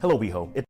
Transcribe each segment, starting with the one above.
Hello, WeHo.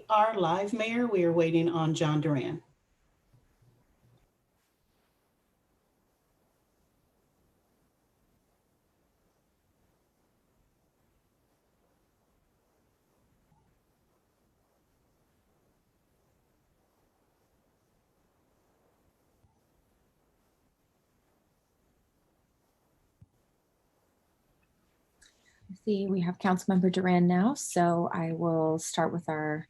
our live mayor. We are waiting on John Duran. See, we have Councilmember Duran now, so I will start with our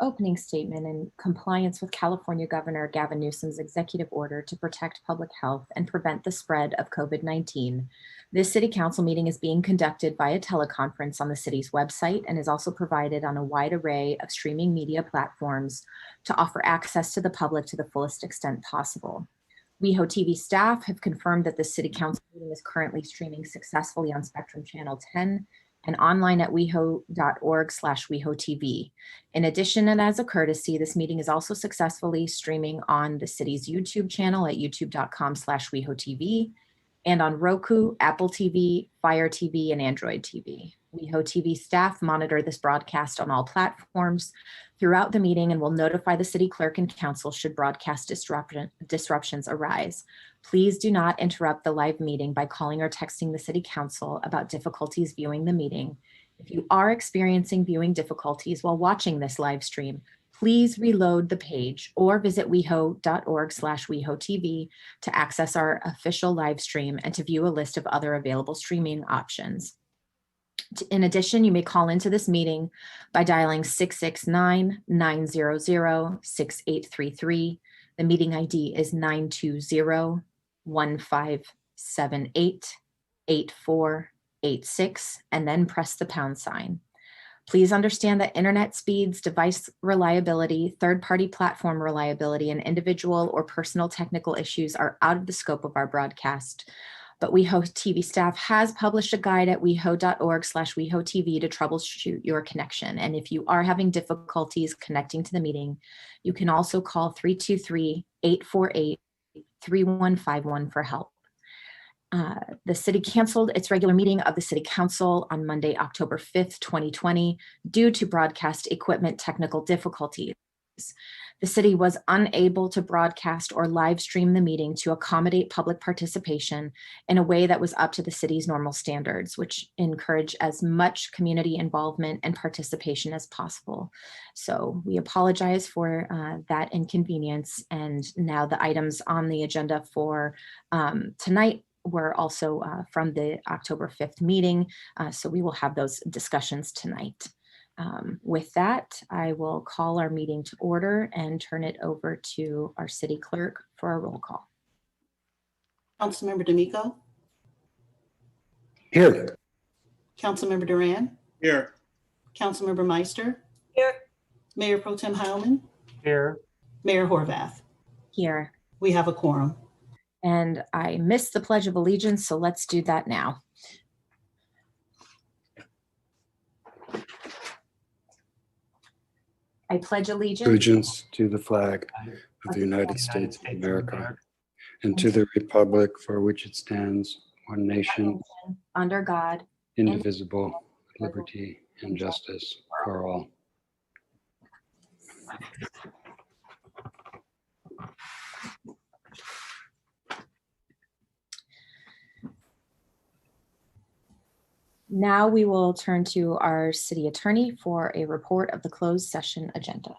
opening statement. In compliance with California Governor Gavin Newsom's executive order to protect public health and prevent the spread of COVID-19, this city council meeting is being conducted via teleconference on the city's website and is also provided on a wide array of streaming media platforms to offer access to the public to the fullest extent possible. WeHo TV staff have confirmed that the City Council meeting is currently streaming successfully on Spectrum Channel 10 and online at weho.org/WeHoTV. In addition, and as a courtesy, this meeting is also successfully streaming on the city's YouTube channel at youtube.com/WeHoTV and on Roku, Apple TV, Fire TV, and Android TV. WeHo TV staff monitor this broadcast on all platforms throughout the meeting and will notify the city clerk and council should broadcast disruptions arise. Please do not interrupt the live meeting by calling or texting the city council about difficulties viewing the meeting. If you are experiencing viewing difficulties while watching this live stream, please reload the page or visit weho.org/WeHoTV to access our official live stream and to view a list of other available streaming options. In addition, you may call into this meeting by dialing 669-900-6833. The meeting ID is 920-1578-8486, and then press the pound sign. Please understand that internet speeds, device reliability, third-party platform reliability, and individual or personal technical issues are out of the scope of our broadcast. But WeHo TV staff has published a guide at weho.org/WeHoTV to troubleshoot your connection. And if you are having difficulties connecting to the meeting, you can also call 323-848-3151 for help. The city canceled its regular meeting of the City Council on Monday, October 5th, 2020, due to broadcast equipment technical difficulties. The city was unable to broadcast or live stream the meeting to accommodate public participation in a way that was up to the city's normal standards, which encourage as much community involvement and participation as possible. So we apologize for that inconvenience. And now the items on the agenda for tonight were also from the October 5th meeting. So we will have those discussions tonight. With that, I will call our meeting to order and turn it over to our city clerk for a roll call. Councilmember D'Amico. Here. Councilmember Duran. Here. Councilmember Meister. Here. Mayor Pro Tem Heilman. Here. Mayor Horvath. Here. We have a quorum. And I missed the Pledge of Allegiance, so let's do that now. I pledge Allegiance to the flag of the United States of America and to the republic for which it stands, one nation, under God, indivisible, liberty and justice for all. Now we will turn to our city attorney for a report of the closed session agenda.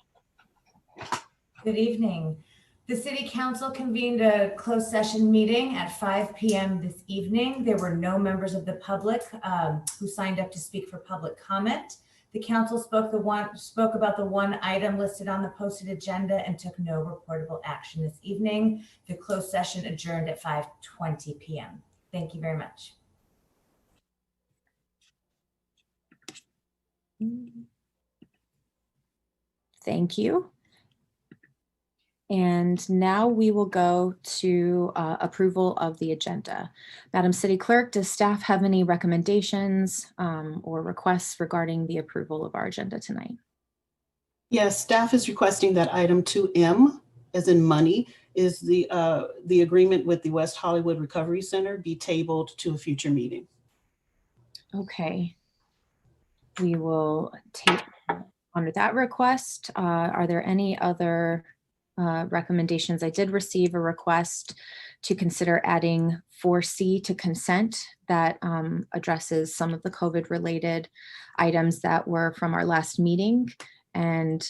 Good evening. The City Council convened a closed session meeting at 5 p.m. this evening. There were no members of the public who signed up to speak for public comment. The council spoke about the one item listed on the posted agenda and took no reportable action this evening. The closed session adjourned at 5:20 p.m. Thank you very much. Thank you. And now we will go to approval of the agenda. Madam City Clerk, does staff have any recommendations or requests regarding the approval of our agenda tonight? Yes, staff is requesting that item 2M, as in money, is the agreement with the West Hollywood Recovery Center be tabled to a future meeting. Okay. We will take honor that request. Are there any other recommendations? I did receive a request to consider adding 4C to consent that addresses some of the COVID-related items that were from our last meeting. And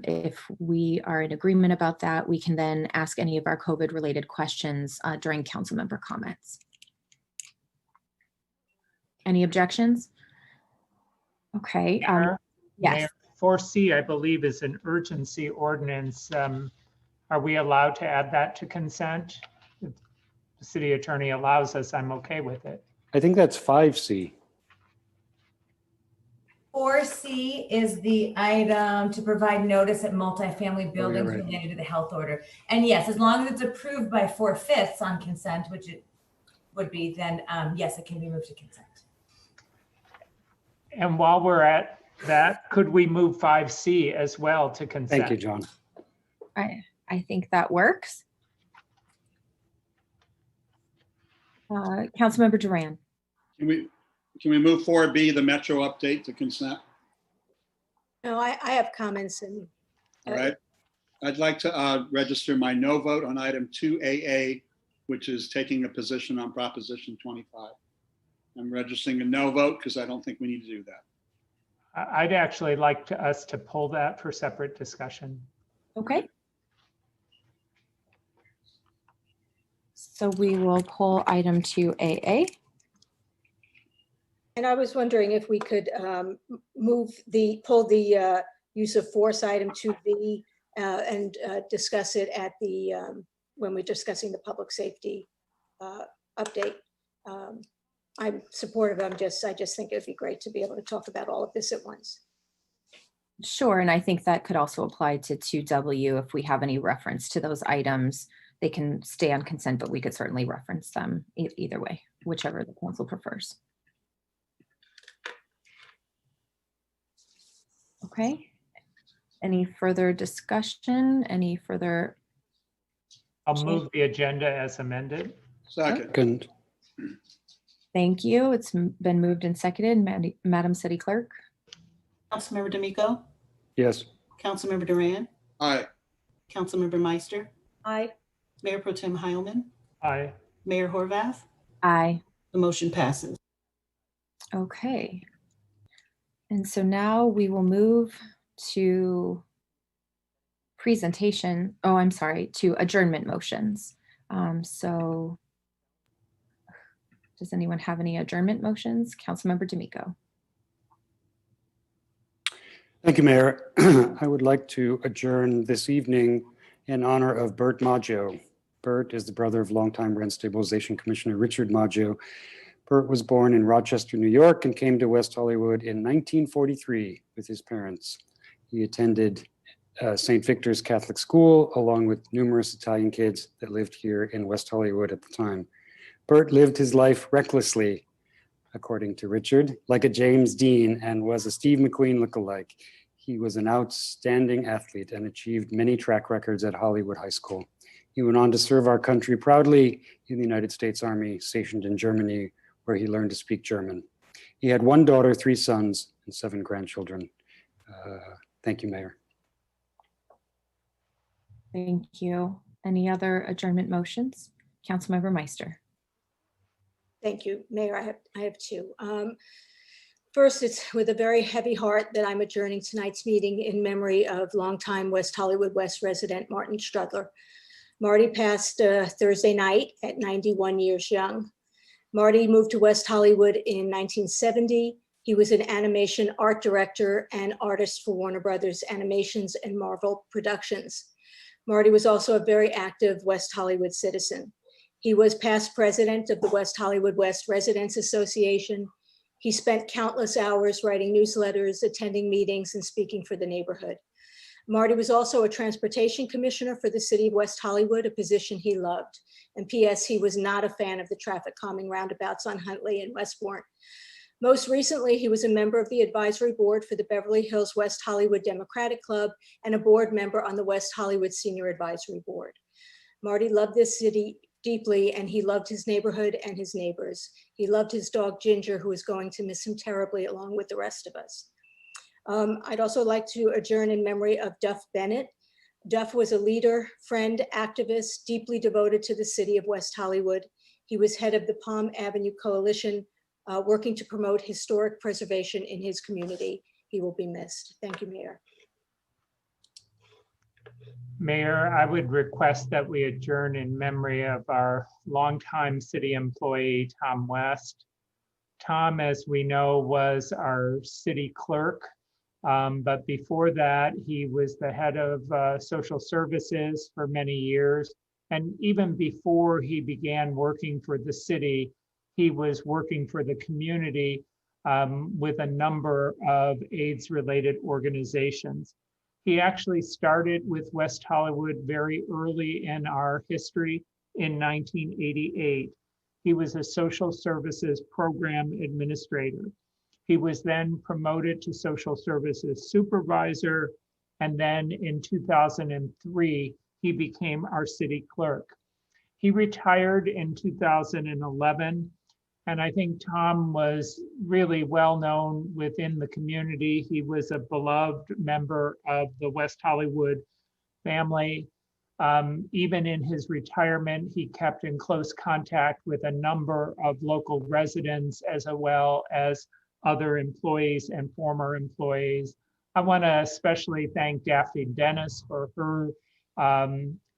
if we are in agreement about that, we can then ask any of our COVID-related questions during council member comments. Any objections? Okay. Mayor, Yes. Mayor, 4C, I believe, is an urgency ordinance. Are we allowed to add that to consent? If the city attorney allows us, I'm okay with it. I think that's 5C. 4C is the item to provide notice at multifamily buildings right. related to the health order. And yes, as long as it's approved by 4/5 on consent, which it would be, then yes, it can be moved to consent. And while we're at that, could we move 5C as well to consent? Thank you, John. I think that works. Councilmember Duran. Can we move 4B, the Metro update, to consent? No, I have comments and. All right. I'd like to register my no vote on item 2AA, which is taking a position on Proposition 25. I'm registering a no vote because I don't think we need to do that. I'd actually like us to pull that for separate discussion. Okay. So we will pull item 2AA. And I was wondering if we could pull the use of force item 2B and discuss it at the, when we're discussing the public safety update. I'm supportive. I just think it'd be great to be able to talk about all of this at once. Sure, and I think that could also apply to 2W. If we have any reference to those items, they can stay on consent, but we could certainly reference them either way, whichever the council prefers. Okay. Any further discussion? Any further? I'll move the agenda as amended. Second. Second. Thank you. It's been moved and seconded. Madam City Clerk. Councilmember D'Amico, Yes. Councilmember Duran, Aye. Councilmember Meister, Aye. Mayor Pro Tem Heilman, Aye. Mayor Horvath. Aye. The motion passes. Okay. And so now we will move to presentation. Oh, I'm sorry, to adjournment motions. So does anyone have any adjournment motions? Councilmember D'Amico. Thank you, Mayor. I would like to adjourn this evening in honor of Bert Maggio. Bert is the brother of longtime Rent Stabilization Commissioner Richard Maggio. Bert was born in Rochester, New York, and came to West Hollywood in 1943 with his parents. He attended St. Victor's Catholic School, along with numerous Italian kids that lived here in West Hollywood at the time. Bert lived his life recklessly, according to Richard, like a James Dean, and was a Steve McQueen lookalike. He was an outstanding athlete and achieved many track records at Hollywood High School. He went on to serve our country proudly in the United States Army, stationed in Germany, where he learned to speak German. He had 1 daughter, 3 sons, and 7 grandchildren. Thank you, Mayor. Thank you. Any other adjournment motions? Councilmember Meister. Thank you, Mayor. I have 2. First, it's with a very heavy heart that I'm adjourning tonight's meeting in memory of longtime West Hollywood West resident Martin Strudler. Marty passed Thursday night at 91 years young. Marty moved to West Hollywood in 1970. He was an animation art director and artist for Warner Brothers Animations and Marvel Productions. Marty was also a very active West Hollywood citizen. He was past president of the West Hollywood West Residents Association. He spent countless hours writing newsletters, attending meetings, and speaking for the neighborhood. Marty was also a transportation commissioner for the city of West Hollywood, a position he loved. And P.S., he was not a fan of the traffic calming roundabouts on Huntley and Westbourne. Most recently, he was a member of the advisory board for the Beverly Hills West Hollywood Democratic Club and a board member on the West Hollywood Senior Advisory Board. Marty loved this city deeply, and he loved his neighborhood and his neighbors. He loved his dog Ginger, who is going to miss him terribly along with the rest of us. I'd also like to adjourn in memory of Duff Bennett. Duff was a leader, friend, activist, deeply devoted to the city of West Hollywood. He was head of the Palm Avenue Coalition, working to promote historic preservation in his community. He will be missed. Thank you, Mayor. Mayor, I would request that we adjourn in memory of our longtime city employee, Tom West. Tom, as we know, was our city clerk, but before that, he was the head of social services for many years. And even before he began working for the city, he was working for the community with a number of AIDS-related organizations. He actually started with West Hollywood very early in our history in 1988. He was a social services program administrator. He was then promoted to social services supervisor, and then in 2003, he became our city clerk. He retired in 2011, and I think Tom was really well known within the community. He was a beloved member of the West Hollywood family. Even in his retirement, he kept in close contact with a number of local residents as well as other employees and former employees. I want to especially thank Daphne Dennis for her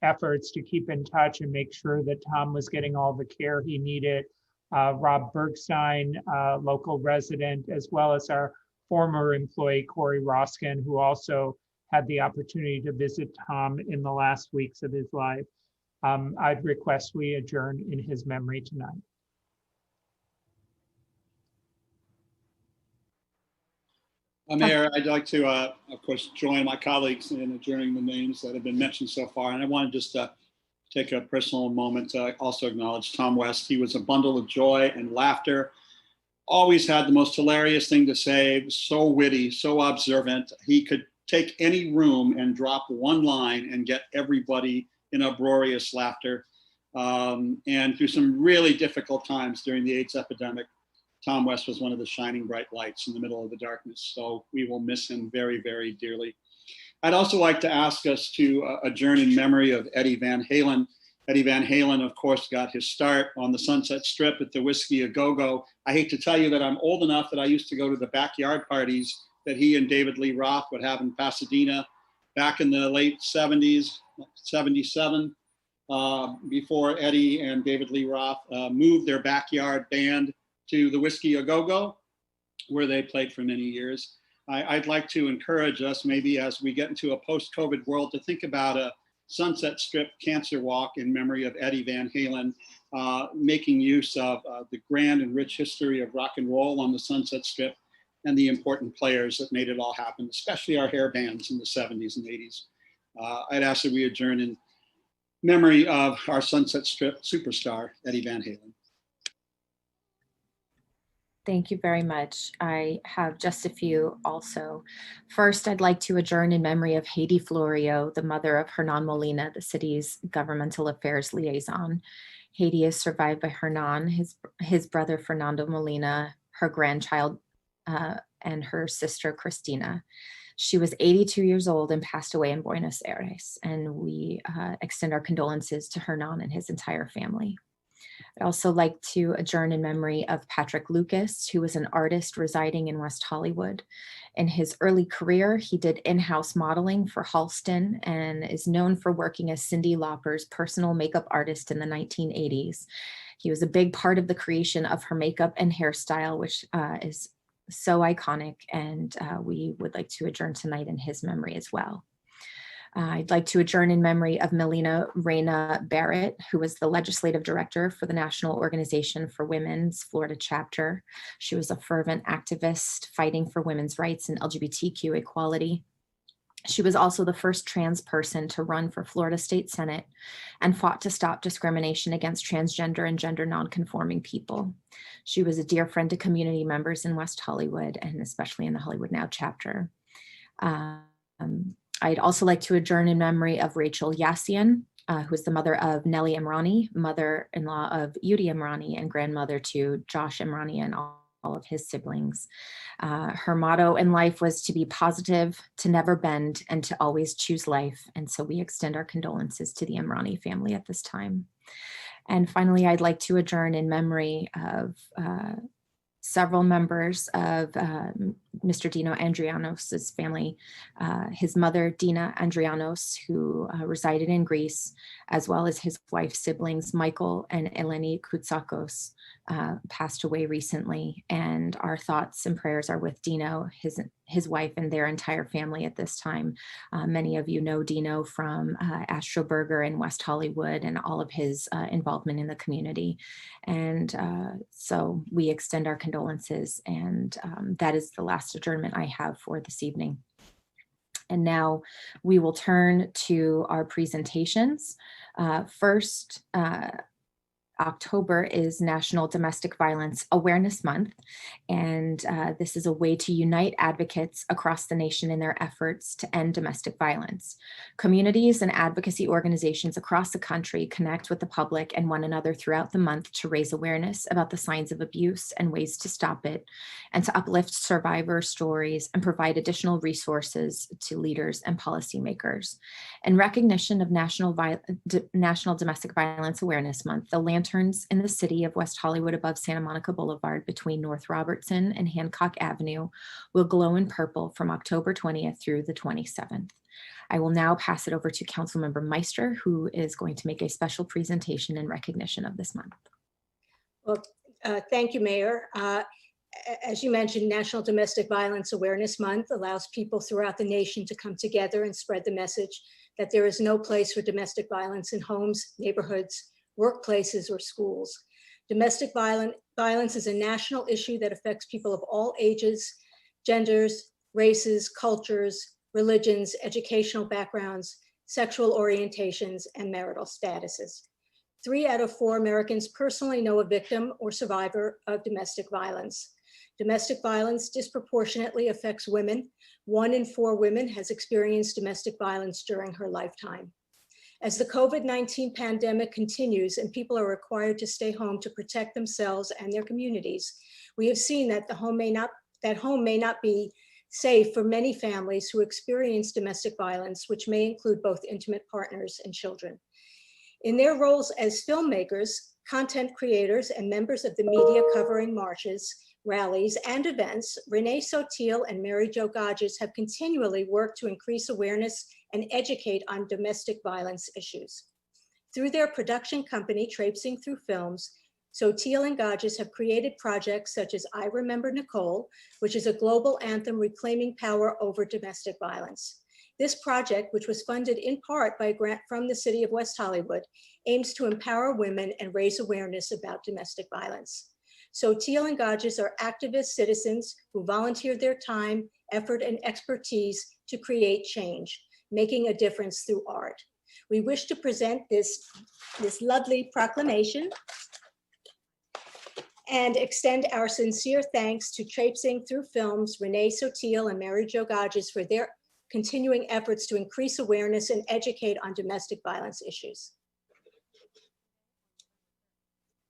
efforts to keep in touch and make sure that Tom was getting all the care he needed. Rob Bergstein, local resident, as well as our former employee, Corey Roskin, who also had the opportunity to visit Tom in the last weeks of his life. I'd request we adjourn in his memory tonight. Mayor, I'd like to, of course, join my colleagues in adjourning the names that have been mentioned so far. And I want to just take a personal moment to also acknowledge Tom West. He was a bundle of joy and laughter, always had the most hilarious thing to say, so witty, so observant. He could take any room and drop one line and get everybody in uproarious laughter. And through some really difficult times during the AIDS epidemic, Tom West was one of the shining bright lights in the middle of the darkness. So we will miss him very, very dearly. I'd also like to ask us to adjourn in memory of Eddie Van Halen. Eddie Van Halen, of course, got his start on the Sunset Strip at the Whiskey A Go-Go. I hate to tell you that I'm old enough that I used to go to the backyard parties that he and David Lee Roth would have in Pasadena back in the late 70s, 77, before Eddie and David Lee Roth moved their backyard band to the Whiskey A Go-Go, where they played for many years. I'd like to encourage us, maybe as we get into a post-COVID world, to think about a Sunset Strip cancer walk in memory of Eddie Van Halen, making use of the grand and rich history of rock and roll on the Sunset Strip and the important players that made it all happen, especially our hair bands in the 70s and 80s. I'd ask that we adjourn in memory of our Sunset Strip superstar, Eddie Van Halen. Thank you very much. I have just a few also. First, I'd like to adjourn in memory of Haiti Florio, the mother of Hernan Molina, the city's governmental affairs liaison. Haiti is survived by Hernan, his brother Fernando Molina, her grandchild, and her sister Christina. She was 82 years old and passed away in Buenos Aires, and we extend our condolences to Hernan and his entire family. I'd also like to adjourn in memory of Patrick Lucas, who was an artist residing in West Hollywood. In his early career, he did in-house modeling for Halston and is known for working as Cyndi Lauper's personal makeup artist in the 1980s. He was a big part of the creation of her makeup and hairstyle, which is so iconic, and we would like to adjourn tonight in his memory as well. I'd like to adjourn in memory of Melina Reyna Barrett, who was the legislative director for the National Organization for Women's Florida chapter. She was a fervent activist fighting for women's rights and LGBTQ equality. She was also the first trans person to run for Florida State Senate and fought to stop discrimination against transgender and gender nonconforming people. She was a dear friend to community members in West Hollywood and especially in the Hollywood Now chapter. I'd also like to adjourn in memory of Rachel Yassian, who is the mother of Nellie Imrani, mother-in-law of Yudi Imrani, and grandmother to Josh Imrani and all of his siblings. Her motto in life was to be positive, to never bend, and to always choose life. And so we extend our condolences to the Imrani family at this time. And finally, I'd like to adjourn in memory of several members of Mr. Dino Andrianos' family, his mother, Dina Andrianos, who resided in Greece, as well as his wife's siblings, Michael and Eleni Koutsakos, passed away recently. And our thoughts and prayers are with Dino, his wife, and their entire family at this time. Many of you know Dino from Astro Burger in West Hollywood and all of his involvement in the community. And so we extend our condolences, and that is the last adjournment I have for this evening. And now we will turn to our presentations. First, October is National Domestic Violence Awareness Month, and this is a way to unite advocates across the nation in their efforts to end domestic violence. Communities and advocacy organizations across the country connect with the public and one another throughout the month to raise awareness about the signs of abuse and ways to stop it, and to uplift survivor stories and provide additional resources to leaders and policymakers. In recognition of National Domestic Violence Awareness Month, the Lanterns in the city of West Hollywood above Santa Monica Boulevard between North Robertson and Hancock Avenue will glow in purple from October 20th through the 27th. I will now pass it over to Councilmember Meister, who is going to make a special presentation in recognition of this month. Well, thank you, Mayor. As you mentioned, National Domestic Violence Awareness Month allows people throughout the nation to come together and spread the message that there is no place for domestic violence in homes, neighborhoods, workplaces, or schools. Domestic violence is a national issue that affects people of all ages, genders, races, cultures, religions, educational backgrounds, sexual orientations, and marital statuses. 3 out of 4 Americans personally know a victim or survivor of domestic violence. Domestic violence disproportionately affects women. 1 in 4 women has experienced domestic violence during her lifetime. As the COVID-19 pandemic continues and people are required to stay home to protect themselves and their communities, we have seen that home may not be safe for many families who experience domestic violence, which may include both intimate partners and children. In their roles as filmmakers, content creators, and members of the media covering marches, rallies, and events, Renee Sotil and Mary Jo Godges have continually worked to increase awareness and educate on domestic violence issues. Through their production company, Traipsing Through Films, Sotil and Godges have created projects such as I Remember Nicole, which is a global anthem reclaiming power over domestic violence. This project, which was funded in part by a grant from the City of West Hollywood, aims to empower women and raise awareness about domestic violence. Sotil and Godges are activist citizens who volunteered their time, effort, and expertise to create change, making a difference through art. We wish to present this lovely proclamation and extend our sincere thanks to Traipsing Through Films, Renee Sotil and Mary Jo Godges for their continuing efforts to increase awareness and educate on domestic violence issues.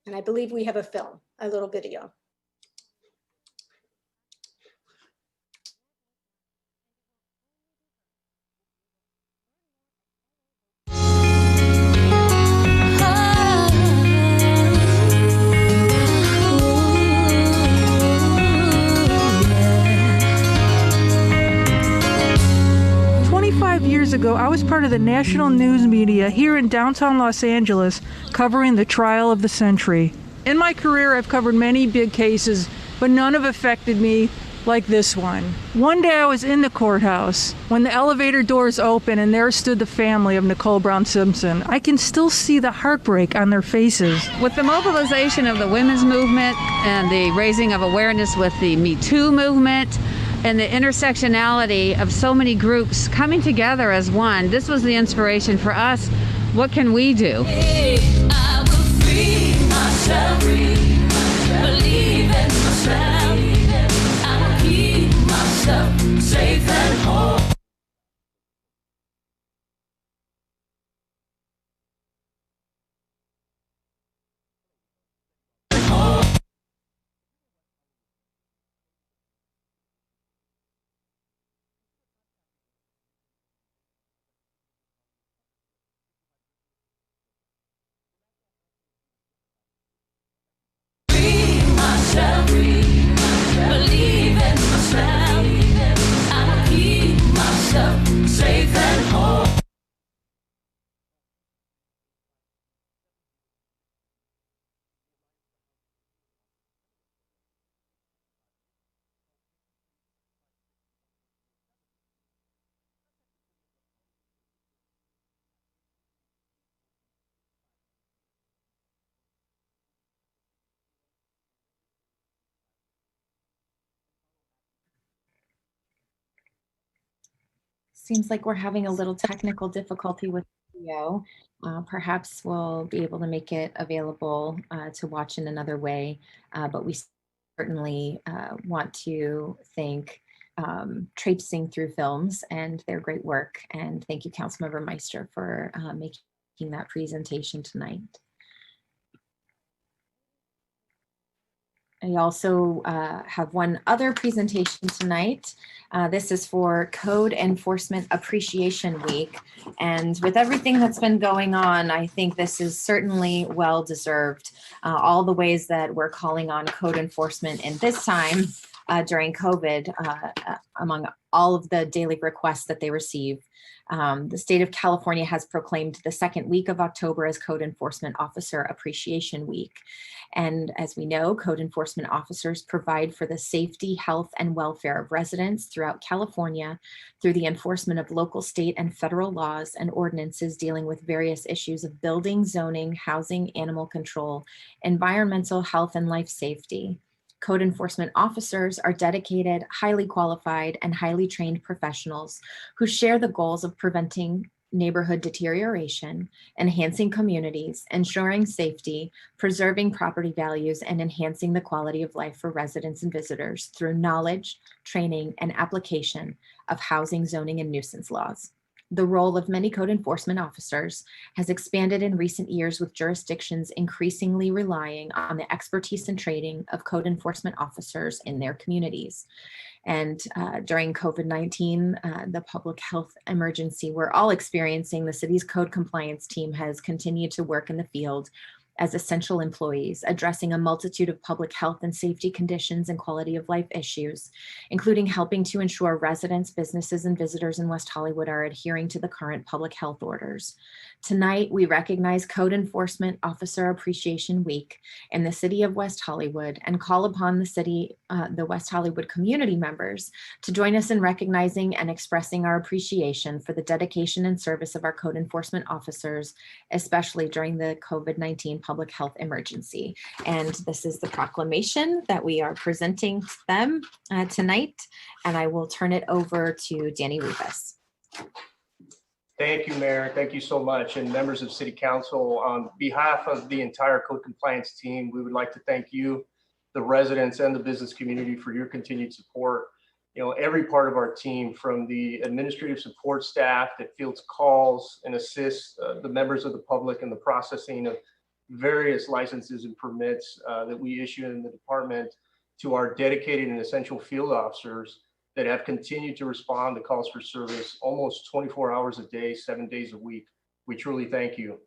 And I believe we have a little video. 25 years ago, I was part of the national news media here in downtown Los Angeles covering the trial of the century. In my career, I've covered many big cases, but none have affected me like this one. One day I was in the courthouse when the elevator doors opened and there stood the family of Nicole Brown Simpson. I can still see the heartbreak on their faces. With the mobilization of the women's movement and the raising of awareness with the Me Too movement and the intersectionality of so many groups coming together as one, this was the inspiration for us. What can we do? I will free myself, believe in myself. I will keep myself safe and whole. Seems like we're having a little technical difficulty with video. Perhaps we'll be able to make it available to watch in another way, but we certainly want to thank Traipsing Through Films and their great work. And thank you, Councilmember Meister, for making that presentation tonight. I also have one other presentation tonight. This is for Code Enforcement Appreciation Week. And with everything that's been going on, I think this is certainly well deserved. All the ways that we're calling on code enforcement in this time during COVID, among all of the daily requests that they receive. The state of California has proclaimed the second week of October as Code Enforcement Officer Appreciation Week. And as we know, code enforcement officers provide for the safety, health, and welfare of residents throughout California through the enforcement of local, state, and federal laws and ordinances dealing with various issues of building, zoning, housing, animal control, environmental health, and life safety. Code enforcement officers are dedicated, highly qualified, and highly trained professionals who share the goals of preventing neighborhood deterioration, enhancing communities, ensuring safety, preserving property values, and enhancing the quality of life for residents and visitors through knowledge, training, and application of housing, zoning, and nuisance laws. The role of many code enforcement officers has expanded in recent years, with jurisdictions increasingly relying on the expertise and training of code enforcement officers in their communities. And during COVID-19, the public health emergency we're all experiencing, the city's code compliance team has continued to work in the field as essential employees, addressing a multitude of public health and safety conditions and quality of life issues, including helping to ensure residents, businesses, and visitors in West Hollywood are adhering to the current public health orders. Tonight, we recognize Code Enforcement Officer Appreciation Week in the city of West Hollywood and call upon the West Hollywood community members to join us in recognizing and expressing our appreciation for the dedication and service of our code enforcement officers, especially during the COVID-19 public health emergency. And this is the proclamation that we are presenting to them tonight. And I will turn it over to Danny Rivas. Thank you, Mayor. Thank you so much. And members of City Council, on behalf of the entire code compliance team, we would like to thank you, the residents, and the business community for your continued support. You know, every part of our team, from the administrative support staff that fields calls and assists the members of the public in the processing of various licenses and permits that we issue in the department, to our dedicated and essential field officers that have continued to respond to calls for service almost 24 hours a day, 7 days a week. We truly thank you.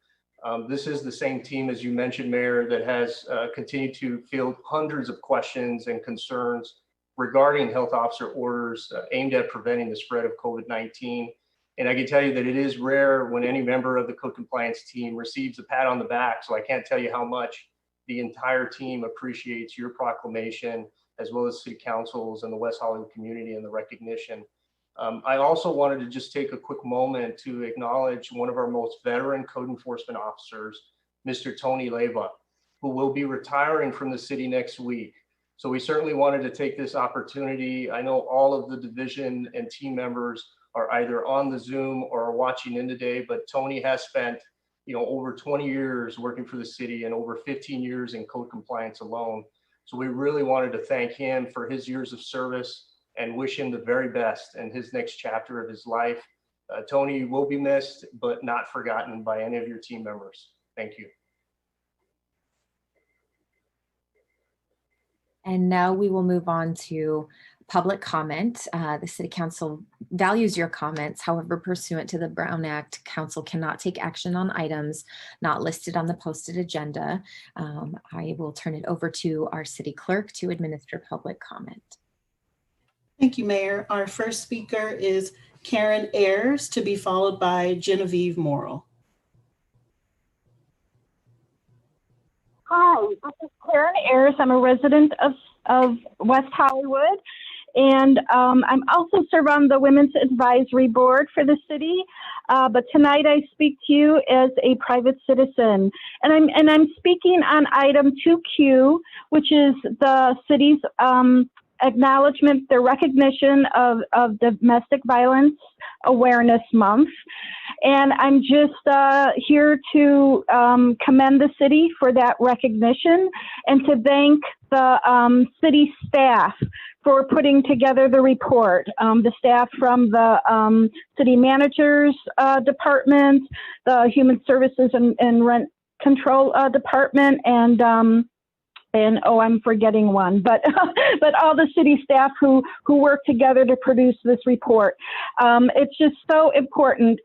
This is the same team, as you mentioned, Mayor, that has continued to field hundreds of questions and concerns regarding health officer orders aimed at preventing the spread of COVID-19. And I can tell you that it is rare when any member of the code compliance team receives a pat on the back. So I can't tell you how much the entire team appreciates your proclamation, as well as City Councils and the West Hollywood community, and the recognition. I also wanted to just take a quick moment to acknowledge one of our most veteran code enforcement officers, Mr. Tony Leyva, who will be retiring from the city next week. So we certainly wanted to take this opportunity. I know all of the division and team members are either on the Zoom or are watching in today, but Tony has spent, over 20 years working for the city and over 15 years in code compliance alone. So we really wanted to thank him for his years of service and wish him the very best in his next chapter of his life. Tony will be missed, but not forgotten by any of your team members. Thank you. And now we will move on to public comment. The City Council values your comments. However, pursuant to the Brown Act, Council cannot take action on items not listed on the posted agenda. I will turn it over to our City Clerk to administer public comment. Thank you, Mayor. Our first speaker is Karen Ayers, to be followed by Genevieve Morrill. Hi, this is Karen Ayers. I'm a resident of West Hollywood, and I'm also serve on the Women's Advisory Board for the city. But tonight I speak to you as a private citizen, and I'm speaking on item 2Q, which is the city's acknowledgement, the recognition of domestic violence Awareness Month. And I'm just here to commend the city for that recognition and to thank the city staff for putting together the report. The staff from the city manager's department, the human services and rent control department, and oh, I'm forgetting one, but but all the city staff who work together to produce this report. It's just so important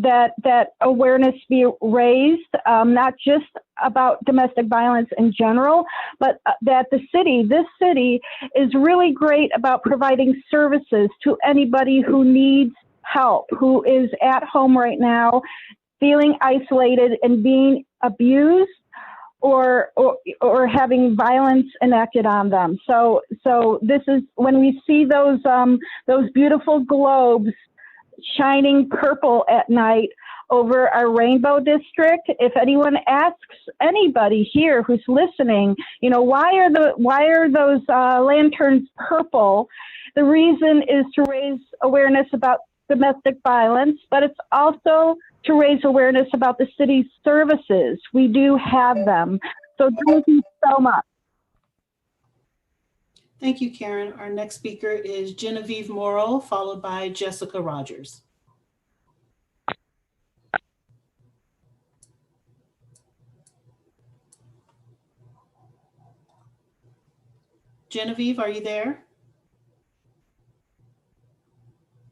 that awareness be raised, not just about domestic violence in general, but that this city is really great about providing services to anybody who needs help, who is at home right now, feeling isolated and being abused or having violence enacted on them. So this is when we see those beautiful globes shining purple at night over our rainbow district. If anyone asks anybody here who's listening, why are those lanterns purple? The reason is to raise awareness about domestic violence, but it's also to raise awareness about the city's services. We do have them. So thank you so much. Thank you, Karen. Our next speaker is Genevieve Morrow, followed by Jessica Rogers. Genevieve, are you there?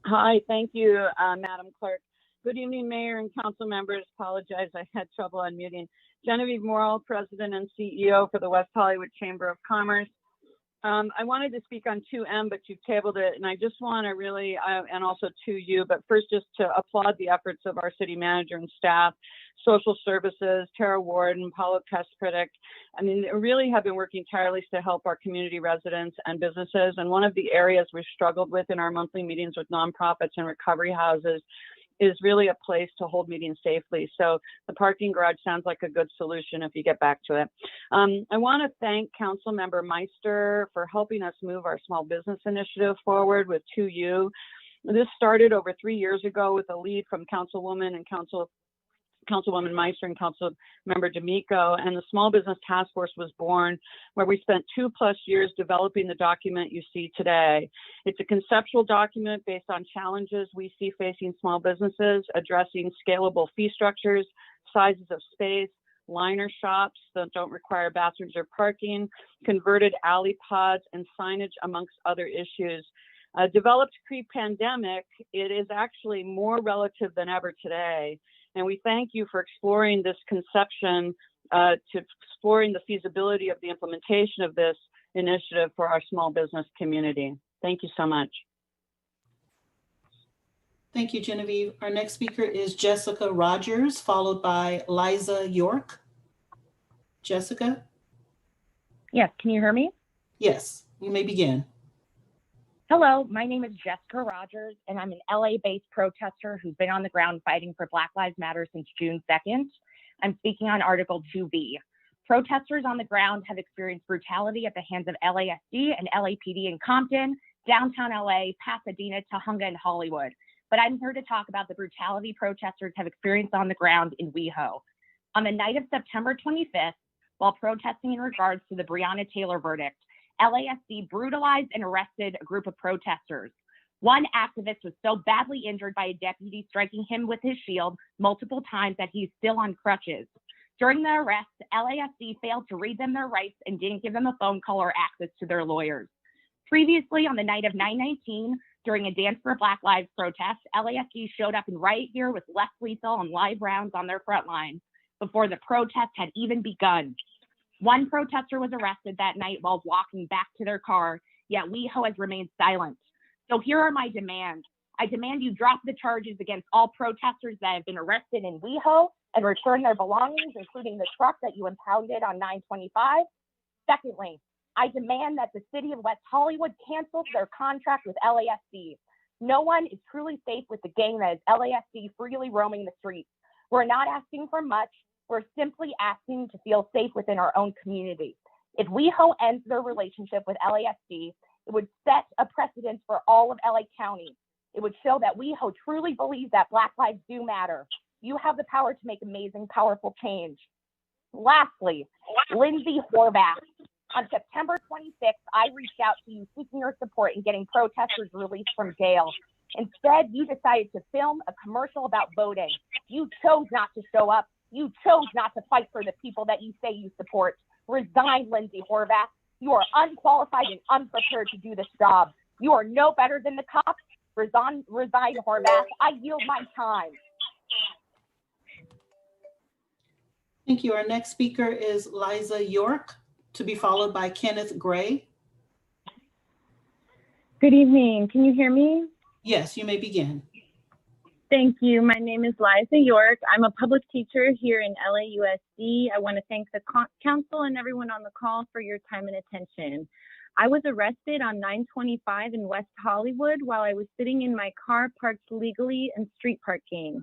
Hi, thank you, Madam Clerk. Good evening, Mayor and council members. Apologize, I had trouble unmuting. Genevieve Morrow, President and CEO for the West Hollywood Chamber of Commerce. I wanted to speak on 2M, but you've tabled it, and I just want to really, and also 2U, but first just to applaud the efforts of our city manager and staff, social services, Tara Ward and Paulo Kaspritic. I mean, they really have been working tirelessly to help our community residents and businesses. And one of the areas we've struggled with in our monthly meetings with nonprofits and recovery houses is really a place to hold meetings safely. So the parking garage sounds like a good solution if you get back to it. I want to thank Councilmember Meister for helping us move our small business initiative forward with 2U. This started over 3 years ago with a lead from Councilwoman Councilwoman Meister and Councilmember D'Amico, and the Small Business Task Force was born, where we spent 2+ years developing the document you see today. It's a conceptual document based on challenges we see facing small businesses, addressing scalable fee structures, sizes of space, liner shops that don't require bathrooms or parking, converted alley pods, and signage, amongst other issues. Developed pre-pandemic, it is actually more relative than ever today. And we thank you for exploring this conception, to exploring the feasibility of the implementation of this initiative for our small business community. Thank you so much. Thank you, Genevieve. Our next speaker is Jessica Rogers, followed by Liza York. Jessica? Yes, can you hear me? Yes, you may begin. Hello, my name is Jessica Rogers, and I'm an LA-based protester who's been on the ground fighting for Black Lives Matter since June 2nd. I'm speaking on Article 2B. Protesters on the ground have experienced brutality at the hands of LASD and LAPD in Compton, downtown LA, Pasadena, Tujunga, and Hollywood. But I'm here to talk about the brutality protesters have experienced on the ground in WeHo. On the night of September 25th, while protesting in regards to the Breonna Taylor verdict, LASD brutalized and arrested a group of protesters. One activist was so badly injured by a deputy striking him with his shield multiple times that he's still on crutches. During the arrest, LASD failed to read them their rights and didn't give them a phone call or access to their lawyers. Previously, on the night of 9/19, during a Dance for Black Lives protest, LASD showed up in riot gear with less lethal and live rounds on their front line before the protest had even begun. One protester was arrested that night while walking back to their car, yet WeHo has remained silent. So here are my demands. I demand you drop the charges against all protesters that have been arrested in WeHo and return their belongings, including the truck that you impounded on 9/25. Secondly, I demand that the city of West Hollywood cancels their contract with LASD. No one is truly safe with the gang that is LASD freely roaming the streets. We're not asking for much. We're simply asking to feel safe within our own community. If WeHo ends their relationship with LASD, it would set a precedent for all of LA County. It would show that WeHo truly believes that Black lives do matter. You have the power to make amazing, powerful change. Lastly, Lindsay Horvath. On September 26th, I reached out to you seeking your support in getting protesters released from jail. Instead, you decided to film a commercial about voting. You chose not to show up. You chose not to fight for the people that you say you support. Resign, Lindsay Horvath. You are unqualified and unprepared to do this job. You are no better than the cops. Resign, Horvath. I yield my time. Thank you. Our next speaker is Liza York, to be followed by Kenneth Gray. Good evening. Can you hear me? Yes, you may begin. Thank you. My name is Liza York. I'm a public teacher here in LAUSD. I want to thank the council and everyone on the call for your time and attention. I was arrested on 925 in West Hollywood while I was sitting in my car parked legally in street parking.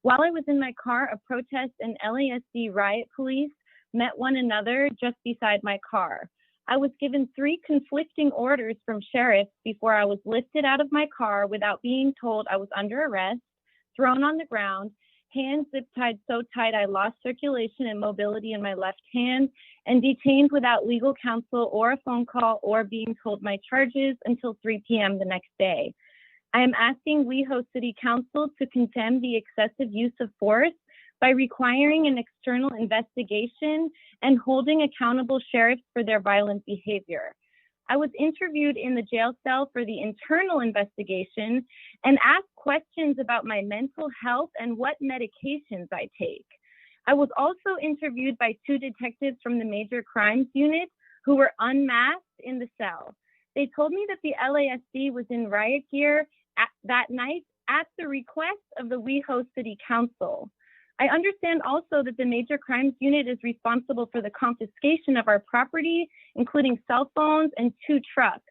While I was in my car, a protest and LASD riot police met one another just beside my car. I was given 3 conflicting orders from sheriffs before I was lifted out of my car without being told I was under arrest, thrown on the ground, hands zip-tied so tight I lost circulation and mobility in my left hand, and detained without legal counsel or a phone call or being told my charges until 3 p.m. the next day. I am asking WeHo City Council to condemn the excessive use of force by requiring an external investigation and holding accountable sheriffs for their violent behavior. I was interviewed in the jail cell for the internal investigation and asked questions about my mental health and what medications I take. I was also interviewed by 2 detectives from the Major Crimes Unit who were unmasked in the cell. They told me that the LASD was in riot gear that night at the request of the WeHo City Council. I understand also that the Major Crimes Unit is responsible for the confiscation of our property, including cell phones and 2 trucks.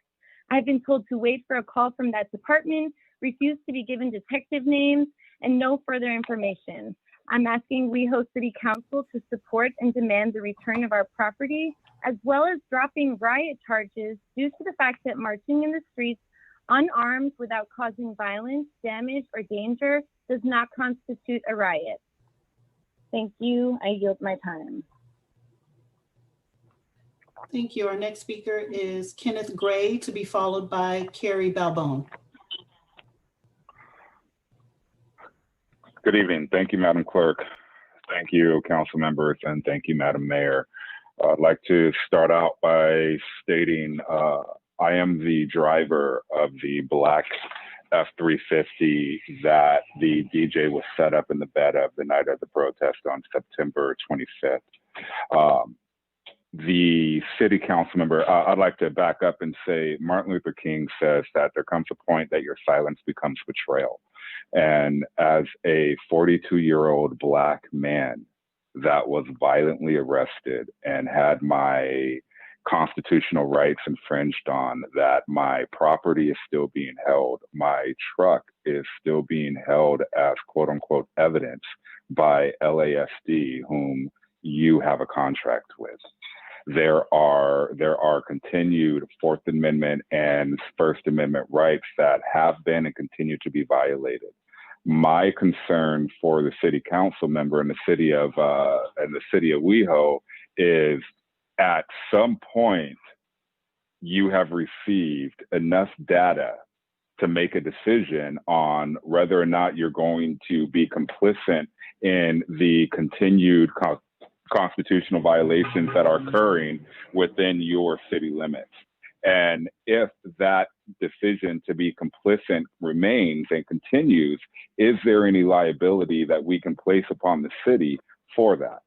I've been told to wait for a call from that department, refuse to be given detective names, and no further information. I'm asking WeHo City Council to support and demand the return of our property, as well as dropping riot charges due to the fact that marching in the streets unarmed without causing violence, damage, or danger does not constitute a riot. Thank you. I yield my time. Thank you. Our next speaker is Kenneth Gray, to be followed by Carrie Balbone. Good evening. Thank you, Madam Clerk. Thank you, council members, and thank you, Madam Mayor. I'd like to start out by stating I am the driver of the black F-350 that the DJ was set up in the bed of the night of the protest on September 25th. The city council member, I'd like to back up and say Martin Luther King says that there comes a point that your silence becomes betrayal. And as a 42-year-old black man that was violently arrested and had my constitutional rights infringed on, that my property is still being held, my truck is still being held as quote unquote evidence by LASD, whom you have a contract with. There are continued Fourth Amendment and First Amendment rights that have been and continue to be violated. My concern for the city council member and the city of WeHo is, at some point, you have received enough data to make a decision on whether or not you're going to be complicit in the continued constitutional violations that are occurring within your city limits. And if that decision to be complicit remains and continues, is there any liability that we can place upon the city for that?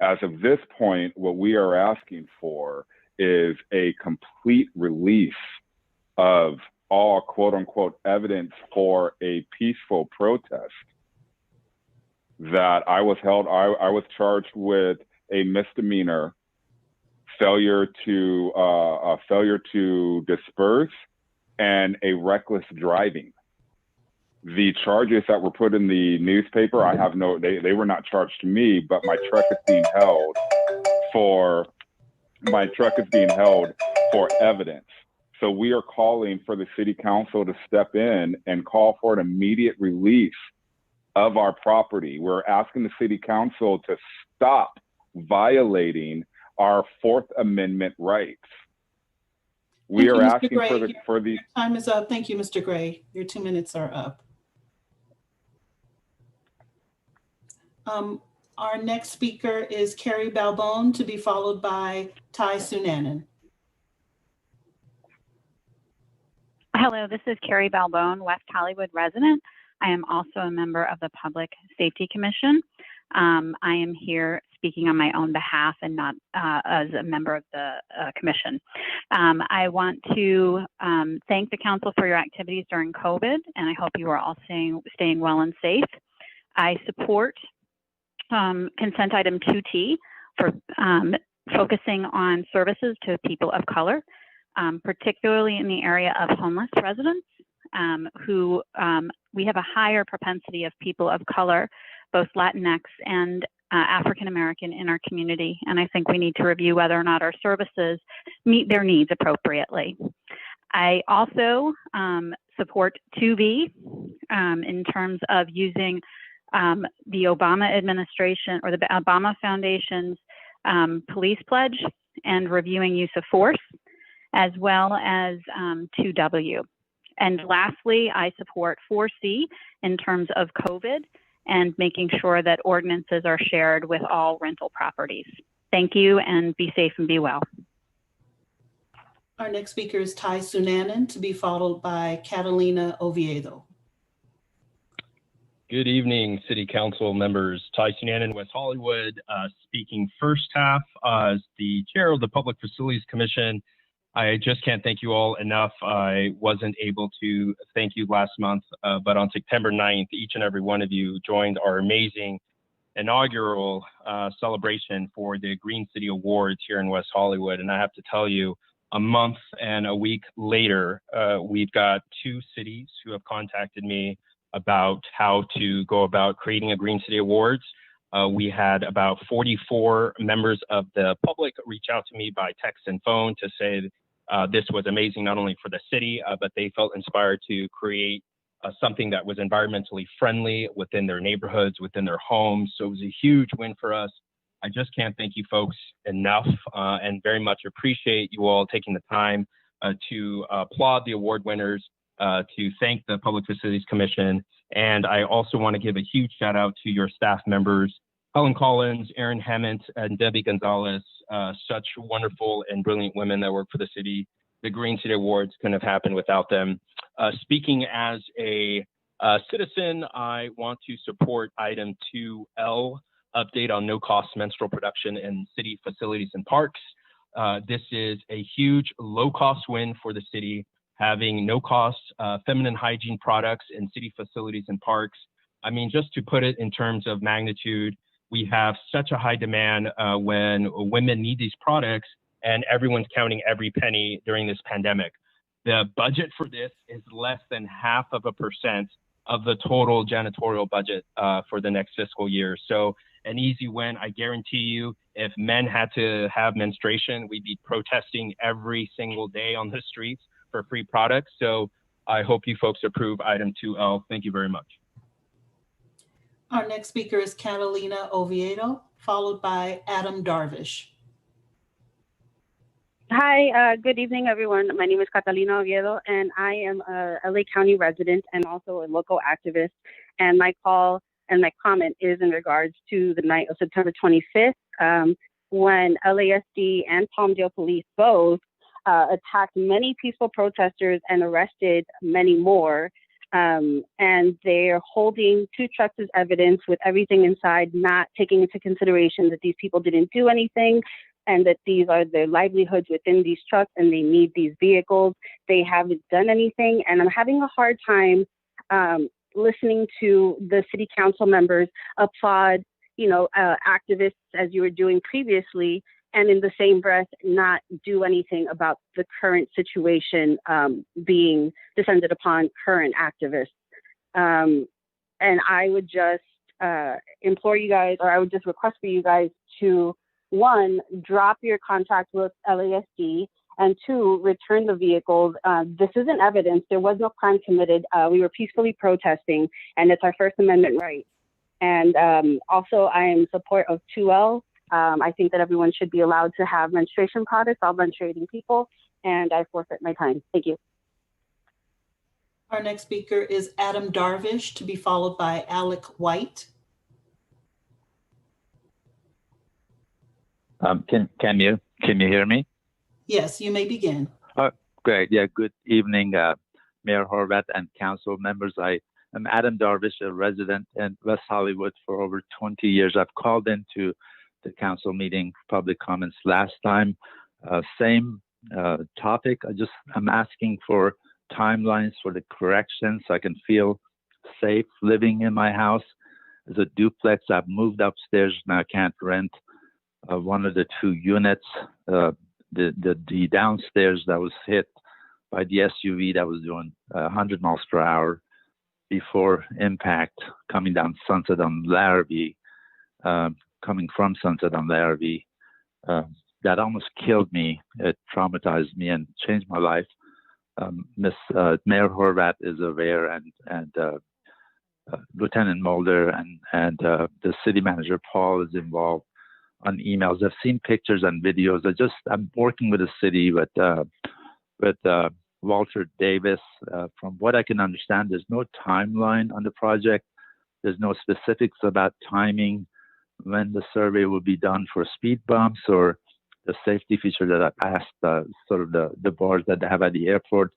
As of this point, what we are asking for is a complete release of all quote unquote evidence for a peaceful protest. That I was charged with a misdemeanor, failure to disperse, and a reckless driving. The charges that were put in the newspaper, they were not charged to me, but my truck is being held for evidence. So we are calling for the city council to step in and call for an immediate release of our property. We're asking the city council to stop violating our Fourth Amendment rights. We Thank are you, Mr. asking Gray. for the Your time is up. Thank you, Mr. Gray. Your 2 minutes are up. Our next speaker is Carrie Balbone, to be followed by Ty Sunanen. Hello, this is Carrie Balbone, West Hollywood resident. I am also a member of the Public Safety Commission. I am here speaking on my own behalf and not as a member of the commission. I want to thank the council for your activities during COVID, and I hope you are all staying well and safe. I support consent item 2T for focusing on services to people of color, particularly in the area of homeless residents who we have a higher propensity of people of color, both Latinx and African American in our community. And I think we need to review whether or not our services meet their needs appropriately. I also support 2B in terms of using the Obama administration or the Obama Foundation's police pledge and reviewing use of force, as well as 2W. And lastly, I support 4C in terms of COVID and making sure that ordinances are shared with all rental properties. Thank you, and be safe and be well. Our next speaker is Ty Sunanen, to be followed by Catalina Oviedo. Good evening, City Council members. Ty Sunanen, West Hollywood, speaking first half as the chair of the Public Facilities Commission. I just can't thank you all enough. I wasn't able to thank you last month, but on September 9th, each and every one of you joined our amazing inaugural celebration for the Green City Awards here in West Hollywood. And I have to tell you, a month and a week later, we've got 2 cities who have contacted me about how to go about creating a Green City Awards. We had about 44 members of the public reach out to me by text and phone to say this was amazing, not only for the city, but they felt inspired to create something that was environmentally friendly within their neighborhoods, within their homes. So it was a huge win for us. I just can't thank you folks enough and very much appreciate you all taking the time to applaud the award winners, to thank the Public Facilities Commission. And I also want to give a huge shout out to your staff members, Helen Collins, Erin Hammond, and Debbie Gonzalez, such wonderful and brilliant women that work for the city. The Green City Awards couldn't have happened without them. Speaking as a citizen, I want to support item 2L, update on no-cost menstrual production in city facilities and parks. This is a huge low-cost win for the city, having no-cost feminine hygiene products in city facilities and parks. I mean, just to put it in terms of magnitude, we have such a high demand when women need these products, and everyone's counting every penny during this pandemic. The budget for this is less than 0.5% of the total janitorial budget for the next fiscal year. So an easy win. I guarantee you, if men had to have menstruation, we'd be protesting every single day on the streets for free products. So I hope you folks approve item 2L. Thank you very much. Our next speaker is Catalina Oviedo, followed by Adam Darvish. Hi, good evening, everyone. My name is Catalina Oviedo, and I am a LA County resident and also a local activist. And my call and my comment is in regards to the night of September 25th, when LASD and Palmdale Police both attacked many peaceful protesters and arrested many more. And they're holding 2 trucks as evidence with everything inside, not taking into consideration that these people didn't do anything and that these are their livelihoods within these trucks and they need these vehicles. They haven't done anything. And I'm having a hard time listening to the city council members applaud, activists as you were doing previously, and in the same breath, not do anything about the current situation being descended upon current activists. And I would just implore you guys, or I would just request for you guys to, 1, drop your contract with LASD And two, return the vehicles. This isn't evidence. There was no crime committed. We were peacefully protesting, and it's our First Amendment right. And also, I am in support of 2L. I think that everyone should be allowed to have menstruation products, all menstruating people, and I forfeit my time. Thank you. Our next speaker is Adam Darvish, to be followed by Alec White. Can you hear me? Yes, you may begin. Great. Yeah. Good evening, Mayor Horvath and council members. I am Adam Darvish, a resident in West Hollywood for over 20 years. I've called into the council meeting public comments last time. Same topic. I'm asking for timelines for the corrections so I can feel safe living in my house. It's a duplex. I've moved upstairs now. I can't rent one of the 2 units. The downstairs that was hit by the SUV that was doing 100 miles per hour before impact coming down Sunset on Larrabee, coming from Sunset on Larrabee. That almost killed me. It traumatized me and changed my life. Mayor Horvath is aware, and Lieutenant Mulder and the city manager Paul is involved on emails. I've seen pictures and videos. I'm working with the city with Walter Davis. From what I can understand, there's no timeline on the project. There's no specifics about timing, when the survey will be done for speed bumps or the safety feature that I asked sort of the bars that they have at the airport.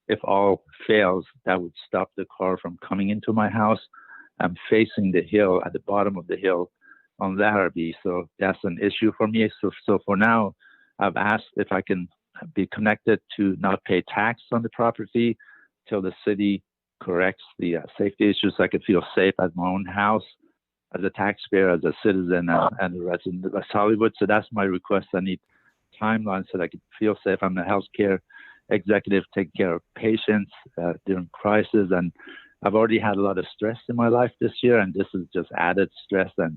If all fails, that would stop the car from coming into my house. I'm facing the hill, at the bottom of the hill on Larrabee, so that's an issue for me. So for now, I've asked if I can be connected to not pay tax on the property till the city corrects the safety issues, so I could feel safe at my own house as a taxpayer, as a citizen, and a resident of West Hollywood. So that's my request. I need timelines so that I could feel safe. I'm a healthcare executive, taking care of patients during crisis, and I've already had a lot of stress in my life this year, and this is just added stress and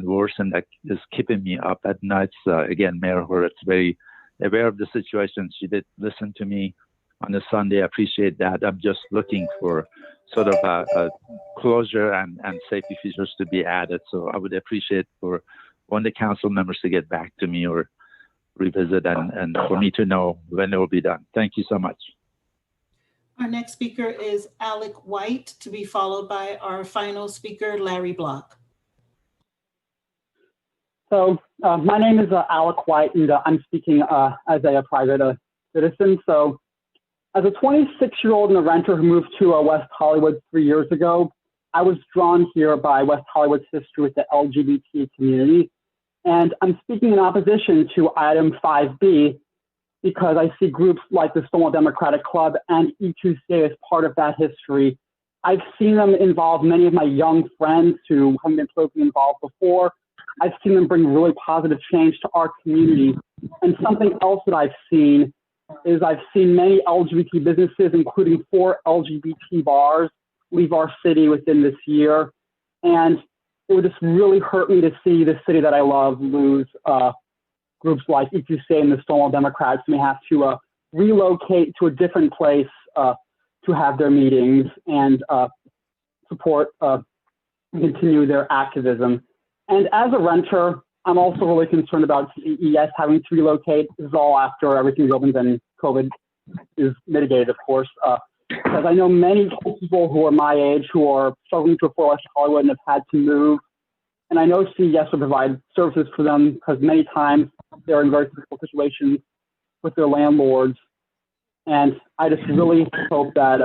worse, and that is keeping me up at nights. Again, Mayor Horvath's very aware of the situation. She did listen to me on a Sunday. I appreciate that. I'm just looking for sort of a closure and safety features to be added. So I would appreciate for one of the council members to get back to me or revisit and for me to know when it will be done. Thank you so much. Our next speaker is Alec White, to be followed by our final speaker, Larry Block. So my name is Alec White, and I'm speaking as a private citizen. So as a 26-year-old and a renter who moved to West Hollywood 3 years ago, I was drawn here by West Hollywood's history with the LGBT community. And I'm speaking in opposition to item 5B because I see groups like the Stonewall Democratic Club and E2CA as part of that history. I've seen them involve many of my young friends who haven't been politically involved before. I've seen them bring really positive change to our community. And something else that I've seen is I've seen many LGBT businesses, including 4 LGBT bars, leave our city within this year. And it would just really hurt me to see the city that I love lose groups like E2CA and the Stonewall Democrats may have to relocate to a different place to have their meetings and support and continue their activism. And as a renter, I'm also really concerned about CES having to relocate. This is all after everything opens and COVID is mitigated, of course. Because I know many people who are my age who are struggling to afford West Hollywood and have had to move. And I know CES will provide services for them because many times they're in very difficult situations with their landlords. And I just really hope that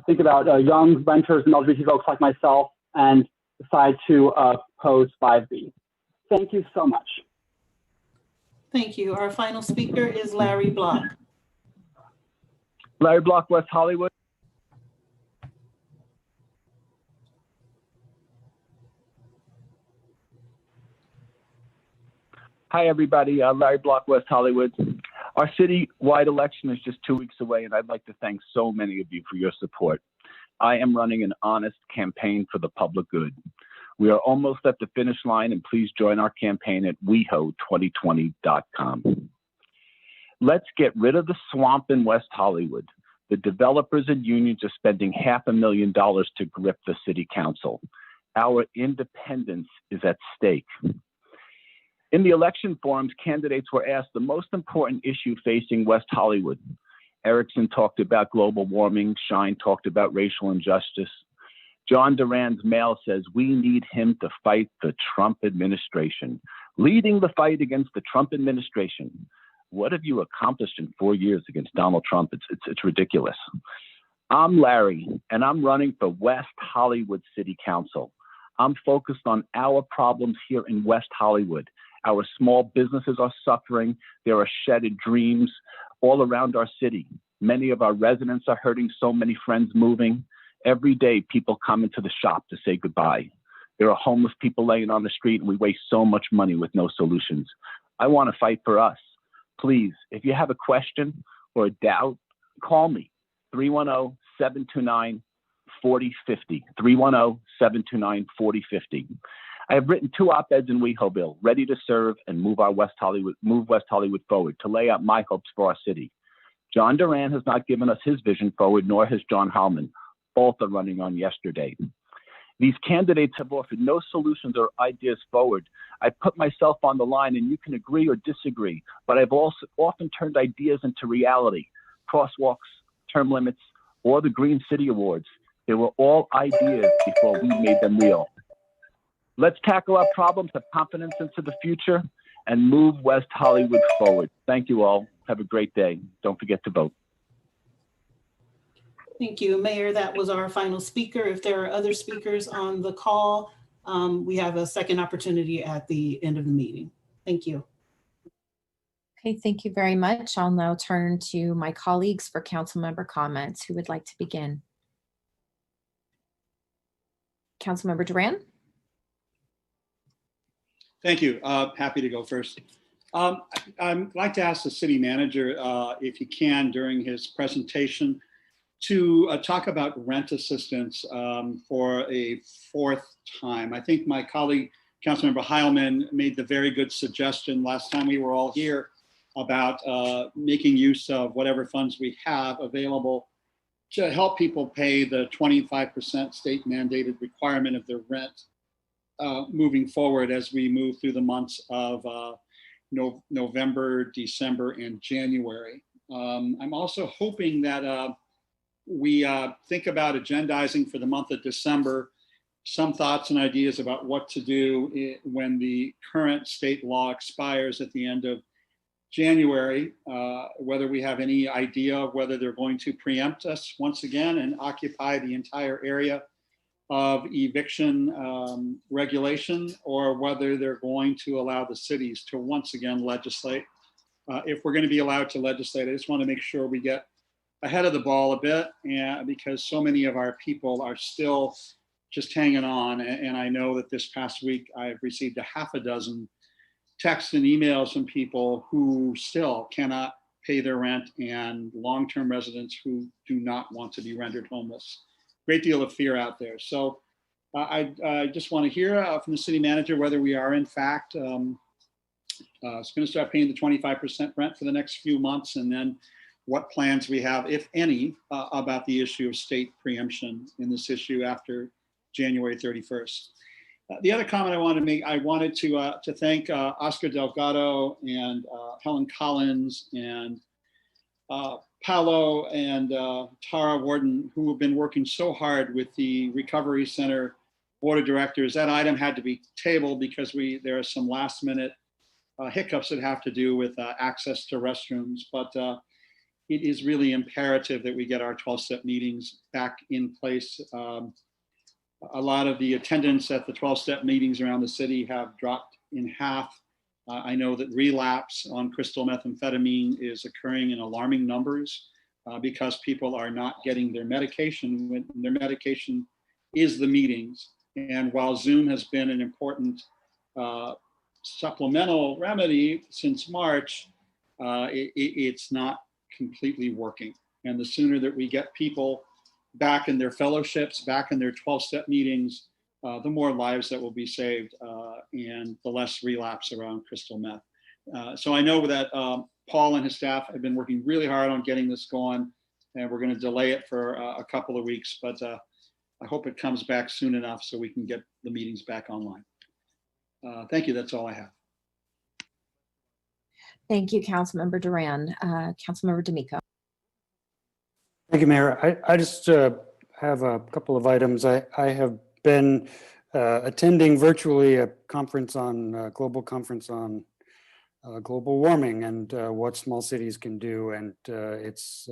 think about young renters and LGBT folks like myself and decide to oppose 5B. Thank you so much. Thank you. Our final speaker is Larry Block. Larry Block, West Hollywood. Hi, everybody. Larry Block, West Hollywood. Our citywide election is just 2 weeks away, and I'd like to thank so many of you for your support. I am running an honest campaign for the public good. We are almost at the finish line, and please join our campaign at WeHo2020.com. Let's get rid of the swamp in West Hollywood. The developers and unions are spending $500,000 to grip the city council. Our independence is at stake. In the election forums, candidates were asked the most important issue facing West Hollywood. Erickson talked about global warming. Shine talked about racial injustice. John Duran's mail says we need him to fight the Trump administration, leading the fight against the Trump administration. What have you accomplished in 4 years against Donald Trump? It's ridiculous. I'm Larry, and I'm running for West Hollywood City Council. I'm focused on our problems here in West Hollywood. Our small businesses are suffering. There are shattered dreams all around our city. Many of our residents are hurting, so many friends moving. Every day, people come into the shop to say goodbye. There are homeless people laying on the street, and we waste so much money with no solutions. I want to fight for us. Please, if you have a question or a doubt, call me, 310-729-4050, 310-729-4050. I have written 2 op-eds in WeHoVille, ready to serve and move West Hollywood forward, to lay out my hopes for our city. John Duran has not given us his vision forward, nor has John Hallman. Both are running on yesterday. These candidates have offered no solutions or ideas forward. I put myself on the line, and you can agree or disagree, but I've also often turned ideas into reality. Crosswalks, term limits, or the Green City Awards. They were all ideas before we made them real. Let's tackle our problems, have confidence into the future, and move West Hollywood forward. Thank you all. Have a great day. Don't forget to vote. Thank you, Mayor. That was our final speaker. If there are other speakers on the call, we have a second opportunity at the end of the meeting. Thank you. Okay, thank you very much. I'll now turn to my colleagues for council member comments. Who would like to begin? Councilmember Duran. Thank you. Happy to go first. I'd like to ask the city manager, if he can, during his presentation, to talk about rent assistance for a 4th time. I think my colleague, Councilmember Heilman, made the very good suggestion last time we were all here about making use of whatever funds we have available to help people pay the 25% state mandated requirement of their rent moving forward as we move through the months of November, December, and January. I'm also hoping that we think about agendizing for the month of December some thoughts and ideas about what to do when the current state law expires at the end of January, whether we have any idea of whether they're going to preempt us once again and occupy the entire area of eviction regulation, or whether they're going to allow the cities to once again legislate. If we're going to be allowed to legislate, I just want to make sure we get ahead of the ball a bit, and because so many of our people are still just hanging on. And I know that this past week I've received a half a dozen texts and emails from people who still cannot pay their rent, and long-term residents who do not want to be rendered homeless. Great deal of fear out there. So I just want to hear from the city manager whether we are in fact going to start paying the 25% rent for the next few months, and then what plans we have, if any, about the issue of state preemption in this issue after January 31st. The other comment I wanted to make, I wanted to thank Oscar Delgado and Helen Collins and Paolo and Tara Warden, who have been working so hard with the Recovery Center Board of Directors. That item had to be tabled because there are some last minute hiccups that have to do with access to restrooms. But it is really imperative that we get our 12-step meetings back in place. A lot of the attendance at the 12-step meetings around the city have dropped in half. I know that relapse on crystal methamphetamine is occurring in alarming numbers because people are not getting their medication when their medication is the meetings. And while Zoom has been an important supplemental remedy since March, it's not completely working. And the sooner that we get people back in their fellowships, back in their 12-step meetings, the more lives that will be saved and the less relapse around crystal meth. So I know that Paul and his staff have been working really hard on getting this going, and we're going to delay it for a couple of weeks, but I hope it comes back soon enough so we can get the meetings back online. Thank you. That's all I have. Thank you, Councilmember Duran. Councilmember D'Amico. Thank you, Mayor. I just have a couple of items. I have been attending virtually a conference on global conference on global warming and what small cities can do, and it's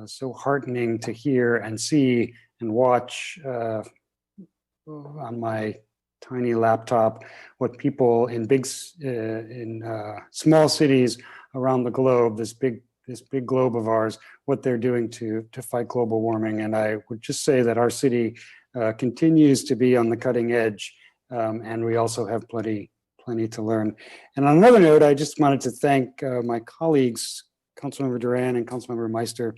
so heartening to hear and see and watch on my tiny laptop what people in small cities around the globe, this big globe of ours, what they're doing to fight global warming. And I would just say that our city continues to be on the cutting edge, and we also have plenty to learn. And on another note, I just wanted to thank my colleagues, Councilmember Duran and Councilmember Meister,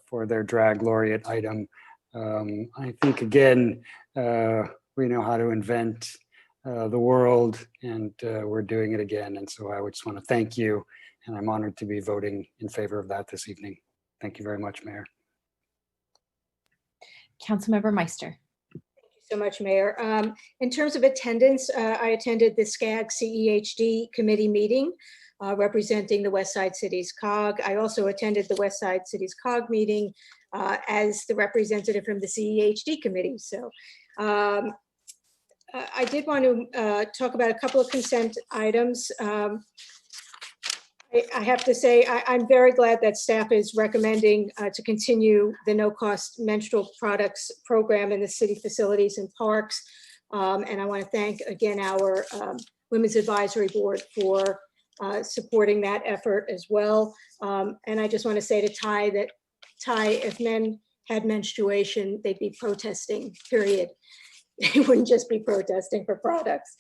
for their drag laureate item. I think, again, we know how to invent the world, and we're doing it again. And so I would just want to thank you, and I'm honored to be voting in favor of that this evening. Thank you very much, Mayor. Councilmember Meister. So much, Mayor. In terms of attendance, I attended the SCAG CEHD committee meeting representing the West Side Cities COG. I also attended the West Side Cities COG meeting as the representative from the CEHD committee. So I did want to talk about a couple of consent items. I have to say, I'm very glad that staff is recommending to continue the no-cost menstrual products program in the city facilities and parks. And I want to thank again our Women's Advisory Board for supporting that effort as well. And I just want to say to Ty that, Ty, if men had menstruation, they'd be protesting, period. They wouldn't just be protesting for products.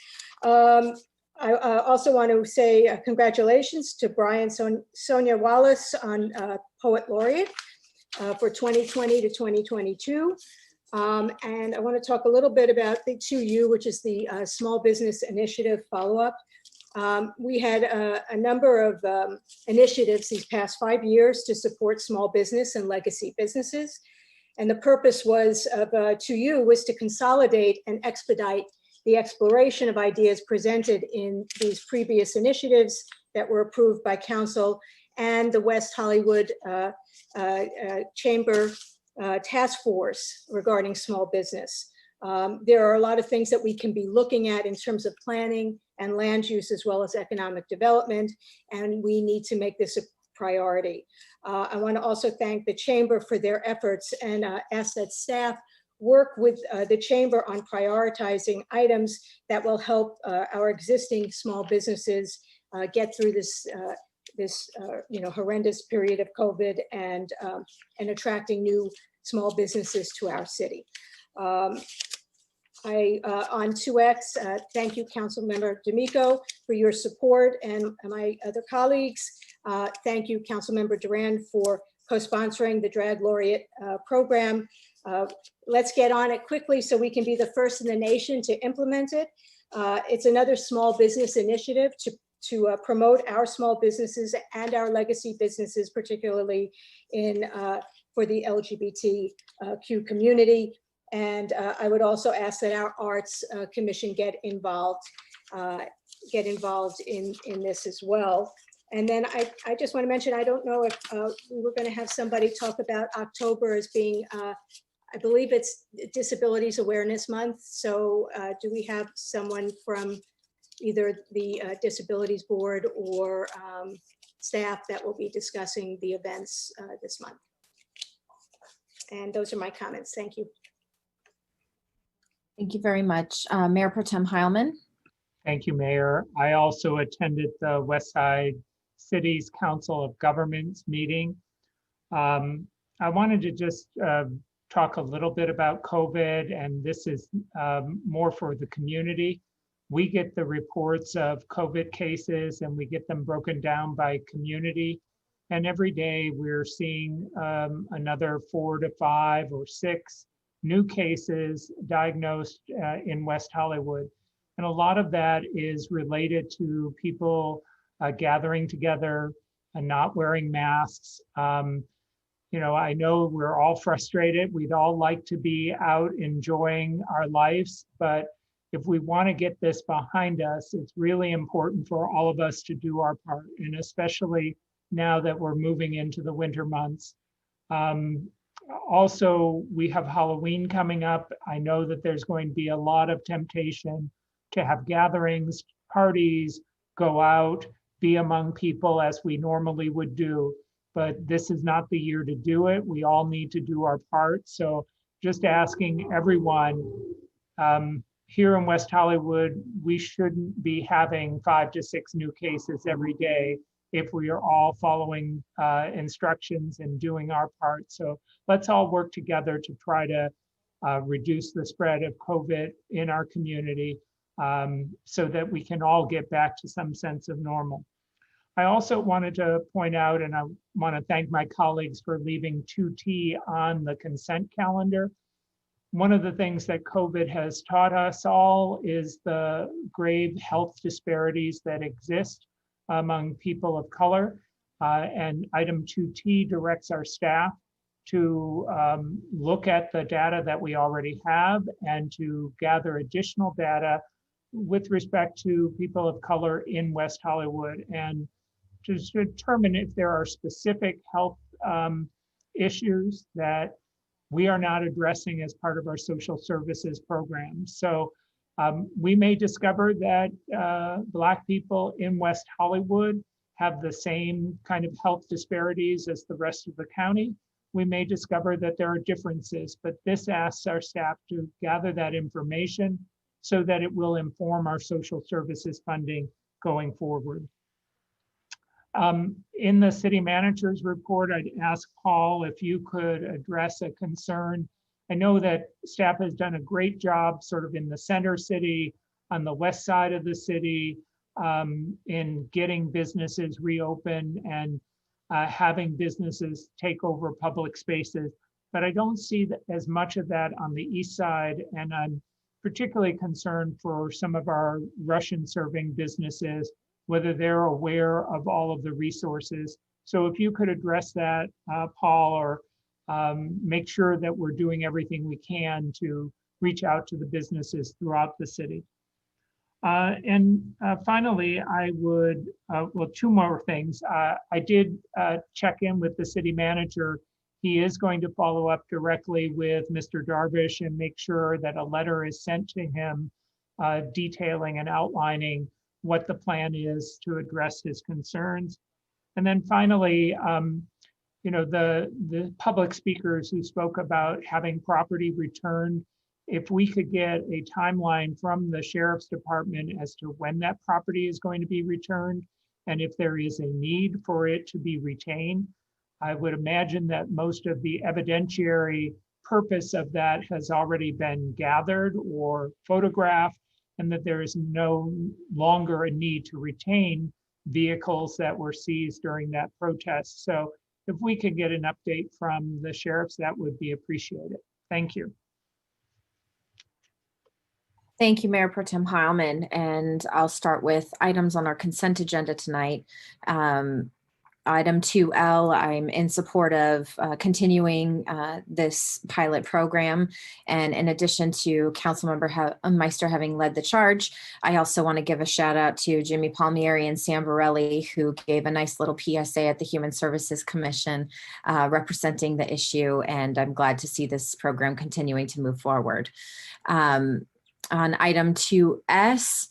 I also want to say congratulations to Brian Sonia Wallace on Poet Laureate for 2020 to 2022. And I want to talk a little bit about the 2U, which is the Small Business Initiative follow-up. We had a number of initiatives these past 5 years to support small business and legacy businesses. And the purpose was of 2U was to consolidate and expedite the exploration of ideas presented in these previous initiatives that were approved by council and the West Hollywood Chamber Task Force regarding small business. There are a lot of things that we can be looking at in terms of planning and land use as well as economic development, and we need to make this a priority. I want to also thank the Chamber for their efforts and ask that staff work with the Chamber on prioritizing items that will help our existing small businesses get through this horrendous period of COVID and attracting new small businesses to our city. On 2X, thank you, Councilmember D'Amico, for your support, and my other colleagues. Thank you, Councilmember Duran, for co-sponsoring the Drag Laureate program. Let's get on it quickly so we can be the first in the nation to implement it. It's another small business initiative to promote our small businesses and our legacy businesses, particularly for the LGBTQ community. And I would also ask that our Arts Commission get involved in this as well. And then I just want to mention, I don't know if we were going to have somebody talk about October as being, I believe it's Disabilities Awareness Month. So do we have someone from either the Disabilities Board or staff that will be discussing the events this month? And those are my comments. Thank you. Thank you very much. Mayor Pro Tem Heilman. Thank you, Mayor. I also attended the West Side Cities Council of Governments meeting. I wanted to just talk a little bit about COVID, and this is more for the community. We get the reports of COVID cases and we get them broken down by community. And every day we're seeing another 4 to 5 or 6 new cases diagnosed in West Hollywood. And a lot of that is related to people gathering together and not wearing masks. I know we're all frustrated. We'd all like to be out enjoying our lives, but if we want to get this behind us, it's really important for all of us to do our part, and especially now that we're moving into the winter months. Also, we have Halloween coming up. I know that there's going to be a lot of temptation to have gatherings, parties, go out, be among people as we normally would do. But this is not the year to do it. We all need to do our part. So just asking everyone, here in West Hollywood, we shouldn't be having 5 to 6 new cases every day if we are all following instructions and doing our part. So let's all work together to try to reduce the spread of COVID in our community so that we can all get back to some sense of normal. I also wanted to point out, and I want to thank my colleagues for leaving 2T on the consent calendar. One of the things that COVID has taught us all is the grave health disparities that exist among people of color. And item 2T directs our staff to look at the data that we already have and to gather additional data with respect to people of color in West Hollywood, and to determine if there are specific health issues that we are not addressing as part of our social services program. So we may discover that Black people in West Hollywood have the same kind of health disparities as the rest of the county. We may discover that there are differences, but this asks our staff to gather that information so that it will inform our social services funding going forward. In the city manager's report, I'd ask Paul if you could address a concern. I know that staff has done a great job sort of in the center city, on the west side of the city, in getting businesses reopened and having businesses take over public spaces. But I don't see as much of that on the east side, and I'm particularly concerned for some of our Russian serving businesses, whether they're aware of all of the resources. So if you could address that, Paul, or make sure that we're doing everything we can to reach out to the businesses throughout the city. And finally, I would, well, 2 more things. I did check in with the city manager. He is going to follow up directly with Mr. Darvish and make sure that a letter is sent to him detailing and outlining what the plan is to address his concerns. And then finally, the public speakers who spoke about having property returned, if we could get a timeline from the sheriff's department as to when that property is going to be returned, and if there is a need for it to be retained. I would imagine that most of the evidentiary purpose of that has already been gathered or photographed, and that there is no longer a need to retain vehicles that were seized during that protest. So if we could get an update from the sheriffs, that would be appreciated. Thank you. Thank you, Mayor Pro Tem Heilman. And I'll start with items on our consent agenda tonight. Item 2L, I'm in support of continuing this pilot program. And in addition to Councilmember Meister having led the charge, I also want to give a shout out to Jimmy Palmieri and Sam Borelli, who gave a nice little PSA at the Human Services Commission representing the issue. And I'm glad to see this program continuing to move forward. On item 2S,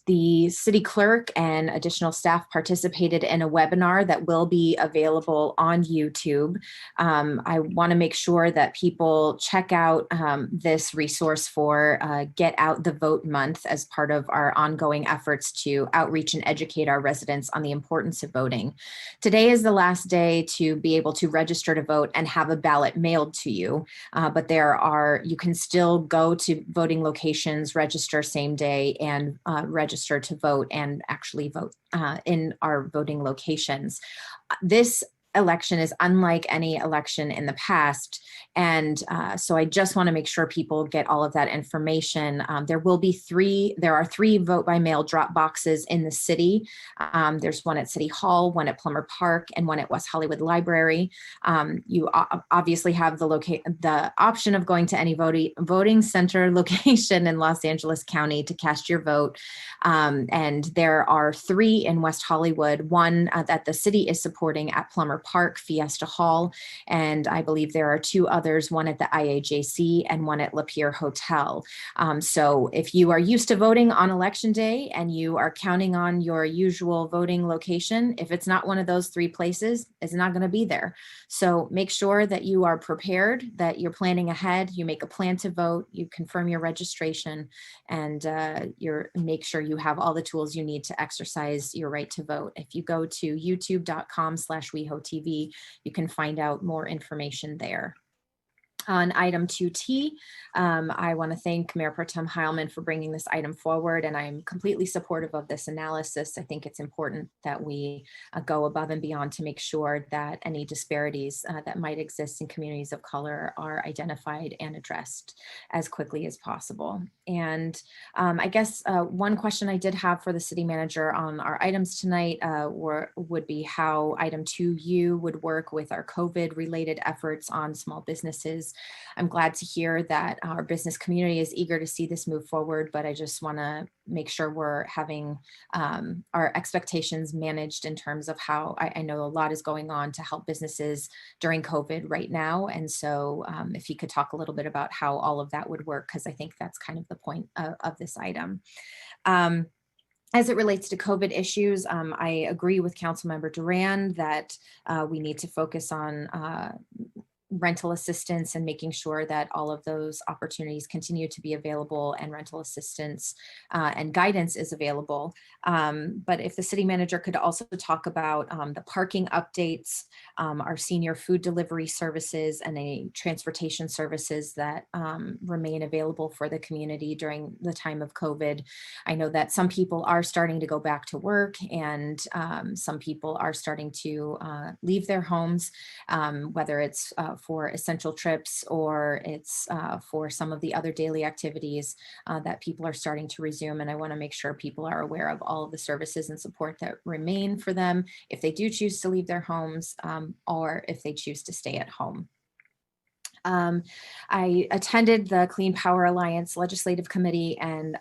the city clerk and additional staff participated in a webinar that will be available on YouTube. I want to make sure that people check out this resource for Get Out the Vote Month as part of our ongoing efforts to outreach and educate our residents on the importance of voting. Today is the last day to be able to register to vote and have a ballot mailed to you, but you can still go to voting locations, register same day, and register to vote and actually vote in our voting locations. This election is unlike any election in the past. And so I just want to make sure people get all of that information. There are three vote by mail drop boxes in the city. There's one at City Hall, one at Plummer Park, and one at West Hollywood Library. You obviously have the option of going to any voting center location in Los Angeles County to cast your vote. And there are 3 in West Hollywood, one that the city is supporting at Plummer Park, Fiesta Hall, and I believe there are 2 others, one at the IAJC and one at Lapeer Hotel. So if you are used to voting on election day and you are counting on your usual voting location, if it's not one of those 3 places, it's not going to be there. So make sure that you are prepared, that you're planning ahead, you make a plan to vote, you confirm your registration, and make sure you have all the tools you need to exercise your right to vote. If you go to youtube.com/WeHoTV, you can find out more information there. On item 2T, I want to thank Mayor Pro Tem Heilman for bringing this item forward, and I'm completely supportive of this analysis. I think it's important that we go above and beyond to make sure that any disparities that might exist in communities of color are identified and addressed as quickly as possible. And I guess one question I did have for the city manager on our items tonight would be how item 2U would work with our COVID-related efforts on small businesses. I'm glad to hear that our business community is eager to see this move forward, but I just want to make sure we're having our expectations managed in terms of how I know a lot is going on to help businesses during COVID right now. And so if he could talk a little bit about how all of that would work, because I think that's kind of the point of this item. As it relates to COVID issues, I agree with Councilmember Duran that we need to focus on rental assistance and making sure that all of those opportunities continue to be available and rental assistance and guidance is available. But if the city manager could also talk about the parking updates, our senior food delivery services, and any transportation services that remain available for the community during the time of COVID. I know that some people are starting to go back to work, and some people are starting to leave their homes, whether it's for essential trips or it's for some of the other daily activities that people are starting to resume. And I want to make sure people are aware of all of the services and support that remain for them if they do choose to leave their homes or if they choose to stay at home. I attended the Clean Power Alliance Legislative Committee and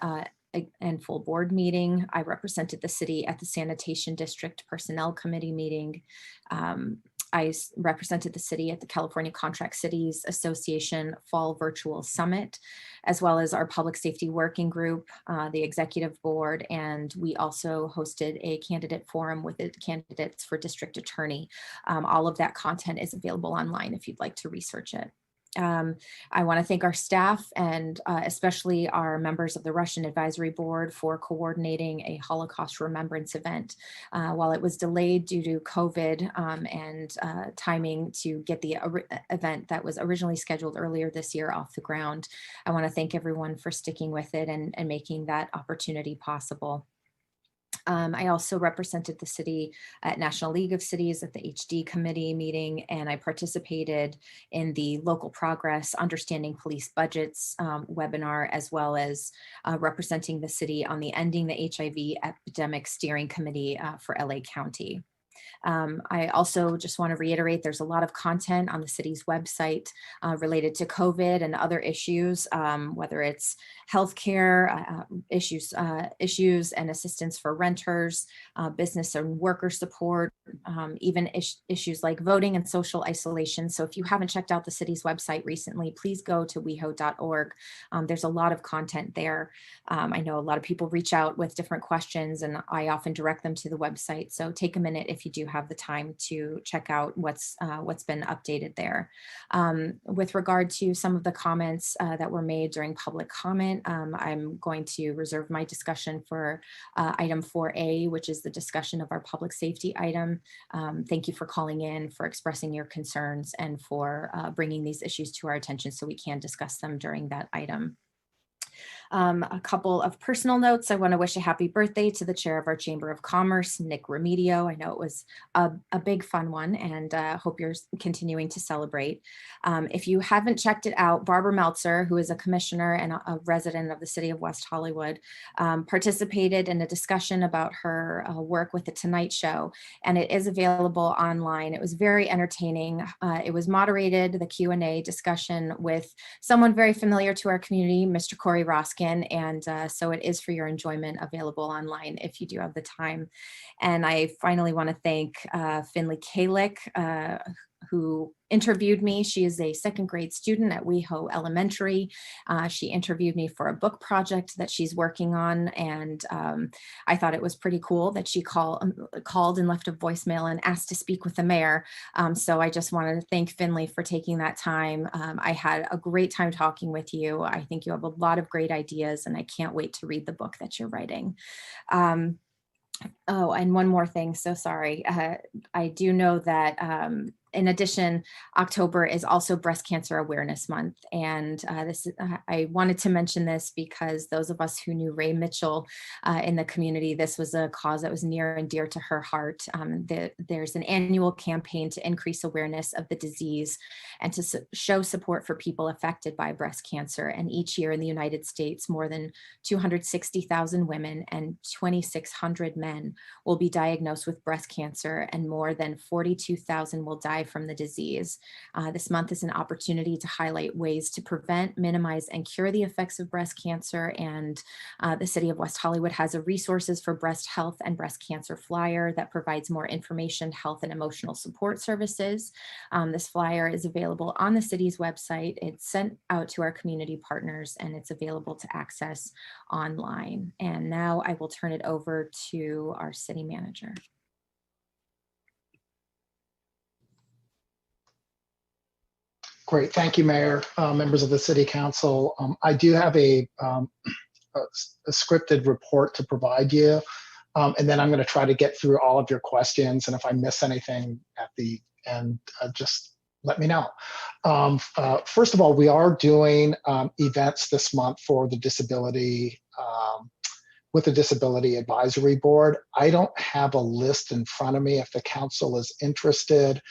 full board meeting. I represented the city at the Sanitation District Personnel Committee meeting. I represented the city at the California Contract Cities Association Fall Virtual Summit, as well as our Public Safety Working Group, the Executive Board, and we also hosted a candidate forum with the candidates for District Attorney. All of that content is available online if you'd like to research it. I want to thank our staff and especially our members of the Russian Advisory Board for coordinating a Holocaust remembrance event. While it was delayed due to COVID and timing to get the event that was originally scheduled earlier this year off the ground, I want to thank everyone for sticking with it and making that opportunity possible. I also represented the city at National League of Cities at the HD committee meeting, and I participated in the Local Progress Understanding Police Budgets webinar, as well as representing the city on the Ending the HIV Epidemic Steering Committee for LA County. I also just want to reiterate there's a lot of content on the city's website related to COVID and other issues, whether it's healthcare issues and assistance for renters, business and worker support, even issues like voting and social isolation. So if you haven't checked out the city's website recently, please go to weho.org. There's a lot of content there. I know a lot of people reach out with different questions, and I often direct them to the website. So take a minute if you do have the time to check out what's been updated there. With regard to some of the comments that were made during public comment, I'm going to reserve my discussion for item 4A, which is the discussion of our public safety item. Thank you for calling in, for expressing your concerns, and for bringing these issues to our attention so we can discuss them during that item. A couple of personal notes. I want to wish a happy birthday to the chair of our Chamber of Commerce, Nick Remedio. I know it was a big fun one, and hope you're continuing to celebrate. If you haven't checked it out, Barbara Meltzer, who is a commissioner and a resident of the city of West Hollywood, participated in a discussion about her work with The Tonight Show, and it is available online. It was very entertaining. It was moderated, the Q&A discussion, with someone very familiar to our community, Mr. Corey Roskin, and so it is for your enjoyment, available online if you do have the time. And I finally want to thank Finley Kalick, who interviewed me. She is a second grade student at WeHo Elementary. She interviewed me for a book project that she's working on, and I thought it was pretty cool that she called and left a voicemail and asked to speak with the mayor. So I just wanted to thank Finley for taking that time. I had a great time talking with you. I think you have a lot of great ideas, and I can't wait to read the book that you're writing. Oh, and one more thing, so sorry. I do know that in addition, October is also Breast Cancer Awareness Month. And I wanted to mention this because those of us who knew Ray Mitchell in the community, this was a cause that was near and dear to her heart. There's an annual campaign to increase awareness of the disease and to show support for people affected by breast cancer. And each year in the United States, more than 260,000 women and 2,600 men will be diagnosed with breast cancer, and more than 42,000 will die from the disease. This month is an opportunity to highlight ways to prevent, minimize, and cure the effects of breast cancer. And the City of West Hollywood has a resources for breast health and breast cancer flyer that provides more information, health, and emotional support services. This flyer is available on the city's website. It's sent out to our community partners, and it's available to access online. And now I will turn it over to our city manager. Great, thank you, Mayor, members of the City Council. I do have a scripted report to provide you, and then I'm going to try to get through all of your questions, and if I miss anything at the end, just let me know. First of all, we are doing events this month for the disability, with the Disability Advisory Board. I don't have a list in front of me. If the council is interested,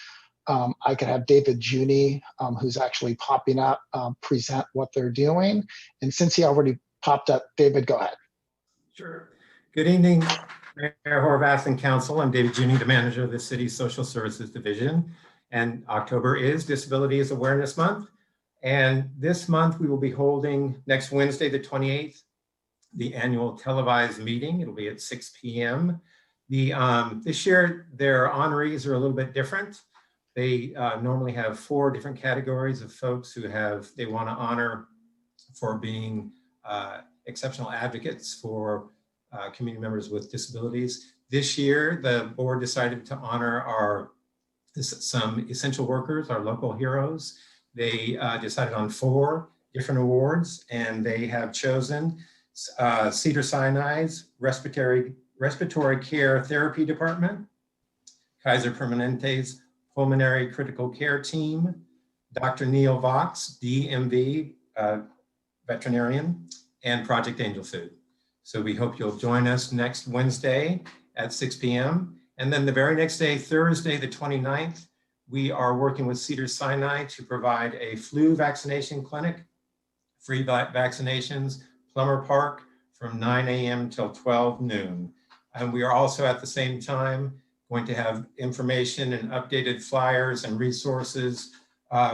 I could have David Juni, who's actually popping up, present what they're doing. And since he already popped up, David, go ahead. Sure. Good evening, Mayor Horvath and Council. I'm David Juni, the manager of the city's Social Services Division. And October is Disabilities Awareness Month. And this month we will be holding next Wednesday, the 28th, the annual televised meeting. It'll be at 6 p.m. This year, their honorees are a little bit different. They normally have 4 different categories of folks who they want to honor for being exceptional advocates for community members with disabilities. This year, the board decided to honor some essential workers, our local heroes. They decided on 4 different awards, and they have chosen Cedars-Sinai's Respiratory Care Therapy Department, Kaiser Permanente's Pulmonary Critical Care Team, Dr. Neil Vox, DMV veterinarian, and Project Angel Food. So we hope you'll join us next Wednesday at 6 p.m. And then the very next day, Thursday, the 29th, we are working with Cedars-Sinai to provide a flu vaccination clinic, free vaccinations, Plummer Park, from 9 a.m. till 12 noon. And we are also at the same time going to have information and updated flyers and resources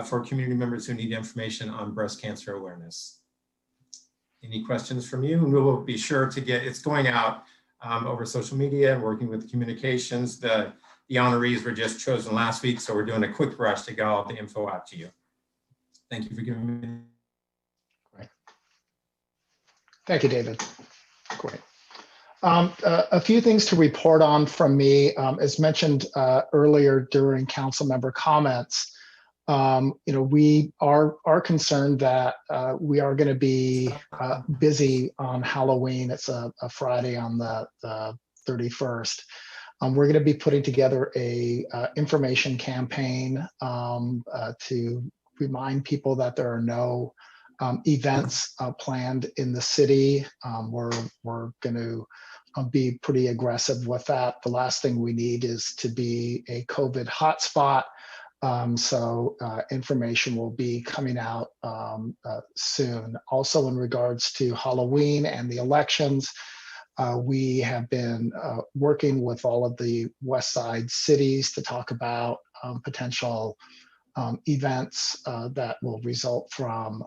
for community members who need information on breast cancer awareness. Any questions from you? And we will be sure to it's going out over social media and working with communications. The honorees were just chosen last week, so we're doing a quick rush to get all the info out to you. Thank you for giving me. Great. Thank you, David. Great. A few things to report on from me. As mentioned earlier during council member comments, we are concerned that we are going to be busy on Halloween. It's a Friday on the 31st. We're going to be putting together a information campaign to remind people that there are no events planned in the city. We're going to be pretty aggressive with that. The last thing we need is to be a COVID hotspot. So information will be coming out soon. Also, in regards to Halloween and the elections, we have been working with all of the West Side cities to talk about potential events that will result from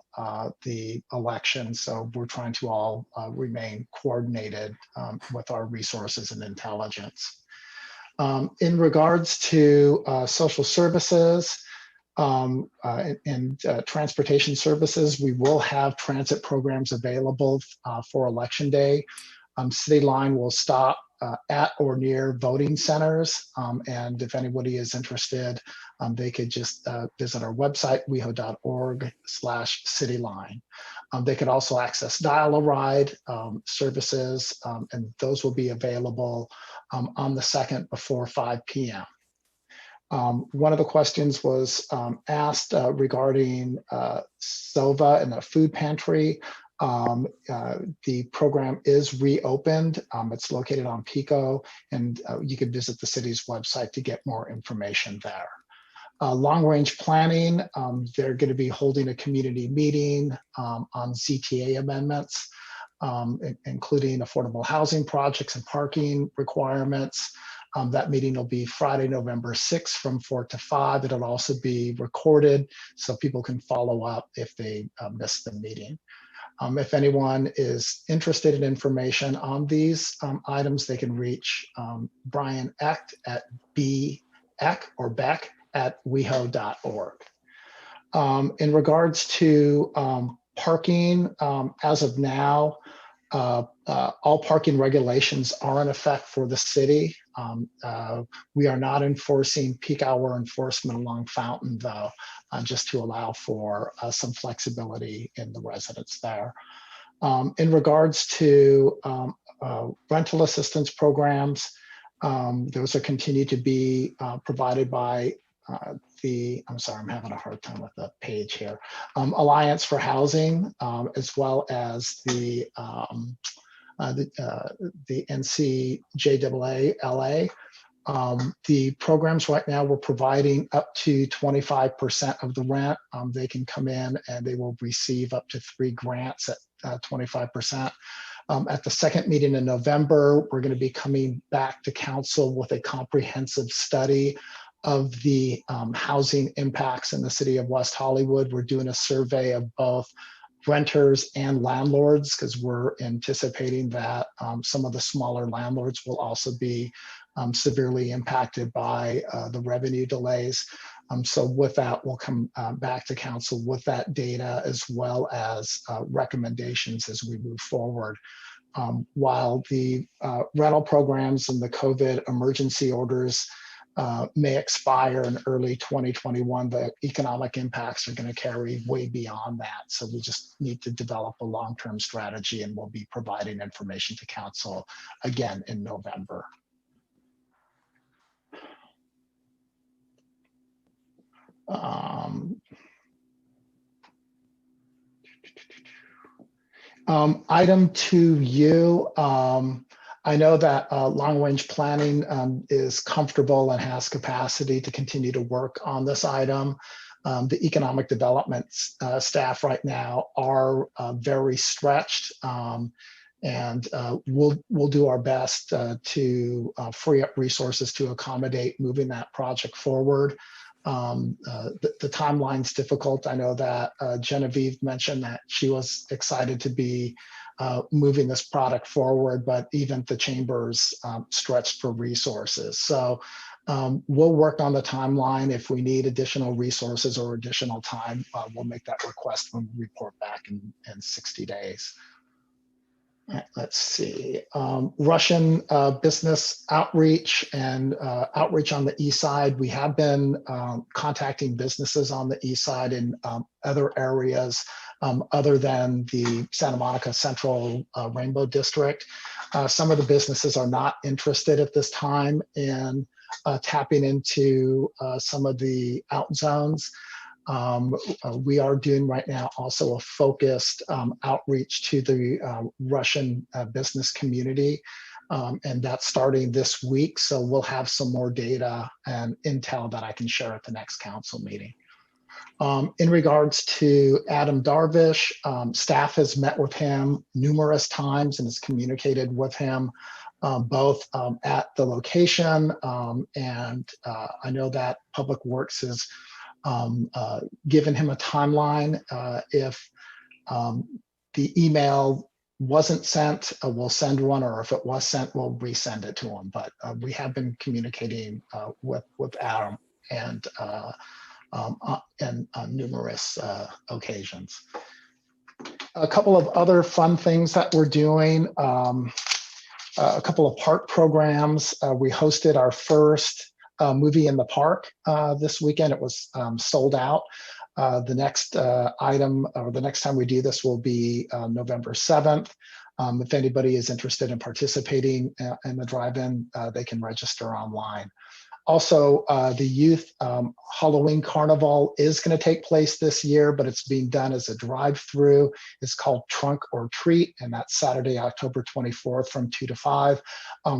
the election. So we're trying to all remain coordinated with our resources and intelligence. In regards to social services and transportation services, we will have transit programs available for Election Day. City Line will stop at or near voting centers. And if anybody is interested, they could just visit our website, weho.org/cityline. They could also access Dial-A-Ride services, and those will be available on the 2nd before 5 p.m. One of the questions was asked regarding SOVA and the food pantry. The program is reopened. It's located on Pico, and you can visit the city's website to get more information there. Long-range planning, they're going to be holding a community meeting on ZTA amendments, including affordable housing projects and parking requirements. That meeting will be Friday, November 6th from 4 to 5. It'll also be recorded so people can follow up if they missed the meeting. If anyone is interested in information on these items, they can reach Brian Eck at beck@weho.org. In regards to parking, as of now, all parking regulations are in effect for the city. We are not enforcing peak hour enforcement along Fountain, though, just to allow for some flexibility in the residents there. In regards to rental assistance programs, those are continued to be provided by I'm sorry, I'm having a hard time with the page here. Alliance for Housing, as well as the NCJAA LA. The programs right now, we're providing up to 25% of the rent. They can come in and they will receive up to 3 grants at 25%. At the second meeting in November, we're going to be coming back to council with a comprehensive study of the housing impacts in the city of West Hollywood. We're doing a survey of both renters and landlords because we're anticipating that some of the smaller landlords will also be severely impacted by the revenue delays. So with that, we'll come back to council with that data as well as recommendations as we move forward. While the rental programs and the COVID emergency orders may expire in early 2021, the economic impacts are going to carry way beyond that. So we just need to develop a long-term strategy, and we'll be providing information to council again in November. Item 2U. I know that long-range planning is comfortable and has capacity to continue to work on this item. The economic development staff right now are very stretched, and we'll do our best to free up resources to accommodate moving that project forward. The timeline's difficult. I know that Genevieve mentioned that she was excited to be moving this product forward, but even the chamber's stretched for resources. So we'll work on the timeline. If we need additional resources or additional time, we'll make that request when we report back in 60 days. Let's see, Russian business outreach and outreach on the east side. We have been contacting businesses on the east side in other areas other than the Santa Monica Central Rainbow District. Some of the businesses are not interested at this time in tapping into some of the out zones. We are doing right now also a focused outreach to the Russian business community. And that's starting this week. So we'll have some more data and intel that I can share at the next council meeting. In regards to Adam Darvish, staff has met with him numerous times and has communicated with him both at the location and I know that Public Works has given him a timeline. If the email wasn't sent, we'll send one, or if it was sent, we'll resend it to him. But we have been communicating with Adam and on numerous occasions. A couple of other fun things that we're doing. A couple of park programs. We hosted our first movie in the park this weekend. It was sold out. The next item, or the next time we do this, will be November 7th. If anybody is interested in participating in the drive-in, they can register online. Also, the youth Halloween Carnival is going to take place this year, but it's being done as a drive-through. It's called Trunk or Treat, and that's Saturday, October 24th from 2 to 5.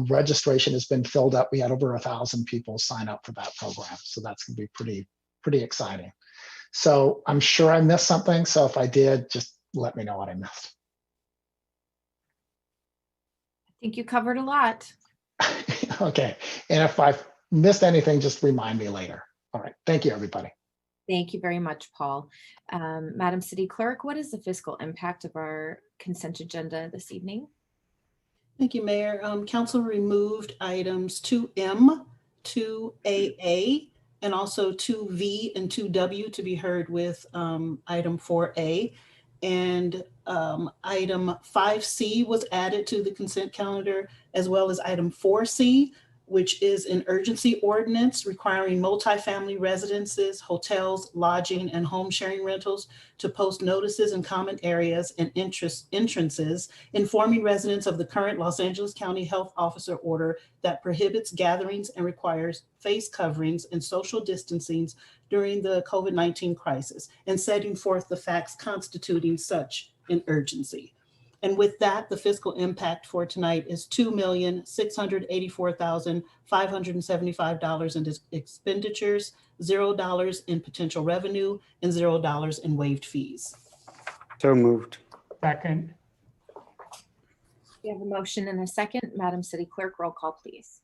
Registration has been filled up. We had over 1,000 people sign up for that program, so that's going to be pretty exciting. So I'm sure I missed something. So if I did, just let me know what I missed. I think you covered a lot. Okay, and if I missed anything, just remind me later. All right, thank you, everybody. Thank you very much, Paul. Madam City Clerk, what is the fiscal impact of our consent agenda this evening? Thank you, Mayor. Council removed items 2M, 2AA, and also 2V and 2W to be heard with item 4A. And item 5C was added to the consent calendar, as well as item 4C, which is an urgency ordinance requiring multifamily residences, hotels, lodging, and home sharing rentals to post notices in common areas and entrances, informing residents of the current Los Angeles County Health Officer order that prohibits gatherings and requires face coverings and social distancing during the COVID-19 crisis, and setting forth the facts constituting such an urgency. And with that, the fiscal impact for tonight is $2,684,575 in expenditures, $0 in potential revenue, and $0 in waived fees. So moved. Second. We have a motion and a second. Madam City Clerk, roll call, please.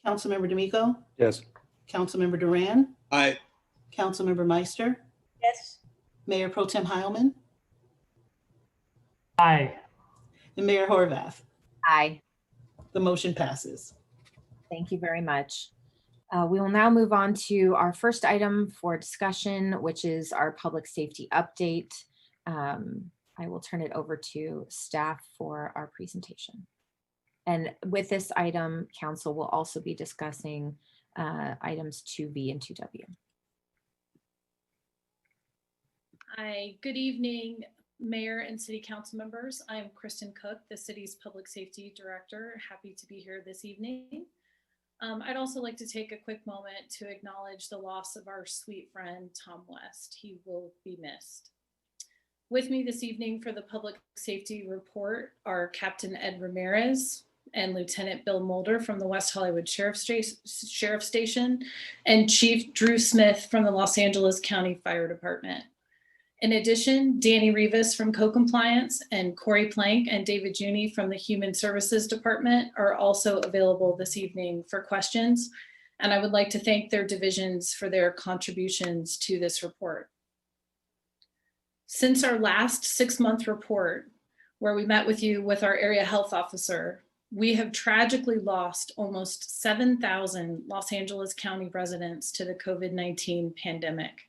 Councilmember D'Amico? Yes. Councilmember Duran? Aye. Councilmember Meister? Yes. Mayor Pro Tem Heilman? Aye. And Mayor Horvath? Aye. The motion passes. Thank you very much. We will now move on to our first item for discussion, which is our public safety update. I will turn it over to staff for our presentation. And with this item, council will also be discussing items 2B and 2W. Hi, good evening, Mayor and City Council members. I'm Kristen Cook, the city's Public Safety Director. Happy to be here this evening. I'd also like to take a quick moment to acknowledge the loss of our sweet friend, Tom West. He will be missed. With me this evening for the Public Safety Report are Captain Ed Ramirez and Lieutenant Bill Mulder from the West Hollywood Sheriff Station, and Chief Drew Smith from the Los Angeles County Fire Department. In addition, Danny Rivas from Co-Compliance and Corey Plank and David Juni from the Human Services Department are also available this evening for questions. And I would like to thank their divisions for their contributions to this report. Since our last 6-month report, where we met with you with our area health officer, we have tragically lost almost 7,000 Los Angeles County residents to the COVID-19 pandemic.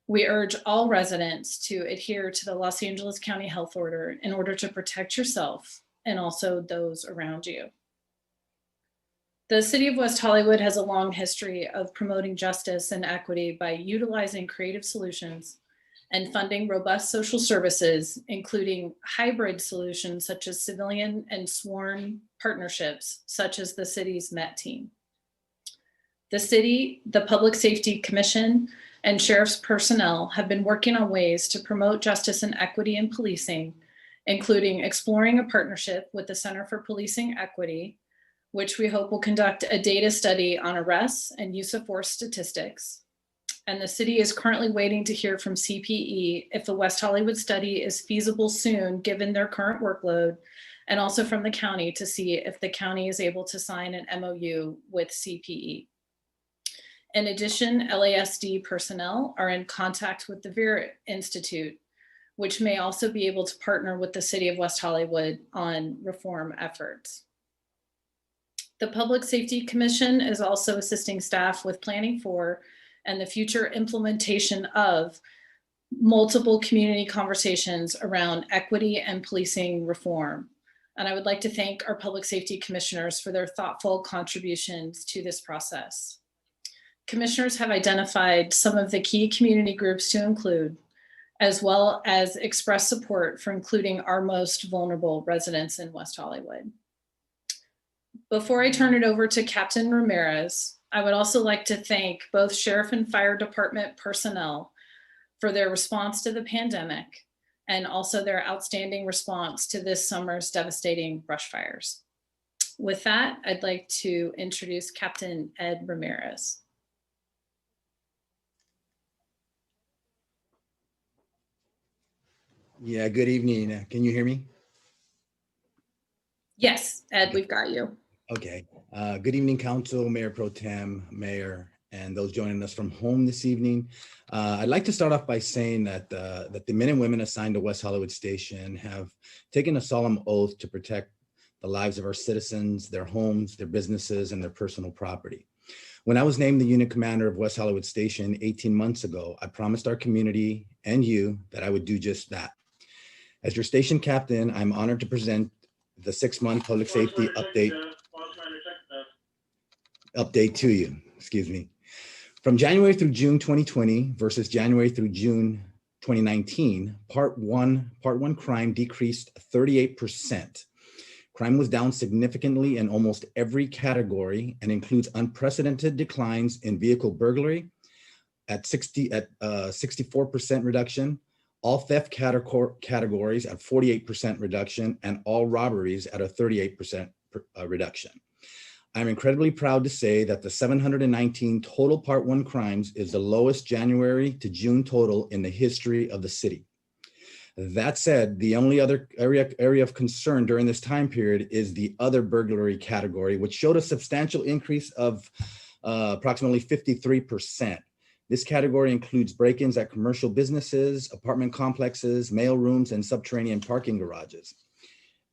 We urge all residents to adhere to the Los Angeles County Health Order in order to protect yourself and also those around you. The City of West Hollywood has a long history of promoting justice and equity by utilizing creative solutions and funding robust social services, including hybrid solutions such as civilian and sworn partnerships, such as the city's MET team. The city, the Public Safety Commission, and sheriff's personnel have been working on ways to promote justice and equity in policing, including exploring a partnership with the Center for Policing Equity, which we hope will conduct a data study on arrests and use of force statistics. And the city is currently waiting to hear from CPE if the West Hollywood study is feasible soon, given their current workload, and also from the county to see if the county is able to sign an MOU with CPE. In addition, LASD personnel are in contact with the Vera Institute, which may also be able to partner with the city of West Hollywood on reform efforts. The Public Safety Commission is also assisting staff with planning for and the future implementation of multiple community conversations around equity and policing reform. And I would like to thank our public safety commissioners for their thoughtful contributions to this process. Commissioners have identified some of the key community groups to include, as well as express support for including our most vulnerable residents in West Hollywood. Before I turn it over to Captain Ramirez, I would also like to thank both Sheriff and Fire Department personnel for their response to the pandemic and also their outstanding response to this summer's devastating brush fires. With that, I'd like to introduce Captain Ed Ramirez. Yeah, good evening. Can you hear me? Yes, Ed, we've got you. Okay. Good evening, Council, Mayor Pro Tem, Mayor, and those joining us from home this evening. I'd like to start off by saying that the men and women assigned to West Hollywood Station have taken a solemn oath to protect the lives of our citizens, their homes, their businesses, and their personal property. When I was named the unit commander of West Hollywood Station 18 months ago, I promised our community and you that I would do just that. As your station captain, I'm honored to present the 6-month public safety update to you, excuse me. From January through June 2020 versus January through June 2019, part one crime decreased 38%. Crime was down significantly in almost every category and includes unprecedented declines in vehicle burglary at 64% reduction, all theft categories at 48% reduction, and all robberies at a 38% reduction. I'm incredibly proud to say that the 719 total Part 1 crimes is the lowest January to June total in the history of the city. That said, the only other area of concern during this time period is the other burglary category, which showed a substantial increase of approximately 53%. This category includes break-ins at commercial businesses, apartment complexes, mail rooms, and subterranean parking garages.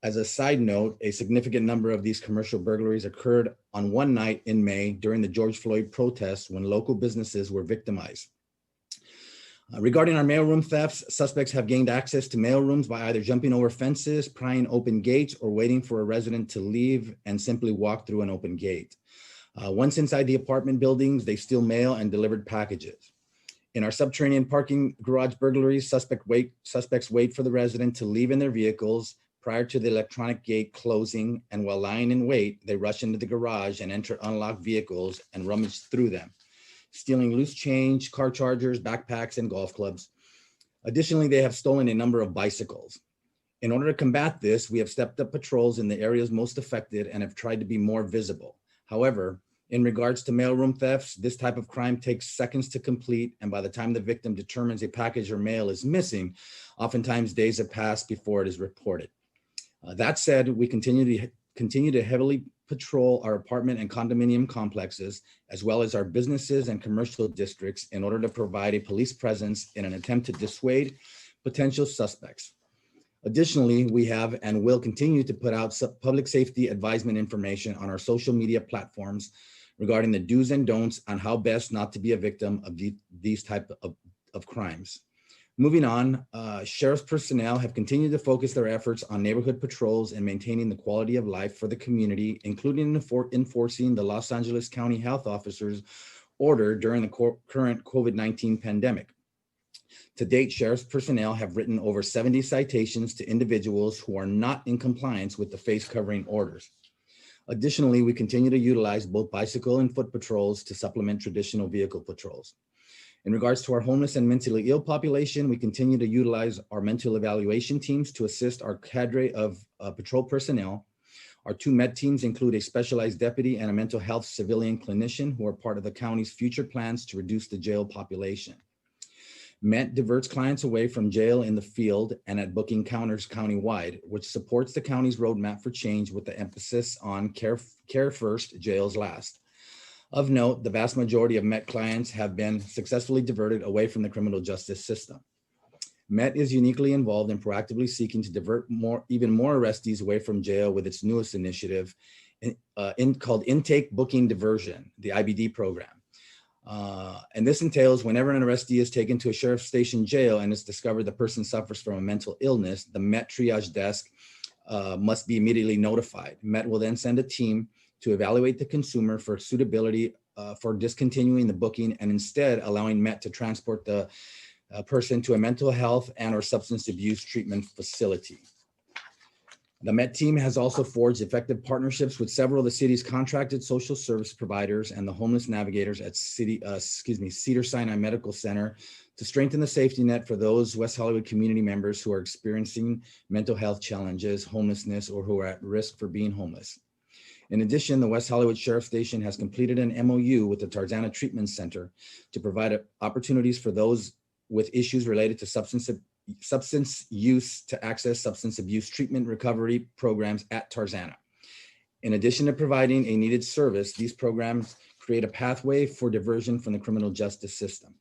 As a side note, a significant number of these commercial burglaries occurred on one night in May during the George Floyd protests when local businesses were victimized. Regarding our mailroom thefts, suspects have gained access to mailrooms by either jumping over fences, prying open gates, or waiting for a resident to leave and simply walk through an open gate. Once inside the apartment buildings, they steal mail and delivered packages. In our subterranean parking garage burglaries, suspects wait for the resident to leave in their vehicles prior to the electronic gate closing, and while lying in wait, they rush into the garage and enter unlocked vehicles and rummage through them, stealing loose change, car chargers, backpacks, and golf clubs. Additionally, they have stolen a number of bicycles. In order to combat this, we have stepped up patrols in the areas most affected and have tried to be more visible. However, in regards to mailroom thefts, this type of crime takes seconds to complete, and by the time the victim determines a package or mail is missing, oftentimes days have passed before it is reported. That said, we continue to heavily patrol our apartment and condominium complexes, as well as our businesses and commercial districts, in order to provide a police presence in an attempt to dissuade potential suspects. Additionally, we have and will continue to put out public safety advisement information on our social media platforms regarding the do's and don'ts on how best not to be a victim of these type of crimes. Moving on, sheriff's personnel have continued to focus their efforts on neighborhood patrols and maintaining the quality of life for the community, including enforcing the Los Angeles County Health Officer's order during the current COVID-19 pandemic. To date, sheriff's personnel have written over 70 citations to individuals who are not in compliance with the face covering orders. Additionally, we continue to utilize both bicycle and foot patrols to supplement traditional vehicle patrols. In regards to our homeless and mentally ill population, we continue to utilize our mental evaluation teams to assist our cadre of patrol personnel. Our 2 MET teams include a specialized deputy and a mental health civilian clinician who are part of the county's future plans to reduce the jail population. MET diverts clients away from jail in the field and at booking counters countywide, which supports the county's roadmap for change with the emphasis on care first, jails last. Of note, the vast majority of MET clients have been successfully diverted away from the criminal justice system. MET is uniquely involved in proactively seeking to divert even more arrestees away from jail with its newest initiative called Intake Booking Diversion, the IBD program. And this entails whenever an arrestee is taken to a sheriff's station jail and it's discovered the person suffers from a mental illness, the MET triage desk must be immediately notified. MET will then send a team to evaluate the consumer for suitability for discontinuing the booking and instead allowing MET to transport the person to a mental health and or substance abuse treatment facility. The MET team has also forged effective partnerships with several of the city's contracted social service providers and the homeless navigators at Cedars-Sinai Medical Center to strengthen the safety net for those West Hollywood community members who are experiencing mental health challenges, homelessness, or who are at risk for being homeless. In addition, the West Hollywood Sheriff Station has completed an MOU with the Tarzana Treatment Center to provide opportunities for those with issues related to substance use to access substance abuse treatment recovery programs at Tarzana. In addition to providing a needed service, these programs create a pathway for diversion from the criminal justice system.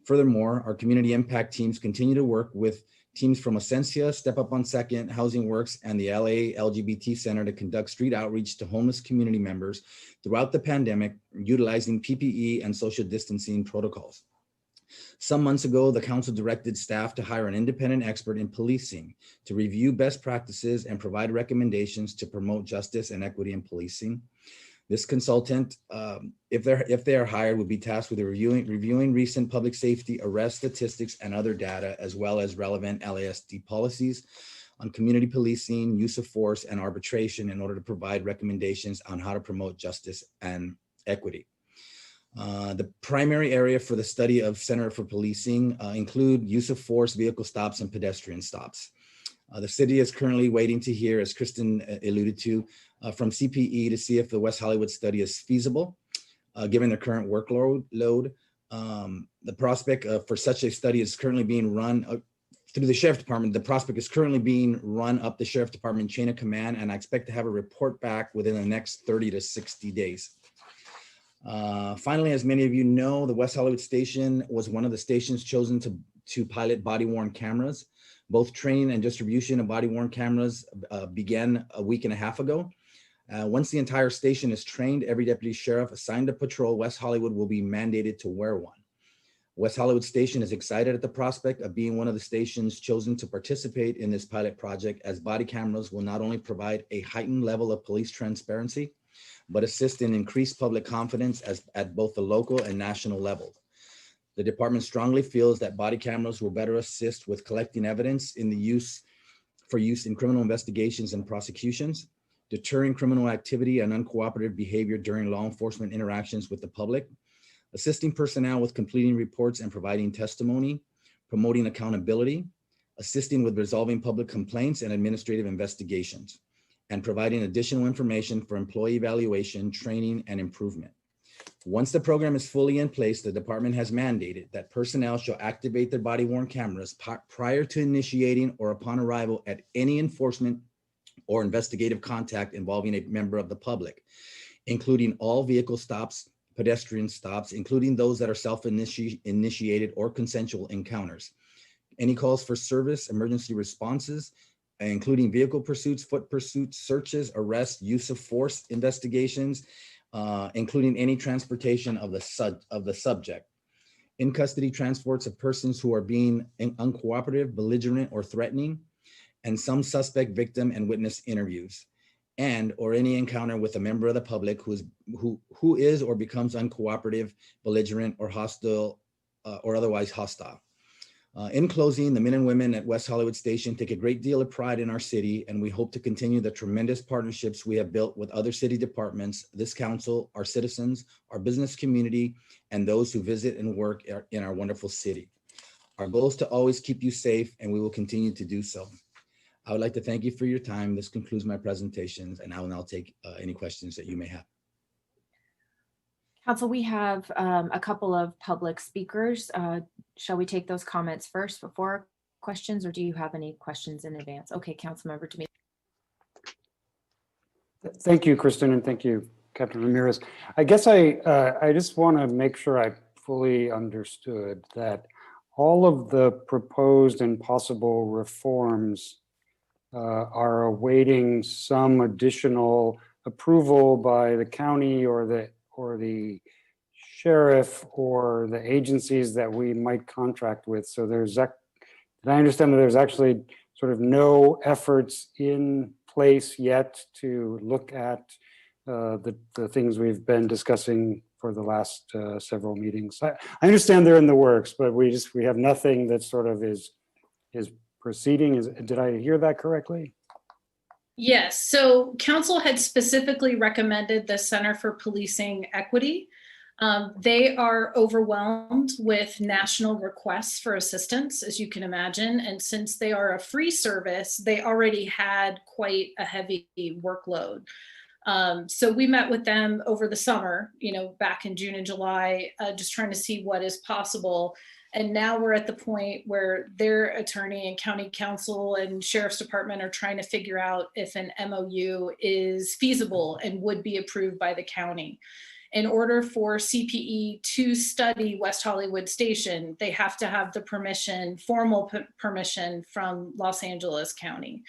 Furthermore, our community impact teams continue to work with teams from Ascensia, Step Up on Second, Housing Works, and the LA LGBT Center to conduct street outreach to homeless community members throughout the pandemic, utilizing PPE and social distancing protocols. Some months ago, the council directed staff to hire an independent expert in policing to review best practices and provide recommendations to promote justice and equity in policing. This consultant, if they are hired, will be tasked with reviewing recent public safety arrest statistics and other data, as well as relevant LASD policies on community policing, use of force, and arbitration in order to provide recommendations on how to promote justice and equity. The primary area for the study of Center for Policing include use of force, vehicle stops, and pedestrian stops. The city is currently waiting to hear, as Kristen alluded to, from CPE to see if the West Hollywood study is feasible, given their current workload. The prospect for such a study is currently being run through the Sheriff Department. The prospect is currently being run up the Sheriff Department chain of command, and I expect to have a report back within the next 30 to 60 days. Finally, as many of you know, the West Hollywood station was one of the stations chosen to pilot body-worn cameras. Both training and distribution of body-worn cameras began a week and a half ago. Once the entire station is trained, every deputy sheriff assigned to patrol West Hollywood will be mandated to wear one. West Hollywood Station is excited at the prospect of being one of the stations chosen to participate in this pilot project, as body cameras will not only provide a heightened level of police transparency, but assist in increased public confidence at both the local and national level. The department strongly feels that body cameras will better assist with collecting evidence in use in criminal investigations and prosecutions, deterring criminal activity and uncooperative behavior during law enforcement interactions with the public, assisting personnel with completing reports and providing testimony, promoting accountability, assisting with resolving public complaints and administrative investigations, and providing additional information for employee evaluation, training, and improvement. Once the program is fully in place, the department has mandated that personnel shall activate their body-worn cameras prior to initiating or upon arrival at any enforcement or investigative contact involving a member of the public, including all vehicle stops, pedestrian stops, including those that are self-initiated or consensual encounters, any calls for service, emergency responses, including vehicle pursuits, foot pursuits, searches, arrests, use of force investigations, including any transportation of the subject, in custody transports of persons who are being uncooperative, belligerent, or threatening, and some suspect victim and witness interviews, and or any encounter with a member of the public who is or becomes uncooperative, belligerent, or hostile, or otherwise hostile. In closing, the men and women at West Hollywood Station take a great deal of pride in our city, and we hope to continue the tremendous partnerships we have built with other city departments, this council, our citizens, our business community, and those who visit and work in our wonderful city. Our goal is to always keep you safe, and we will continue to do so. I would like to thank you for your time. This concludes my presentations, and I will now take any questions that you may have. Council, we have a couple of public speakers. Shall we take those comments first before questions, or do you have any questions in advance? Okay, Councilmember Dominguez. Thank you, Kristen, and thank you, Captain Ramirez. I guess I just want to make sure I fully understood that all of the proposed and possible reforms are awaiting some additional approval by the county or the sheriff or the agencies that we might contract with. So did I understand that there's actually sort of no efforts in place yet to look at the things we've been discussing for the last several meetings? I understand they're in the works, but we have nothing that sort of is proceeding. Did I hear that correctly? Yes, so council had specifically recommended the Center for Policing Equity. They are overwhelmed with national requests for assistance, as you can imagine. And since they are a free service, they already had quite a heavy workload. So we met with them over the summer, back in June and July, just trying to see what is possible. And now we're at the point where their attorney and county council and sheriff's department are trying to figure out if an MOU is feasible and would be approved by the county. In order for CPE to study West Hollywood Station, they have to have the permission, formal permission from Los Angeles County.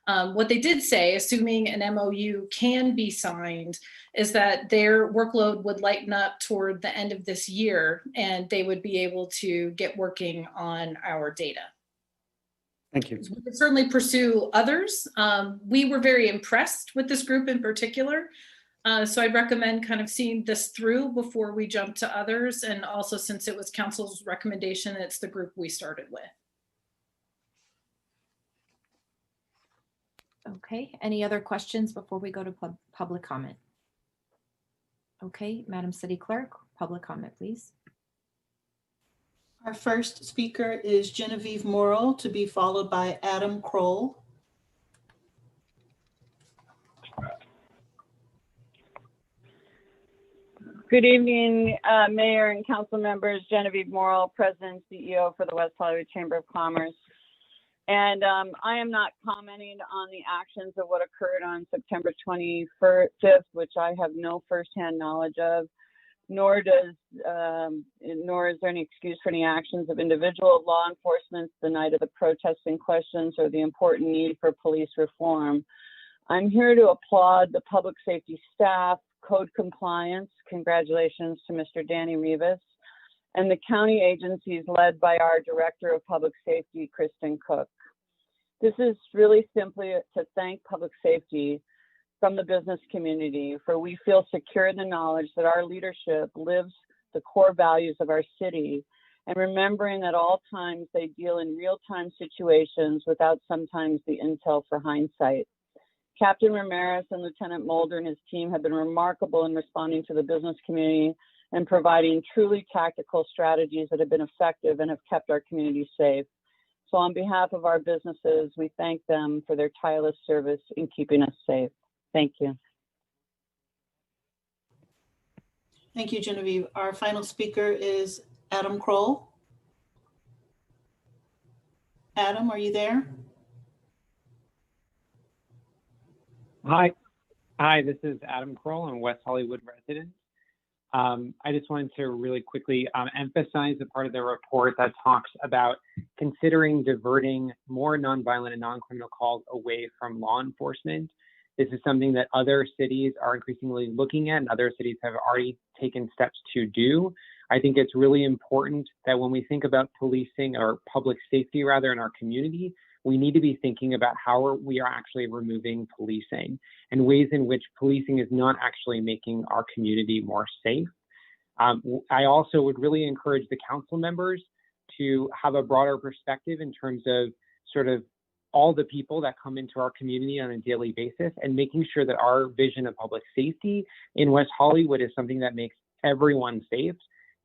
What they did say, assuming an MOU can be signed, is that their workload would lighten up toward the end of this year and they would be able to get working on our data. Thank you. We could certainly pursue others. We were very impressed with this group in particular. So I'd recommend kind of seeing this through before we jump to others. And also, since it was council's recommendation, it's the group we started with. Okay, any other questions before we go to public comment? Okay, Madam City Clerk, public comment, please. Our first speaker is Genevieve Morrill, to be followed by Adam Kroll. Good evening, Mayor and council members. Genevieve Morrill, President and CEO for the West Hollywood Chamber of Commerce. And I am not commenting on the actions of what occurred on September 25th, which I have no firsthand knowledge of, nor is there any excuse for any actions of individual law enforcement the night of the protests in questions or the important need for police reform. I'm here to applaud the public safety staff, code compliance, congratulations to Mr. Danny Rivas, and the county agencies led by our Director of Public Safety, Kristen Cook. This is really simply to thank public safety from the business community, for we feel secure in the knowledge that our leadership lives the core values of our city, and remembering that all times they deal in real-time situations without sometimes the intel for hindsight. Captain Ramirez and Lieutenant Mulder and his team have been remarkable in responding to the business community and providing truly tactical strategies that have been effective and have kept our community safe. So on behalf of our businesses, we thank them for their tireless service in keeping us safe. Thank you. Thank you, Genevieve. Our final speaker is Adam Kroll. Adam, are you there? Hi, this is Adam Kroll. I'm a West Hollywood resident. I just wanted to really quickly emphasize the part of the report that talks about considering diverting more nonviolent and non-criminal calls away from law enforcement. This is something that other cities are increasingly looking at and other cities have already taken steps to do. I think it's really important that when we think about policing or public safety rather in our community, we need to be thinking about how we are actually removing policing and ways in which policing is not actually making our community more safe. I also would really encourage the council members to have a broader perspective in terms of sort of all the people that come into our community on a daily basis, and making sure that our vision of public safety in West Hollywood is something that makes everyone safe,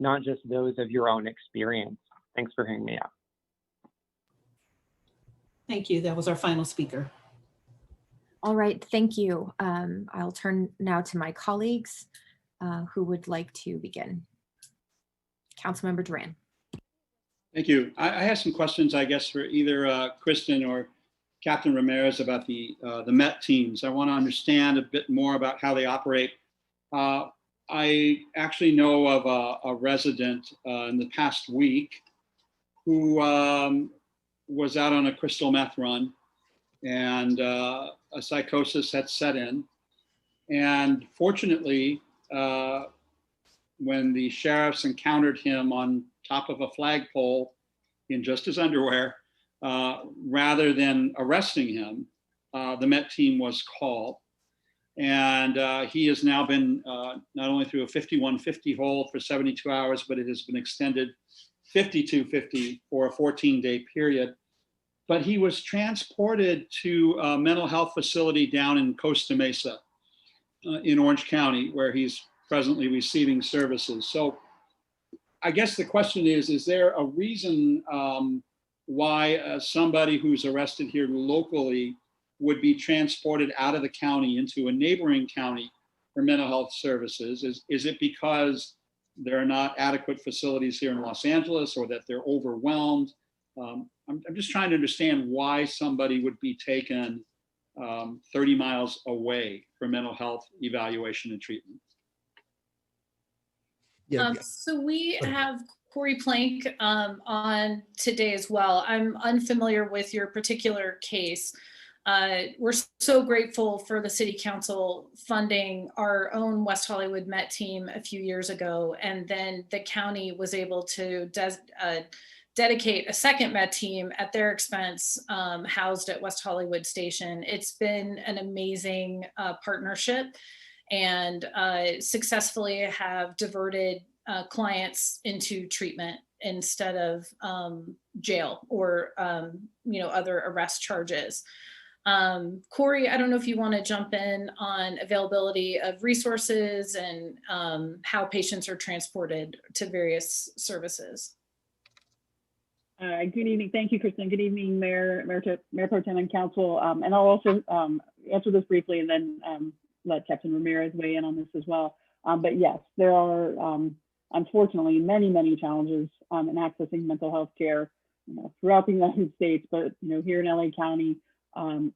not just those of your own experience. Thanks for hearing me out. Thank you. That was our final speaker. All right, thank you. I'll turn now to my colleagues who would like to begin. Councilmember Duran. Thank you. I have some questions, I guess, for either Kristen or Captain Ramirez about the Met teams. I want to understand a bit more about how they operate. I actually know of a resident in the past week who was out on a crystal meth run, and a psychosis had set in. And fortunately, when the sheriffs encountered him on top of a flagpole in just his underwear, rather than arresting him, the Met team was called. And he has now been not only through a 5150 hold for 72 hours, but it has been extended 5250 for a 14-day period. But he was transported to a mental health facility down in Costa Mesa in Orange County, where he's presently receiving services. So I guess the question is there a reason why somebody who's arrested here locally would be transported out of the county into a neighboring county for mental health services? Is it because there are not adequate facilities here in Los Angeles, or that they're overwhelmed? I'm just trying to understand why somebody would be taken 30 miles away for mental health evaluation and treatment. So we have Corey Plank on today as well. I'm unfamiliar with your particular case. We're so grateful for the City Council funding our own West Hollywood Met team a few years ago, and then the county was able to dedicate a second Met team at their expense, housed at West Hollywood Station. It's been an amazing partnership, and successfully have diverted clients into treatment instead of jail or other arrest charges. Corey, I don't know if you want to jump in on availability of resources and how patients are transported to various services. Good evening. Thank you, Kristen. Good evening, Mayor Pro Tem and Council. And I'll also answer this briefly and then let Captain Ramirez weigh in on this as well. But yes, there are unfortunately many challenges in accessing mental health care throughout the United States, but here in LA County,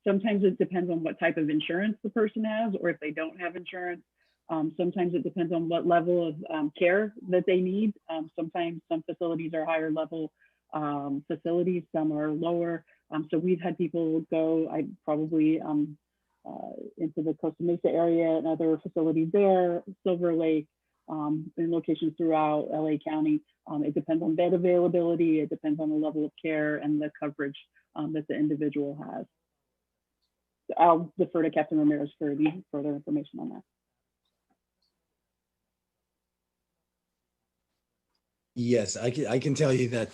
sometimes it depends on what type of insurance the person has, or if they don't have insurance. Sometimes it depends on what level of care that they need. Sometimes some facilities are higher level facilities, some are lower. So we've had people go, into the Costa Mesa area and other facilities there, Silver Lake, in locations throughout LA County. It depends on bed availability, it depends on the level of care and the coverage that the individual has. So I'll defer to Captain Ramirez for any further information on that. Yes, I can tell you that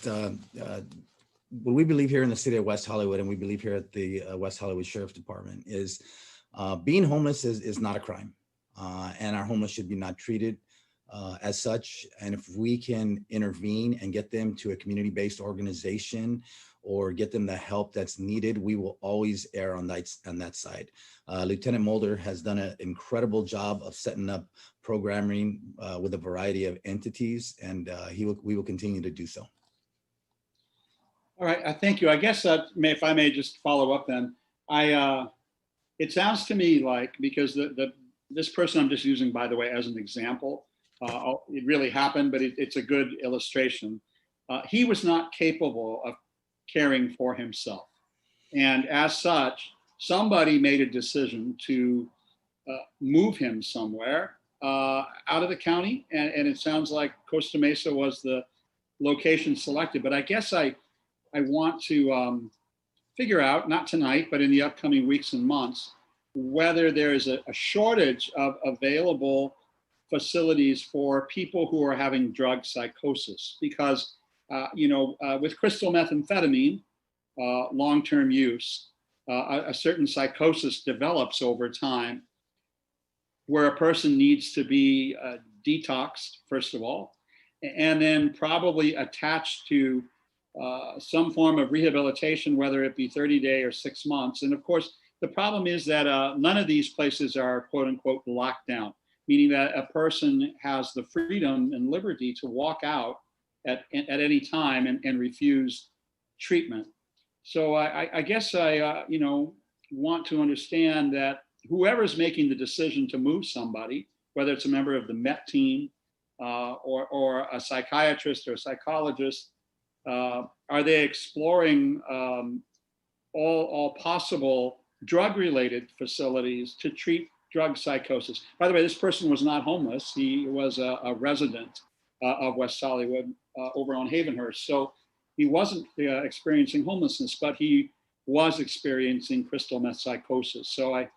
what we believe here in the city of West Hollywood, and we believe here at the West Hollywood Sheriff's Department, is being homeless is not a crime, and our homeless should be not treated as such. And if we can intervene and get them to a community-based organization or get them the help that's needed, we will always err on that side. Lieutenant Mulder has done an incredible job of setting up programming with a variety of entities, and we will continue to do so. All right, thank you. I guess if I may just follow up then, it sounds to me like, because this person I'm just using, by the way, as an example, it really happened, but it's a good illustration. He was not capable of caring for himself. And as such, somebody made a decision to move him somewhere out of the county. And it sounds like Costa Mesa was the location selected. But I guess I want to figure out, not tonight, but in the upcoming weeks and months, whether there is a shortage of available facilities for people who are having drug psychosis. Because with crystal methamphetamine, long-term use, a certain psychosis develops over time where a person needs to be detoxed, first of all, and then probably attached to some form of rehabilitation, whether it be 30-day or 6 months. And of course, the problem is that none of these places are quote unquote locked down, meaning that a person has the freedom and liberty to walk out at any time and refuse treatment. So I guess I want to understand that whoever's making the decision to move somebody, whether it's a member of the MET team or a psychiatrist or a psychologist, are they exploring all possible drug-related facilities to treat drug psychosis? By the way, this person was not homeless. He was a resident of West Hollywood over on Havenhurst. So he wasn't experiencing homelessness, but he was experiencing crystal meth psychosis. So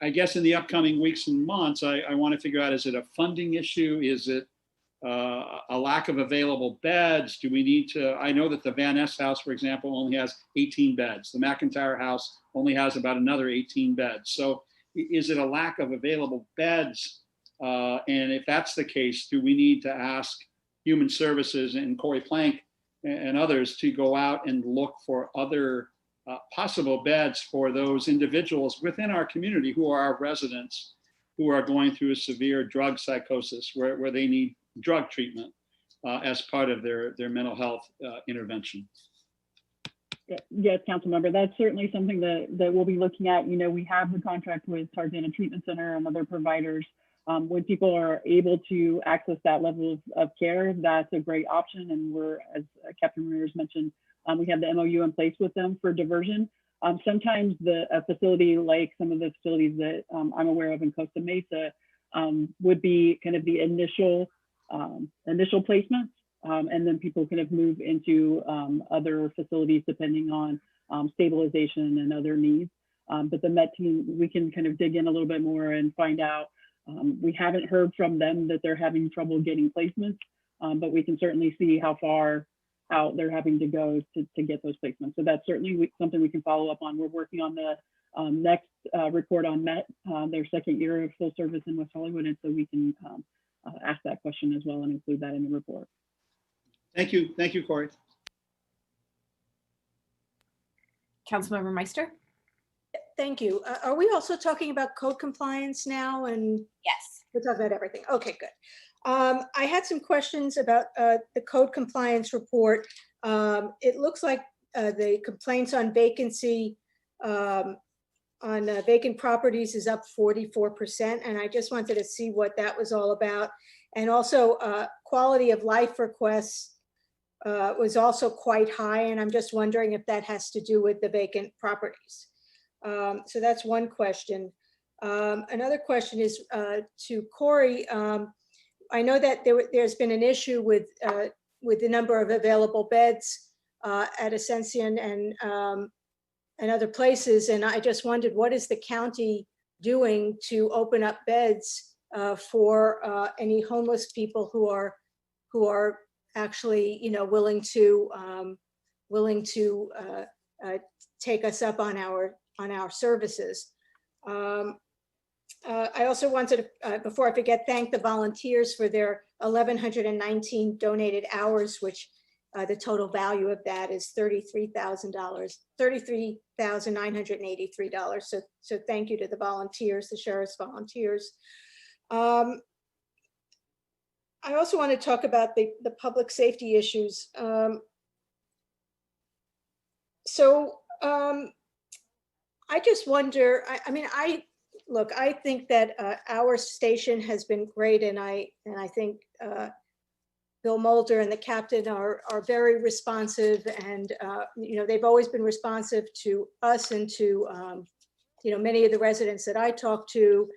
I guess in the upcoming weeks and months, I want to figure out, is it a funding issue? Is it a lack of available beds? Do we need to, I know that the Van Ness house, for example, only has 18 beds. The McIntyre house only has about another 18 beds. So is it a lack of available beds? And if that's the case, do we need to ask Human Services and Corey Plank and others to go out and look for other possible beds for those individuals within our community who are our residents, who are going through a severe drug psychosis where they need drug treatment as part of their mental health intervention? Yes, council member, that's certainly something that we'll be looking at. We have the contract with Tarzana Treatment Center and other providers. When people are able to access that level of care, that's a great option. And we're, as Captain Ramirez mentioned, we have the MOU in place with them for diversion. Sometimes a facility like some of the facilities that I'm aware of in Costa Mesa would be kind of the initial placements, and then people kind of move into other facilities depending on stabilization and other needs. But the MET team, we can kind of dig in a little bit more and find out. We haven't heard from them that they're having trouble getting placements, but we can certainly see how far out they're having to go to get those placements. So that's certainly something we can follow up on. We're working on the next report on MET, their second year of full service in West Hollywood, and so we can ask that question as well and include that in the report. Thank you, Corey. Councilmember Meister? Thank you. Are we also talking about code compliance now? And yes, we're talking about everything. Okay, good. I had some questions about the code compliance report. It looks like the complaints on vacancy on vacant properties is up 44%. And I just wanted to see what that was all about. And also quality of life requests was also quite high. And I'm just wondering if that has to do with the vacant properties. So that's one question. Another question is to Corey. I know that there's been an issue with the number of available beds at Ascension and other places, and I just wondered, what is the county doing to open up beds for any homeless people who are actually, willing to take us up on our services. I also wanted to, before I forget, thank the volunteers for their 1,119 donated hours, which the total value of that is $33,983. So thank you to the volunteers, the sheriff's volunteers. I also want to talk about the public safety issues. I just wonder, look, I think that our station has been great, and I think Bill Mulder and the captain are very responsive, and they've always been responsive to us and to many of the residents that I talk to.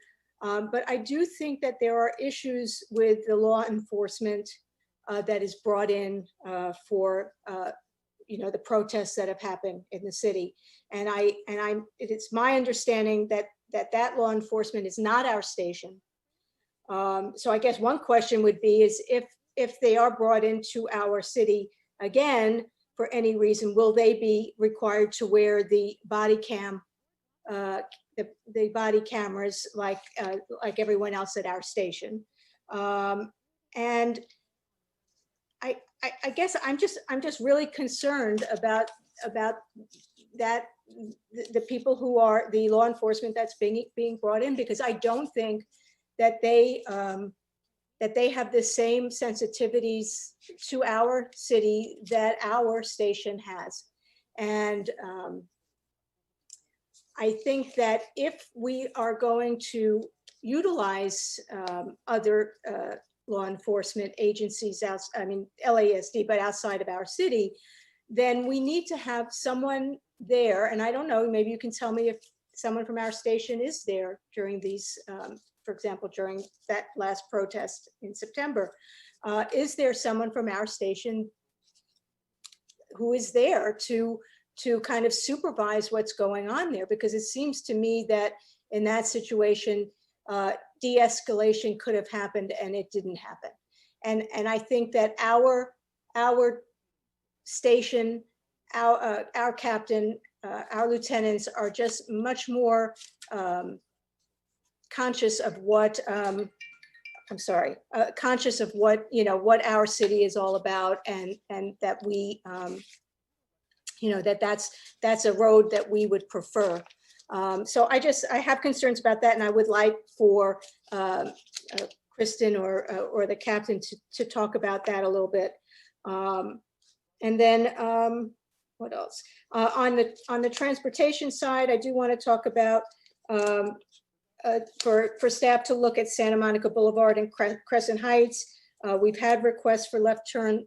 But I do think that there are issues with the law enforcement that is brought in for the protests that have happened in the city, and it's my understanding that law enforcement is not our station. So I guess one question would be is if they are brought into our city again, for any reason, will they be required to wear the body cam, the body cameras like everyone else at our station? And I guess I'm just really concerned about that, the people who are the law enforcement that's being brought in, because I don't think that they have the same sensitivities to our city that our station has. And I think that if we are going to utilize other law enforcement agencies, LASD, but outside of our city, then we need to have someone there. And I don't know, maybe you can tell me if someone from our station is there during these, for example, during that last protest in September. Is there someone from our station who is there to kind of supervise what's going on there? Because it seems to me that in that situation, de-escalation could have happened and it didn't happen. And I think that our station, our captain, our lieutenants are just much more conscious of what, conscious of what, what our city is all about, and that we, that's a road that we would prefer. So I have concerns about that, and I would like for Kristen or the captain to talk about that a little bit. And then what else? On the transportation side, I do want to talk about for staff to look at Santa Monica Boulevard and Crescent Heights. We've had requests for left turn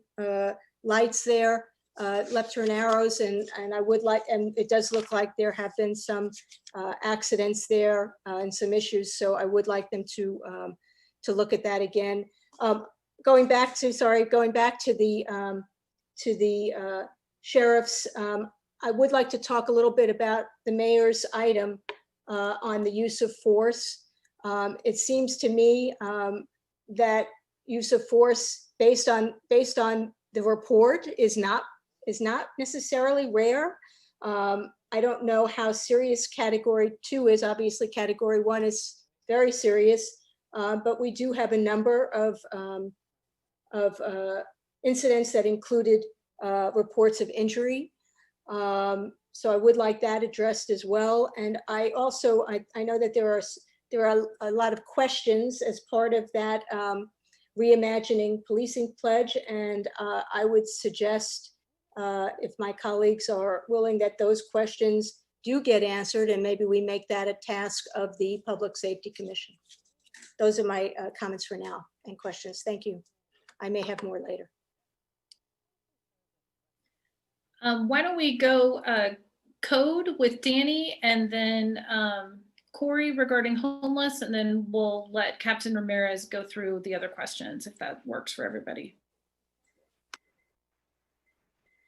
lights there, left turn arrows, and I would like, and it does look like there have been some accidents there and some issues. So I would like them to look at that again. Going back to the sheriffs, I would like to talk a little bit about the mayor's item on the use of force. It seems to me that use of force based on the report is not necessarily rare. I don't know how serious category 2 is. Obviously category 1 is very serious, but we do have a number of incidents that included reports of injury. So I would like that addressed as well. And I also, I know that there are a lot of questions as part of that reimagining policing pledge. And I would suggest, if my colleagues are willing, that those questions do get answered, and maybe we make that a task of the Public Safety Commission. Those are my comments for now and questions. Thank you. I may have more later. Why don't we go code with Danny, and then Corey regarding homeless, and then we'll let Captain Ramirez go through the other questions if that works for everybody.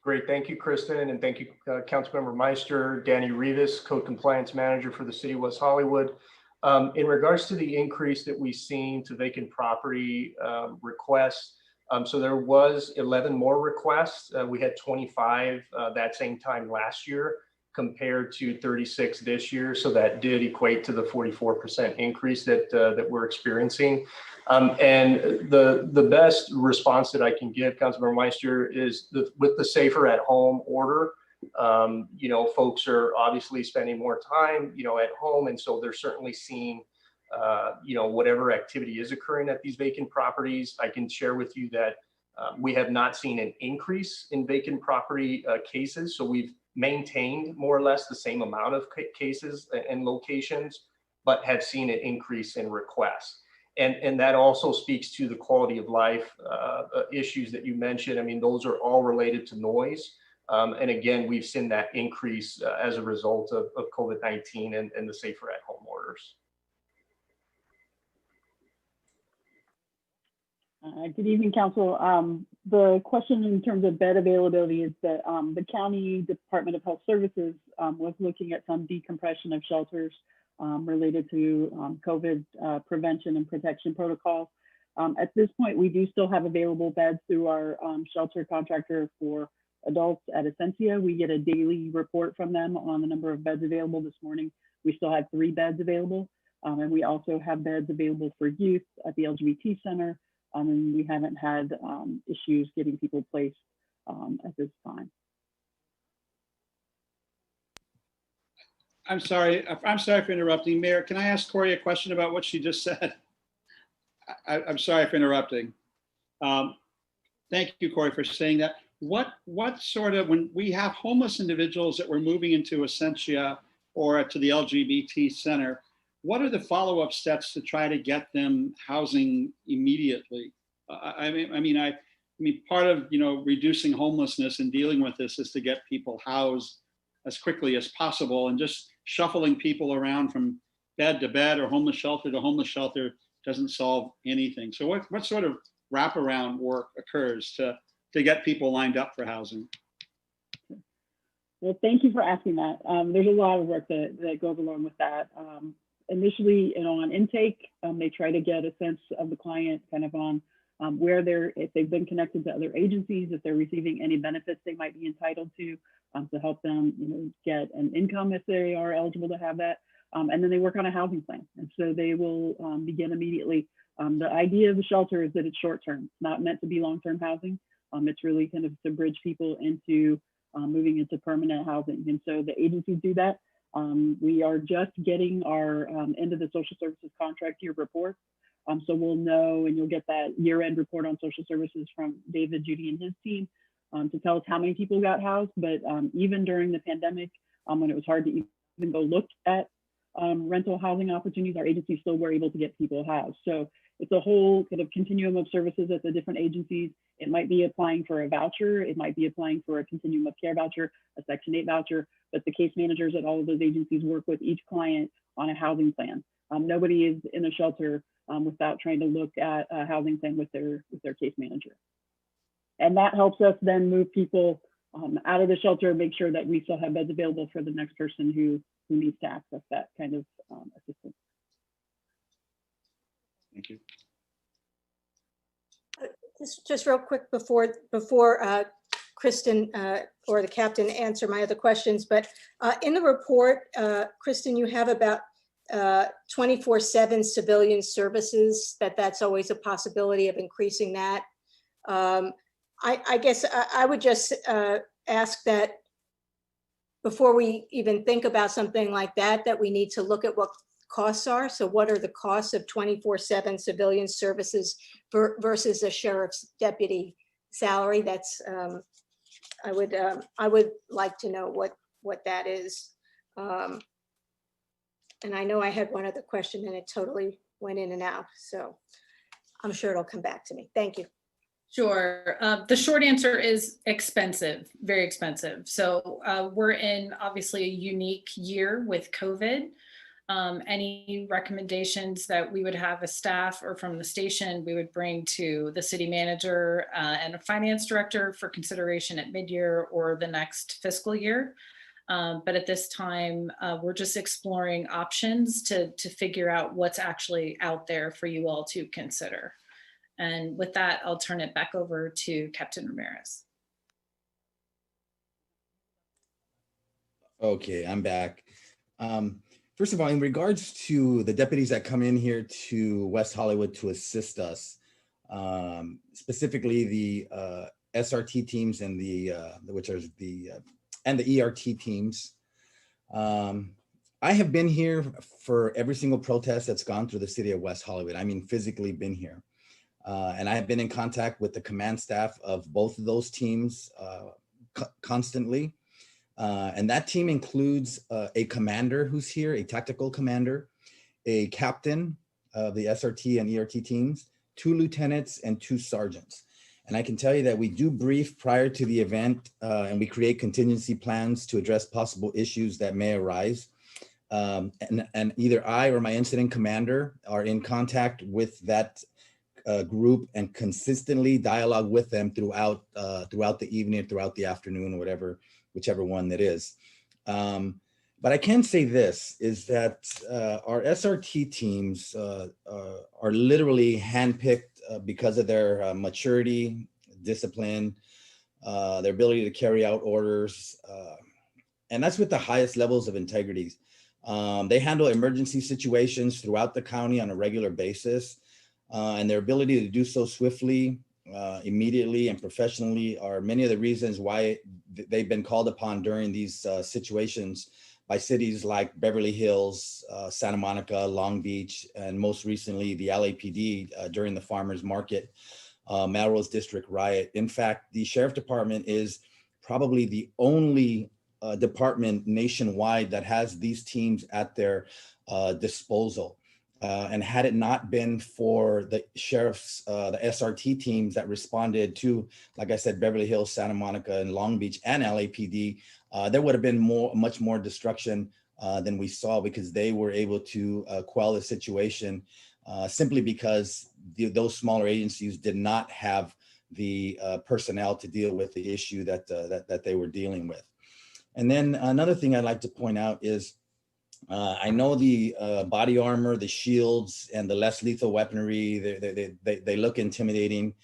Great, thank you, Kristen, and thank you, Councilmember Meister. Danny Rivas, Code Compliance Manager for the City of West Hollywood. In regards to the increase that we've seen to vacant property requests, so there was 11 more requests. We had 25 that same time last year compared to 36 this year. So that did equate to the 44% increase that we're experiencing. And the best response that I can give, Councilmember Meister, is with the Safer at Home order. Folks are obviously spending more time, at home, and so they're certainly seeing whatever activity is occurring at these vacant properties. I can share with you that we have not seen an increase in vacant property cases. So we've maintained more or less the same amount of cases and locations, but have seen an increase in requests. And that also speaks to the quality of life issues that you mentioned. I mean, those are all related to noise. And again, we've seen that increase as a result of COVID-19 and the Safer at Home orders. Good evening, Council. The question in terms of bed availability is that the County Department of Health Services was looking at some decompression of shelters related to COVID prevention and protection protocols. At this point, we do still have available beds through our shelter contractor for adults at Essentia. We get a daily report from them on the number of beds available. This morning, we still had 3 beds available. And we also have beds available for youth at the LGBT Center. And we haven't had issues getting people placed at this time. I'm sorry for interrupting. Mayor, can I ask Corey a question about what she just said? I'm sorry for interrupting. Thank you, Corey, for saying that. What sort of, when we have homeless individuals that we're moving into Essentia or to the LGBT Center, what are the follow-up steps to try to get them housing immediately? I mean, part of reducing homelessness and dealing with this is to get people housed as quickly as possible, and just shuffling people around from bed to bed or homeless shelter to homeless shelter doesn't solve anything. So what sort of wraparound work occurs to get people lined up for housing? Well, thank you for asking that. There's a lot of work that goes along with that. Initially, on intake, they try to get a sense of the client kind of on where if they've been connected to other agencies, if they're receiving any benefits they might be entitled to help them get an income if they are eligible to have that. And then they work on a housing plan. And so they will begin immediately. The idea of the shelter is that it's short-term, it's not meant to be long-term housing. It's really kind of to bridge people into moving into permanent housing. And so the agencies do that. We are just getting our end of the social services contract year report. So we'll know, and you'll get that year-end report on social services from David, Judy, and his team to tell us how many people got housed. But even during the pandemic, when it was hard to even go look at rental housing opportunities, our agencies still were able to get people housed. So it's a whole kind of continuum of services at the different agencies. It might be applying for a voucher. It might be applying for a continuum of care voucher, a Section 8 voucher, but the case managers at all of those agencies work with each client on a housing plan. Nobody is in a shelter without trying to look at a housing plan with their case manager. And that helps us then move people out of the shelter, make sure that we still have beds available for the next person who needs to access that kind of assistance. Thank you. Just real quick before Kristen or the captain answer my other questions, but in the report, Kristen, you have about 24/7 civilian services, that's always a possibility of increasing that. I guess I would just ask that before we even think about something like that, that we need to look at what costs are. So what are the costs of 24/7 civilian services versus a sheriff's deputy salary? That's I would like to know what that is. And I know I had one other question and it totally went in and out. So I'm sure it'll come back to me. Thank you. Sure. The short answer is expensive, very expensive. So we're in obviously a unique year with COVID. Any recommendations that we would have as staff or from the station, we would bring to the city manager and a finance director for consideration at mid-year or the next fiscal year. But at this time, we're just exploring options to figure out what's actually out there for you all to consider. And with that, I'll turn it back over to Captain Ramirez. Okay, I'm back. First of all, in regards to the deputies that come in here to West Hollywood to assist us, specifically the SRT teams and the ERT teams. I have been here for every single protest that's gone through the city of West Hollywood. I mean, physically been here. And I have been in contact with the command staff of both of those teams constantly. And that team includes a commander who's here, a tactical commander, a captain of the SRT and ERT teams, 2 lieutenants and 2 sergeants. And I can tell you that we do brief prior to the event and we create contingency plans to address possible issues that may arise. And either I or my incident commander are in contact with that group and consistently dialogue with them throughout the evening, throughout the afternoon, or whichever one that is. But I can say this, is that our SRT teams are literally handpicked because of their maturity, discipline, their ability to carry out orders, and that's with the highest levels of integrity. They handle emergency situations throughout the county on a regular basis, and their ability to do so swiftly, immediately, and professionally are many of the reasons why they've been called upon during these situations by cities like Beverly Hills, Santa Monica, Long Beach, and most recently the LAPD during the farmers market, Melrose District riot. In fact, the Sheriff Department is probably the only department nationwide that has these teams at their disposal. And had it not been for the sheriff's, the SRT teams that responded to, like I said, Beverly Hills, Santa Monica, and Long Beach, and LAPD, there would have been much more destruction than we saw, because they were able to quell the situation simply because those smaller agencies did not have the personnel to deal with the issue that they were dealing with. And then another thing I'd like to point out is, I know the body armor, the shields, and the less lethal weaponry, they look intimidating.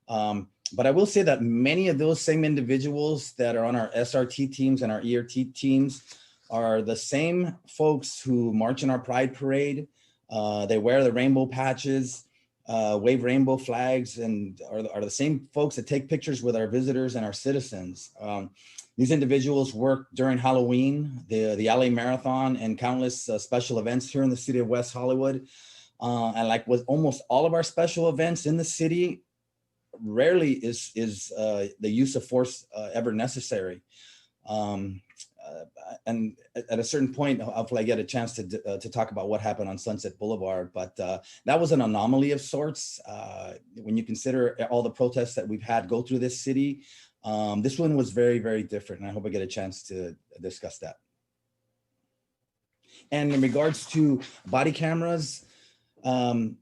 But I will say that many of those same individuals that are on our SRT teams and our ERT teams are the same folks who march in our Pride Parade. They wear the rainbow patches, wave rainbow flags, and are the same folks that take pictures with our visitors and our citizens. These individuals work during Halloween, the LA Marathon, and countless special events here in the city of West Hollywood. And like with almost all of our special events in the city, rarely is the use of force ever necessary. And at a certain point, hopefully I get a chance to talk about what happened on Sunset Boulevard, but that was an anomaly of sorts. When you consider all the protests that we've had go through this city, this one was very, very different, and I hope I get a chance to discuss that. And in regards to body cameras, right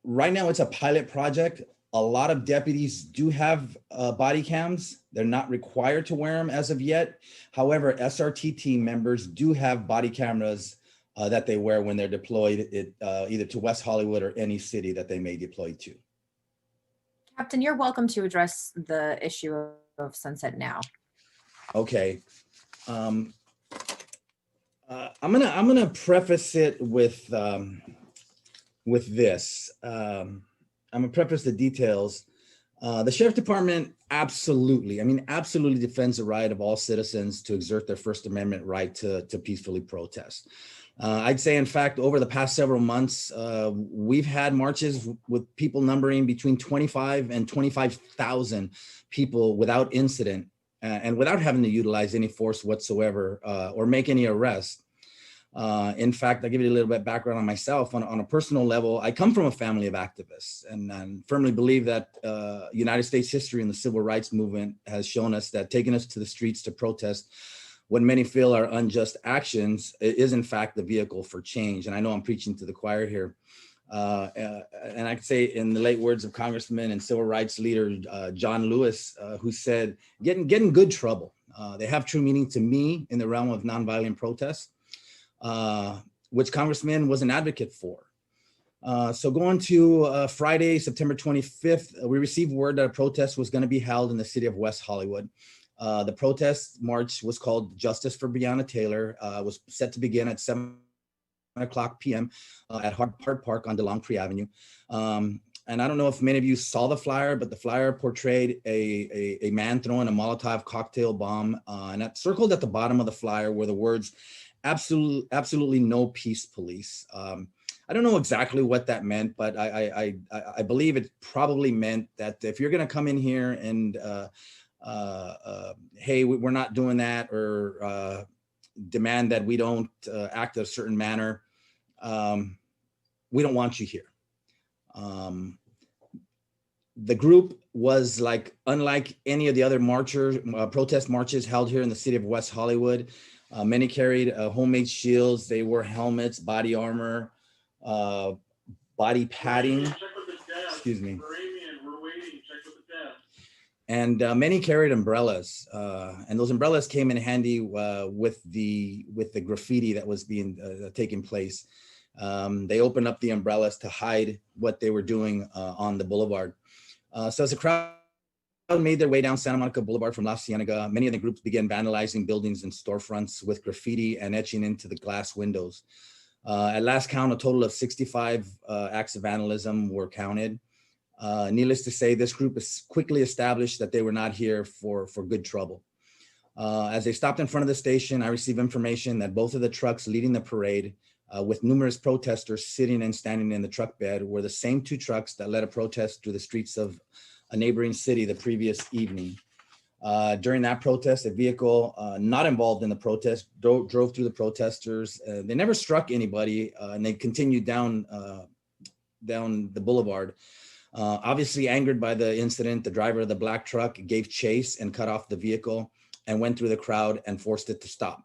now it's a pilot project. A lot of deputies do have body cams. They're not required to wear them as of yet. However, SRT team members do have body cameras that they wear when they're deployed either to West Hollywood or any city that they may deploy to. Captain, you're welcome to address the issue of Sunset now. Okay. I'm gonna preface it with this. I'm gonna preface the details. The Sheriff Department absolutely defends the right of all citizens to exert their First Amendment right to peacefully protest. I'd say, in fact, over the past several months, we've had marches with people numbering between 25 and 25,000 people without incident and without having to utilize any force whatsoever or make any arrests. In fact, I'll give you a little bit of background on myself. On a personal level, I come from a family of activists and firmly believe that United States history and the civil rights movement has shown us that taking us to the streets to protest what many feel are unjust actions is in fact the vehicle for change. And I know I'm preaching to the choir here. And I could say, in the late words of Congressman and civil rights leader John Lewis, who said, get in good trouble. They have true meaning to me in the realm of nonviolent protest, which Congressman was an advocate for. So going to Friday, September 25th, we received word that a protest was going to be held in the city of West Hollywood. The protest march was called Justice for Breonna Taylor, was set to begin at 7:00 p.m. At Hart Park on DeLongpre Avenue. And I don't know if many of you saw the flyer, but the flyer portrayed a man throwing a Molotov cocktail bomb, and circled at the bottom of the flyer were the words, absolutely no peace police. I don't know exactly what that meant, but I believe it probably meant that if you're going to come in here and hey, we're not doing that, or demand that we don't act a certain manner, we don't want you here. The group was unlike any of the other protest marches held here in the city of West Hollywood. Many carried homemade shields. They wore helmets, body armor, body padding. Excuse me. And many carried umbrellas, and those umbrellas came in handy with the graffiti that was being taking place. They opened up the umbrellas to hide what they were doing on the boulevard. So as the crowd made their way down Santa Monica Boulevard from La Cienega, many of the groups began vandalizing buildings and storefronts with graffiti and etching into the glass windows. At last count, a total of 65 acts of vandalism were counted. Needless to say, this group is quickly established that they were not here for good trouble. As they stopped in front of the station, I received information that both of the trucks leading the parade with numerous protesters sitting and standing in the truck bed were the same two trucks that led a protest through the streets of a neighboring city the previous evening. During that protest, a vehicle not involved in the protest drove through the protesters. They never struck anybody, and they continued down the boulevard. Obviously angered by the incident, the driver of the black truck gave chase and cut off the vehicle and went through the crowd and forced it to stop.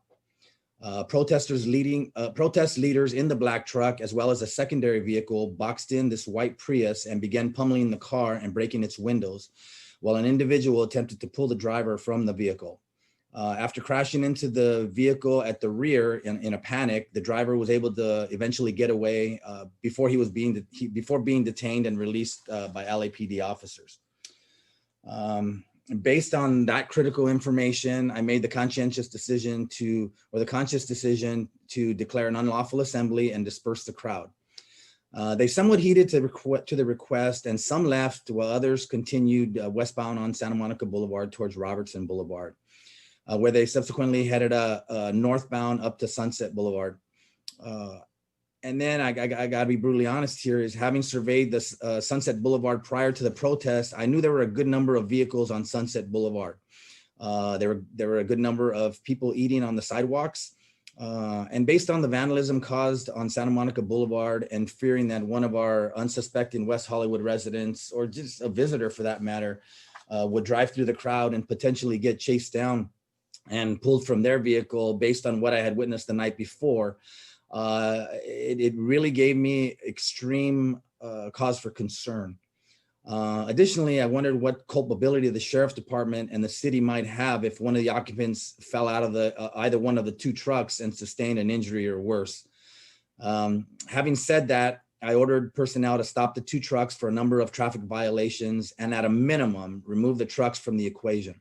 Protest leaders in the black truck, as well as a secondary vehicle, boxed in this white Prius and began pummeling the car and breaking its windows, while an individual attempted to pull the driver from the vehicle. After crashing into the vehicle at the rear in a panic, the driver was able to eventually get away before being detained and released by LAPD officers. Based on that critical information, I made the conscious decision to declare an unlawful assembly and disperse the crowd. They somewhat heeded to the request, and some left while others continued westbound on Santa Monica Boulevard towards Robertson Boulevard, where they subsequently headed northbound up to Sunset Boulevard. And then I gotta be brutally honest here, is having surveyed this Sunset Boulevard prior to the protest, I knew there were a good number of vehicles on Sunset Boulevard. There were a good number of people eating on the sidewalks. And based on the vandalism caused on Santa Monica Boulevard and fearing that one of our unsuspecting West Hollywood residents, or just a visitor for that matter, would drive through the crowd and potentially get chased down and pulled from their vehicle based on what I had witnessed the night before, it really gave me extreme cause for concern. Additionally, I wondered what culpability the sheriff's department and the city might have if one of the occupants fell out of either one of the two trucks and sustained an injury or worse. Having said that, I ordered personnel to stop the two trucks for a number of traffic violations and at a minimum, remove the trucks from the equation.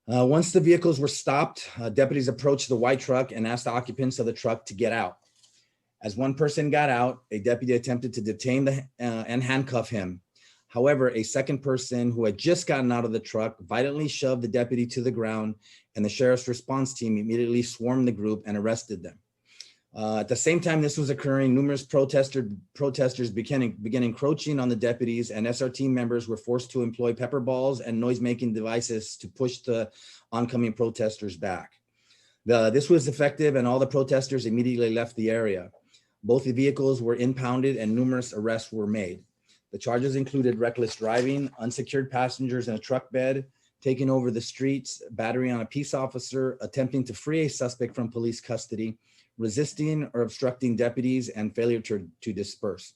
Once the vehicles were stopped, deputies approached the white truck and asked the occupants of the truck to get out. As one person got out, a deputy attempted to detain and handcuff him. However, a second person who had just gotten out of the truck violently shoved the deputy to the ground, and the sheriff's response team immediately swarmed the group and arrested them. At the same time this was occurring, numerous protesters began encroaching on the deputies, and SRT members were forced to employ pepper balls and noise-making devices to push the oncoming protesters back. This was effective, and all the protesters immediately left the area. Both the vehicles were impounded and numerous arrests were made. The charges included reckless driving, unsecured passengers in a truck bed, taking over the streets, battery on a peace officer, attempting to free a suspect from police custody, resisting or obstructing deputies, and failure to disperse.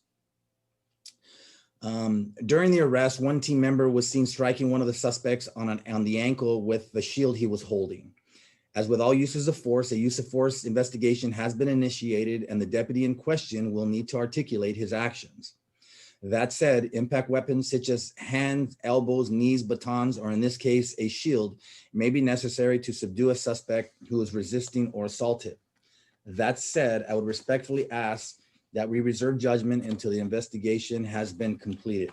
During the arrest, one team member was seen striking one of the suspects on the ankle with the shield he was holding. As with all uses of force, a use of force investigation has been initiated, and the deputy in question will need to articulate his actions. That said, impact weapons such as hands, elbows, knees, batons, or in this case, a shield, may be necessary to subdue a suspect who is resisting or assaulted. That said, I would respectfully ask that we reserve judgment until the investigation has been completed.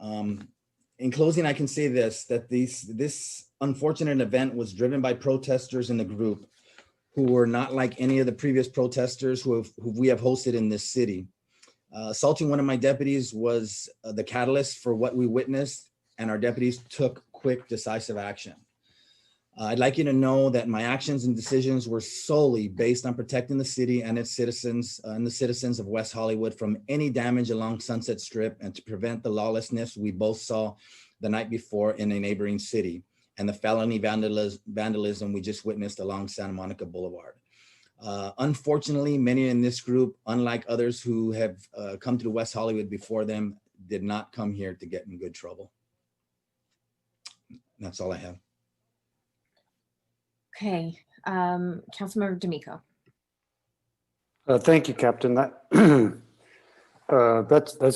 In closing, I can say this, that this unfortunate event was driven by protesters in the group who were not like any of the previous protesters who we have hosted in this city. Assaulting one of my deputies was the catalyst for what we witnessed, and our deputies took quick, decisive action. I'd like you to know that my actions and decisions were solely based on protecting the city and its citizens and the citizens of West Hollywood from any damage along Sunset Strip, and to prevent the lawlessness we both saw the night before in a neighboring city and the felony vandalism we just witnessed along Santa Monica Boulevard. Unfortunately, many in this group, unlike others who have come to West Hollywood before them, did not come here to get in good trouble. That's all I have. Okay, Councilmember D'Amico. Thank you, Captain. That's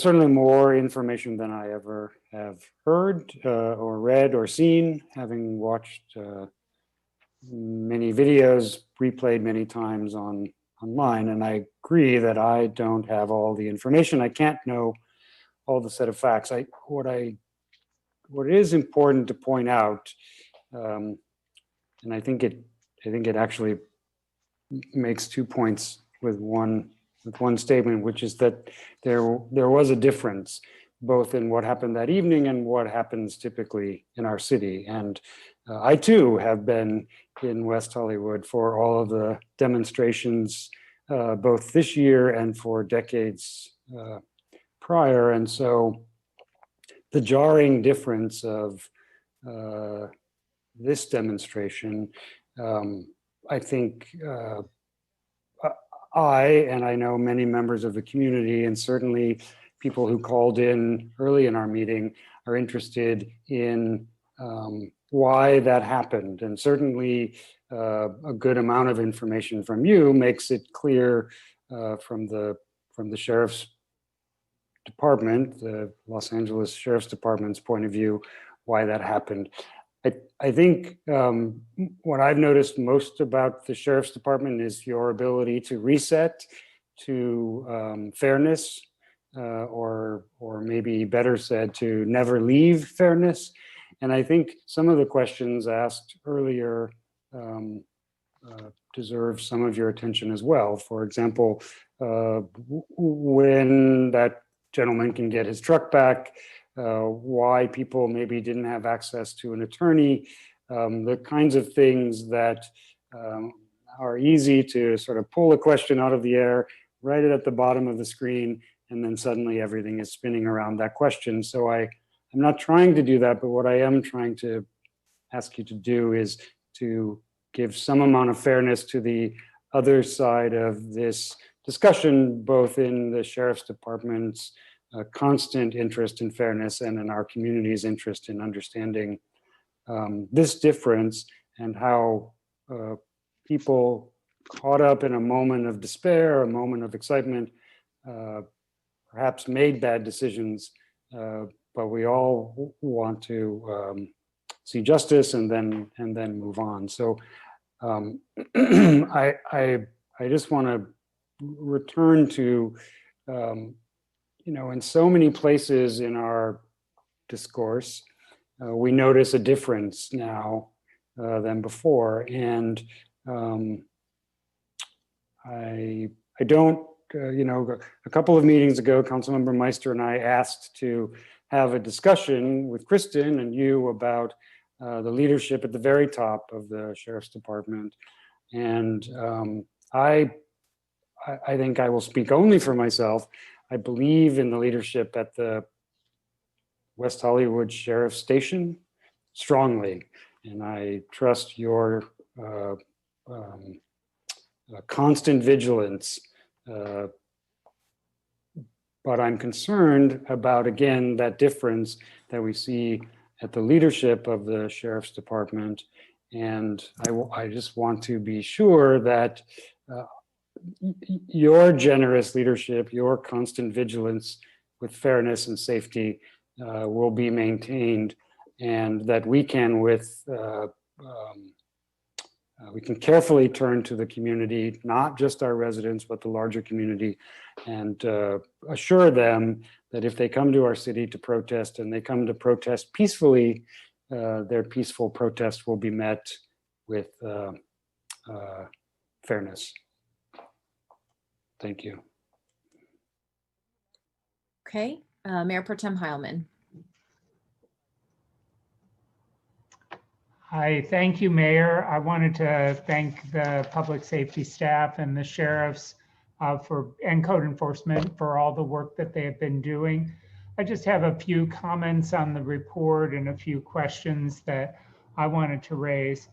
certainly more information than I ever have heard or read or seen, having watched many videos replayed many times online. And I agree that I don't have all the information. I can't know all the set of facts. What is important to point out, and I think it actually makes 2 points with one statement, which is that there was a difference both in what happened that evening and what happens typically in our city. And I too have been in West Hollywood for all of the demonstrations, both this year and for decades prior. And so the jarring difference of this demonstration, I think and I know many members of the community, and certainly people who called in early in our meeting, are interested in why that happened. And certainly a good amount of information from you makes it clear from the Sheriff's Department, the Los Angeles Sheriff's Department's point of view, why that happened. I think what I've noticed most about the Sheriff's Department is your ability to reset to fairness, or maybe better said, to never leave fairness. And I think some of the questions asked earlier deserve some of your attention as well. For example, when that gentleman can get his truck back, why people maybe didn't have access to an attorney, the kinds of things that are easy to sort of pull a question out of the air, write it at the bottom of the screen, and then suddenly everything is spinning around that question. So I'm not trying to do that, but what I am trying to ask you to do is to give some amount of fairness to the other side of this discussion, both in the Sheriff's Department's constant interest in fairness and in our community's interest in understanding this difference, and how people caught up in a moment of despair, a moment of excitement, perhaps made bad decisions, but we all want to see justice and then move on. So I just want to return to in so many places in our discourse, we notice a difference now than before. And I don't, a couple of meetings ago, Councilmember Meister and I asked to have a discussion with Kristen and you about the leadership at the very top of the Sheriff's Department. And I think I will speak only for myself. I believe in the leadership at the West Hollywood Sheriff's Station strongly, and I trust your constant vigilance. But I'm concerned about, again, that difference that we see at the leadership of the Sheriff's Department. And I just want to be sure that your generous leadership, your constant vigilance with fairness and safety will be maintained, and that we can we can carefully turn to the community, not just our residents, but the larger community, and assure them that if they come to our city to protest, and they come to protest peacefully, their peaceful protest will be met with fairness. Thank you. Okay, Mayor Pro Tem Heilman. Hi, thank you, Mayor. I wanted to thank the public safety staff and the sheriffs and code enforcement for all the work that they have been doing. I just have a few comments on the report and a few questions that I wanted to raise.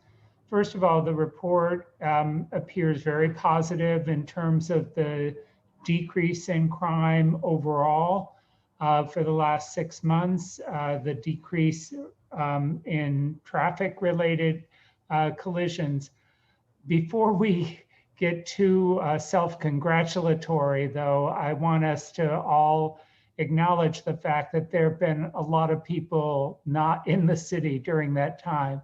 First of all, the report appears very positive in terms of the decrease in crime overall for the last 6 months, the decrease in traffic-related collisions. Before we get too self-congratulatory, though, I want us to all acknowledge the fact that there have been a lot of people not in the city during that time.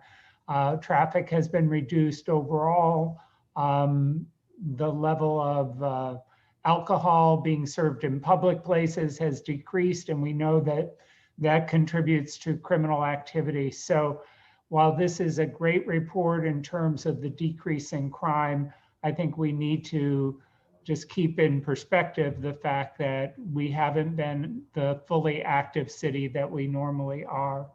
Traffic has been reduced overall. The level of alcohol being served in public places has decreased, and we know that that contributes to criminal activity. So while this is a great report in terms of the decrease in crime, I think we need to just keep in perspective the fact that we haven't been the fully active city that we normally are.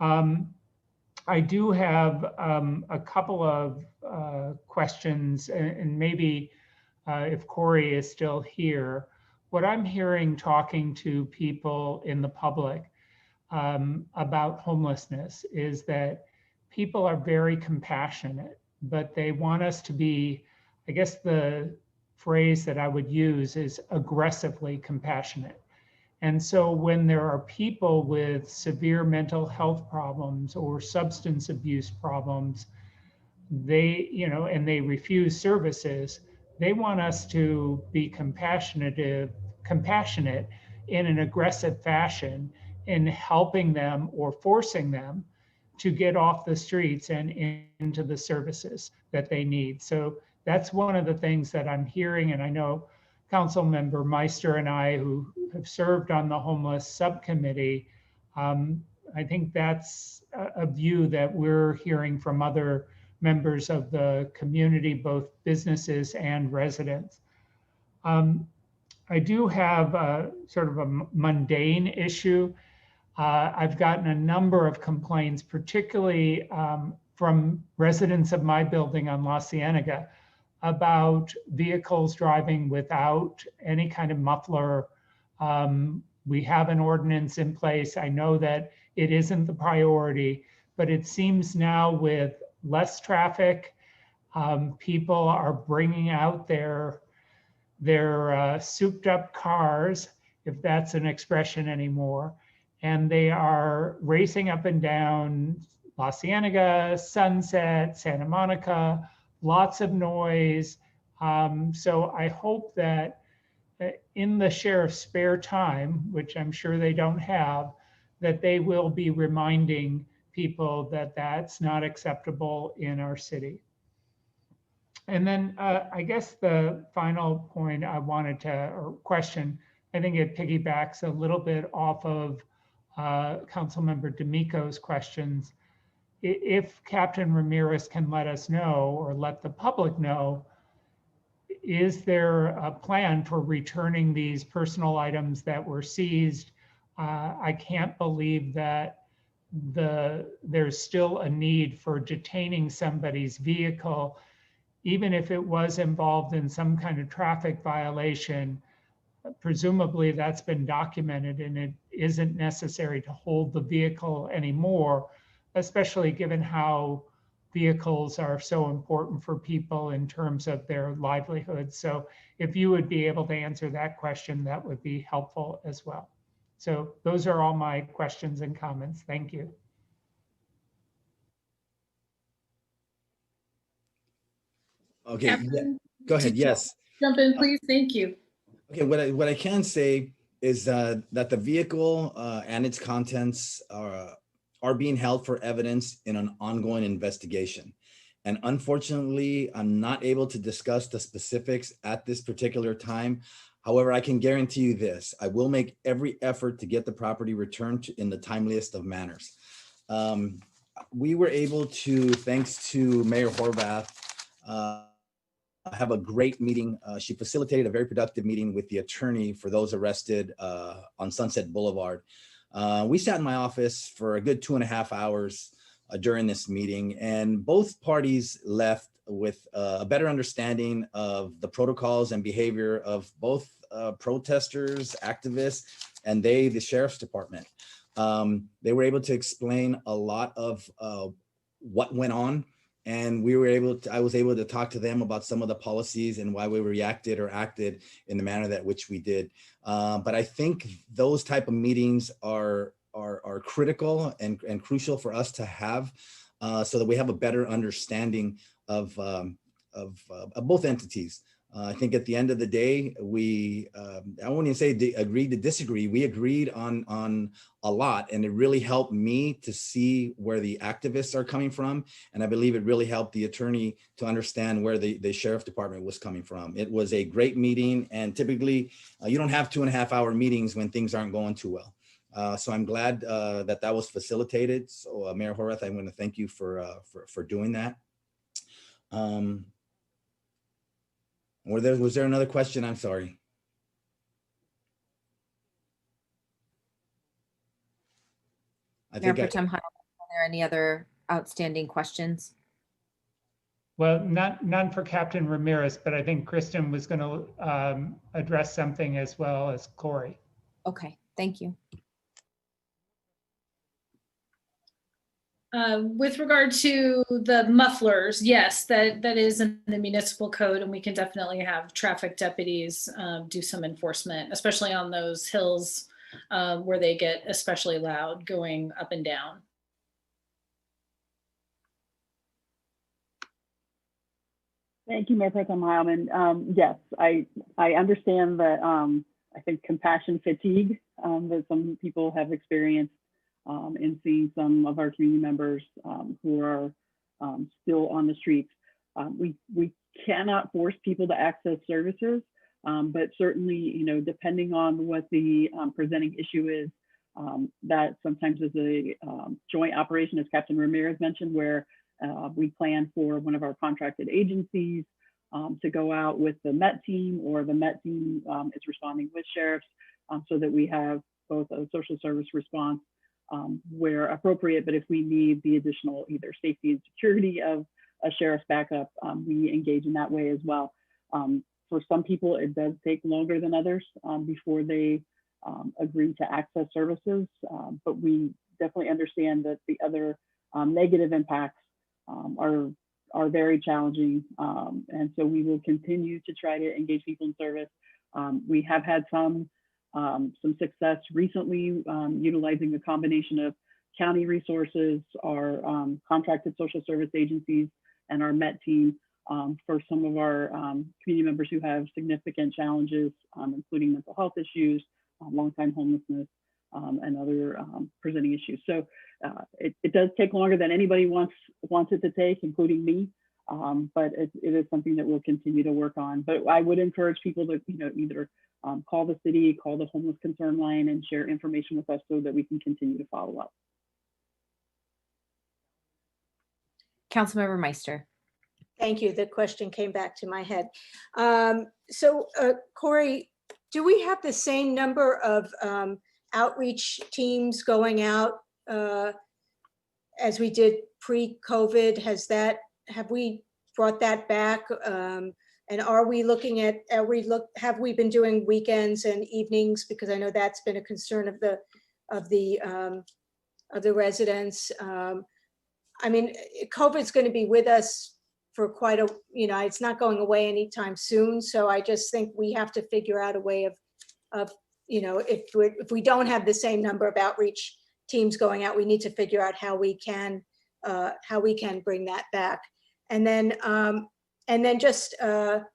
I do have a couple of questions, and maybe if Corey is still here. What I'm hearing talking to people in the public about homelessness is that people are very compassionate, but they want us to be, I guess the phrase that I would use is aggressively compassionate. And so when there are people with severe mental health problems or substance abuse problems, they, and they refuse services, they want us to be compassionate in an aggressive fashion in helping them or forcing them to get off the streets and into the services that they need. So that's one of the things that I'm hearing, and I know Councilmember Meister and I, who have served on the homeless subcommittee, I think that's a view that we're hearing from other members of the community, both businesses and residents. I do have a sort of a mundane issue. I've gotten a number of complaints, particularly from residents of my building on La Cienega, about vehicles driving without any kind of muffler. We have an ordinance in place. I know that it isn't the priority, but it seems now with less traffic, people are bringing out their souped up cars, if that's an expression anymore, and they are racing up and down La Cienega, Sunset, Santa Monica, lots of noise. So I hope that in the sheriff's spare time, which I'm sure they don't have, that they will be reminding people that that's not acceptable in our city. And then I guess the final point I wanted to, or question, I think it piggybacks a little bit off of Councilmember D'Amico's questions. If Captain Ramirez can let us know, or let the public know, is there a plan for returning these personal items that were seized? I can't believe that there's still a need for detaining somebody's vehicle, even if it was involved in some kind of traffic violation. Presumably that's been documented and it isn't necessary to hold the vehicle anymore, especially given how vehicles are so important for people in terms of their livelihood. So if you would be able to answer that question, that would be helpful as well. So those are all my questions and comments. Thank you. Okay, Captain, go ahead. Yes. jump in, please. Thank you. Okay, what I can say is that the vehicle and its contents are being held for evidence in an ongoing investigation. And unfortunately, I'm not able to discuss the specifics at this particular time. However, I can guarantee you this: I will make every effort to get the property returned in the timeliest of manners. We were able to, thanks to Mayor Horvath, have a great meeting. She facilitated a very productive meeting with the attorney for those arrested on Sunset Boulevard. We sat in my office for a good 2.5 hours during this meeting, and both parties left with a better understanding of the protocols and behavior of both protesters, activists, and the sheriff's department. They were able to explain a lot of what went on, and I was able to talk to them about some of the policies and why we reacted or acted in the manner that which we did. But I think those type of meetings are critical and crucial for us to have, so that we have a better understanding of both entities. I think at the end of the day, I won't even say agreed to disagree. We agreed on a lot, and it really helped me to see where the activists are coming from. And I believe it really helped the attorney to understand where the sheriff department was coming from. It was a great meeting, and typically you don't have 2.5-hour meetings when things aren't going too well. So I'm glad that was facilitated. So Mayor Horath, I want to thank you for doing that. Was there another question? I'm sorry. Mayor Pro Tem Heil, are there any other outstanding questions? Well, none for Captain Ramirez, but I think Kristen was going to address something as well as Corey. Okay, thank you. With regard to the mufflers, yes, that is in the municipal code, and we can definitely have traffic deputies do some enforcement, especially on those hills where they get especially loud going up and down. Thank you, Mayor Pro Tem Heilman. Yes, I understand that I think compassion fatigue that some people have experienced in seeing some of our community members who are still on the streets. We cannot force people to access services, but certainly, depending on what the presenting issue is, that sometimes is a joint operation, as Captain Ramirez mentioned, where we plan for one of our contracted agencies to go out with the MET team, or the MET team is responding with sheriffs, so that we have both a social service response where appropriate, but if we need the additional either safety and security of a sheriff's backup, we engage in that way as well. For some people, it does take longer than others before they agree to access services, but we definitely understand that the other negative impacts are very challenging, and so we will continue to try to engage people in service. We have had some success recently utilizing a combination of county resources, our contracted social service agencies, and our MET team for some of our community members who have significant challenges, including mental health issues, long-time homelessness, and other presenting issues. So it does take longer than anybody wants it to take, including me, but it is something that we'll continue to work on. But I would encourage people to either call the city, call the homeless concern line, and share information with us so that we can continue to follow up. Councilmember Meister. Thank you. The question came back to my head. Corey, do we have the same number of outreach teams going out as we did pre-COVID? Have we brought that back? And are we looking at, have we been doing weekends and evenings? Because I know that's been a concern of the residents. I mean, COVID's going to be with us for quite it's not going away anytime soon. So I just think we have to figure out a way of if we don't have the same number of outreach teams going out, we need to figure out how we can bring that back. And then just back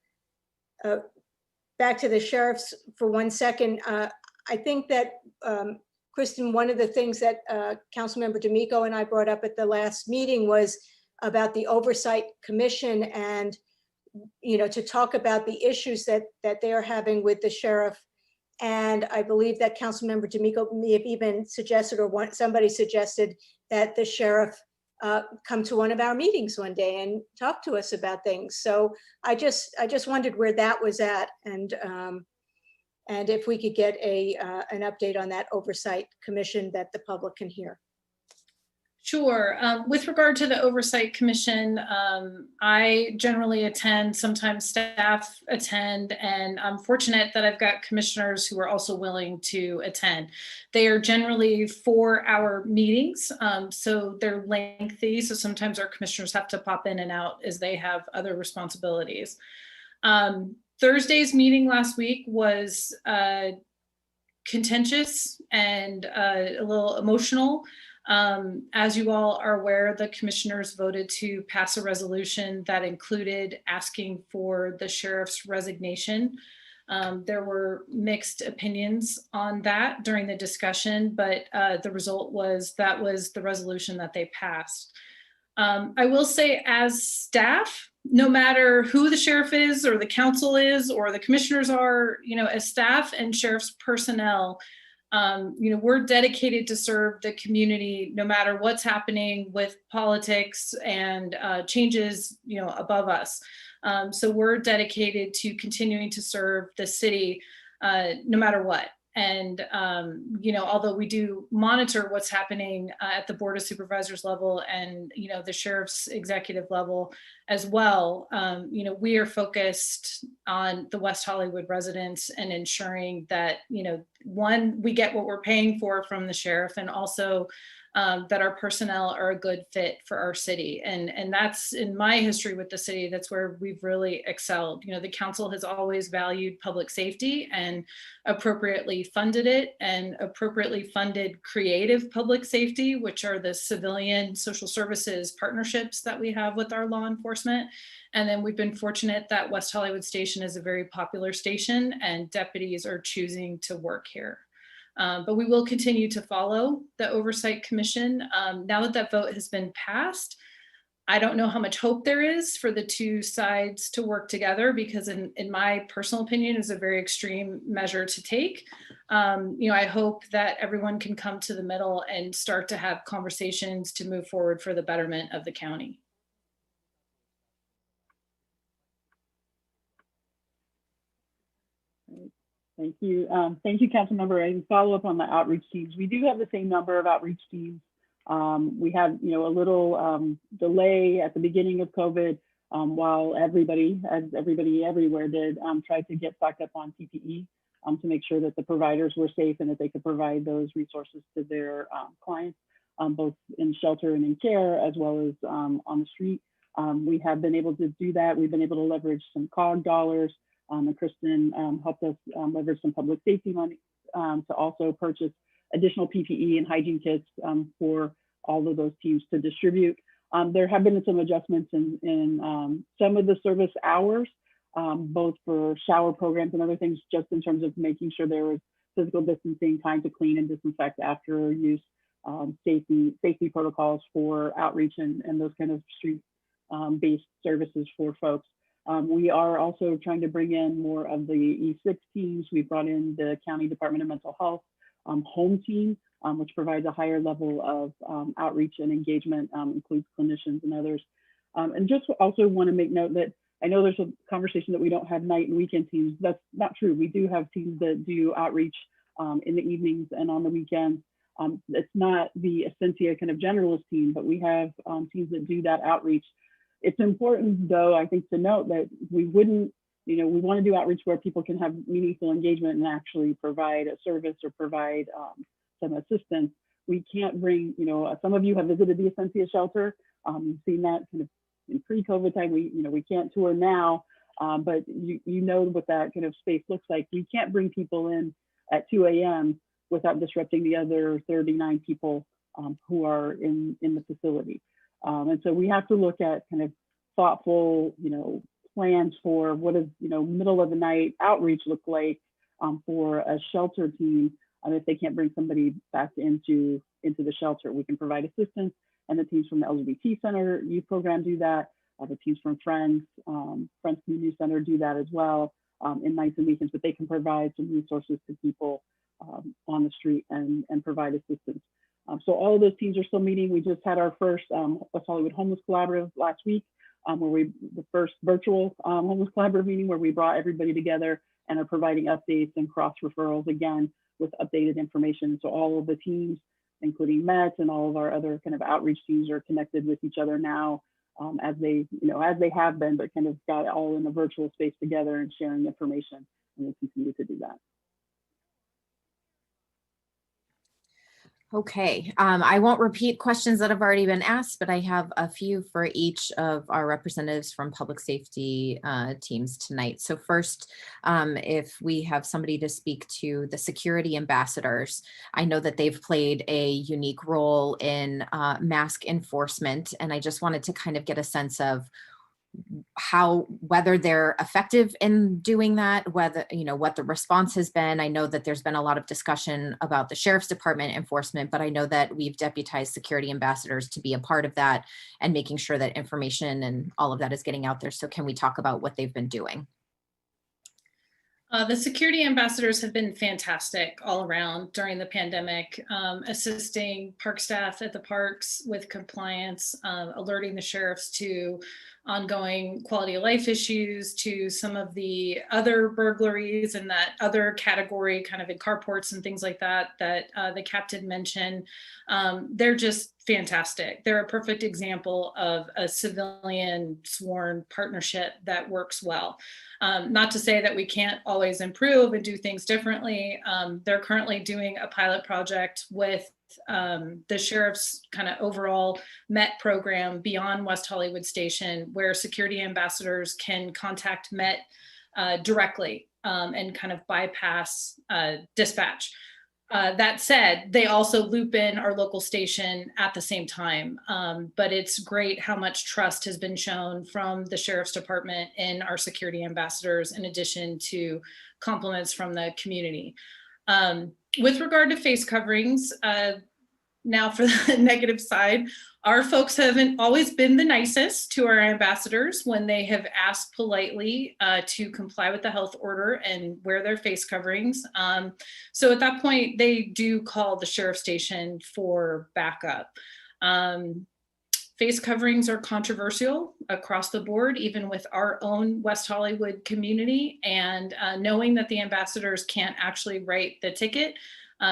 to the sheriffs for 1 second. I think that, Kristen, one of the things that Councilmember D'Amico and I brought up at the last meeting was about the Oversight Commission, and to talk about the issues that they are having with the sheriff. And I believe that Councilmember D'Amico may have even suggested, or somebody suggested, that the sheriff come to one of our meetings one day and talk to us about things. So I just wondered where that was at, and if we could get an update on that Oversight Commission that the public can hear. Sure. With regard to the Oversight Commission, I generally attend, sometimes staff attend, and I'm fortunate that I've got commissioners who are also willing to attend. They are generally 4-hour meetings, so they're lengthy, so sometimes our commissioners have to pop in and out as they have other responsibilities. Thursday's meeting last week was contentious and a little emotional. As you all are aware, the commissioners voted to pass a resolution that included asking for the sheriff's resignation. There were mixed opinions on that during the discussion, but the result was that was the resolution that they passed. I will say, as staff, no matter who the sheriff is or the council is or the commissioners are, as staff and sheriff's personnel, we're dedicated to serve the community no matter what's happening with politics and changes, above us. So we're dedicated to continuing to serve the city no matter what. And, although we do monitor what's happening at the Board of Supervisors level and, the sheriff's executive level as well, we are focused on the West Hollywood residents and ensuring that, one, we get what we're paying for from the sheriff, and also that our personnel are a good fit for our city. And that's, in my history with the city, that's where we've really excelled. The council has always valued public safety and appropriately funded it, and appropriately funded creative public safety, which are the civilian social services partnerships that we have with our law enforcement. And then we've been fortunate that West Hollywood Station is a very popular station and deputies are choosing to work here. But we will continue to follow the Oversight Commission. Now that that vote has been passed, I don't know how much hope there is for the two sides to work together, because in my personal opinion, is a very extreme measure to take. I hope that everyone can come to the middle and start to have conversations to move forward for the betterment of the county. Thank you. Thank you, Councilmember. I can follow up on the outreach teams. We do have the same number of outreach teams. We had, a little delay at the beginning of COVID, while everybody, as everybody everywhere did, tried to get stocked up on PPE to make sure that the providers were safe and that they could provide those resources to their clients, both in shelter and in care, as well as on the street. We have been able to do that. We've been able to leverage some COG dollars. And Kristen helped us leverage some public safety money to also purchase additional PPE and hygiene kits for all of those teams to distribute. There have been some adjustments in some of the service hours, both for shower programs and other things, just in terms of making sure there was physical distancing, time to clean and disinfect after use, safety protocols for outreach and those kind of street-based services for folks. We are also trying to bring in more of the E6 teams. We brought in the County Department of Mental Health home team, which provides a higher level of outreach and engagement, includes clinicians and others. And just also want to make note that I know there's a conversation that we don't have night and weekend teams. That's not true. We do have teams that do outreach in the evenings and on the weekends. It's not the Essentia kind of generalist team, but we have teams that do that outreach. It's important, though, I think, to note that we wouldn't, we want to do outreach where people can have meaningful engagement and actually provide a service or provide some assistance. We can't bring, some of you have visited the Essentia shelter. You've seen that kind of in pre-COVID time. We can't tour now, but you know what that kind of space looks like. You can't bring people in at 2 a.m. without disrupting the other 39 people who are in the facility. And so we have to look at kind of thoughtful, plans for what does, middle of the night outreach look like for a shelter team. If they can't bring somebody back into the shelter, we can provide assistance. And the teams from the LGBT Center Youth Program do that. The teams from Friends Community Center do that as well in nights and weekends, but they can provide some resources to people on the street and provide assistance. So all of those teams are still meeting. We just had our first West Hollywood Homeless Collaborative last week, the first virtual Homeless Collaborative meeting where we brought everybody together and are providing updates and cross referrals again with updated information. So all of the teams, including MET and all of our other kind of outreach teams, are connected with each other now as they have been, but kind of got all in a virtual space together and sharing information, and we'll continue to do that. Okay, I won't repeat questions that have already been asked, but I have a few for each of our representatives from public safety teams tonight. So first, if we have somebody to speak to the security ambassadors, I know that they've played a unique role in mask enforcement, and I just wanted to kind of get a sense of whether they're effective in doing that, whether, what the response has been. I know that there's been a lot of discussion about the sheriff's department enforcement, but I know that we've deputized security ambassadors to be a part of that and making sure that information and all of that is getting out there. So can we talk about what they've been doing? The security ambassadors have been fantastic all around during the pandemic, assisting park staff at the parks with compliance, alerting the sheriffs to ongoing quality of life issues, to some of the other burglaries and that other category kind of in carports and things like that, that the captain mentioned. They're just fantastic. They're a perfect example of a civilian sworn partnership that works well. Not to say that we can't always improve and do things differently. They're currently doing a pilot project with the sheriff's kind of overall MET program beyond West Hollywood Station, where security ambassadors can contact MET directly and kind of bypass dispatch. That said, they also loop in our local station at the same time. But it's great how much trust has been shown from the sheriff's department and our security ambassadors, in addition to compliments from the community. With regard to face coverings, now for the negative side, our folks haven't always been the nicest to our ambassadors when they have asked politely to comply with the health order and wear their face coverings. So at that point, they do call the sheriff's station for backup. Face coverings are controversial across the board, even with our own West Hollywood community. And knowing that the ambassadors can't actually write the ticket,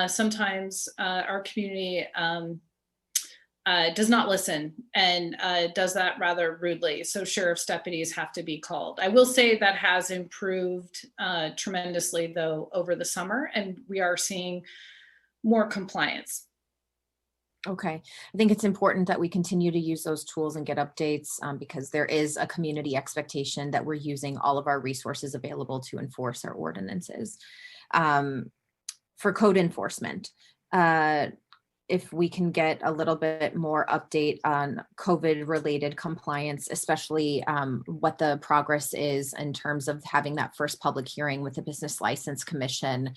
sometimes our community does not listen and does that rather rudely. So sheriff's deputies have to be called. I will say that has improved tremendously though over the summer, and we are seeing more compliance. Okay, I think it's important that we continue to use those tools and get updates because there is a community expectation that we're using all of our resources available to enforce our ordinances. For code enforcement, if we can get a little bit more update on COVID related compliance, especially what the progress is in terms of having that first public hearing with the Business License Commission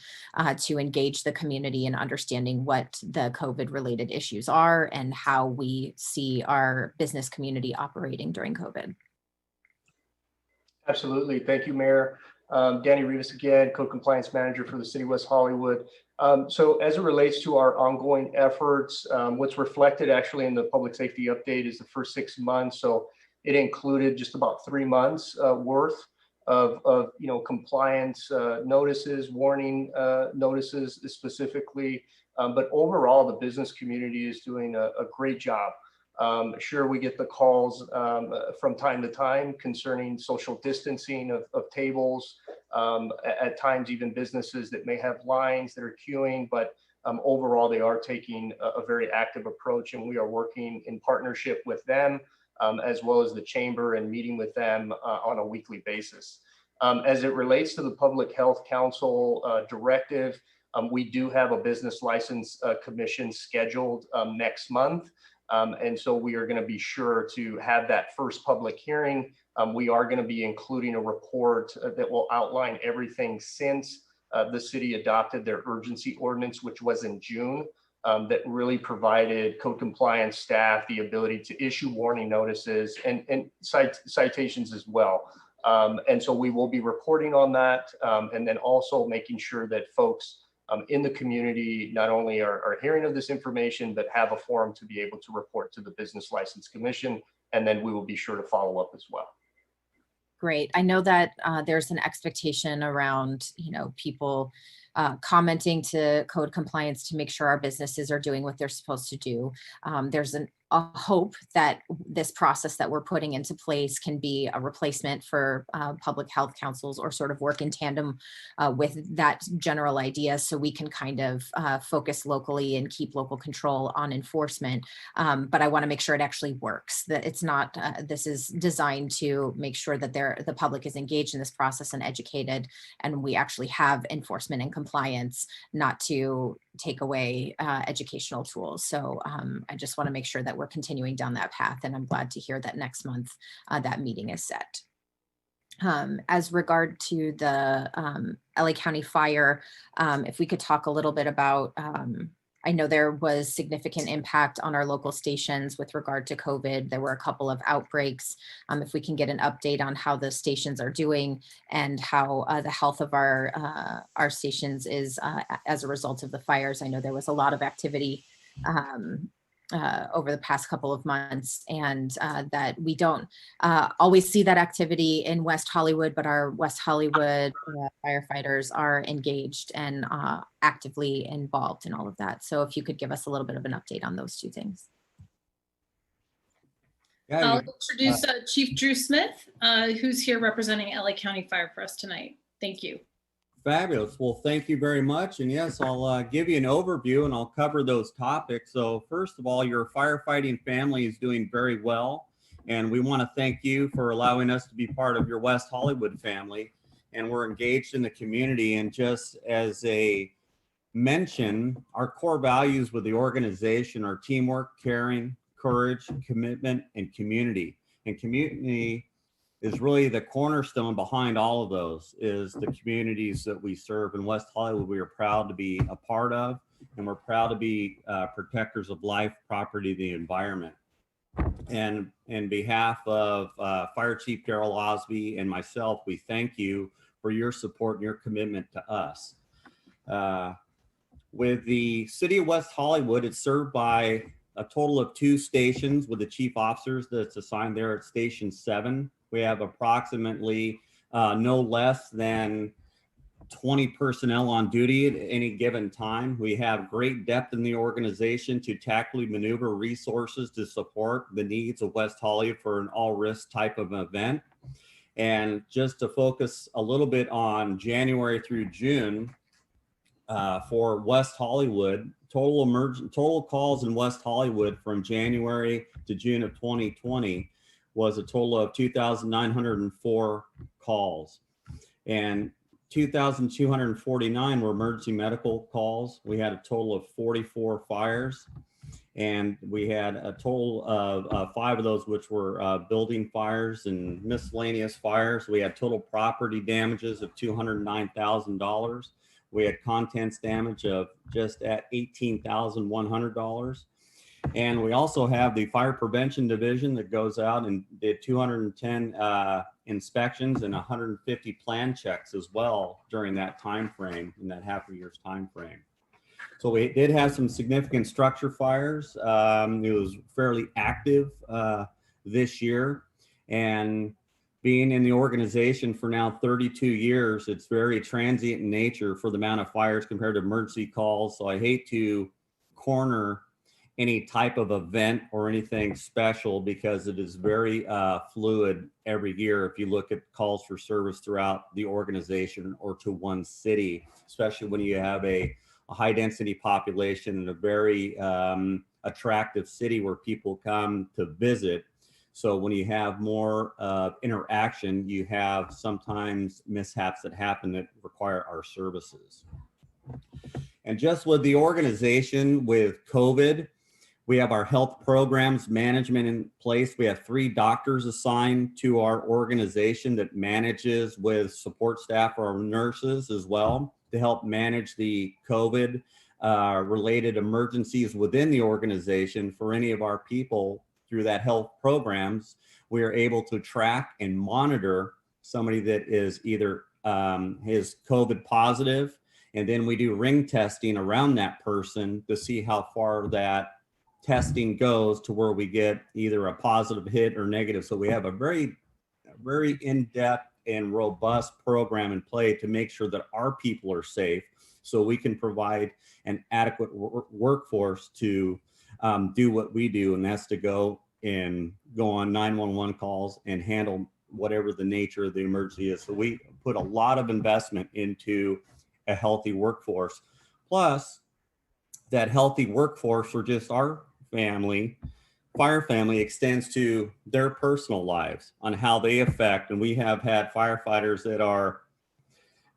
to engage the community in understanding what the COVID related issues are and how we see our business community operating during COVID. Absolutely. Thank you, Mayor. Danny Rivas again, Code Compliance Manager for the City of West Hollywood. So as it relates to our ongoing efforts, what's reflected actually in the public safety update is the first 6 months. So it included just about 3 months worth of compliance notices, warning notices specifically. But overall, the business community is doing a great job. Sure, we get the calls from time to time concerning social distancing of tables, at times even businesses that may have lines that are queuing, but overall they are taking a very active approach, and we are working in partnership with them as well as the chamber and meeting with them on a weekly basis. As it relates to the Public Health Council directive, we do have a business license commission scheduled next month. And so we are going to be sure to have that first public hearing. We are going to be including a report that will outline everything since the city adopted their urgency ordinance, which was in June, that really provided code compliance staff the ability to issue warning notices and citations as well. And so we will be reporting on that, and then also making sure that folks in the community not only are hearing of this information, but have a forum to be able to report to the Business License Commission, and then we will be sure to follow up as well. Great. I know that there's an expectation around, people commenting to code compliance to make sure our businesses are doing what they're supposed to do. There's a hope that this process that we're putting into place can be a replacement for public health councils, or sort of work in tandem with that general idea, so we can kind of focus locally and keep local control on enforcement. But I want to make sure it actually works, that it's not, this is designed to make sure that the public is engaged in this process and educated, and we actually have enforcement and compliance, not to take away educational tools. So I just want to make sure that we're continuing down that path, and I'm glad to hear that next month that meeting is set. As regard to the LA County Fire, if we could talk a little bit about, I know there was significant impact on our local stations with regard to COVID. There were a couple of outbreaks. If we can get an update on how the stations are doing and how the health of our stations is as a result of the fires. I know there was a lot of activity over the past couple of months, and that we don't always see that activity in West Hollywood, but our West Hollywood firefighters are engaged and actively involved in all of that. So if you could give us a little bit of an update on those two things. I'll introduce Chief Drew Smith, who's here representing LA County Fire for us tonight. Thank you. Fabulous. Well, thank you very much. And yes, I'll give you an overview and I'll cover those topics. So first of all, your firefighting family is doing very well. And we want to thank you for allowing us to be part of your West Hollywood family. And we're engaged in the community. And just as a mention, our core values with the organization are teamwork, caring, courage, commitment, and community. And community is really the cornerstone behind all of those, is the communities that we serve. In West Hollywood, we are proud to be a part of, and we're proud to be protectors of life, property, the environment. And in behalf of Fire Chief Darrell Osby and myself, we thank you for your support and your commitment to us. With the City of West Hollywood, it's served by a total of 2 stations with the chief officers that's assigned there at Station 7. We have approximately no less than 20 personnel on duty at any given time. We have great depth in the organization to tactically maneuver resources to support the needs of West Hollywood for an all-risk type of event. And just to focus a little bit on January through June, for West Hollywood, total calls in West Hollywood from January to June of 2020 was a total of 2,904 calls, and 2,249 were emergency medical calls. We had a total of 44 fires, and we had a total of 5 of those which were building fires and miscellaneous fires. We had total property damages of $209,000. We had contents damage of just at $18,100. And we also have the Fire Prevention Division that goes out and did 210 inspections and 150 plan checks as well during that time frame, in that half a year's time frame. So we did have some significant structure fires. It was fairly active this year, and being in the organization for now 32 years, it's very transient in nature for the amount of fires compared to emergency calls. So I hate to corner any type of event or anything special, because it is very fluid every year if you look at calls for service throughout the organization or to one city, especially when you have a high density population and a very attractive city where people come to visit. So when you have more interaction, you have sometimes mishaps that happen that require our services. And just with the organization with COVID, we have our health programs management in place. We have 3 doctors assigned to our organization that manages with support staff or our nurses as well to help manage the COVID related emergencies within the organization. For any of our people through that health programs, we are able to track and monitor somebody that is either is COVID positive, and then we do ring testing around that person to see how far that testing goes to where we get either a positive hit or negative. So we have a very in-depth and robust program in play to make sure that our people are safe, so we can provide an adequate workforce to do what we do, and that's to go on 911 calls and handle whatever the nature of the emergency is. So we put a lot of investment into a healthy workforce. Plus, that healthy workforce for just our family, fire family, extends to their personal lives on how they affect. And we have had firefighters that are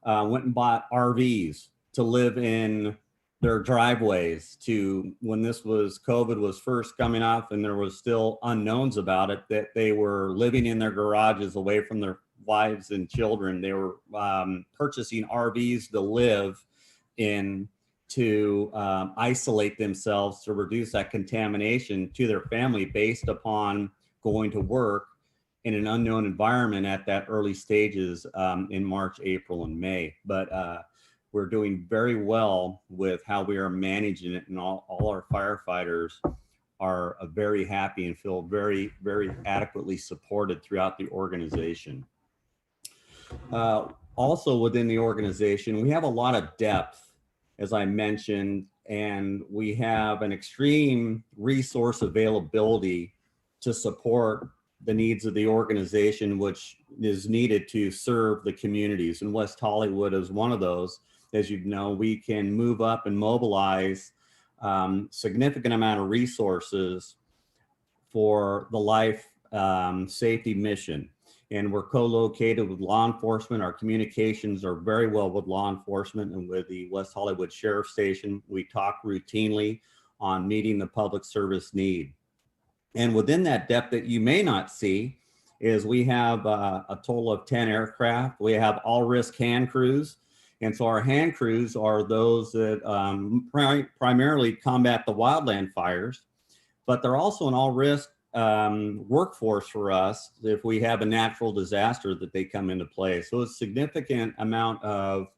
went and bought RVs to live in their driveways, to when this was COVID was first coming up and there was still unknowns about it, that they were living in their garages away from their wives and children. They were purchasing RVs to live in, to isolate themselves, to reduce that contamination to their family based upon going to work in an unknown environment at that early stages in March, April, and May. But we're doing very well with how we are managing it, and all our firefighters are very happy and feel very, very adequately supported throughout the organization. Also within the organization, we have a lot of depth, as I mentioned, and we have an extreme resource availability to support the needs of the organization, which is needed to serve the communities. And West Hollywood is one of those. As you know, we can move up and mobilize significant amount of resources for the life safety mission. And we're co-located with law enforcement. Our communications are very well with law enforcement and with the West Hollywood Sheriff Station. We talk routinely on meeting the public service need. And within that depth that you may not see is we have a total of 10 aircraft. We have all risk hand crews. And so our hand crews are those that primarily combat the wildland fires, but they're also an all risk workforce for us if we have a natural disaster that they come into play. So it's a significant amount of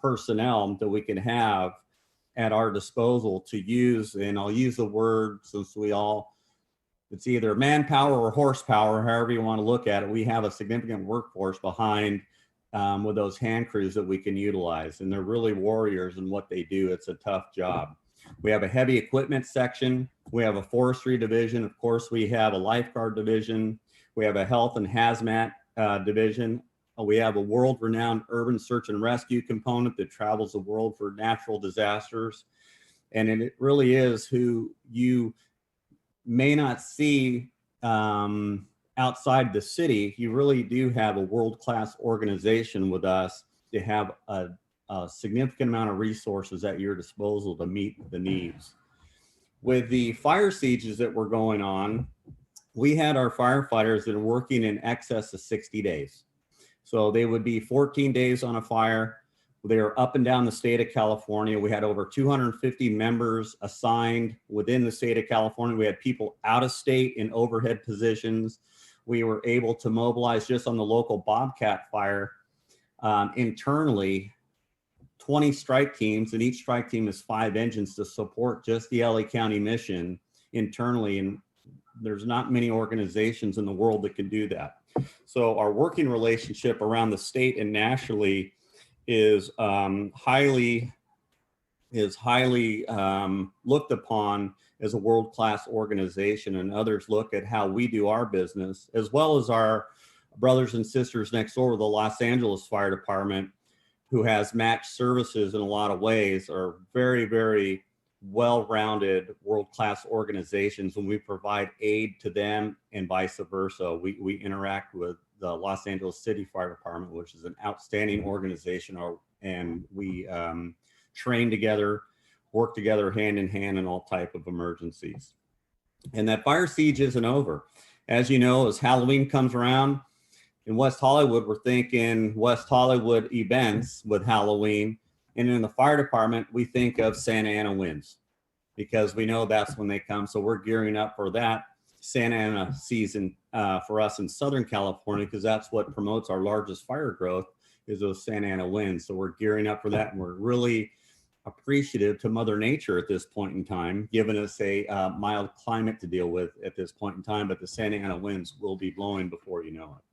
personnel that we can have at our disposal to use. And I'll use the word, since it's either manpower or horsepower, however you want to look at it. We have a significant workforce behind with those hand crews that we can utilize. And they're really warriors in what they do. It's a tough job. We have a heavy equipment section. We have a forestry division. Of course, we have a lifeguard division. We have a health and hazmat division. We have a world-renowned urban search and rescue component that travels the world for natural disasters. And it really is who you may not see outside the city. You really do have a world-class organization with us to have a significant amount of resources at your disposal to meet the needs. With the fire sieges that were going on, we had our firefighters that are working in excess of 60 days. So they would be 14 days on a fire. They are up and down the state of California. We had over 250 members assigned within the state of California. We had people out of state in overhead positions. We were able to mobilize just on the local Bobcat fire internally 20 strike teams, and each strike team is 5 engines to support just the LA County mission internally. And there's not many organizations in the world that can do that. So our working relationship around the state and nationally is highly looked upon as a world-class organization, and others look at how we do our business, as well as our brothers and sisters next door, the Los Angeles Fire Department, who has matched services in a lot of ways, are very, very well-rounded, world-class organizations, and we provide aid to them and vice versa. We interact with the Los Angeles City Fire Department, which is an outstanding organization, and we train together, work together hand in hand in all type of emergencies. And that fire siege isn't over. As you know, as Halloween comes around, in West Hollywood, we're thinking West Hollywood events with Halloween. And in the fire department, we think of Santa Ana winds because we know that's when they come. So we're gearing up for that Santa Ana season for us in Southern California, because that's what promotes our largest fire growth, is those Santa Ana winds. So we're gearing up for that. And we're really appreciative to Mother Nature at this point in time, giving us a mild climate to deal with at this point in time. But the Santa Ana winds will be blowing before you know it.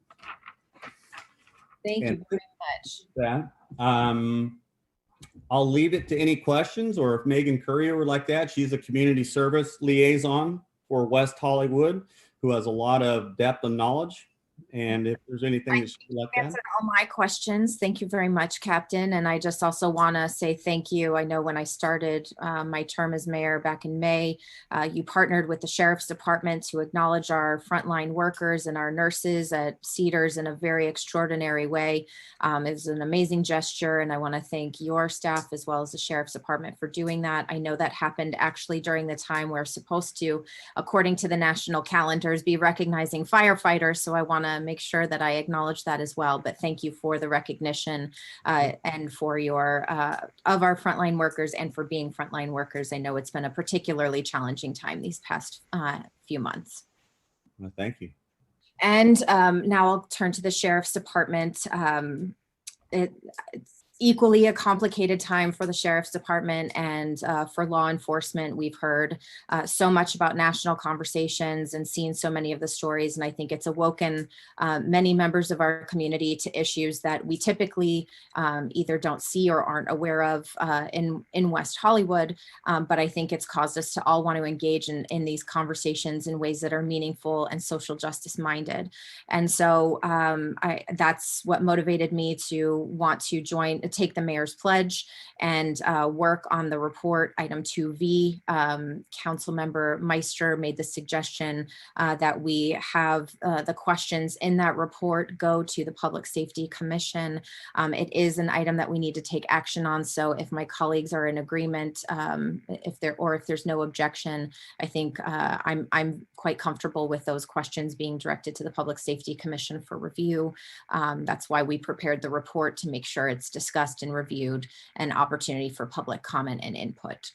Thank you very much. That I'll leave it to any questions, or if Megan Courier would like that. She's a community service liaison for West Hollywood, who has a lot of depth and knowledge. And if there's anything that she'd like to add. Answered all my questions. Thank you very much, Captain. And I just also want to say thank you. I know when I started my term as mayor back in May, you partnered with the Sheriff's Department to acknowledge our frontline workers and our nurses at Cedars in a very extraordinary way. It was an amazing gesture, and I want to thank your staff as well as the Sheriff's Department for doing that. I know that happened actually during the time we're supposed to, according to the national calendars, be recognizing firefighters. So I want to make sure that I acknowledge that as well. But thank you for the recognition and for your of our frontline workers and for being frontline workers. I know it's been a particularly challenging time these past few months. Well, thank you. And now I'll turn to the Sheriff's Department. It's equally a complicated time for the Sheriff's Department and for law enforcement. We've heard so much about national conversations and seen so many of the stories, and I think it's awoken many members of our community to issues that we typically either don't see or aren't aware of in West Hollywood, but I think it's caused us to all want to engage in these conversations in ways that are meaningful and social justice minded. And so that's what motivated me to want to take the mayor's pledge and work on the report. Item 2V, Councilmember Meister made the suggestion that we have the questions in that report go to the Public Safety Commission. It is an item that we need to take action on. So if my colleagues are in agreement, if there's no objection, I think I'm quite comfortable with those questions being directed to the Public Safety Commission for review. That's why we prepared the report, to make sure it's discussed and reviewed, an opportunity for public comment and input.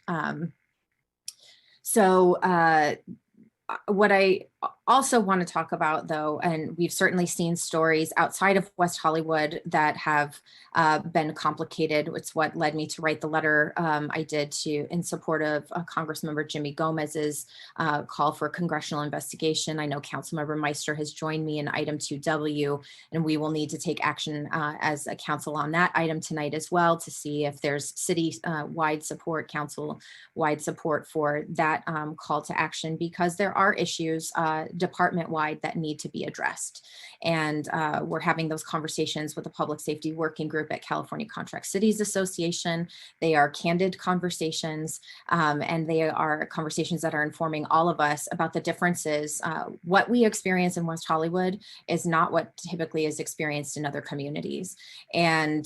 What I also want to talk about, though, and we've certainly seen stories outside of West Hollywood that have been complicated. It's what led me to write the letter I did in support of Congressmember Jimmy Gomez's call for congressional investigation. I know Councilmember Meister has joined me in item 2W, and we will need to take action as a council on that item tonight as well, to see if there's city-wide support, council-wide support for that call to action, because there are issues department-wide that need to be addressed. And we're having those conversations with the Public Safety Working Group at California Contract Cities Association. They are candid conversations, and they are conversations that are informing all of us about the differences. What we experience in West Hollywood is not what typically is experienced in other communities. And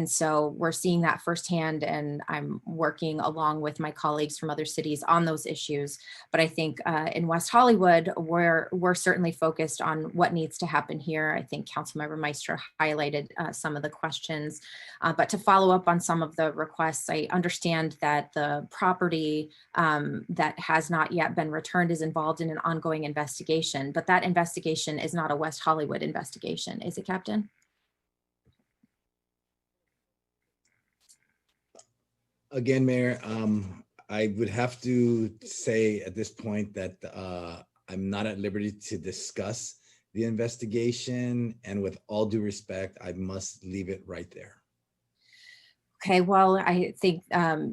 so we're seeing that firsthand, and I'm working along with my colleagues from other cities on those issues. But I think in West Hollywood, we're certainly focused on what needs to happen here. I think Councilmember Meister highlighted some of the questions, but to follow up on some of the requests, I understand that the property that has not yet been returned is involved in an ongoing investigation, but that investigation is not a West Hollywood investigation, is it, Captain? Again, Mayor, I would have to say at this point that I'm not at liberty to discuss the investigation, and with all due respect, I must leave it right there. Okay, well, I think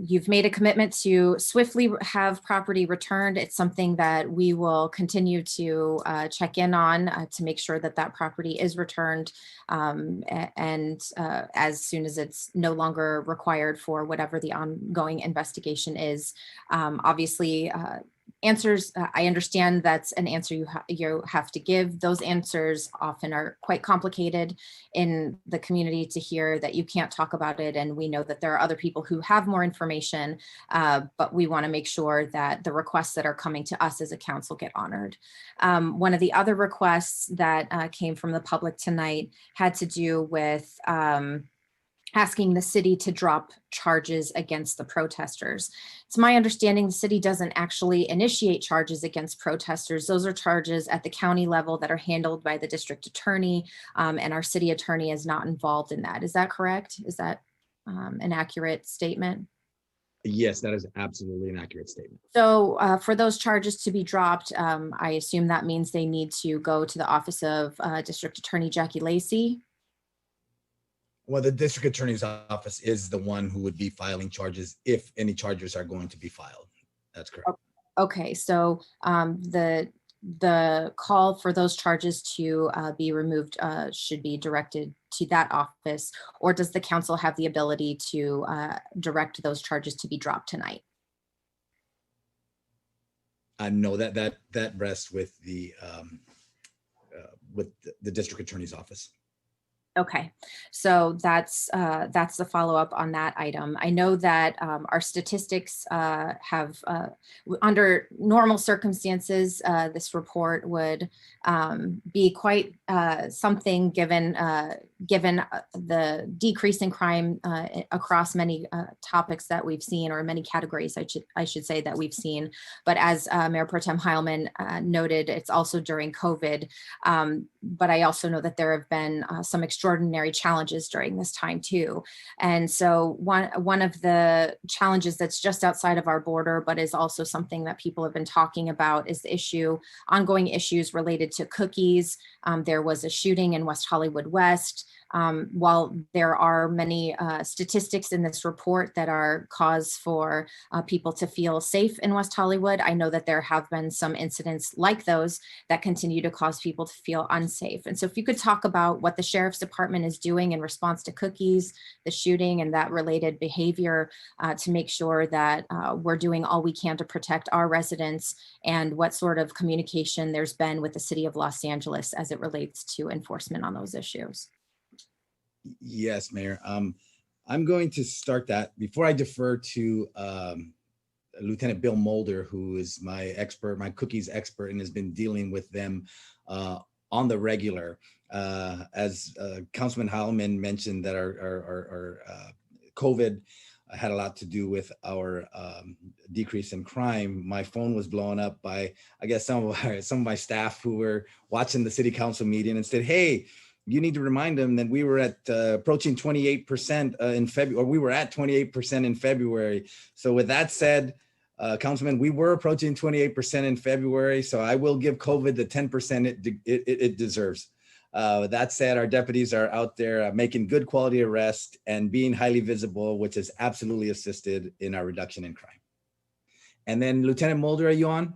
you've made a commitment to swiftly have property returned. It's something that we will continue to check in on to make sure that that property is returned, and as soon as it's no longer required for whatever the ongoing investigation is. Obviously, answers, I understand that's an answer you have to give. Those answers often are quite complicated in the community to hear that you can't talk about it. And we know that there are other people who have more information, but we want to make sure that the requests that are coming to us as a council get honored. One of the other requests that came from the public tonight had to do with asking the city to drop charges against the protesters. It's my understanding the city doesn't actually initiate charges against protesters. Those are charges at the county level that are handled by the district attorney, and our city attorney is not involved in that. Is that correct? Is that an accurate statement? Yes, that is absolutely an accurate statement. So for those charges to be dropped, I assume that means they need to go to the office of District Attorney Jackie Lacey. Well, the district attorney's office is the one who would be filing charges if any charges are going to be filed. That's correct. Okay, so the call for those charges to be removed should be directed to that office, or does the council have the ability to direct those charges to be dropped tonight? No, that rests with the district attorney's office. Okay, so that's the follow-up on that item. I know that our statistics have, under normal circumstances, this report would be quite something given the decrease in crime across many topics that we've seen, or many categories, I should say, that we've seen. But as Mayor Pro Tem Heilman noted, it's also during COVID. But I also know that there have been some extraordinary challenges during this time too. And so one of the challenges that's just outside of our border, but is also something that people have been talking about, is the ongoing issues related to cookies. There was a shooting in West Hollywood West. While there are many statistics in this report that are cause for people to feel safe in West Hollywood, I know that there have been some incidents like those that continue to cause people to feel unsafe. And so if you could talk about what the Sheriff's Department is doing in response to cookies, the shooting, and that related behavior to make sure that we're doing all we can to protect our residents, and what sort of communication there's been with the City of Los Angeles as it relates to enforcement on those issues. Yes, Mayor. I'm going to start that. Before I defer to Lieutenant Bill Mulder, who is my expert, my cookies expert, and has been dealing with them on the regular. As Councilman Heilman mentioned, that our COVID had a lot to do with our decrease in crime. My phone was blown up by, I guess, some of my staff who were watching the city council meeting and said, "Hey, you need to remind them that we were at approaching 28% in February, or we were at 28% in February." So with that said, Councilman, we were approaching 28% in February. So I will give COVID the 10% it deserves. That said, our deputies are out there making good quality arrests and being highly visible, which has absolutely assisted in our reduction in crime. And then Lieutenant Mulder, are you on?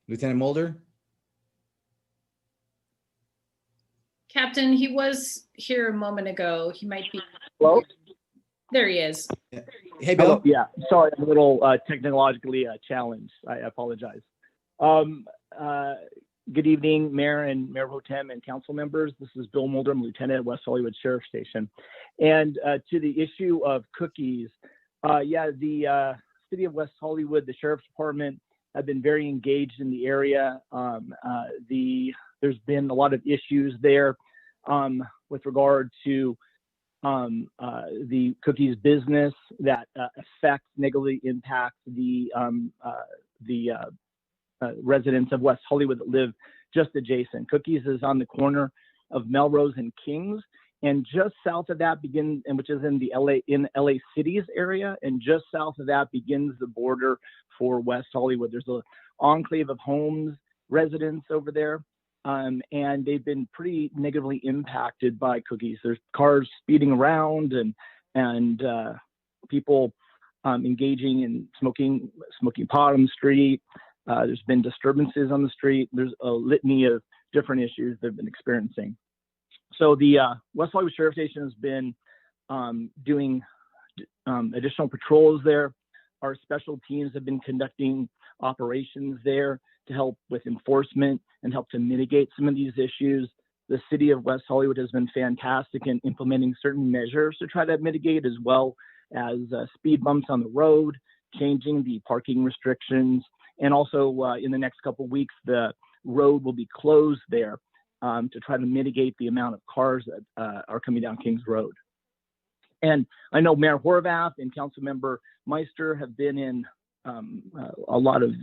Lieutenant Mulder? Captain, he was here a moment ago. He might be. Hello? There he is. Hey, Bill. Hello. Yeah, sorry, I'm a little technologically challenged. I apologize. Good evening, Mayor and Mayor Pro Tem and council members. This is Bill Mulder, I'm Lieutenant at West Hollywood Sheriff Station. And to the issue of cookies, the City of West Hollywood, the Sheriff's Department, have been very engaged in the area. There's been a lot of issues there with regard to the cookies business that negatively impact the residents of West Hollywood that live just adjacent. Cookies is on the corner of Melrose and Kings, and just south of that which is in the LA Cities area, and just south of that begins the border for West Hollywood. There's an enclave of homes, residents over there, and they've been pretty negatively impacted by cookies. There's cars speeding around and people engaging in smoking pot on the street. There's been disturbances on the street. There's a litany of different issues they've been experiencing. So the West Hollywood Sheriff Station has been doing additional patrols there. Our special teams have been conducting operations there to help with enforcement and help to mitigate some of these issues. The City of West Hollywood has been fantastic in implementing certain measures to try to mitigate, as well as speed bumps on the road, changing the parking restrictions, and also in the next couple of weeks, the road will be closed there to try to mitigate the amount of cars that are coming down Kings Road. And I know Mayor Horvath and Councilmember Meister have been in a lot of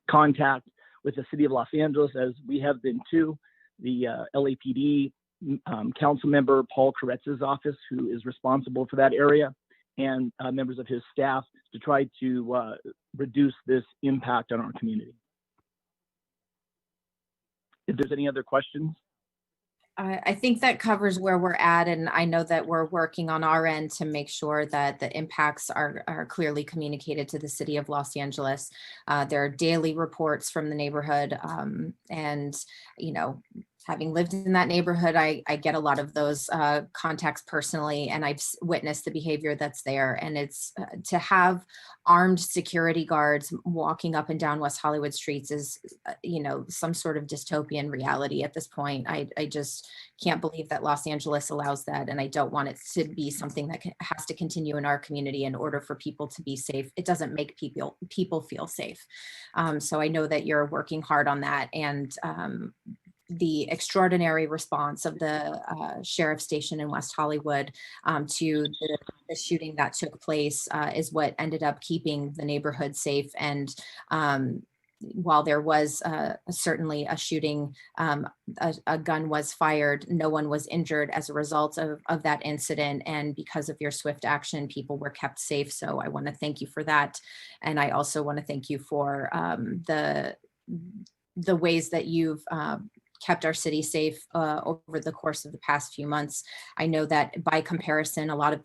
contact with the City of Los Angeles, as we have been too. The LAPD council member Paul Koretz's office, who is responsible for that area, and members of his staff, to try to reduce this impact on our community. if there's any other questions. I think that covers where we're at, and I know that we're working on our end to make sure that the impacts are clearly communicated to the city of Los Angeles. There are daily reports from the neighborhood, and you know, having lived in that neighborhood, I get a lot of those contacts personally, and I've witnessed the behavior that's there. And it's to have armed security guards walking up and down West Hollywood streets is, you know, some sort of dystopian reality at this point. I just can't believe that Los Angeles allows that. And I don't want it to be something that has to continue in our community in order for people to be safe. It doesn't make people feel safe. So I know that you're working hard on that. And the extraordinary response of the sheriff's station in West Hollywood to the shooting that took place is what ended up keeping the neighborhood safe. And while there was certainly a shooting, a gun was fired, no one was injured as a result of that incident. And because of your swift action, people were kept safe. So I want to thank you for that. And I also want to thank you for the ways that you've kept our city safe over the course of the past few months. I know that by comparison, a lot of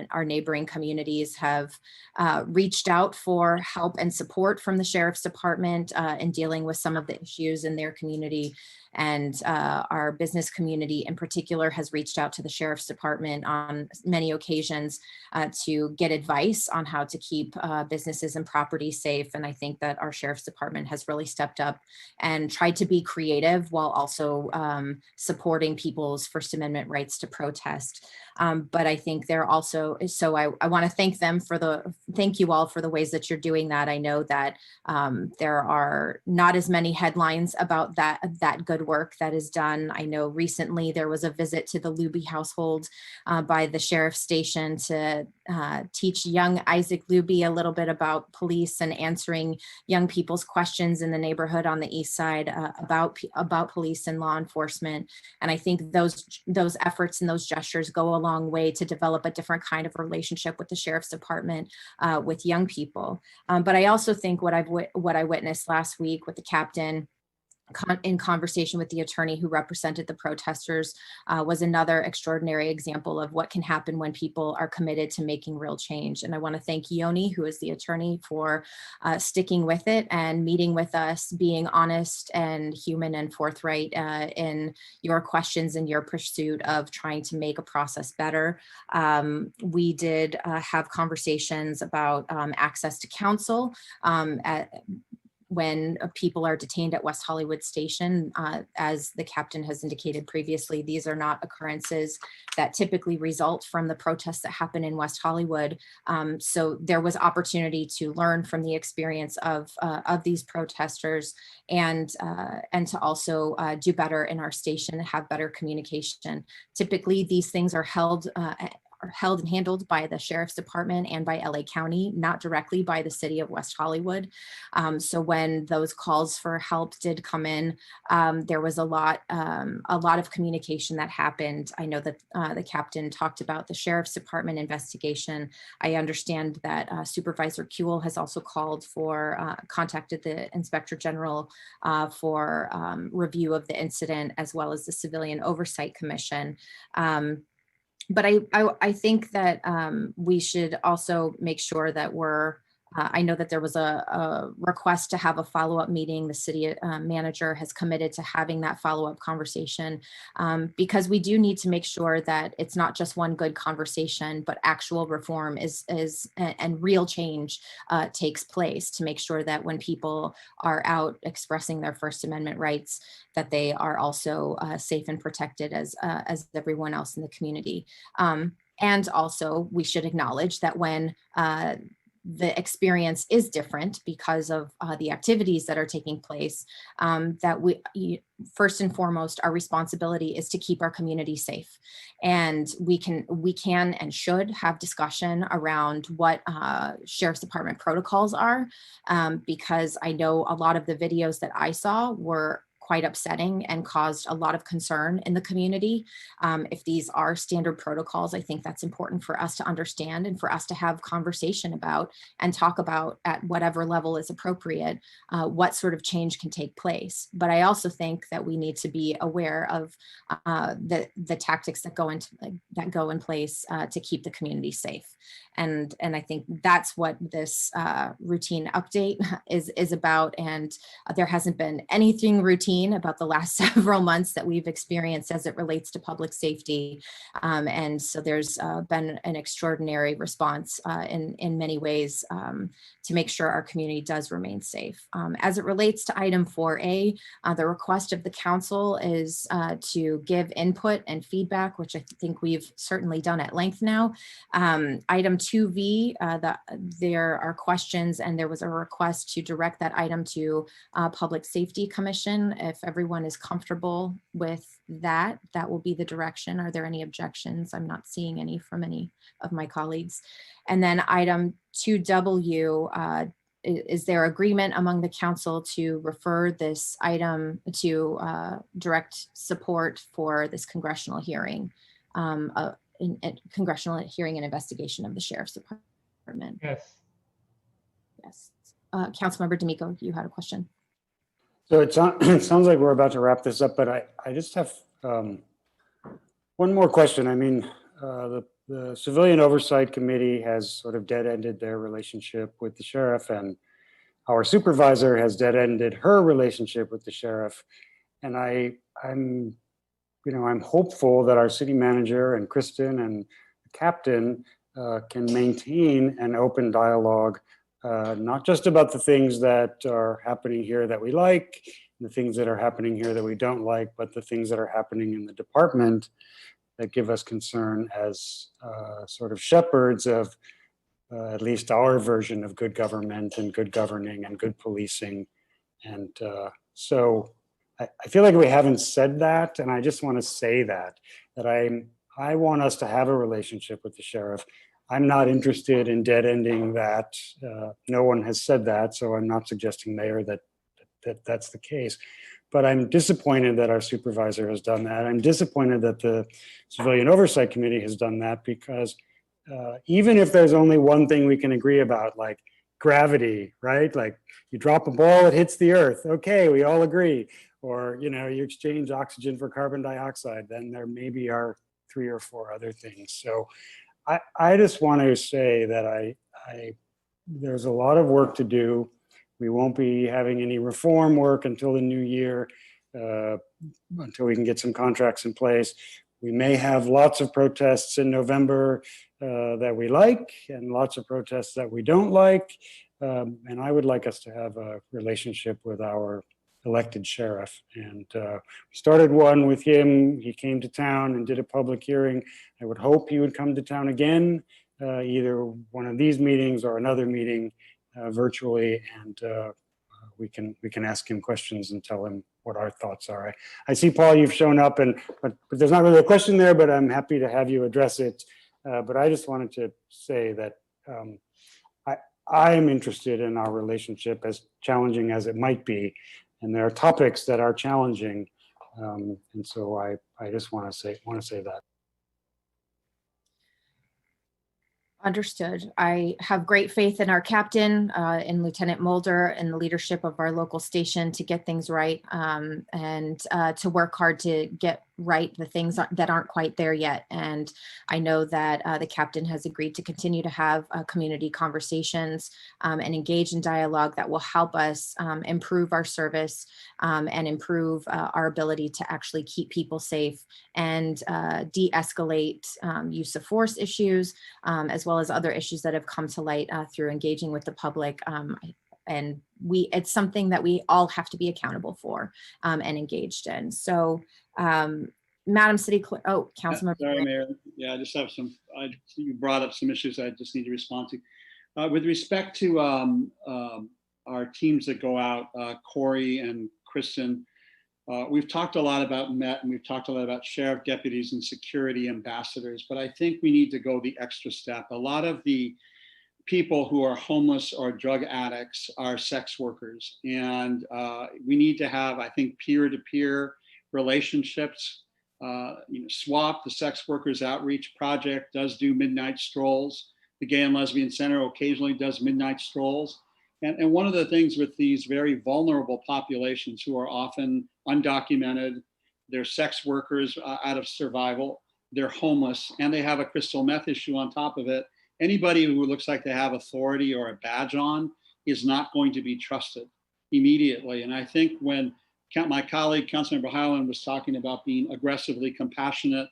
our neighboring communities have reached out for help and support from the Sheriff's Department in dealing with some of the issues in their community. And our business community in particular has reached out to the Sheriff's Department on many occasions to get advice on how to keep businesses and property safe. And I think that our Sheriff's Department has really stepped up and tried to be creative while also supporting people's First Amendment rights to protest. But I think they're also, so I want to thank them thank you all for the ways that you're doing that. I know that there are not as many headlines about that good work that is done. I know recently there was a visit to the Luby household by the sheriff's station to teach young Isaac Luby a little bit about police and answering young people's questions in the neighborhood on the east side about police and law enforcement. And I think those efforts and those gestures go a long way to develop a different kind of relationship with the Sheriff's Department with young people. But I also think what I witnessed last week with the captain in conversation with the attorney who represented the protesters was another extraordinary example of what can happen when people are committed to making real change. And I want to thank Yoni, who is the attorney, for sticking with it and meeting with us, being honest and human and forthright in your questions and your pursuit of trying to make a process better. We did have conversations about access to counsel when people are detained at West Hollywood Station. As the captain has indicated previously, these are not occurrences that typically result from the protests that happen in West Hollywood. So there was opportunity to learn from the experience of these protesters and to also do better in our station and have better communication. Typically, these things are held and handled by the Sheriff's Department and by LA County, not directly by the city of West Hollywood. So when those calls for help did come in, there was a lot of communication that happened. I know that the captain talked about the Sheriff's Department investigation. I understand that Supervisor Kuehl has also contacted the Inspector General for review of the incident, as well as the Civilian Oversight Commission. But I think that we should also make sure that I know that there was a request to have a follow-up meeting. The city manager has committed to having that follow-up conversation because we do need to make sure that it's not just one good conversation, but actual reform and real change takes place to make sure that when people are out expressing their First Amendment rights, that they are also safe and protected as everyone else in the community. And also, we should acknowledge that when the experience is different because of the activities that are taking place, that first and foremost, our responsibility is to keep our community safe. And we can and should have discussion around what Sheriff's Department protocols are, because I know a lot of the videos that I saw were quite upsetting and caused a lot of concern in the community. If these are standard protocols, I think that's important for us to understand and for us to have conversation about and talk about at whatever level is appropriate, what sort of change can take place. But I also think that we need to be aware of the tactics that go in place to keep the community safe. And I think that's what this routine update is about. And there hasn't been anything routine about the last several months that we've experienced as it relates to public safety. And so there's been an extraordinary response in many ways to make sure our community does remain safe. As it relates to item 4A, the request of the council is to give input and feedback, which I think we've certainly done at length now. Item 2V, there are questions and there was a request to direct that item to Public Safety Commission. If everyone is comfortable with that, that will be the direction. Are there any objections? I'm not seeing any from any of my colleagues. And then item 2W, is there agreement among the council to refer this item to direct support for this congressional hearing, congressional hearing and investigation of the Sheriff's Department? Yes. Yes. Councilmember D'Amico, you had a question. So it sounds like we're about to wrap this up, but I just have one more question. I mean, the Civilian Oversight Committee has sort of dead-ended their relationship with the sheriff, and our supervisor has dead-ended her relationship with the sheriff. And I'm hopeful that our city manager and Kristen and the captain can maintain an open dialogue, not just about the things that are happening here that we like, the things that are happening here that we don't like, but the things that are happening in the department that give us concern as sort of shepherds of at least our version of good government and good governing and good policing. And so I feel like we haven't said that, and I just want to say that I want us to have a relationship with the sheriff. I'm not interested in dead-ending that. No one has said that, so I'm not suggesting, Mayor, that that's the case. But I'm disappointed that our supervisor has done that. I'm disappointed that the Civilian Oversight Committee has done that, because even if there's only one thing we can agree about, like gravity, right? Like you drop a ball, it hits the earth. Okay, we all agree. Or, you exchange oxygen for carbon dioxide, then there maybe are 3 or 4 other things. So I just want to say that there's a lot of work to do. We won't be having any reform work until the new year, until we can get some contracts in place. We may have lots of protests in November that we like, and lots of protests that we don't like. And I would like us to have a relationship with our elected sheriff. And we started one with him. He came to town and did a public hearing. I would hope he would come to town again, either one of these meetings or another meeting virtually, and we can ask him questions and tell him what our thoughts are. I see, Paul, you've shown up, but there's not really a question there, but I'm happy to have you address it. But I just wanted to say that I am interested in our relationship, as challenging as it might be, and there are topics that are challenging, and so I just want to say that. Understood. I have great faith in our captain, in Lieutenant Mulder, and the leadership of our local station to get things right, and to work hard to get right the things that aren't quite there yet. And I know that the captain has agreed to continue to have community conversations and engage in dialogue that will help us improve our service and improve our ability to actually keep people safe and de-escalate use of force issues, as well as other issues that have come to light through engaging with the public. And it's something that we all have to be accountable for and engaged in. So, Madam City Clerk, Councilmember. Sorry, Mayor. Yeah, I just have you brought up some issues I just need to respond to. With respect to our teams that go out, Corey and Kristen, we've talked a lot about MET, and we've talked a lot about sheriff deputies and security ambassadors, but I think we need to go the extra step. A lot of the people who are homeless or drug addicts are sex workers. And we need to have, I think, peer-to-peer relationships. SWAP, the Sex Workers Outreach Project, does do midnight strolls. The Gay and Lesbian Center occasionally does midnight strolls. And one of the things with these very vulnerable populations who are often undocumented, they're sex workers out of survival, they're homeless, and they have a crystal meth issue on top of it. Anybody who looks like they have authority or a badge on is not going to be trusted immediately. And I think when my colleague, Councilmember Highland, was talking about being aggressively compassionate,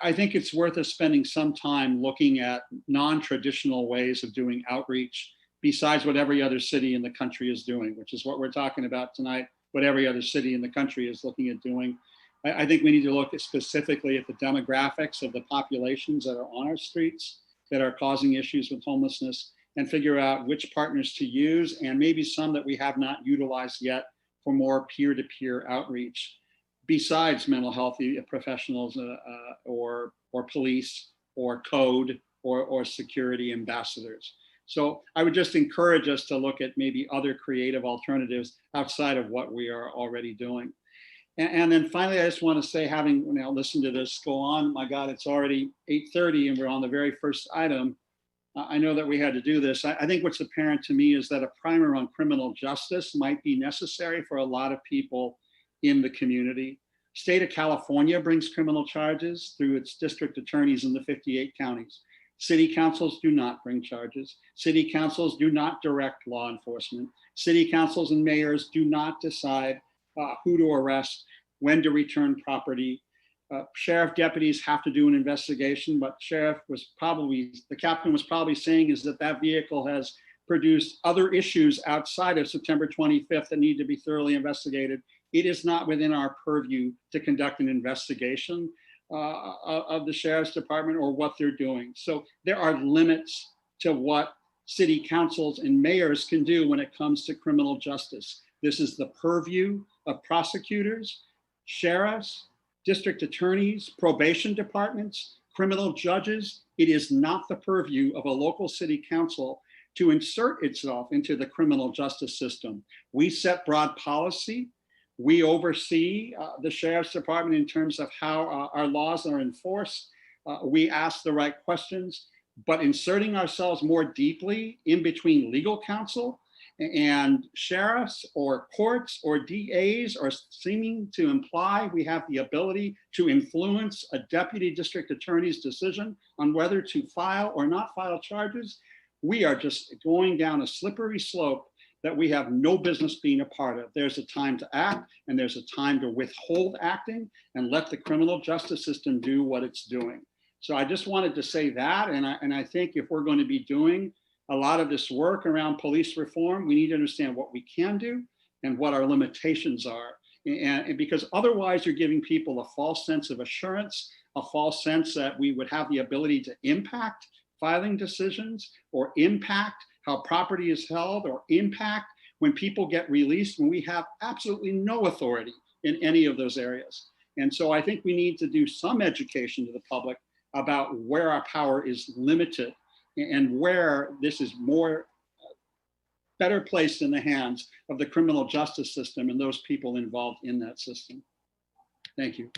I think it's worth us spending some time looking at non-traditional ways of doing outreach besides what every other city in the country is doing, which is what we're talking about tonight, what every other city in the country is looking at doing. I think we need to look specifically at the demographics of the populations that are on our streets that are causing issues with homelessness and figure out which partners to use, and maybe some that we have not utilized yet for more peer-to-peer outreach besides mental health professionals or police or code or security ambassadors. So I would just encourage us to look at maybe other creative alternatives outside of what we are already doing. And then finally, I just want to say, having now listened to this go on, my God, it's already 8:30 and we're on the very first item. I know that we had to do this. I think what's apparent to me is that a primer on criminal justice might be necessary for a lot of people in the community. State of California brings criminal charges through its district attorneys in the 58 counties. City councils do not bring charges. City councils do not direct law enforcement. City councils and mayors do not decide who to arrest, when to return property. Sheriff deputies have to do an investigation, but the captain was probably saying is that vehicle has produced other issues outside of September 25th that need to be thoroughly investigated. It is not within our purview to conduct an investigation of the sheriff's department or what they're doing. So there are limits to what city councils and mayors can do when it comes to criminal justice. This is the purview of prosecutors, sheriffs, district attorneys, probation departments, criminal judges. It is not the purview of a local city council to insert itself into the criminal justice system. We set broad policy. We oversee the sheriff's department in terms of how our laws are enforced. We ask the right questions, but inserting ourselves more deeply in between legal counsel and sheriffs or courts or DAs are seeming to imply we have the ability to influence a deputy district attorney's decision on whether to file or not file charges. We are just going down a slippery slope that we have no business being a part of. There's a time to act and there's a time to withhold acting and let the criminal justice system do what it's doing. So I just wanted to say that, and I think if we're going to be doing a lot of this work around police reform, we need to understand what we can do and what our limitations are. And because otherwise you're giving people a false sense of assurance, a false sense that we would have the ability to impact filing decisions or impact how property is held or impact when people get released when we have absolutely no authority in any of those areas. And so I think we need to do some education to the public about where our power is limited and where this is better placed in the hands of the criminal justice system and those people involved in that system. Thank you.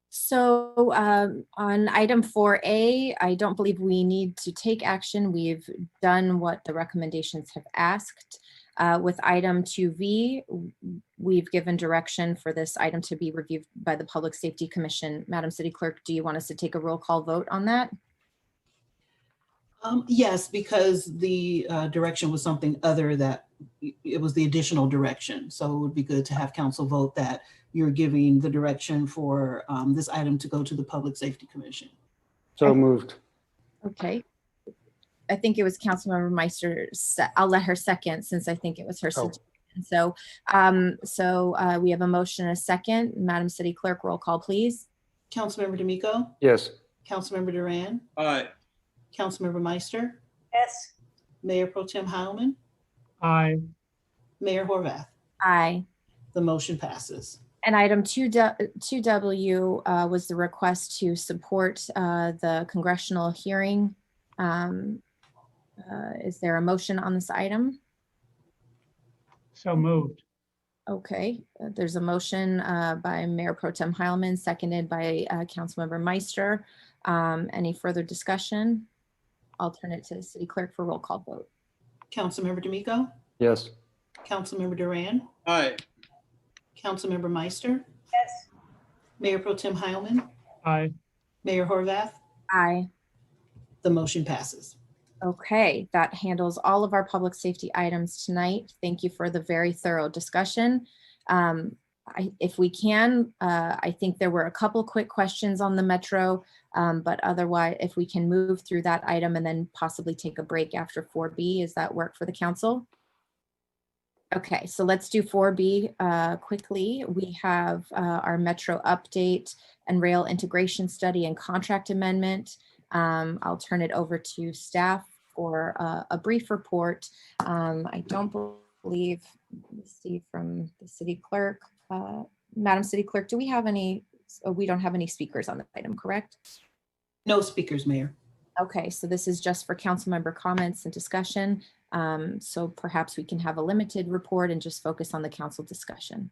So on item 4A, I don't believe we need to take action. We've done what the recommendations have asked. With item 2V, we've given direction for this item to be reviewed by the Public Safety Commission. Madam City Clerk, do you want us to take a roll call vote on that? Yes, because the direction was something other that it was the additional direction. So it would be good to have council vote that you're giving the direction for this item to go to the Public Safety Commission. So moved. Okay. I think it was Councilmember Meister. I'll let her second since I think it was her suggestion. So, we have a motion and a second. Madam City Clerk, roll call, please. Councilmember D'Amico? Yes. Councilmember Duran? Aye. Councilmember Meister? Yes. Mayor Pro Tem Heilman? Aye. Mayor Horvath? Aye. The motion passes. And item 2W was the request to support the congressional hearing Is there a motion on this item? So moved. Okay, there's a motion by Mayor Pro Tem Heilman, seconded by Councilmember Meister. Any further discussion? I'll turn it to the city clerk for roll call vote. Councilmember D'Amico, Yes. Councilmember Duran, Aye. Councilmember Meister, Yes. Mayor Pro Tem Heilman, Aye. Mayor Horvath. Aye. The motion passes. Okay, that handles all of our public safety items tonight. Thank you for the very thorough discussion. If we can, I think there were a couple quick questions on the Metro, but otherwise, if we can move through that item and then possibly take a break after 4B, does that work for the council? Okay, so let's do 4B quickly. We have our Metro update and rail integration study and contract amendment. I'll turn it over to staff for a brief report. I don't believe, let's see, from the city clerk. Madam City Clerk, do we have any, we don't have any speakers on the item, correct? No speakers, Mayor. Okay, so this is just for council member comments and discussion. So perhaps we can have a limited report and just focus on the council discussion.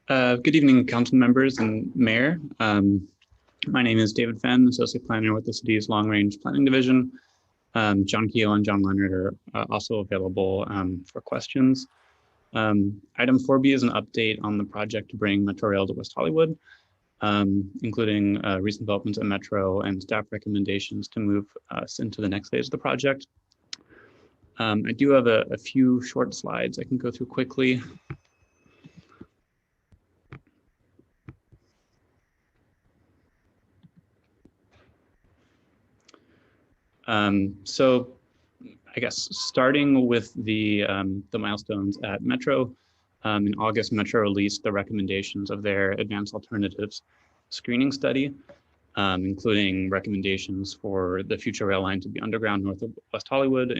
Good evening, council members and mayor. My name is David Fenn, associate planner with the city's long range planning division. John Keel and John Leonard are also available for questions. Item 4B is an update on the project to bring Metro Rail to West Hollywood, including recent developments at Metro and staff recommendations to move us into the next phase of the project. I do have a few short slides I can go through quickly. So I guess starting with the milestones at Metro, in August, Metro released the recommendations of their advanced alternatives screening study, including recommendations for the future rail line to be underground north of West Hollywood,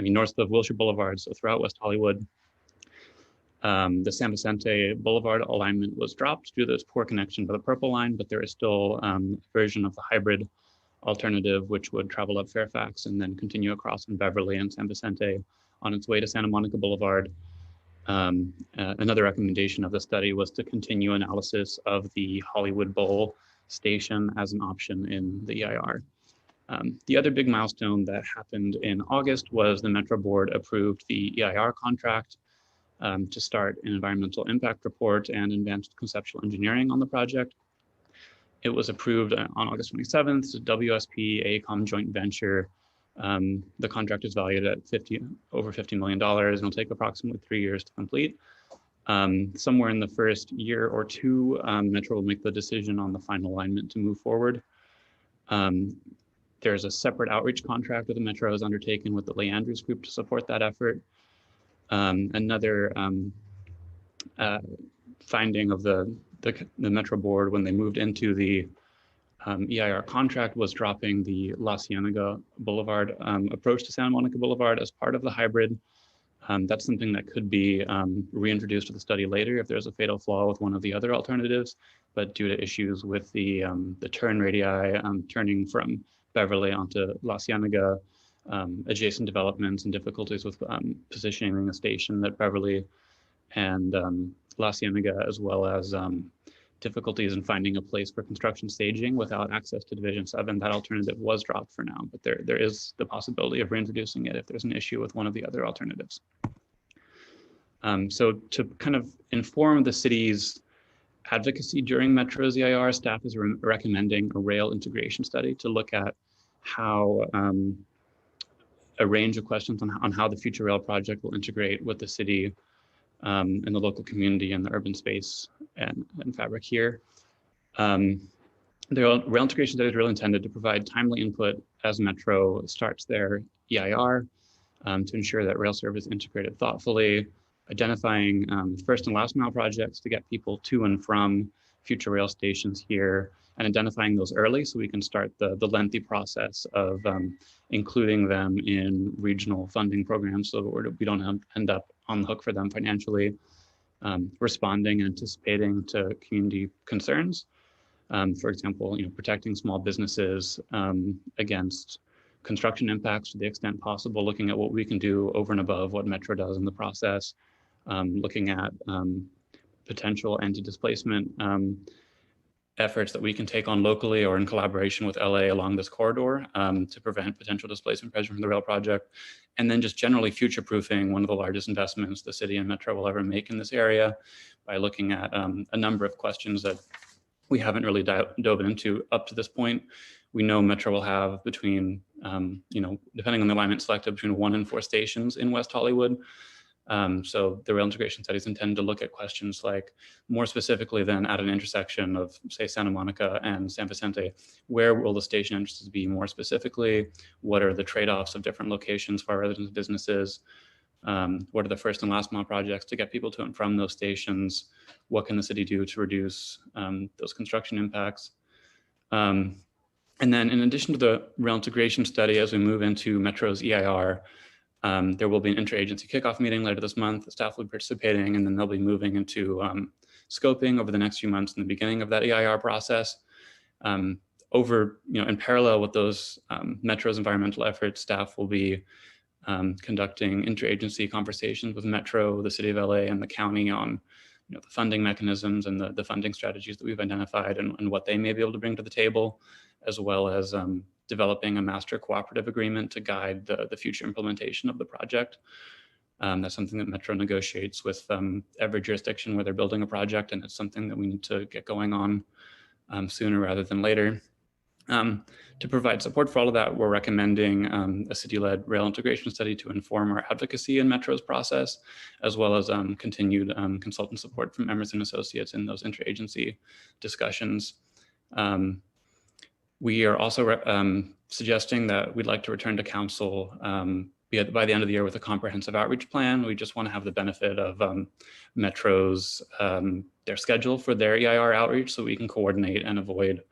north of Wilshire Boulevard, so throughout West Hollywood. The San Vicente Boulevard alignment was dropped due to this poor connection to the Purple Line, but there is still a version of the hybrid alternative, which would travel up Fairfax and then continue across in Beverly and San Vicente on its way to Santa Monica Boulevard. Another recommendation of the study was to continue analysis of the Hollywood Bowl station as an option in the EIR. The other big milestone that happened in August was the Metro Board approved the EIR contract to start an environmental impact report and advanced conceptual engineering on the project. It was approved on August 27th. It's a WSP AECOM joint venture. The contract is valued at over $50 million and it'll take approximately 3 years to complete. Somewhere in the first year or two, Metro will make the decision on the final alignment to move forward. There's a separate outreach contract that the Metro has undertaken with the Leigh Andrews Group to support that effort. Another finding of the Metro Board when they moved into the EIR contract was dropping the La Cienega Boulevard approach to Santa Monica Boulevard as part of the hybrid. That's something that could be reintroduced to the study later if there's a fatal flaw with one of the other alternatives, but due to issues with the turn radii turning from Beverly onto La Cienega, adjacent developments and difficulties with positioning the station at Beverly and La Cienega, as well as difficulties in finding a place for construction staging without access to Division 7. That alternative was dropped for now, but there is the possibility of reintroducing it if there's an issue with one of the other alternatives. So to kind of inform the city's advocacy during Metro's EIR, staff is recommending a rail integration study to look at how a range of questions on how the future rail project will integrate with the city and the local community and the urban space and fabric here. The rail integration study is really intended to provide timely input as Metro starts their EIR to ensure that rail service is integrated thoughtfully, identifying first and last mile projects to get people to and from future rail stations here, and identifying those early so we can start the lengthy process of including them in regional funding programs so that we don't end up on the hook for them financially, responding and anticipating to community concerns, For example, protecting small businesses against construction impacts to the extent possible, looking at what we can do over and above what Metro does in the process, looking at potential anti-displacement efforts that we can take on locally or in collaboration with LA along this corridor to prevent potential displacement pressure from the rail project. And then just generally future-proofing one of the largest investments the city and Metro will ever make in this area by looking at a number of questions that we haven't really dove into up to this point. We know Metro will have between, depending on the alignment selected, between 1 and 4 stations in West Hollywood. So the rail integration studies intend to look at questions like, more specifically than at an intersection of, say, Santa Monica and San Vicente, where will the station entrances be more specifically? What are the trade-offs of different locations for our residents and businesses? What are the first and last mile projects to get people to and from those stations? What can the city do to reduce those construction impacts? And then in addition to the rail integration study, as we move into Metro's EIR, there will be an interagency kickoff meeting later this month. The staff will be participating, and then they'll be moving into scoping over the next few months in the beginning of that EIR process. In parallel with those Metro's environmental efforts, staff will be conducting interagency conversations with Metro, the City of LA, and the county on the funding mechanisms and the funding strategies that we've identified and what they may be able to bring to the table, as well as developing a master cooperative agreement to guide the future implementation of the project. That's something that Metro negotiates with every jurisdiction where they're building a project, and it's something that we need to get going on sooner rather than later. To provide support for all of that, we're recommending a city-led rail integration study to inform our advocacy in Metro's process, as well as continued consultant support from Emerson Associates in those interagency discussions. We are also suggesting that we'd like to return to council by the end of the year with a comprehensive outreach plan. We just want to have the benefit of Metro's, their schedule for their EIR outreach, so we can coordinate and avoid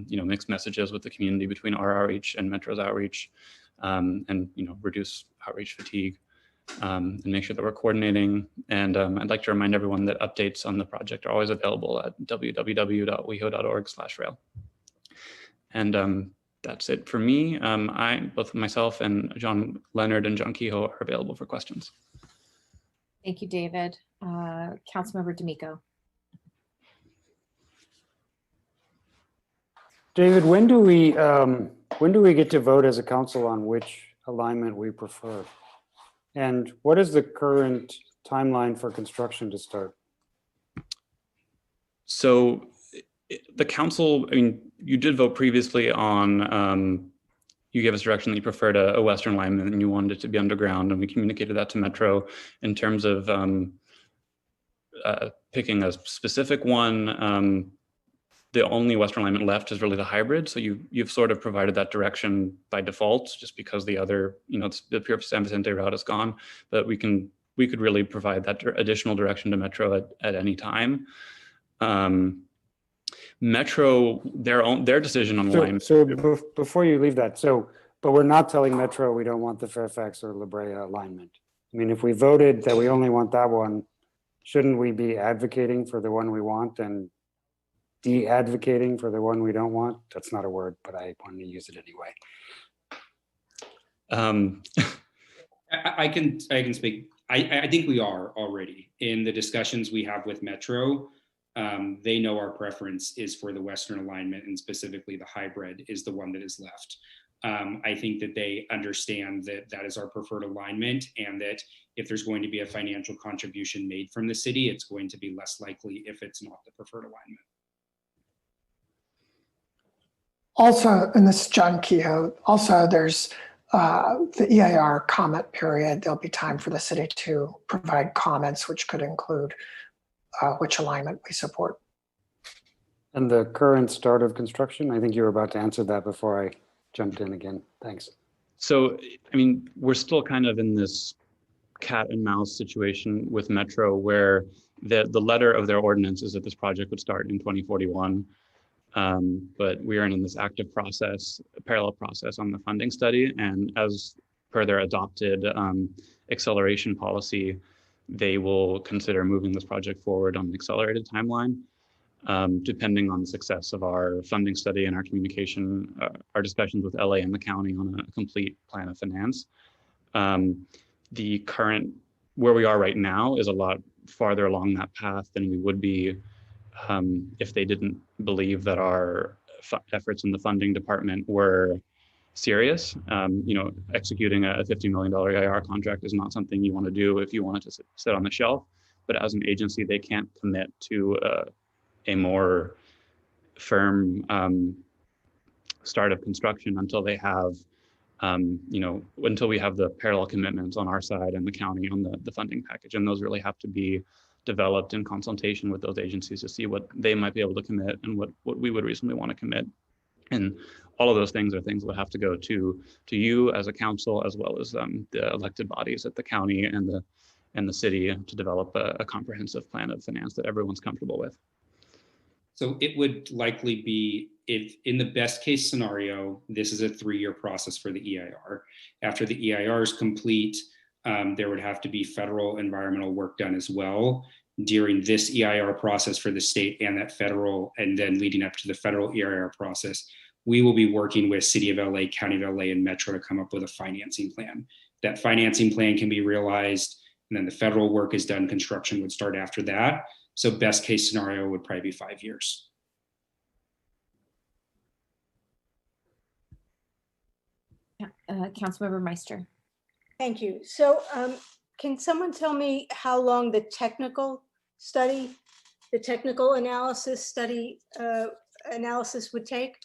mixed messages with the community between our outreach and Metro's outreach, and reduce outreach fatigue, and make sure that we're coordinating. And I'd like to remind everyone that updates on the project are always available at www.weho.org/rail. And that's it for me. Both myself and John Leonard and John Kehoe are available for questions. Thank you, David. Councilmember D'Amico. David, when do we get to vote as a council on which alignment we prefer? And what is the current timeline for construction to start? So the council, you did vote previously on, you gave us direction that you preferred a western alignment and you wanted it to be underground, and we communicated that to Metro in terms of picking a specific one. The only western alignment left is really the hybrid. So you've sort of provided that direction by default, just because the other, the pure San Vicente route is gone. But we could really provide that additional direction to Metro at any time. Metro, their decision on alignment. So before you leave that, but we're not telling Metro we don't want the Fairfax or La Brea alignment. If we voted that we only want that one, shouldn't we be advocating for the one we want and de-advocating for the one we don't want? That's not a word, but I wanted to use it anyway. I can speak. I think we are already in the discussions we have with Metro. They know our preference is for the western alignment, and specifically the hybrid is the one that is left. I think that they understand that that is our preferred alignment, and that if there's going to be a financial contribution made from the city, it's going to be less likely if it's not the preferred alignment. Also, and this is John Kehoe, also there's the EIR comment period. There'll be time for the city to provide comments, which could include which alignment we support. And the current start of construction? I think you were about to answer that before I jumped in again. Thanks. So, we're still kind of in this cat and mouse situation with Metro, where the letter of their ordinance is that this project would start in 2041. But we are in this active process, a parallel process on the funding study. And as per their adopted acceleration policy, they will consider moving this project forward on an accelerated timeline. depending on the success of our funding study and our communication, our discussions with LA and the county on a complete plan of finance. The current, where we are right now is a lot farther along that path than we would be if they didn't believe that our efforts in the funding department were serious. Executing a $50 million EIR contract is not something you want to do if you want it to sit on the shelf, but as an agency, they can't commit to a more firm start of construction until they have, until we have the parallel commitments on our side and the county on the funding package. And those really have to be developed in consultation with those agencies to see what they might be able to commit and what we would reasonably want to commit. And all of those things are things that would have to go to you as a council, as well as the elected bodies at the county and the city to develop a comprehensive plan of finance that everyone's comfortable with. So it would likely be, if in the best case scenario, this is a 3-year process for the EIR. After the EIR is complete, there would have to be federal environmental work done as well during this EIR process for the state and that federal, and then leading up to the federal EIR process. We will be working with City of LA, County of LA, and Metro to come up with a financing plan. That financing plan can be realized, and then the federal work is done. Construction would start after that. So best case scenario would probably be 5 years. Councilmember Meister. Thank you. So can someone tell me how long the technical study, the technical analysis study analysis would take?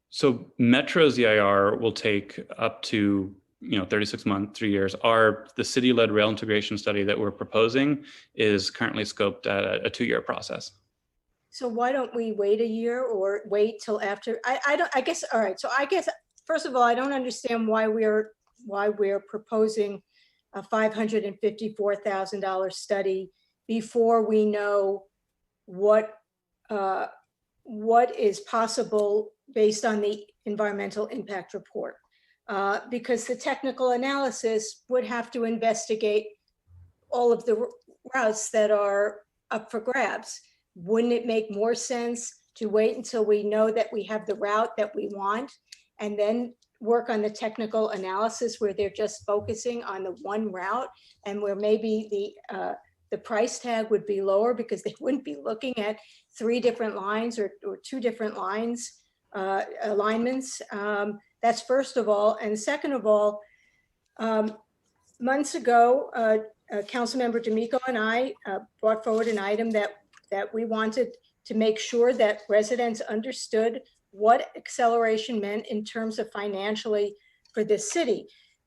So Metro's EIR will take up to 36 months, 3 years. The city-led rail integration study that we're proposing is currently scoped at a 2-year process. So why don't we wait a year or wait till after? I guess, all right. So I guess, first of all, I don't understand why we're proposing a $554,000 study before we know what is possible based on the environmental impact report. Because the technical analysis would have to investigate all of the routes that are up for grabs. Wouldn't it make more sense to wait until we know that we have the route that we want and then work on the technical analysis where they're just focusing on the one route and where maybe the price tag would be lower because they wouldn't be looking at 3 different lines or 2 different lines, alignments? That's first of all. And second of all, months ago, Councilmember D'Amico and I brought forward an item that we wanted to make sure that residents understood what acceleration meant in terms of financially for this city.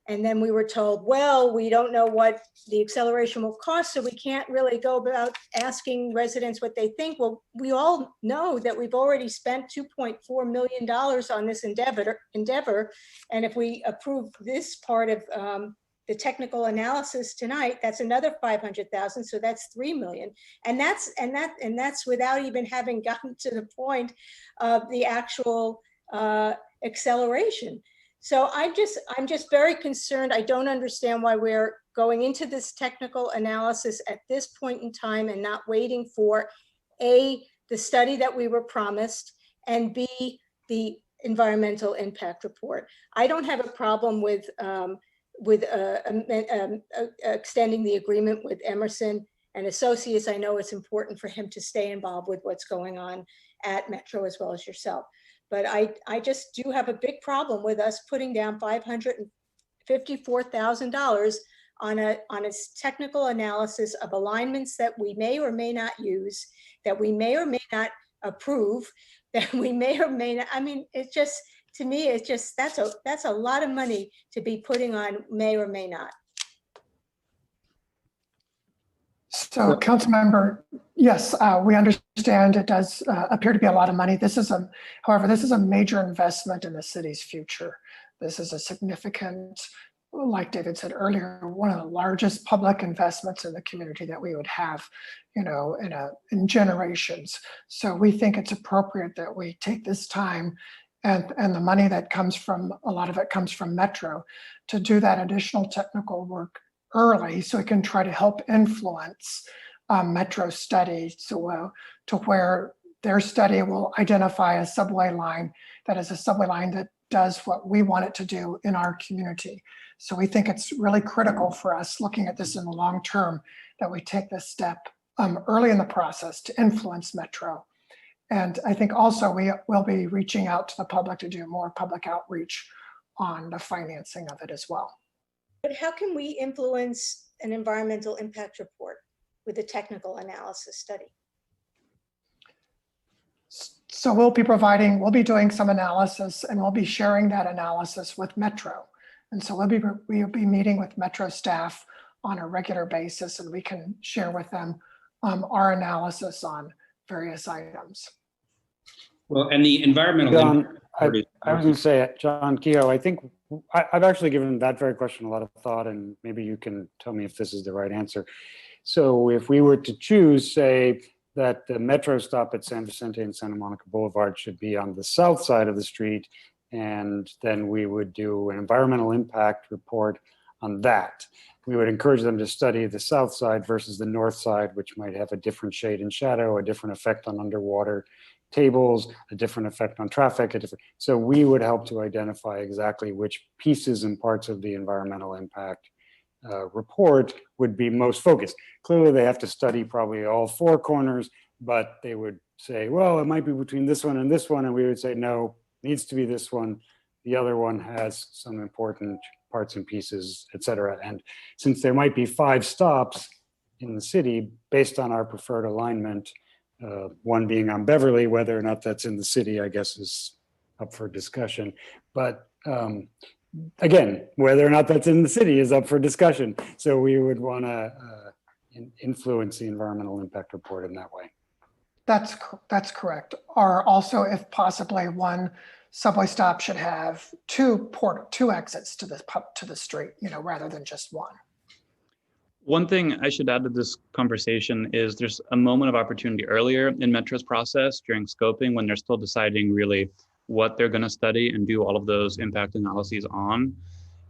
And then we were told, well, we don't know what the acceleration will cost, so we can't really go about asking residents what they think. Well, we all know that we've already spent $2.4 million on this endeavor. And if we approve this part of the technical analysis tonight, that's another 500,000. So that's 3 million. And that's without even having gotten to the point of the actual acceleration. So I'm just very concerned. I don't understand why we're going into this technical analysis at this point in time and not waiting for A, the study that we were promised, and B, the environmental impact report. I don't have a problem with extending the agreement with Emerson and Associates. I know it's important for him to stay involved with what's going on at Metro as well as yourself. But I just do have a big problem with us putting down $554,000 on a technical analysis of alignments that we may or may not use, that we may or may not approve, that we may or may not. I mean, it just, to me, it's just, that's a lot of money to be putting on may or may not. So, Councilmember, yes, we understand it does appear to be a lot of money. However, this is a major investment in the city's future. This is a significant, like David said earlier, one of the largest public investments in the community that we would have, in generations. So we think it's appropriate that we take this time and the money that comes from, a lot of it comes from Metro, to do that additional technical work early so it can try to help influence Metro study, to where their study will identify a subway line that is a subway line that does what we want it to do in our community. So we think it's really critical for us, looking at this in the long term, that we take this step early in the process to influence Metro. And I think also we will be reaching out to the public to do more public outreach on the financing of it as well. But how can we influence an environmental impact report with a technical analysis study? So we'll be doing some analysis, and we'll be sharing that analysis with Metro. And so we'll be meeting with Metro staff on a regular basis, and we can share with them our analysis on various items. Well, and the environmental John, impact I was going to say, John Keogh, I think I've actually given that very question a lot of thought, and maybe you can tell me if this is the right answer. So if we were to choose, say, that the Metro stop at San Vicente and Santa Monica Boulevard should be on the south side of the street, and then we would do an environmental impact report on that. We would encourage them to study the south side versus the north side, which might have a different shade and shadow, a different effect on underwater tables, a different effect on traffic, so we would help to identify exactly which pieces and parts of the environmental impact report would be most focused. Clearly, they have to study probably all four corners, but they would say, well, it might be between this one, and we would say, no, it needs to be this one. The other one has some important parts and pieces, et cetera. And since there might be 5 stops in the city based on our preferred alignment, one being on Beverly, whether or not that's in the city, I guess, is up for discussion. But again, whether or not that's in the city is up for discussion. So we would want to influence the environmental impact report in that way. That's correct. Or also, if possibly, one subway stop should have two exits to the street, rather than just one. One thing I should add to this conversation is there's a moment of opportunity earlier in Metro's process during scoping when they're still deciding really what they're going to study and do all of those impact analyses on.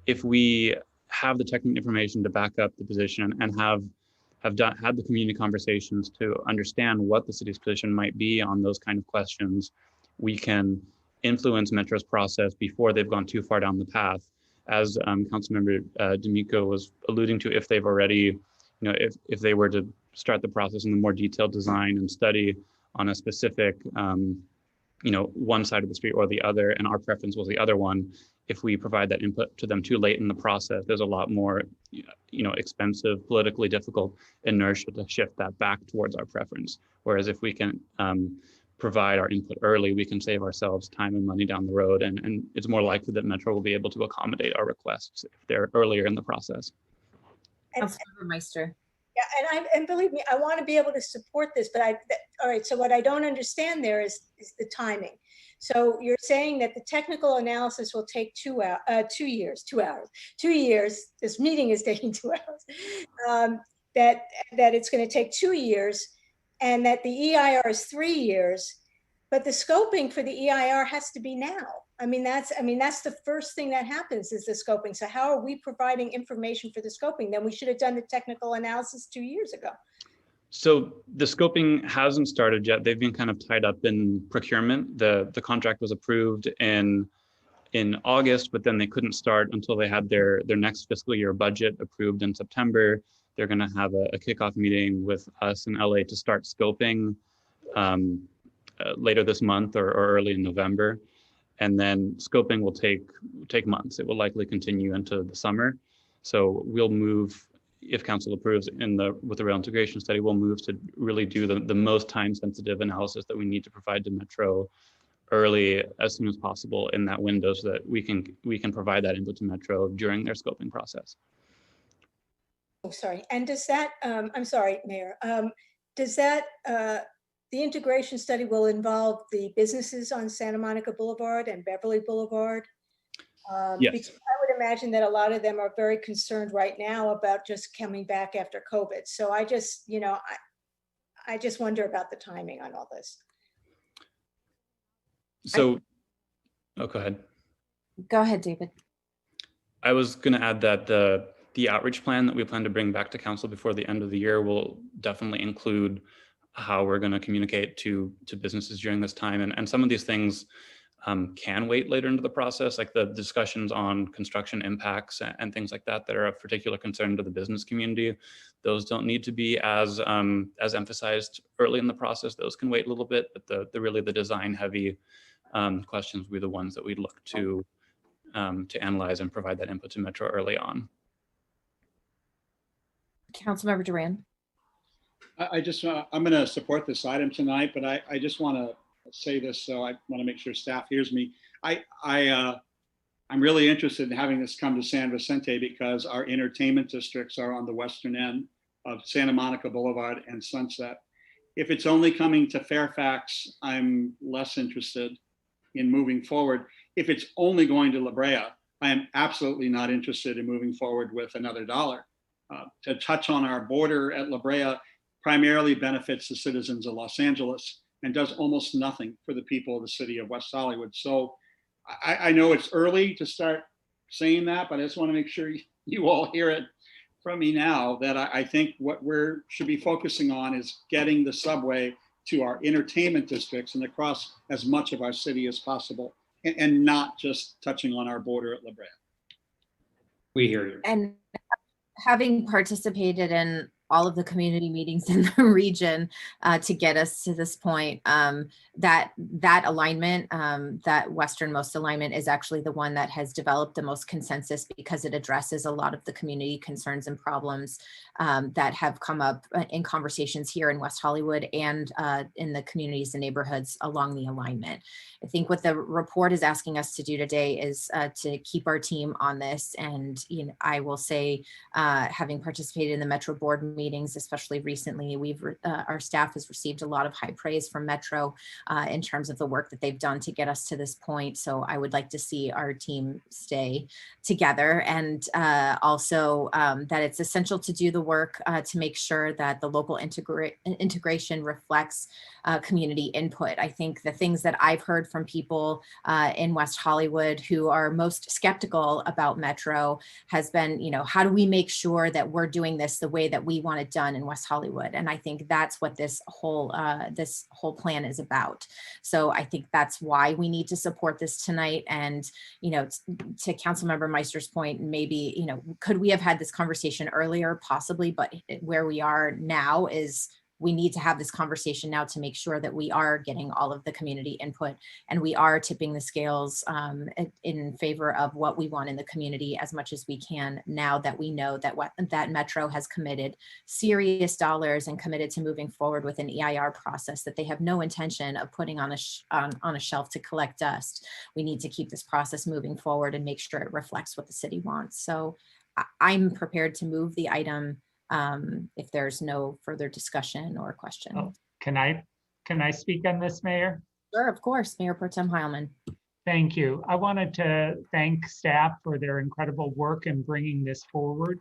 If we have the technical information to back up the position and had the community conversations to understand what the city's position might be on those kind of questions, we can influence Metro's process before they've gone too far down the path. As Councilmember D'Amico was alluding to, if they've already, if they were to start the process in the more detailed design and study on a specific, one side of the street or the other, and our preference was the other one, if we provide that input to them too late in the process, there's a lot more, expensive, politically difficult inertia to shift that back towards our preference. Whereas if we can provide our input early, we can save ourselves time and money down the road, and it's more likely that Metro will be able to accommodate our requests if they're earlier in the process. Councilmember Meister. Yeah, and believe me, I want to be able to support this, but all right, so what I don't understand there is the timing. So you're saying that the technical analysis will take 2 years, 2 hours. 2 years, this meeting is taking 2 hours, that it's going to take 2 years, and that the EIR is 3 years, but the scoping for the EIR has to be now. That's the first thing that happens is the scoping. So how are we providing information for the scoping? Then we should have done the technical analysis 2 years ago. So the scoping hasn't started yet. They've been kind of tied up in procurement. The contract was approved in August, but then they couldn't start until they had their next fiscal year budget approved in September. They're going to have a kickoff meeting with us in LA to start scoping later this month or early in November. And then scoping will take months. It will likely continue into the summer. So we'll move, if council approves with the rail integration study, we'll move to really do the most time sensitive analysis that we need to provide to Metro early, as soon as possible in that window, so that we can provide that input to Metro during their scoping process. Oh, sorry. And does that, I'm sorry, Mayor, does that, the integration study will involve the businesses on Santa Monica Boulevard and Beverly Boulevard? Yes. Because I would imagine that a lot of them are very concerned right now about just coming back after COVID. So I just, I just wonder about the timing on all this. So, go ahead. Go ahead, David. I was going to add that the the outreach plan that we plan to bring back to council before the end of the year will definitely include how we're going to communicate to businesses during this time. And some of these things can wait later into the process, like the discussions on construction impacts and things like that that are of particular concern to the business community. Those don't need to be as emphasized early in the process. Those can wait a little bit, but the really the design heavy questions will be the ones that we look to analyze and provide that input to Metro early on. Councilmember Duran. I'm going to support this item tonight, but I just want to say this, so I want to make sure staff hears me. I'm really interested in having this come to San Vicente because our entertainment districts are on the western end of Santa Monica Boulevard and Sunset. If it's only coming to Fairfax, I'm less interested in moving forward. If it's only going to La Brea, I am absolutely not interested in moving forward with another dollar. To touch on our border at La Brea primarily benefits the citizens of Los Angeles and does almost nothing for the people of the city of West Hollywood. So I know it's early to start saying that, but I just want to make sure you all hear it from me now, that I think what we should be focusing on is getting the subway to our entertainment districts and across as much of our city as possible, and not just touching on our border at La Brea. We hear you. And having participated in all of the community meetings in the region to get us to this point, that alignment, that westernmost alignment is actually the one that has developed the most consensus because it addresses a lot of the community concerns and problems that have come up in conversations here in West Hollywood and in the communities and neighborhoods along the alignment. I think what the report is asking us to do today is to keep our team on this. And I will say, having participated in the Metro board meetings, especially recently, our staff has received a lot of high praise from Metro in terms of the work that they've done to get us to this point. So I would like to see our team stay together, and also that it's essential to do the work to make sure that the local integration reflects community input. I think the things that I've heard from people in West Hollywood who are most skeptical about Metro has been, how do we make sure that we're doing this the way that we want it done in West Hollywood? And I think that's what this whole plan is about. So I think that's why we need to support this tonight. And, to Councilmember Meister's point, maybe, could we have had this conversation earlier? Possibly, but where we are now is we need to have this conversation now to make sure that we are getting all of the community input and we are tipping the scales in favor of what we want in the community as much as we can, now that we know that Metro has committed serious dollars and committed to moving forward with an EIR process that they have no intention of putting on a shelf to collect dust. We need to keep this process moving forward and make sure it reflects what the city wants. So I'm prepared to move the item if there's no further discussion or question. Oh, can I speak on this, Mayor? Sure, of course, Mayor Pro Tem Heilman. Thank you. I wanted to thank staff for their incredible work in bringing this forward.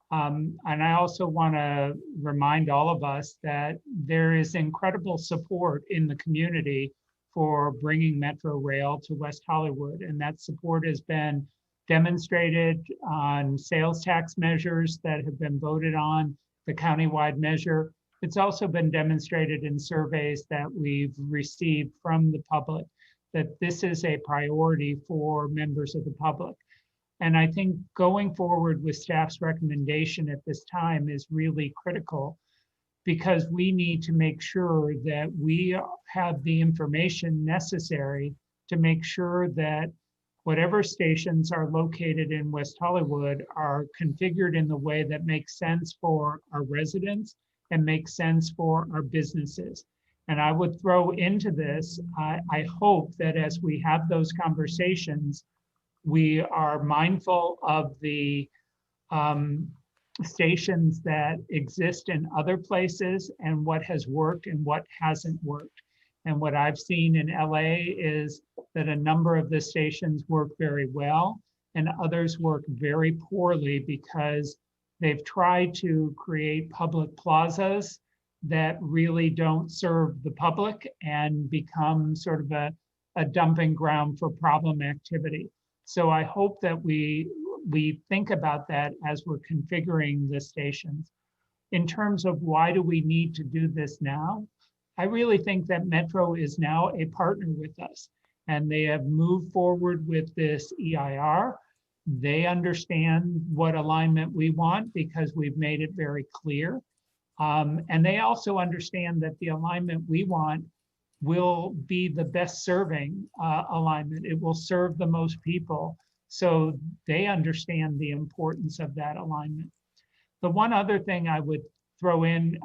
And I also want to remind all of us that there is incredible support in the community for bringing Metro Rail to West Hollywood, and that support has been demonstrated on sales tax measures that have been voted on, the countywide measure. It's also been demonstrated in surveys that we've received from the public that this is a priority for members of the public. And I think going forward with staff's recommendation at this time is really critical, because we need to make sure that we have the information necessary to make sure that whatever stations are located in West Hollywood are configured in the way that makes sense for our residents and makes sense for our businesses. And I would throw into this, I hope that as we have those conversations, we are mindful of the stations that exist in other places and what has worked and what hasn't worked. And what I've seen in LA is that a number of the stations work very well and others work very poorly because they've tried to create public plazas that really don't serve the public and become sort of a dumping ground for problem activity. So I hope that we we think about that as we're configuring the stations. In terms of why do we need to do this now, I really think that Metro is now a partner with us, and they have moved forward with this EIR. They understand what alignment we want because we've made it very clear. And they also understand that the alignment we want will be the best serving alignment. It will serve the most people. So they understand the importance of that alignment. The one other thing I would throw in,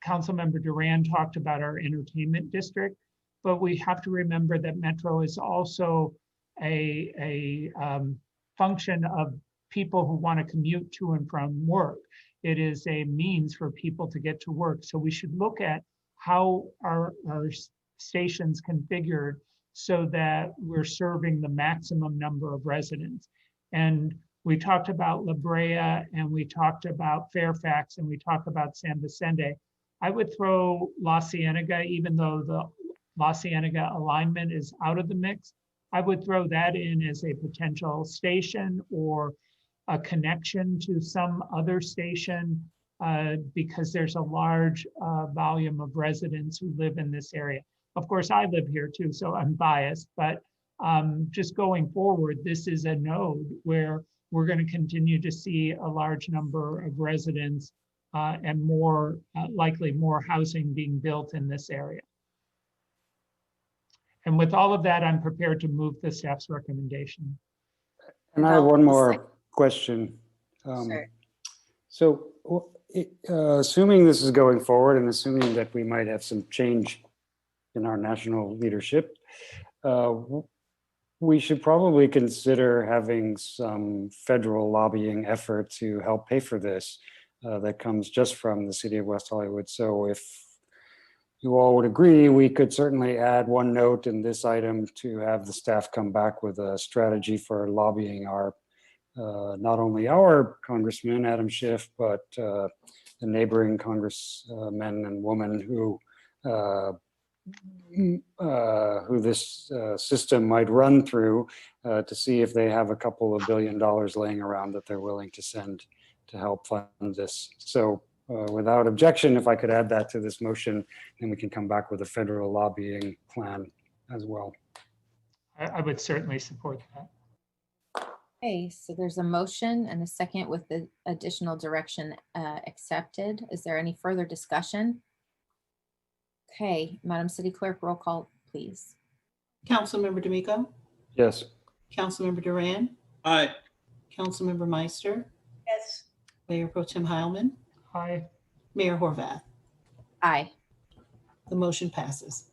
Councilmember Duran talked about our entertainment district, but we have to remember that Metro is also a function of people who want to commute to and from work. It is a means for people to get to work. So we should look at how our stations configured so that we're serving the maximum number of residents. And we talked about La Brea, and we talked about Fairfax, and we talked about San Vicente. I would throw La Cienega, even though the La Cienega alignment is out of the mix, I would throw that in as a potential station or a connection to some other station because there's a large volume of residents who live in this area. Of course, I live here too, so I'm biased, but just going forward, this is a node where we're going to continue to see a large number of residents and more likely more housing being built in this area. And with all of that, I'm prepared to move the staff's recommendation. And I have one more question. Sure. So assuming this is going forward and assuming that we might have some change in our national leadership, we should probably consider having some federal lobbying effort to help pay for this that comes just from the city of West Hollywood. So if you all would agree, we could certainly add one note in this item to have the staff come back with a strategy for lobbying our not only our Congressman Adam Schiff, but the neighboring congressmen and women who this system might run through to see if they have a couple of $1 billion laying around that they're willing to send to help fund this. So without objection, if I could add that to this motion, then we can come back with a federal lobbying plan as well. I would certainly support that. Okay, so there's a motion and a second with the additional direction accepted. Is there any further discussion? Okay, Madam City Clerk, roll call, please. Councilmember D'Amico, Yes. Councilmember Duran, Aye. Councilmember Meister, Yes. Mayor Pro Tem Heilman, Aye. Mayor Horvath. Aye. The motion passes.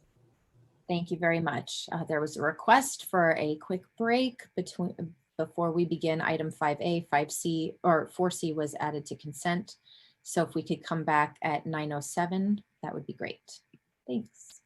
Thank you very much. There was a request for a quick break before we begin item 5A, 5C, or 4C was added to consent. So if we could come back at 9:07, that would be great. Thanks.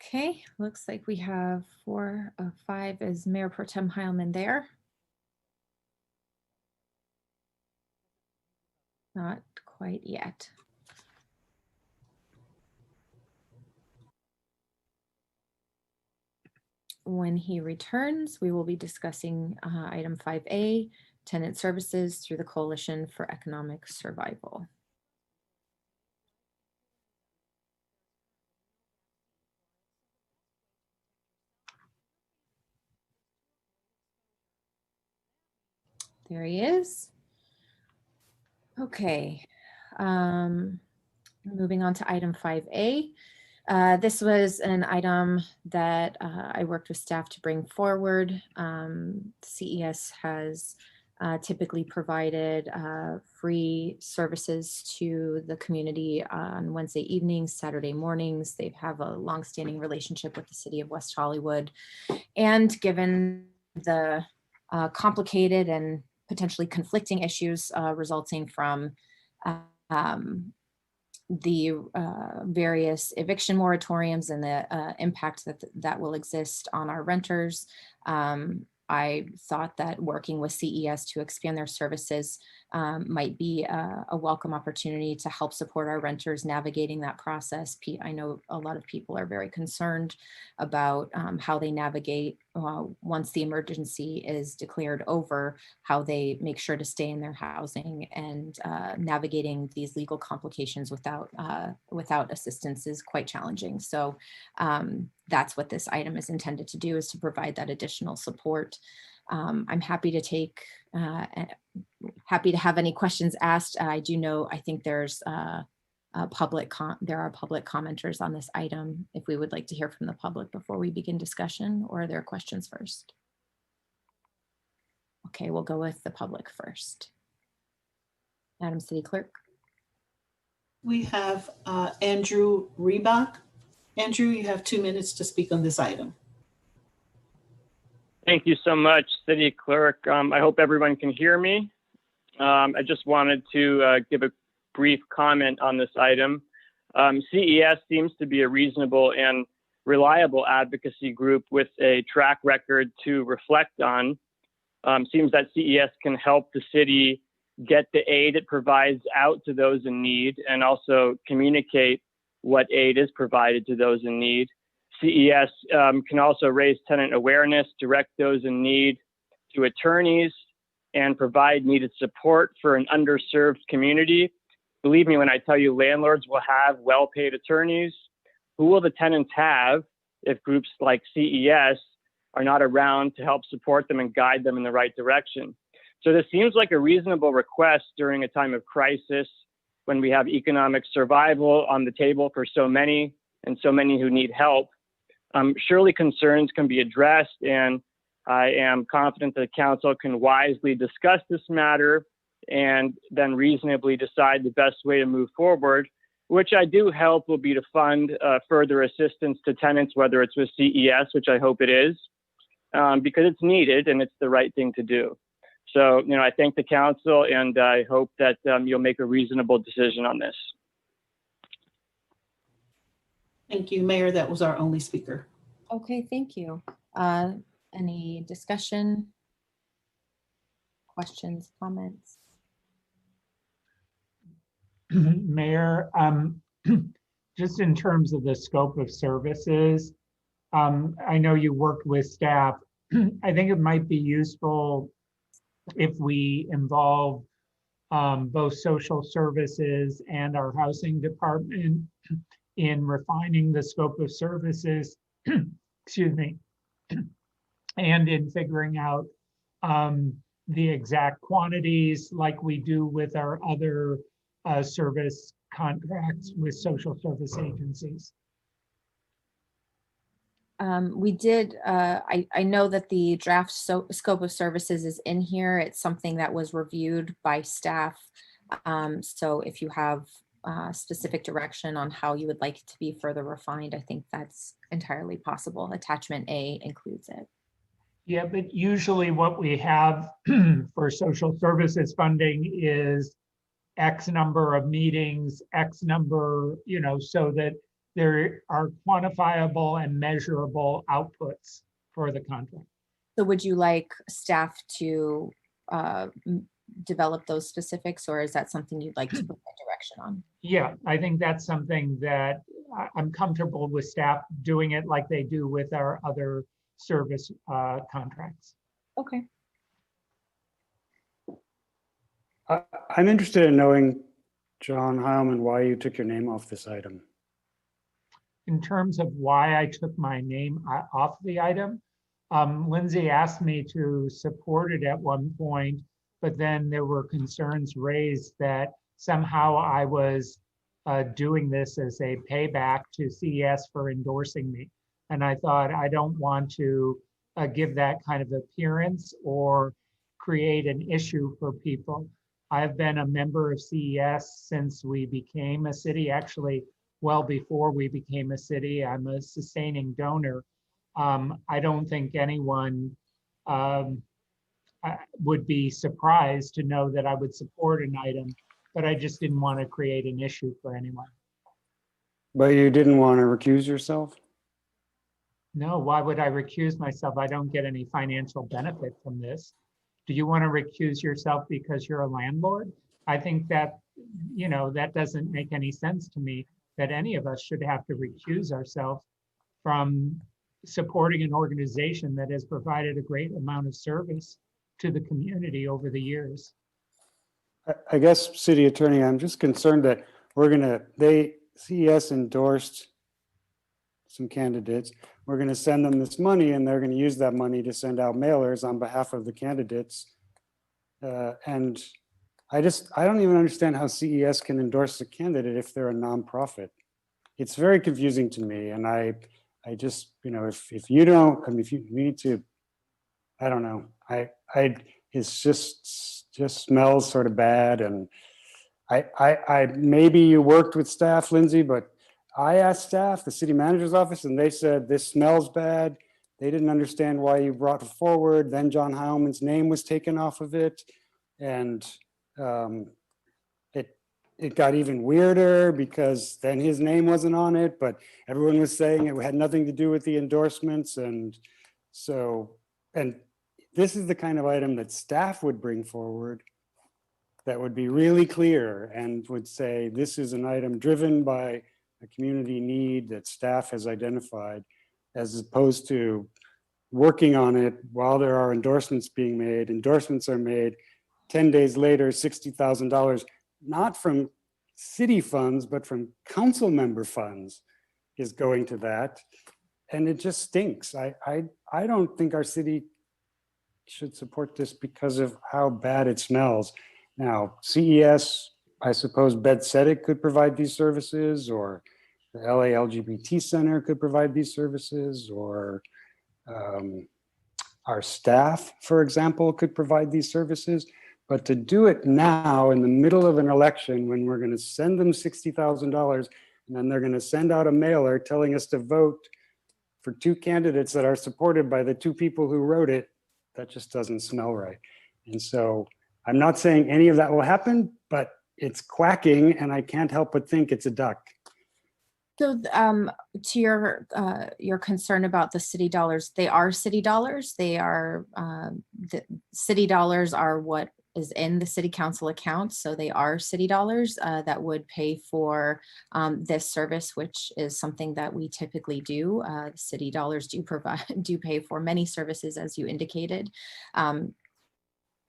Okay, looks like we have 4 of 5 as Mayor Pro Tem Heilman there. Not quite yet. When he returns, we will be discussing item 5A, tenant services through the Coalition for Economic Survival. There he is. Okay, moving on to item 5A. This was an item that I worked with staff to bring forward. CES has typically provided free services to the community on Wednesday evenings, Saturday mornings. They have a longstanding relationship with the city of West Hollywood. And given the complicated and potentially conflicting issues resulting from the various eviction moratoriums and the impact that will exist on our renters, I thought that working with CES to expand their services might be a welcome opportunity to help support our renters navigating that process. I know a lot of people are very concerned about how they navigate once the emergency is declared over, how they make sure to stay in their housing, and navigating these legal complications without assistance is quite challenging. So that's what this item is intended to do, is to provide that additional support. I'm happy to take, happy to have any questions asked. I do know, I think there's there are public commenters on this item, if we would like to hear from the public before we begin discussion, or are there questions first? Okay, we'll go with the public first. Madam City Clerk. We have Andrew Reebok. Andrew, you have 2 minutes to speak on this item. Thank you so much, City Clerk. I hope everyone can hear me. I just wanted to give a brief comment on this item. CES seems to be a reasonable and reliable advocacy group with a track record to reflect on. Seems that CES can help the city get the aid it provides out to those in need, and also communicate what aid is provided to those in need. CES can also raise tenant awareness, direct those in need to attorneys, and provide needed support for an underserved community. Believe me when I tell you, landlords will have well-paid attorneys. Who will the tenants have if groups like CES are not around to help support them and guide them in the right direction? So this seems like a reasonable request during a time of crisis, when we have economic survival on the table for so many, and so many who need help. Surely concerns can be addressed, and I am confident that the council can wisely discuss this matter and then reasonably decide the best way to move forward, which I do hope will be to fund further assistance to tenants, whether it's with CES, which I hope it is, because it's needed and it's the right thing to do. So, I thank the council, and I hope that you'll make a reasonable decision on this. Thank you, Mayor. That was our only speaker. Okay, thank you. Any discussion? Questions, comments? Mayor, just in terms of the scope of services, I know you worked with staff. I think it might be useful if we involve both social services and our housing department in refining the scope of services, excuse me, and in figuring out the exact quantities, like we do with our other service contracts with social service agencies. We did, I know that the draft scope of services is in here. It's something that was reviewed by staff. So if you have specific direction on how you would like it to be further refined, I think that's entirely possible. Attachment A includes it. Yeah, but usually what we have for social services funding is X number of meetings, X number, so that there are quantifiable and measurable outputs for the contract. So would you like staff to develop those specifics, or is that something you'd like to provide direction on? Yeah, I think that's something that I'm comfortable with staff doing it like they do with our other service contracts. Okay. I'm interested in knowing, John Heilman, why you took your name off this item. In terms of why I took my name off the item, Lindsay asked me to support it at one point, but then there were concerns raised that somehow I was doing this as a payback to CES for endorsing me. And I thought, I don't want to give that kind of appearance or create an issue for people. I've been a member of CES since we became a city, actually well before we became a city. I'm a sustaining donor. I don't think anyone would be surprised to know that I would support an item, but I just didn't want to create an issue for anyone. But you didn't want to recuse yourself? No, why would I recuse myself? I don't get any financial benefit from this. Do you want to recuse yourself because you're a landlord? I think that, you know, that doesn't make any sense to me, that any of us should have to recuse ourselves from supporting an organization that has provided a great amount of service to the community over the years. I guess, City Attorney, I'm just concerned that CES endorsed some candidates. We're going to send them this money, and they're going to use that money to send out mailers on behalf of the candidates. And I don't even understand how CES can endorse a candidate if they're a nonprofit. It's very confusing to me. And I just, you know, if you don't, I mean, if you need to, I don't know. It's just smells sort of bad. And I maybe you worked with staff, Lindsay, but I asked staff, the city manager's office, and they said, this smells bad. They didn't understand why you brought it forward. Then John Heilman's name was taken off of it. And it got even weirder because then his name wasn't on it, but everyone was saying it had nothing to do with the endorsements. And so, and this is the kind of item that staff would bring forward that would be really clear and would say, this is an item driven by a community need that staff has identified, as opposed to working on it while there are endorsements being made. Endorsements are made 10 days later, $60,000, not from city funds, but from council member funds is going to that. And it just stinks. I don't think our city should support this because of how bad it smells. Now, CES, I suppose Bed-Stuy could provide these services, or the LA LGBT Center could provide these services, or our staff, for example, could provide these services. But to do it now in the middle of an election when we're going to send them $60,000 and then they're going to send out a mailer telling us to vote for two candidates that are supported by the two people who wrote it, that just doesn't smell right. And so I'm not saying any of that will happen, but it's quacking and I can't help but think it's a duck. So to your concern about the city dollars, they are city dollars. They are, the city dollars are what is in the city council account. So they are city dollars that would pay for this service, which is something that we typically do. City dollars do pay for many services, as you indicated.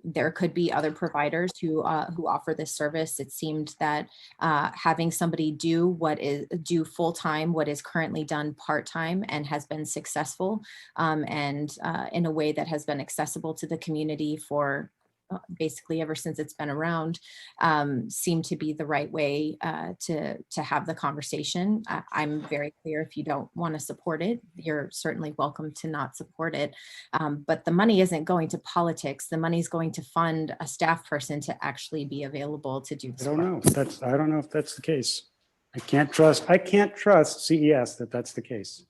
There could be other providers who offer this service. It seemed that having somebody do full-time what is currently done part-time and has been successful, and in a way that has been accessible to the community for basically ever since it's been around, seemed to be the right way to have the conversation. I'm very clear, if you don't want to support it, you're certainly welcome to not support it. But the money isn't going to politics. The money is going to fund a staff person to actually be available to do this. I don't know if that's the case. I can't trust CES that that's the case.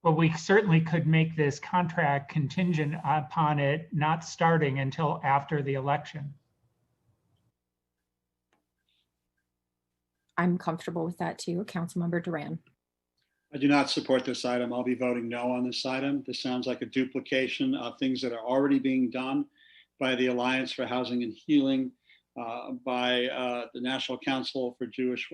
Well, we certainly could make this contract contingent upon it not starting until after the election. I'm comfortable with that too. Councilmember Duran. I do not support this item. I'll be voting no on this item. This sounds like a duplication of things that are already being done by the Alliance for Housing and Healing, by the National Council for Jewish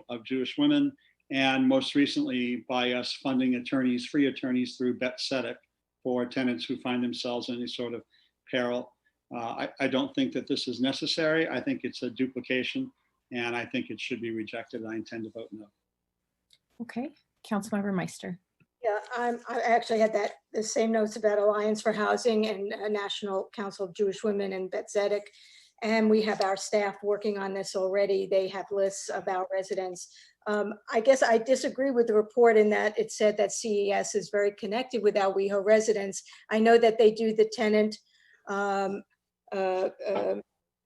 Women, and most recently by us funding attorneys, free attorneys through Bet Tzedek for tenants who find themselves in any sort of peril. I don't think that this is necessary. I think it's a duplication, and I think it should be rejected. I intend to vote no. Okay, Councilmember Meister. Yeah, I actually had the same notes about Alliance for Housing and National Council of Jewish Women and Bet Tzedek. And we have our staff working on this already. They have lists of our residents. I guess I disagree with the report in that it said that CES is very connected with our WeHo residents. I know that they do the tenant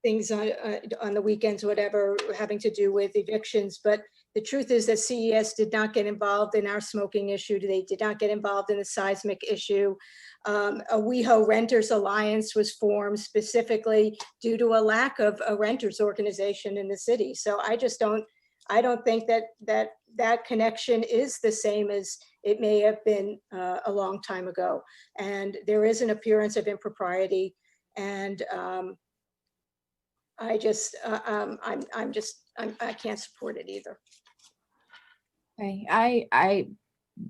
things on the weekends, whatever, having to do with evictions. But the truth is that CES did not get involved in our smoking issue. They did not get involved in the seismic issue. A WeHo Renters Alliance was formed specifically due to a lack of a renters organization in the city. So I don't think that connection is the same as it may have been a long time ago. And there is an appearance of impropriety. And I can't support it either. Okay, I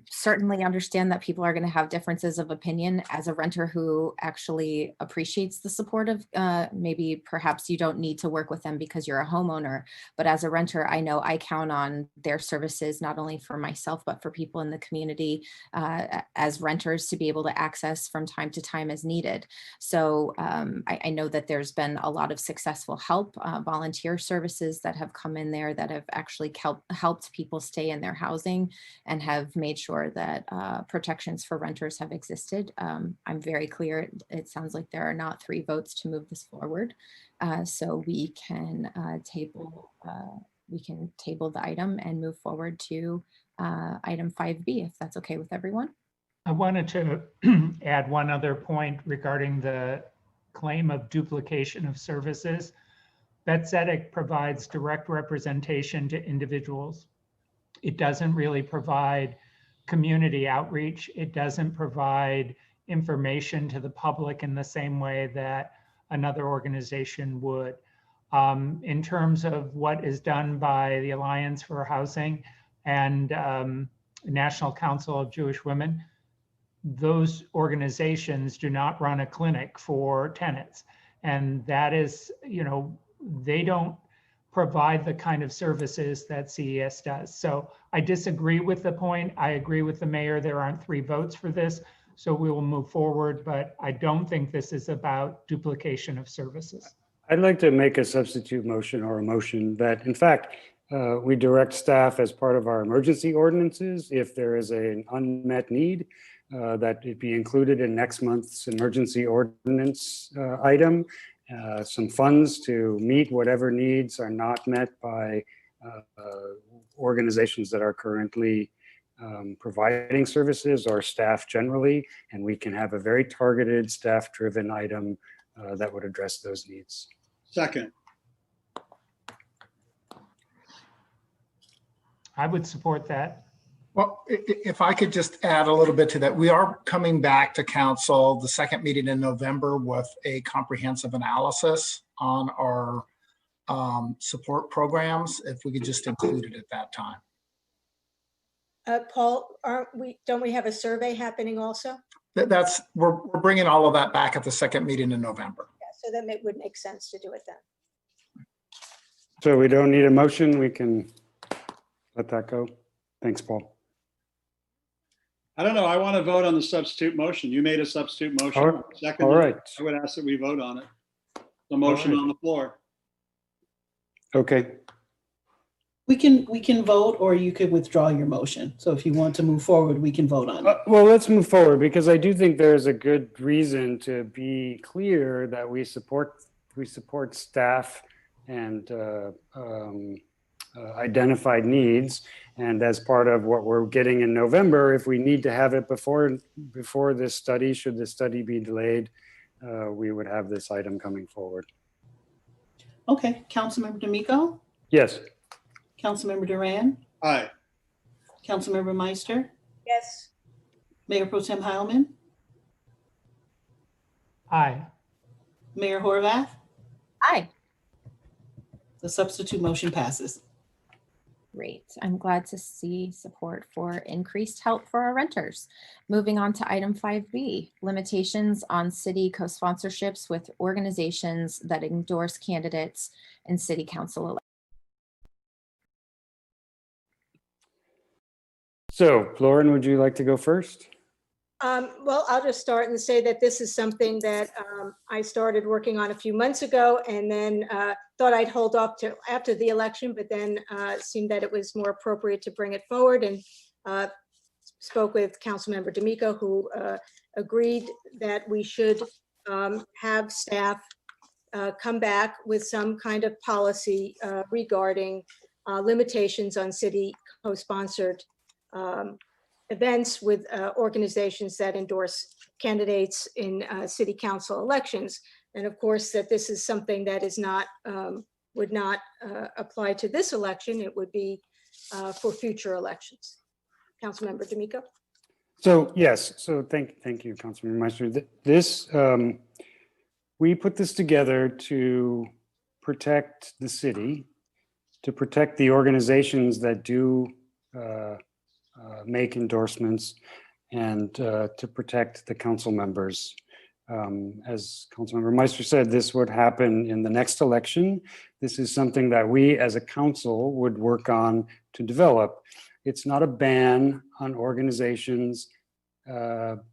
certainly understand that people are going to have differences of opinion. As a renter who actually appreciates the support of, maybe perhaps you don't need to work with them because you're a homeowner, but as a renter, I know I count on their services, not only for myself, but for people in the community as renters to be able to access from time to time as needed. So I know that there's been a lot of successful help, volunteer services that have come in there that have actually helped people stay in their housing and have made sure that protections for renters have existed. I'm very clear. It sounds like there are not 3 votes to move this forward. So we can table the item and move forward to item 5B, if that's okay with everyone. I wanted to add one other point regarding the claim of duplication of services. Bet Tzedek provides direct representation to individuals. It doesn't really provide community outreach. It doesn't provide information to the public in the same way that another organization would. In terms of what is done by the Alliance for Housing and National Council of Jewish Women, those organizations do not run a clinic for tenants. And that is, they don't provide the kind of services that CES does. So I disagree with the point. I agree with the mayor. There aren't 3 votes for this, so we will move forward, but I don't think this is about duplication of services. I'd like to make a substitute motion or a motion that, in fact, we direct staff as part of our emergency ordinances, if there is an unmet need, that it be included in next month's emergency ordinance item. Some funds to meet whatever needs are not met by organizations that are currently providing services or staff generally, and we can have a very targeted staff-driven item that would address those needs. Second. I would support that. Well, if I could just add a little bit to that, we are coming back to council the second meeting in November with a comprehensive analysis on our support programs, if we could just include it at that time. Paul, don't we have a survey happening also? We're bringing all of that back at the second meeting in November. Yeah, so that would make sense to do it then. So we don't need a motion, we can let that go. Thanks, Paul. I don't know. I want to vote on the substitute motion. You made a substitute motion. All right. I would ask that we vote on it. The motion on the floor. Okay. We can vote, or you could withdraw your motion. So if you want to move forward, we can vote on it. Well, let's move forward, because I do think there's a good reason to be clear that we support staff and identified needs. And as part of what we're getting in November, if we need to have it before this study, should the study be delayed, we would have this item coming forward. Okay, Councilmember D'Amico, Yes. Councilmember Duran, Aye. Councilmember Meister, Yes. Mayor Pro Tem Heilman, Aye. Mayor Horvath. Aye. The substitute motion passes. Great. I'm glad to see support for increased help for our renters. Moving on to item 5B, limitations on city co-sponsorships with organizations that endorse candidates in city council elections. So Lauren, would you like to go first? Well, I'll just start and say that this is something that I started working on a few months ago, and then thought I'd hold off to after the election, but then it seemed that it was more appropriate to bring it forward, and spoke with Councilmember D'Amico, who agreed that we should have staff come back with some kind of policy regarding limitations on city co-sponsored events with organizations that endorse candidates in city council elections. And of course, that this is something that is not, would not apply to this election. It would be for future elections. Councilmember D'Amico. So yes, so thank you, Councilmember Meister. This, we put this together to protect the city, to protect the organizations that do make endorsements, and to protect the council members. As Councilmember Meister said, this would happen in the next election. This is something that we as a council would work on to develop. It's not a ban on organizations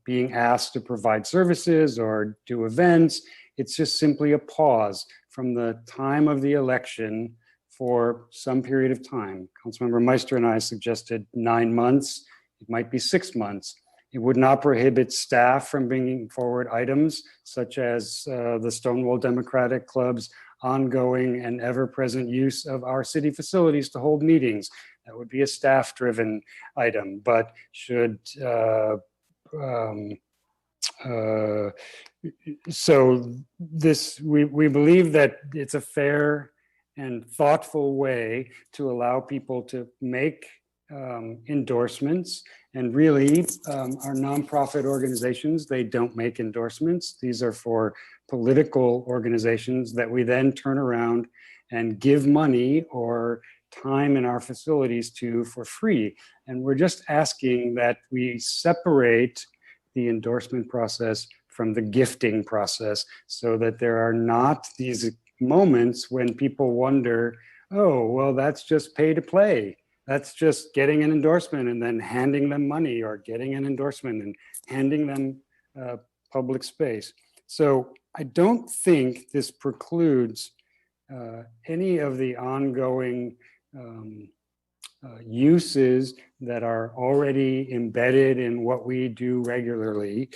being asked to provide services or do events. It's just simply a pause from the time of the election for some period of time. Councilmember Meister and I suggested 9 months. It might be 6 months. It would not prohibit staff from bringing forward items such as the Stonewall Democratic Club's ongoing and ever-present use of our city facilities to hold meetings. That would be a staff-driven item, but should so this, we believe that it's a fair and thoughtful way to allow people to make endorsements. And really, our nonprofit organizations, they don't make endorsements. These are for political organizations that we then turn around and give money or time in our facilities to for free. And we're just asking that we separate the endorsement process from the gifting process so that there are not these moments when people wonder, oh, well, that's just pay to play. That's just getting an endorsement and then handing them money, or getting an endorsement and handing them public space. So I don't think this precludes any of the ongoing uses that are already embedded in what we do regularly.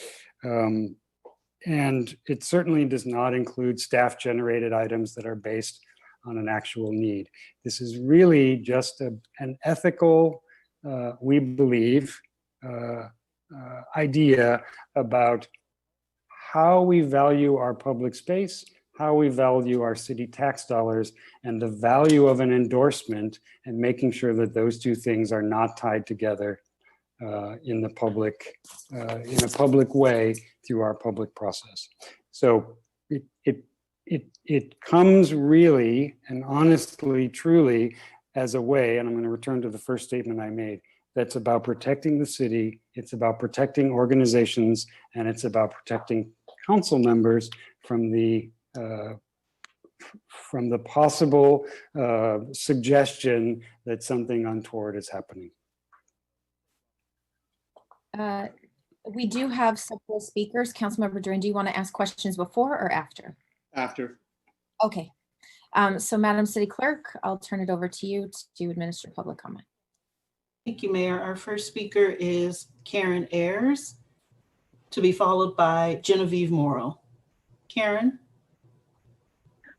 And it certainly does not include staff-generated items that are based on an actual need. This is really just an ethical, we believe, idea about how we value our public space, how we value our city tax dollars, and the value of an endorsement, and making sure that those two things are not tied together in a public way through our public process. So it comes really and honestly, truly as a way, and I'm going to return to the first statement I made, that's about protecting the city, it's about protecting organizations, and it's about protecting council members from the possible suggestion that something untoward is happening. We do have several speakers. Councilmember Duran, do you want to ask questions before or after? After. Okay. So Madam City Clerk, I'll turn it over to you to administer public comment. Thank you, Mayor. Our first speaker is Karen Ayers, to be followed by Genevieve Morrow. Karen.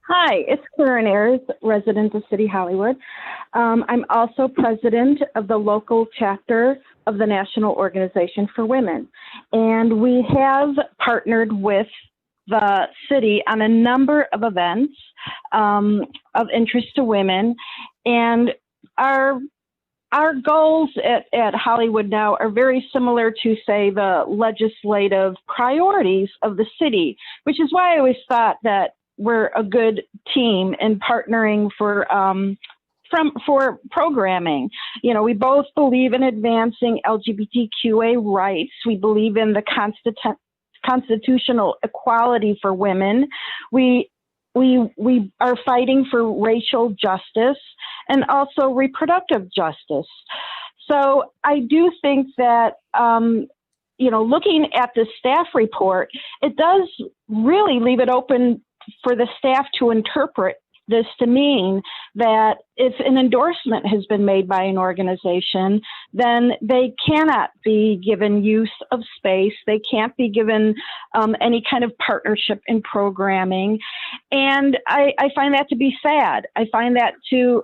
Hi, it's Karen Ayers, resident of City Hollywood. I'm also president of the local chapter of the National Organization for Women. And we have partnered with the city on a number of events of interest to women. And our goals at Hollywood Now are very similar to, say, the legislative priorities of the city, which is why I always thought that we're a good team in partnering for programming. You know, we both believe in advancing LGBTQA rights. We believe in the constitutional equality for women. We are fighting for racial justice and also reproductive justice. So I do think that, you know, looking at the staff report, it does really leave it open for the staff to interpret this to mean that if an endorsement has been made by an organization, then they cannot be given use of space. They can't be given any kind of partnership in programming. And I find that to be sad. I find that to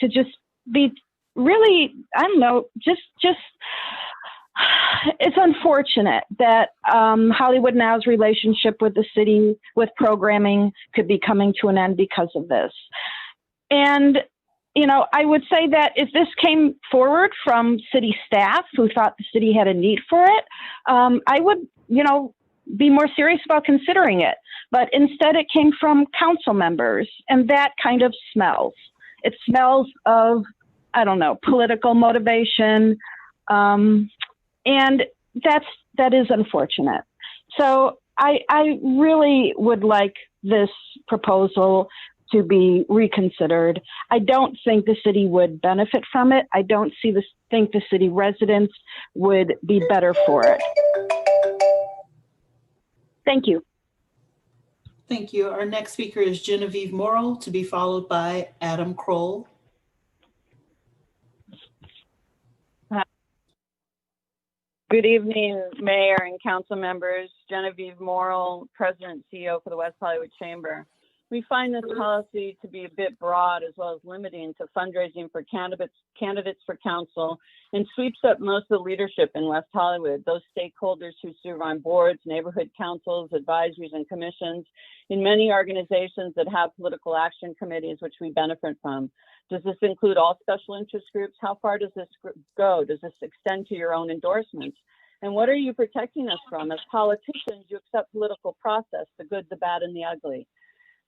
just be really, I don't know, just it's unfortunate that Hollywood Now's relationship with the city, with programming, could be coming to an end because of this. And, you know, I would say that if this came forward from city staff who thought the city had a need for it, I would, you know, be more serious about considering it. But instead it came from council members, and that kind of smells. It smells of, I don't know, political motivation, and that is unfortunate. So I really would like this proposal to be reconsidered. I don't think the city would benefit from it. I don't think the city residents would be better for it. Thank you. Thank you. Our next speaker is Genevieve Morrill, to be followed by Adam Kroll. Good evening, Mayor and council members. Genevieve Morrill, President and CEO for the West Hollywood Chamber. We find this policy to be a bit broad as well as limiting to fundraising for candidates for council, and sweeps up most of the leadership in West Hollywood, those stakeholders who serve on boards, neighborhood councils, advisories, and commissions in many organizations that have political action committees, which we benefit from. Does this include all special interest groups? How far does this go? Does this extend to your own endorsements? And what are you protecting us from? As politicians, you accept political process, the good, the bad, and the ugly.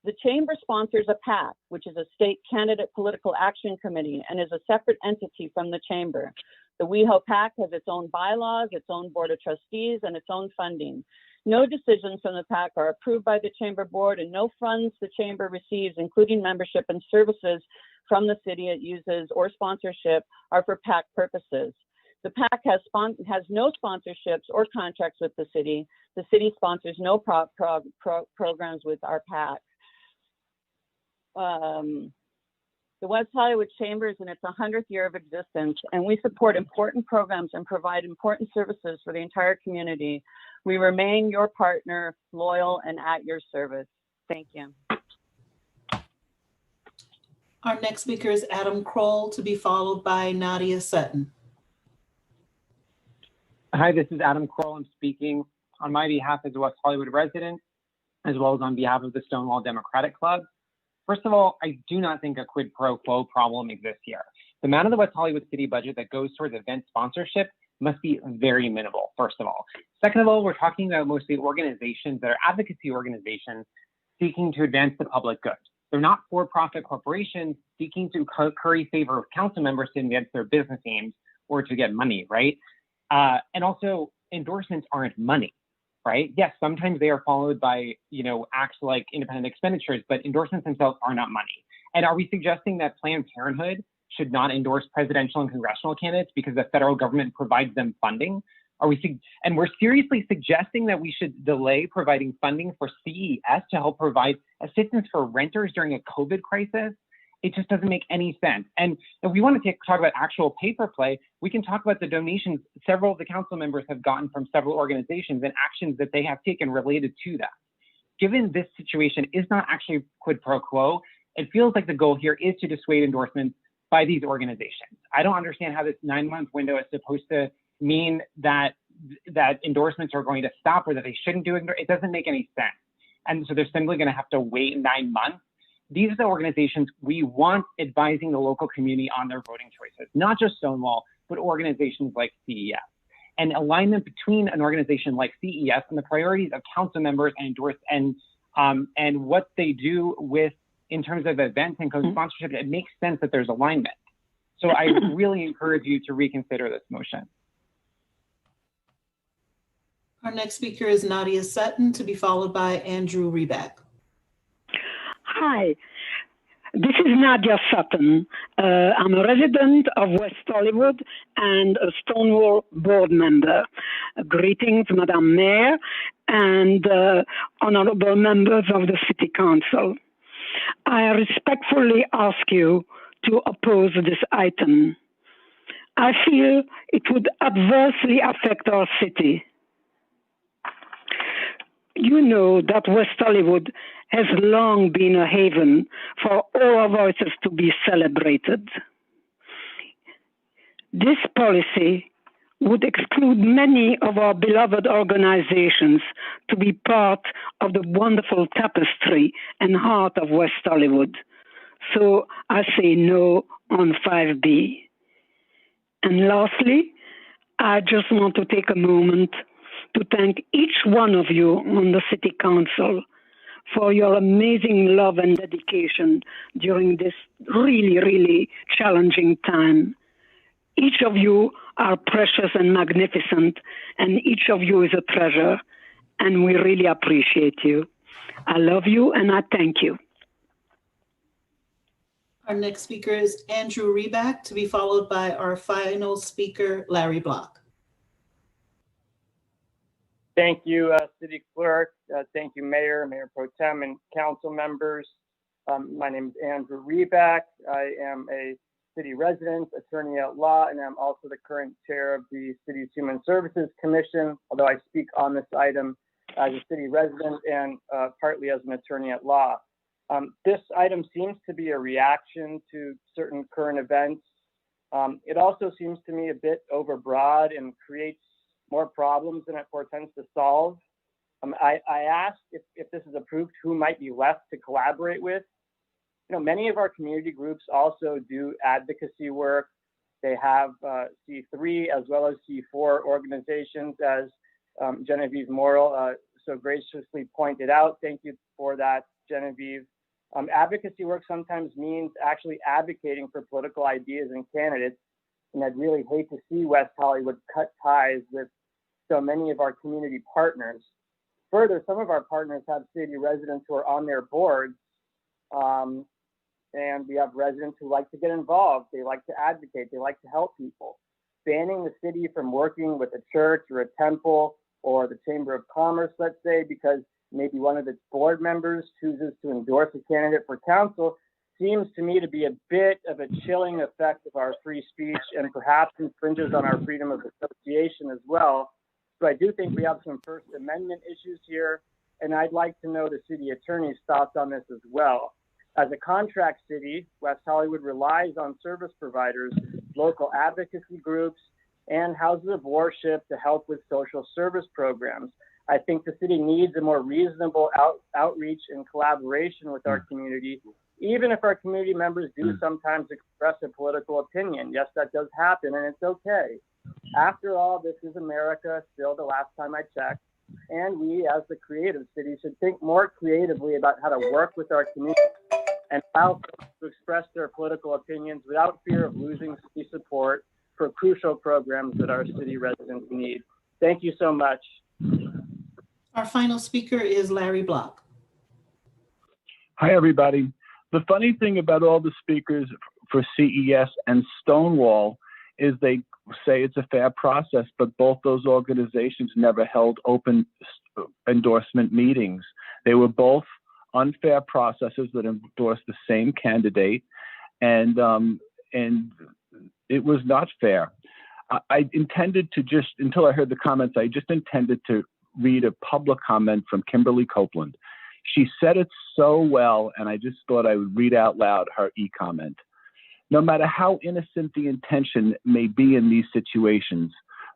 The Chamber sponsors a PAC, which is a state candidate political action committee and is a separate entity from the Chamber. The WeHo PAC has its own bylaws, its own board of trustees, and its own funding. No decisions from the PAC are approved by the Chamber board, and no funds the Chamber receives, including membership and services from the city it uses or sponsorship, are for PAC purposes. The PAC has no sponsorships or contracts with the city. The city sponsors no programs with our PAC. The West Hollywood Chamber is in its 100th year of existence, and we support important programs and provide important services for the entire community. We remain your partner, loyal, and at your service. Thank you. Our next speaker is Adam Kroll, to be followed by Nadia Sutton. Hi, this is Adam Kroll. I'm speaking on my behalf as a West Hollywood resident, as well as on behalf of the Stonewall Democratic Club. First of all, I do not think a quid pro quo problem exists here. The amount of the West Hollywood city budget that goes towards event sponsorship must be very minimal, first of all. Second of all, we're talking about mostly organizations that are advocacy organizations seeking to advance the public good. They're not for-profit corporations seeking to curry favor of council members to advance their business aims or to get money, right? And also, endorsements aren't money. Right? Yes, sometimes they are followed by, acts like independent expenditures, but endorsements themselves are not money. And are we suggesting that Planned Parenthood should not endorse presidential and congressional candidates because the federal government provides them funding? And we're seriously suggesting that we should delay providing funding for CES to help provide assistance for renters during a COVID crisis? It just doesn't make any sense. And if we want to talk about actual paper play, we can talk about the donations several of the council members have gotten from several organizations and actions that they have taken related to that. Given this situation is not actually quid pro quo, it feels like the goal here is to dissuade endorsements by these organizations. I don't understand how this 9-month window is supposed to mean that endorsements are going to stop or that they shouldn't do it. It doesn't make any sense. And so they're simply going to have to wait 9 months these are the organizations we want advising the local community on their voting choices, not just Stonewall, but organizations like CES. And alignment between an organization like CES and the priorities of council members and what they do with in terms of events and co-sponsorship, it makes sense that there's alignment. So I really encourage you to reconsider this motion. Our next speaker is Nadia Sutton, to be followed by Andrew Reback. Hi, this is Nadia Sutton. I'm a resident of West Hollywood and a Stonewall board member. Greetings, Madam Mayor and honorable members of the City Council. I respectfully ask you to oppose this item. I feel it would adversely affect our city. You know that West Hollywood has long been a haven for all our voices to be celebrated. This policy would exclude many of our beloved organizations to be part of the wonderful tapestry and heart of West Hollywood. So I say no on 5B. And lastly, I just want to take a moment to thank each one of you on the City Council for your amazing love and dedication during this really, really challenging time. Each of you are precious and magnificent, and each of you is a treasure, and we really appreciate you. I love you, and I thank you. Our next speaker is Andrew Reback, to be followed by our final speaker, Larry Block. Thank you, City Clerk. Thank you, Mayor, Mayor Pro Tem, and council members. My name is Andrew Reback. I am a city resident, attorney at law, and I'm also the current chair of the City's Human Services Commission, although I speak on this item as a city resident and partly as an attorney at law. This item seems to be a reaction to certain current events. It also seems to me a bit overbroad and creates more problems than it portends to solve. I asked if this is approved, who might be left to collaborate with. You know, many of our community groups also do advocacy work. They have C3 as well as C4 organizations, as Genevieve Morrill so graciously pointed out. Thank you for that, Genevieve. Advocacy work sometimes means actually advocating for political ideas and candidates, and I'd really hate to see West Hollywood cut ties with so many of our community partners. Further, some of our partners have city residents who are on their boards, and we have residents who like to get involved. They like to advocate. They like to help people. Banning the city from working with a church or a temple or the Chamber of Commerce, let's say, because maybe one of its board members chooses to endorse a candidate for council, seems to me to be a bit of a chilling effect of our free speech and perhaps infringes on our freedom of association as well. So I do think we have some First Amendment issues here, and I'd like to know the city attorney's thoughts on this as well. As a contract city, West Hollywood relies on service providers, local advocacy groups, and houses of worship to help with social service programs. I think the city needs a more reasonable outreach and collaboration with our community, even if our community members do sometimes express a political opinion. Yes, that does happen, and it's okay. After all, this is America, still the last time I checked, and we as the creative city should think more creatively about how to work with our community and allow folks to express their political opinions without fear of losing city support for crucial programs that our city residents need. Thank you so much. Our final speaker is Larry Block. Hi, everybody. The funny thing about all the speakers for CES and Stonewall is they say it's a fair process, but both those organizations never held open endorsement meetings. They were both unfair processes that endorsed the same candidate, and it was not fair. I intended to just, until I heard the comments, I just intended to read a public comment from Kimberly Copeland. She said it so well, and I just thought I would read out loud her e-comment. No matter how innocent the intention may be in these situations,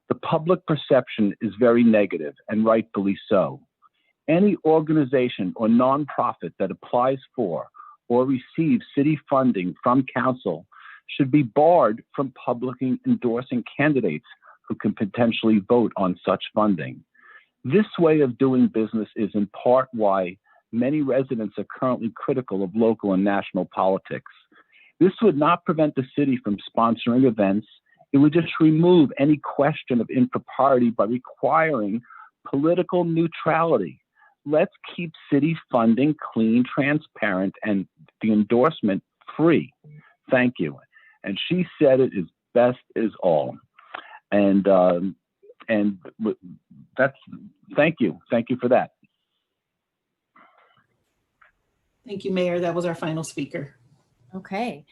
the public perception is very negative, and rightfully so. Any organization or nonprofit that applies for or receive city funding from council should be barred from publicly endorsing candidates who can potentially vote on such funding. This way of doing business is in part why many residents are currently critical of local and national politics. This would not prevent the city from sponsoring events. It would just remove any question of impropriety by requiring political neutrality. Let's keep city funding clean, transparent, and the endorsement free. Thank you. And she said it is best is all. And that's, thank you. Thank you for that. Thank you, Mayor. That was our final speaker. Okay,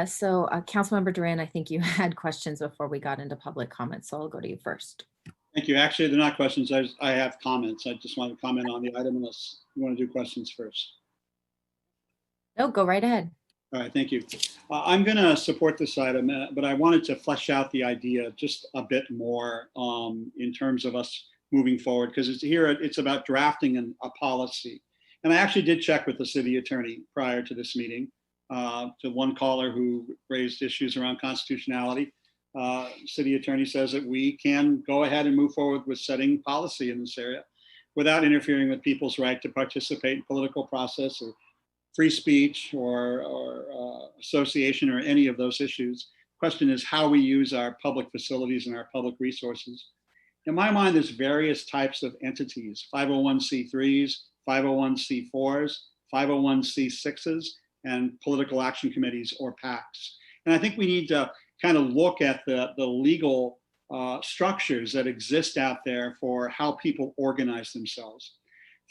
so Councilmember Duran, I think you had questions before we got into public comments, so I'll go to you first. Thank you. Actually, they're not questions. I have comments. I just want to comment on the item unless you want to do questions first. No, go right ahead. All right, thank you. I'm going to support this item, but I wanted to flesh out the idea just a bit more in terms of us moving forward, because it's about drafting a policy. And I actually did check with the city attorney prior to this meeting, to one caller who raised issues around constitutionality. City attorney says that we can go ahead and move forward with setting policy in this area without interfering with people's right to participate in political process or free speech or association or any of those issues. Question is how we use our public facilities and our public resources. In my mind, there's various types of entities: 501c3s, 501c4s, 501c6s, and political action committees or PACs. And I think we need to kind of look at the legal structures that exist out there for how people organize themselves.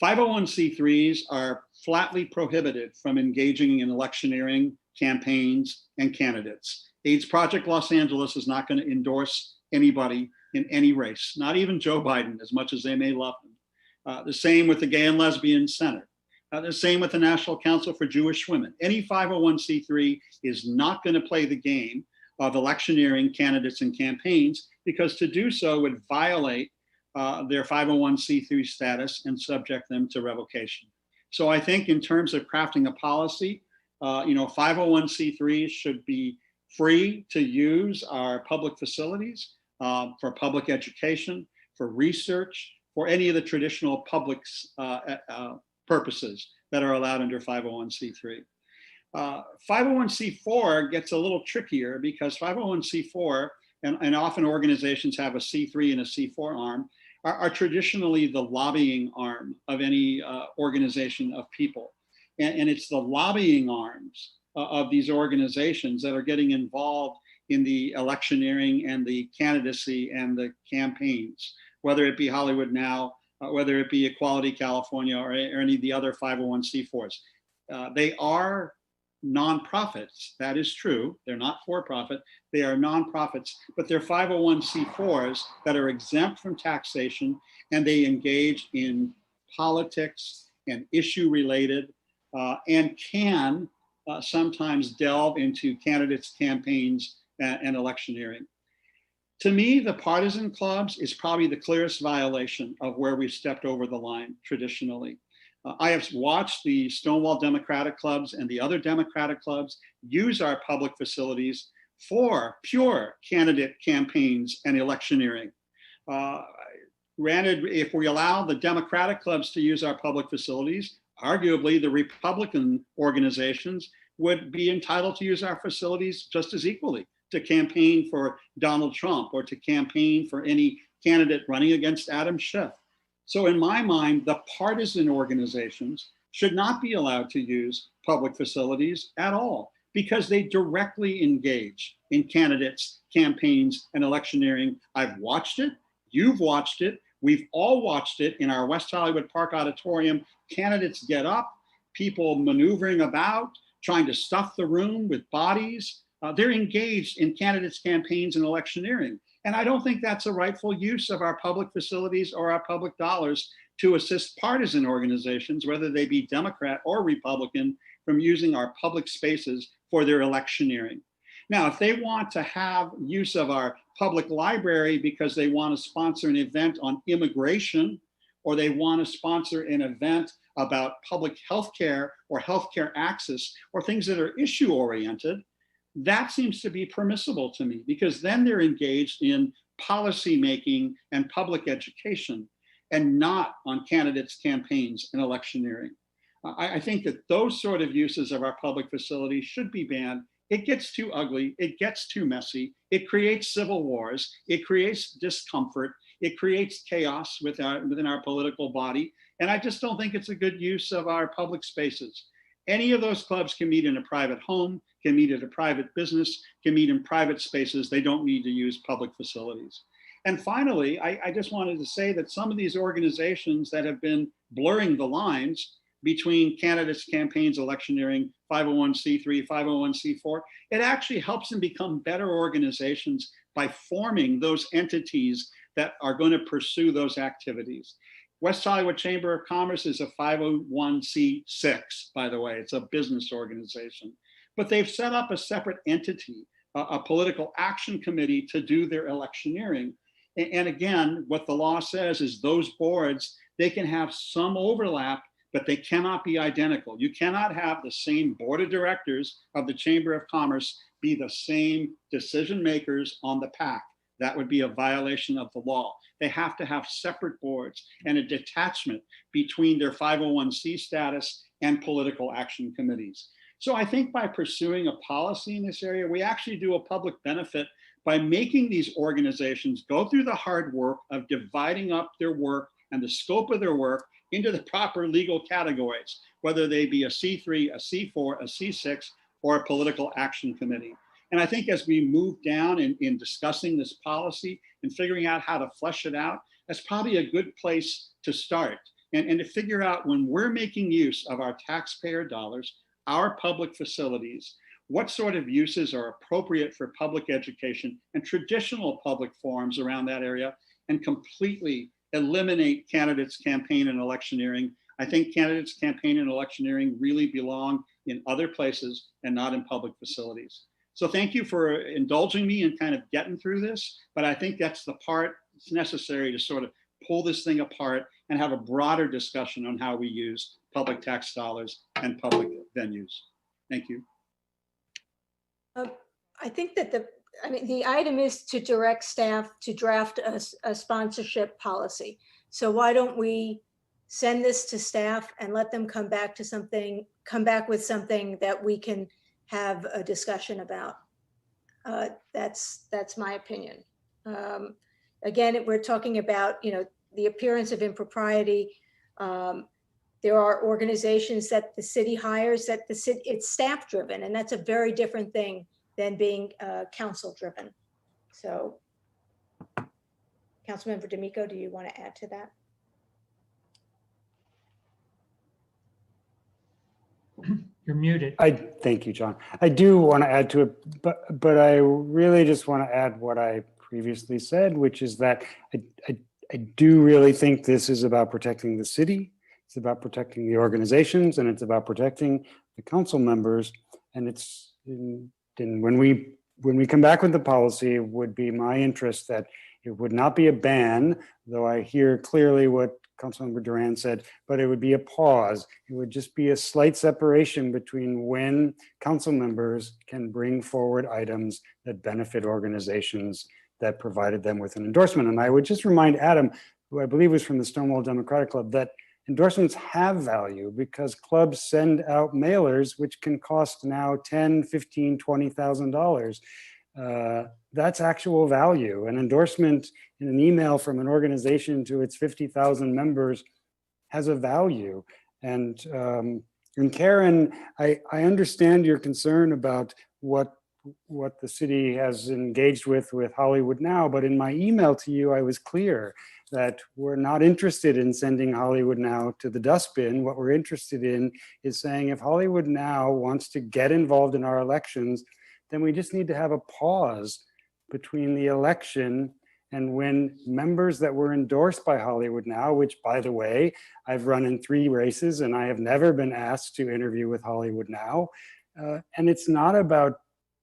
501c3s are flatly prohibited from engaging in electioneering campaigns and candidates. AIDS Project Los Angeles is not going to endorse anybody in any race, not even Joe Biden, as much as they may love him. The same with the Gay and Lesbian Center. The same with the National Council for Jewish Women. Any 501c3 is not going to play the game of electioneering candidates and campaigns, because to do so would violate their 501c3 status and subject them to revocation. So I think in terms of crafting a policy, 501c3s should be free to use our public facilities for public education, for research, for any of the traditional public purposes that are allowed under 501c3. 501c4 gets a little trickier because 501c4, and often organizations have a C3 and a C4 arm, are traditionally the lobbying arm of any organization of people. And it's the lobbying arms of these organizations that are getting involved in the electioneering and the candidacy and the campaigns, whether it be Hollywood Now, whether it be Equality California or any of the other 501c4s. They are nonprofits, that is true. They're not for-profit, they are nonprofits, but they're 501c4s that are exempt from taxation, and they engage in politics and issue-related and can sometimes delve into candidates' campaigns and electioneering. To me, the partisan clubs is probably the clearest violation of where we've stepped over the line traditionally. I have watched the Stonewall Democratic clubs and the other Democratic clubs use our public facilities for pure candidate campaigns and electioneering. Granted, if we allow the Democratic clubs to use our public facilities, arguably the Republican organizations would be entitled to use our facilities just as equally to campaign for Donald Trump or to campaign for any candidate running against Adam Schiff. So in my mind, the partisan organizations should not be allowed to use public facilities at all because they directly engage in candidates, campaigns, and electioneering. I've watched it, you've watched it, we've all watched it in our West Hollywood Park Auditorium. Candidates get up, people maneuvering about, trying to stuff the room with bodies. They're engaged in candidates, campaigns, and electioneering. And I don't think that's a rightful use of our public facilities or our public dollars to assist partisan organizations, whether they be Democrat or Republican, from using our public spaces for their electioneering. Now, if they want to have use of our public library because they want to sponsor an event on immigration, or they want to sponsor an event about public health care or healthcare access or things that are issue oriented, that seems to be permissible to me, because then they're engaged in policy making and public education and not on candidates' campaigns and electioneering. I think that those sort of uses of our public facilities should be banned. It gets too ugly, it gets too messy, it creates civil wars, it creates discomfort, it creates chaos within our political body, and I just don't think it's a good use of our public spaces. Any of those clubs can meet in a private home, can meet at a private business, can meet in private spaces. They don't need to use public facilities. And finally, I just wanted to say that some of these organizations that have been blurring the lines between candidates, campaigns, electioneering, 501c3, 501c4, it actually helps them become better organizations by forming those entities that are going to pursue those activities. West Hollywood Chamber of Commerce is a 501c6, by the way, it's a business organization, but they've set up a separate entity, a political action committee to do their electioneering. And again, what the law says is those boards, they can have some overlap, but they cannot be identical. You cannot have the same board of directors of the Chamber of Commerce be the same decision makers on the PAC. That would be a violation of the law. They have to have separate boards and a detachment between their 501c status and political action committees. So I think by pursuing a policy in this area, we actually do a public benefit by making these organizations go through the hard work of dividing up their work and the scope of their work into the proper legal categories, whether they be a C3, a C4, a C6, or a political action committee. And I think as we move down in discussing this policy and figuring out how to flesh it out, that's probably a good place to start. And to figure out, when we're making use of our taxpayer dollars, our public facilities, what sort of uses are appropriate for public education and traditional public forums around that area, and completely eliminate candidates' campaign and electioneering. I think candidates' campaign and electioneering really belong in other places and not in public facilities. So thank you for indulging me in kind of getting through this, but I think that's the part that's necessary to sort of pull this thing apart and have a broader discussion on how we use public tax dollars and public venues. Thank you. I think that the item is to direct staff to draft a sponsorship policy. So why don't we send this to staff and let them come back with something that we can have a discussion about. That's my opinion. Again, we're talking about, the appearance of impropriety. There are organizations that the city hires that it's staff driven, and that's a very different thing than being council driven. So, Councilmember D'Amico, do you want to add to that? You're muted. Thank you, John. I do want to add to it, but I really just want to add what I previously said, which is that I do really think this is about protecting the city. It's about protecting the organizations, and it's about protecting the council members. And when we come back with the policy, it would be my interest that it would not be a ban, though I hear clearly what Councilmember Duran said, but it would be a pause. It would just be a slight separation between when council members can bring forward items that benefit organizations that provided them with an endorsement. And I would just remind Adam, who I believe was from the Stonewall Democratic Club, that endorsements have value because clubs send out mailers which can cost now $10,000, $15,000, $20,000. That's actual value. An endorsement in an email from an organization to its 50,000 members has a value. And Karen, I understand your concern about what the city has engaged with Hollywood Now, but in my email to you, I was clear that we're not interested in sending Hollywood Now to the dustbin. What we're interested in is saying, if Hollywood Now wants to get involved in our elections, then we just need to have a pause between the election and when members that were endorsed by Hollywood Now, which, by the way, I've run in 3 races and I have never been asked to interview with Hollywood Now. And it's not about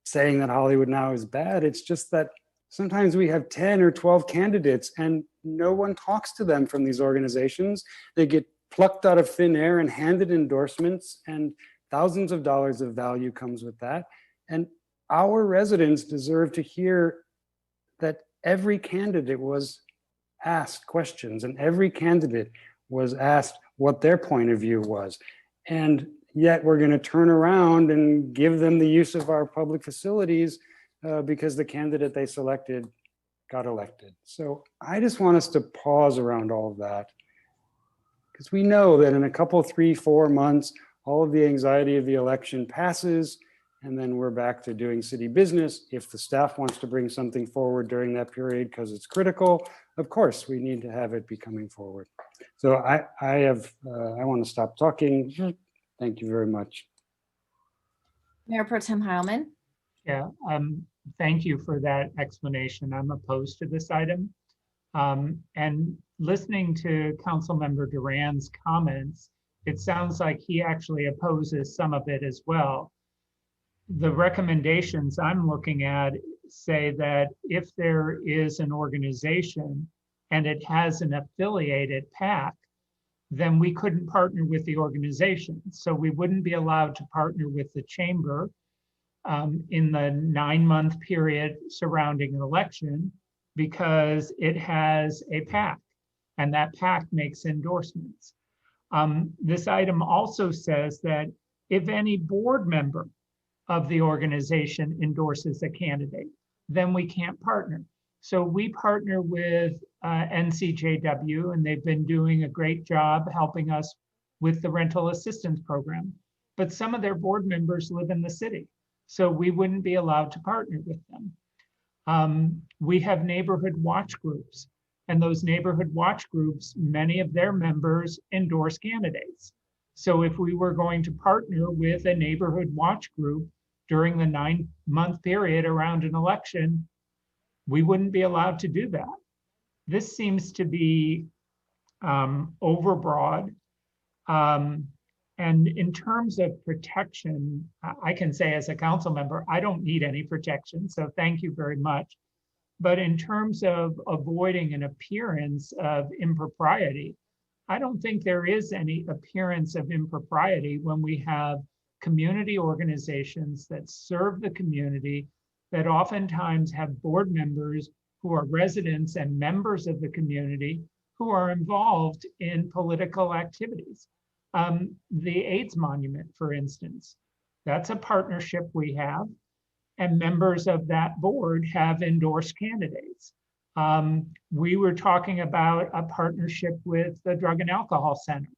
saying that Hollywood Now is bad. It's just that sometimes we have 10 or 12 candidates and no one talks to them from these organizations. They get plucked out of thin air and handed endorsements, and thousands of dollars of value comes with that. And our residents deserve to hear that every candidate was asked questions and every candidate was asked what their point of view was. And yet we're going to turn around and give them the use of our public facilities because the candidate they selected got elected. So I just want us to pause around all of that, because we know that in a couple, 3-4 months, all of the anxiety of the election passes, and then we're back to doing city business. If the staff wants to bring something forward during that period because it's critical, of course, we need to have it be coming forward. So I want to stop talking. Thank you very much. Mayor Pro Tem Heilman. Yeah, thank you for that explanation. I'm opposed to this item. And listening to Councilmember Duran's comments, it sounds like he actually opposes some of it as well. The recommendations I'm looking at say that if there is an organization and it has an affiliated PAC, then we couldn't partner with the organization. So we wouldn't be allowed to partner with the chamber in the 9-month period surrounding an election because it has a PAC and that PAC makes endorsements. This item also says that if any board member of the organization endorses a candidate, then we can't partner. So we partner with NCJW, and they've been doing a great job helping us with the rental assistance program. But some of their board members live in the city, so we wouldn't be allowed to partner with them. We have neighborhood watch groups, and those neighborhood watch groups, many of their members endorse candidates. So if we were going to partner with a neighborhood watch group during the 9-month period around an election, we wouldn't be allowed to do that. This seems to be overbroad. And in terms of protection, I can say as a council member, I don't need any protection, so thank you very much. But in terms of avoiding an appearance of impropriety, I don't think there is any appearance of impropriety when we have community organizations that serve the community, that oftentimes have board members who are residents and members of the community who are involved in political activities. The AIDS Monument, for instance, that's a partnership we have, and members of that board have endorsed candidates. We were talking about a partnership with the Drug and Alcohol Center,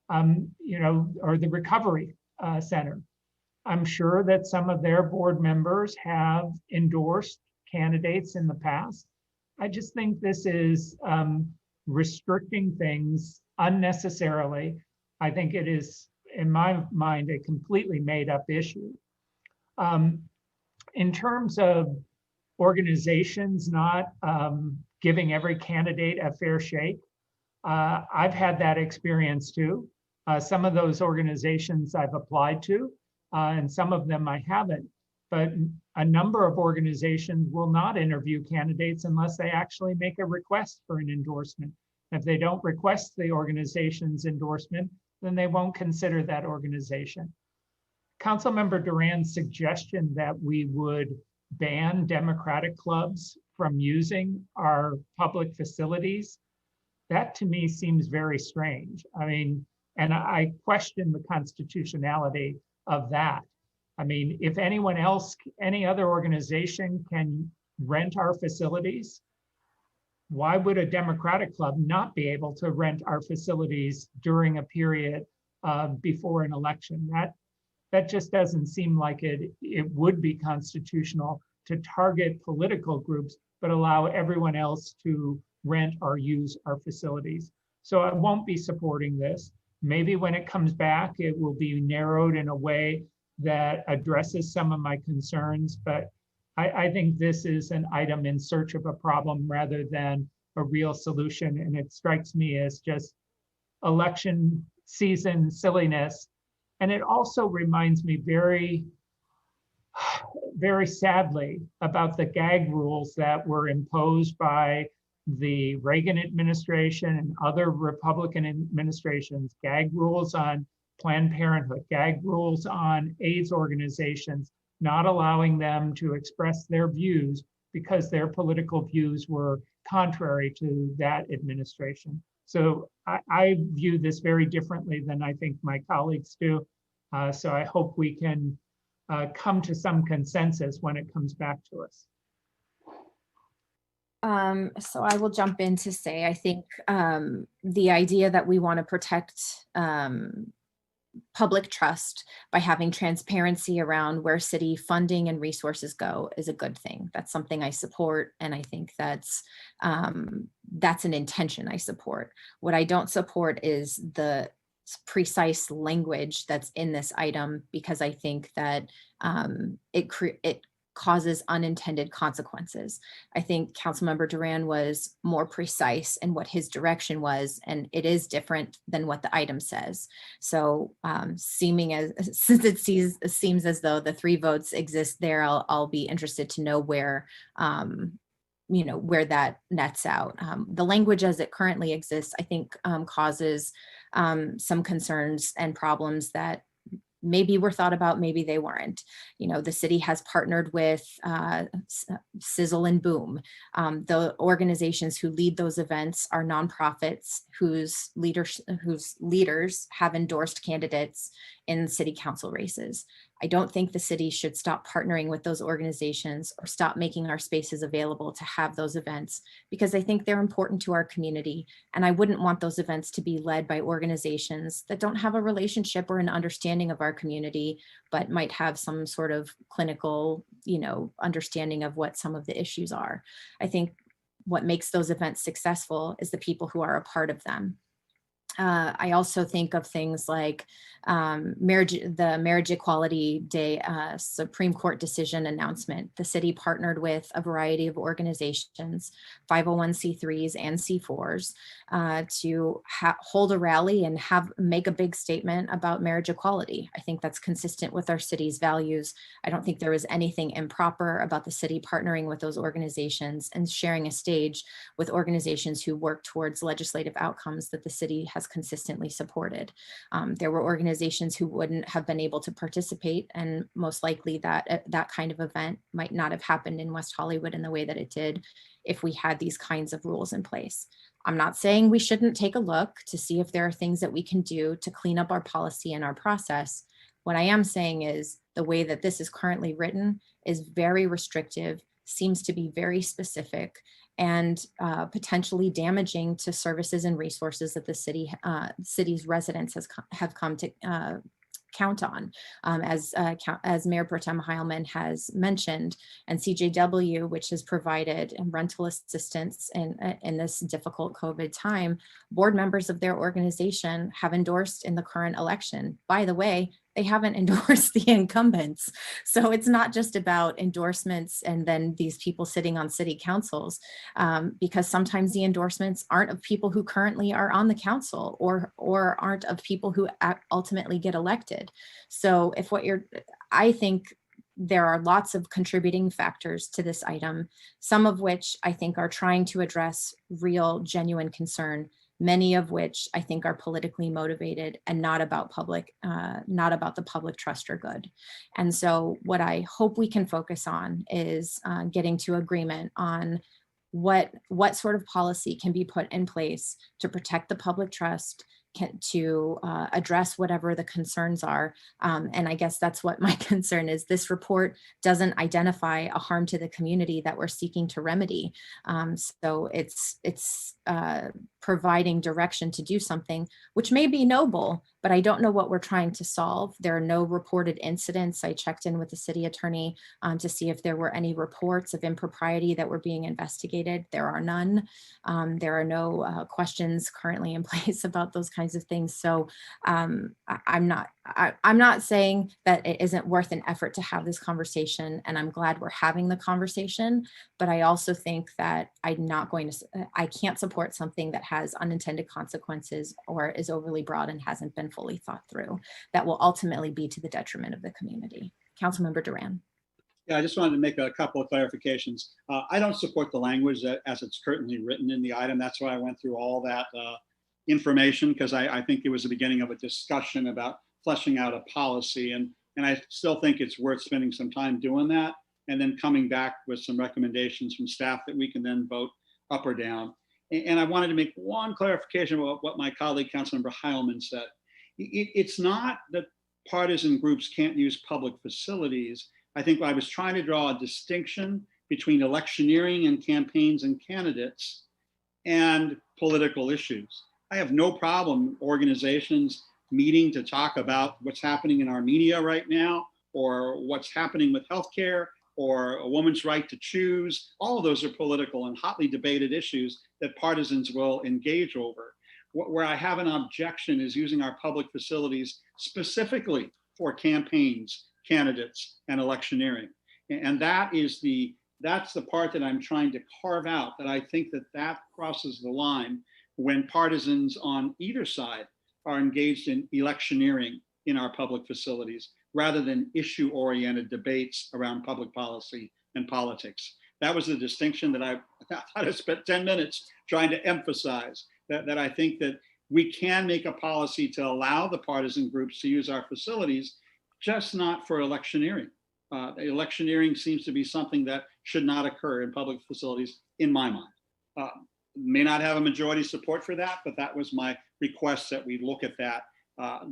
or the Recovery Center. I'm sure that some of their board members have endorsed candidates in the past. I just think this is restricting things unnecessarily. I think it is, in my mind, a completely made up issue. In terms of organizations not giving every candidate a fair shake, I've had that experience too. Some of those organizations I've applied to, and some of them I haven't. But a number of organizations will not interview candidates unless they actually make a request for an endorsement. If they don't request the organization's endorsement, then they won't consider that organization. Councilmember Duran's suggestion that we would ban Democratic clubs from using our public facilities, that to me seems very strange. I mean, and I question the constitutionality of that. I mean, if anyone else, any other organization can rent our facilities, why would a Democratic club not be able to rent our facilities during a period before an election? That just doesn't seem like it would be constitutional to target political groups, but allow everyone else to rent or use our facilities. So I won't be supporting this. Maybe when it comes back, it will be narrowed in a way that addresses some of my concerns, but I think this is an item in search of a problem rather than a real solution. And it strikes me as just election season silliness. And it also reminds me very, very sadly about the gag rules that were imposed by the Reagan administration and other Republican administrations, gag rules on Planned Parenthood, gag rules on AIDS organizations, not allowing them to express their views because their political views were contrary to that administration. So I view this very differently than I think my colleagues do. So I hope we can come to some consensus when it comes back to us. So I will jump in to say, I think the idea that we want to protect public trust by having transparency around where city funding and resources go is a good thing. That's something I support, and I think that's an intention I support. What I don't support is the precise language that's in this item, because I think that it causes unintended consequences. I think Councilmember Duran was more precise in what his direction was, and it is different than what the item says. So since it seems as though the 3 votes exist there, I'll be interested to know where where that nets out. The language as it currently exists, I think, causes some concerns and problems that maybe were thought about, maybe they weren't. The city has partnered with Sizzle and Boom. The organizations who lead those events are nonprofits whose leaders have endorsed candidates in city council races. I don't think the city should stop partnering with those organizations or stop making our spaces available to have those events, because I think they're important to our community. And I wouldn't want those events to be led by organizations that don't have a relationship or an understanding of our community, but might have some sort of clinical, understanding of what some of the issues are. I think what makes those events successful is the people who are a part of them. I also think of things like the Marriage Equality Day Supreme Court decision announcement. The city partnered with a variety of organizations, 501c3s and C4s, to hold a rally and make a big statement about marriage equality. I think that's consistent with our city's values. I don't think there was anything improper about the city partnering with those organizations and sharing a stage with organizations who work towards legislative outcomes that the city has consistently supported. There were organizations who wouldn't have been able to participate, and most likely that kind of event might not have happened in West Hollywood in the way that it did if we had these kinds of rules in place. I'm not saying we shouldn't take a look to see if there are things that we can do to clean up our policy and our process. What I am saying is the way that this is currently written is very restrictive, seems to be very specific, and potentially damaging to services and resources that the city's residents have come to count on. As Mayor Pro Tem Heilman has mentioned, and CJW, which has provided rental assistance in this difficult COVID time, board members of their organization have endorsed in the current election. By the way, they haven't endorsed the incumbents. So it's not just about endorsements and then these people sitting on city councils, because sometimes the endorsements aren't of people who currently are on the council or aren't of people who ultimately get elected. So I think there are lots of contributing factors to this item, some of which I think are trying to address real, genuine concern, many of which I think are politically motivated and not about the public trust or good. And so what I hope we can focus on is getting to agreement on what sort of policy can be put in place to protect the public trust, to address whatever the concerns are. And I guess that's what my concern is. This report doesn't identify a harm to the community that we're seeking to remedy. So it's providing direction to do something, which may be noble, but I don't know what we're trying to solve. There are no reported incidents. I checked in with the city attorney to see if there were any reports of impropriety that were being investigated. There are none. There are no questions currently in place about those kinds of things. So I'm not saying that it isn't worth an effort to have this conversation, and I'm glad we're having the conversation, but I also think that I can't support something that has unintended consequences or is overly broad and hasn't been fully thought through that will ultimately be to the detriment of the community. Councilmember Duran. Yeah, I just wanted to make a couple of clarifications. I don't support the language as it's currently written in the item. That's why I went through all that information, because I think it was the beginning of a discussion about fleshing out a policy. And I still think it's worth spending some time doing that and then coming back with some recommendations from staff that we can then vote up or down. And I wanted to make one clarification about what my colleague, Councilmember Heilman said. It's not that partisan groups can't use public facilities. I think I was trying to draw a distinction between electioneering and campaigns and candidates and political issues. I have no problem organizations meeting to talk about what's happening in our media right now, or what's happening with healthcare, or a woman's right to choose. All of those are political and hotly debated issues that partisans will engage over. Where I have an objection is using our public facilities specifically for campaigns, candidates, and electioneering. And that's the part that I'm trying to carve out, that I think that crosses the line when partisans on either side are engaged in electioneering in our public facilities, rather than issue-oriented debates around public policy and politics. That was the distinction that I thought I spent 10 minutes trying to emphasize, that I think that we can make a policy to allow the partisan groups to use our facilities, just not for electioneering. Electioneering seems to be something that should not occur in public facilities, in my mind. May not have a majority support for that, but that was my request, that we look at that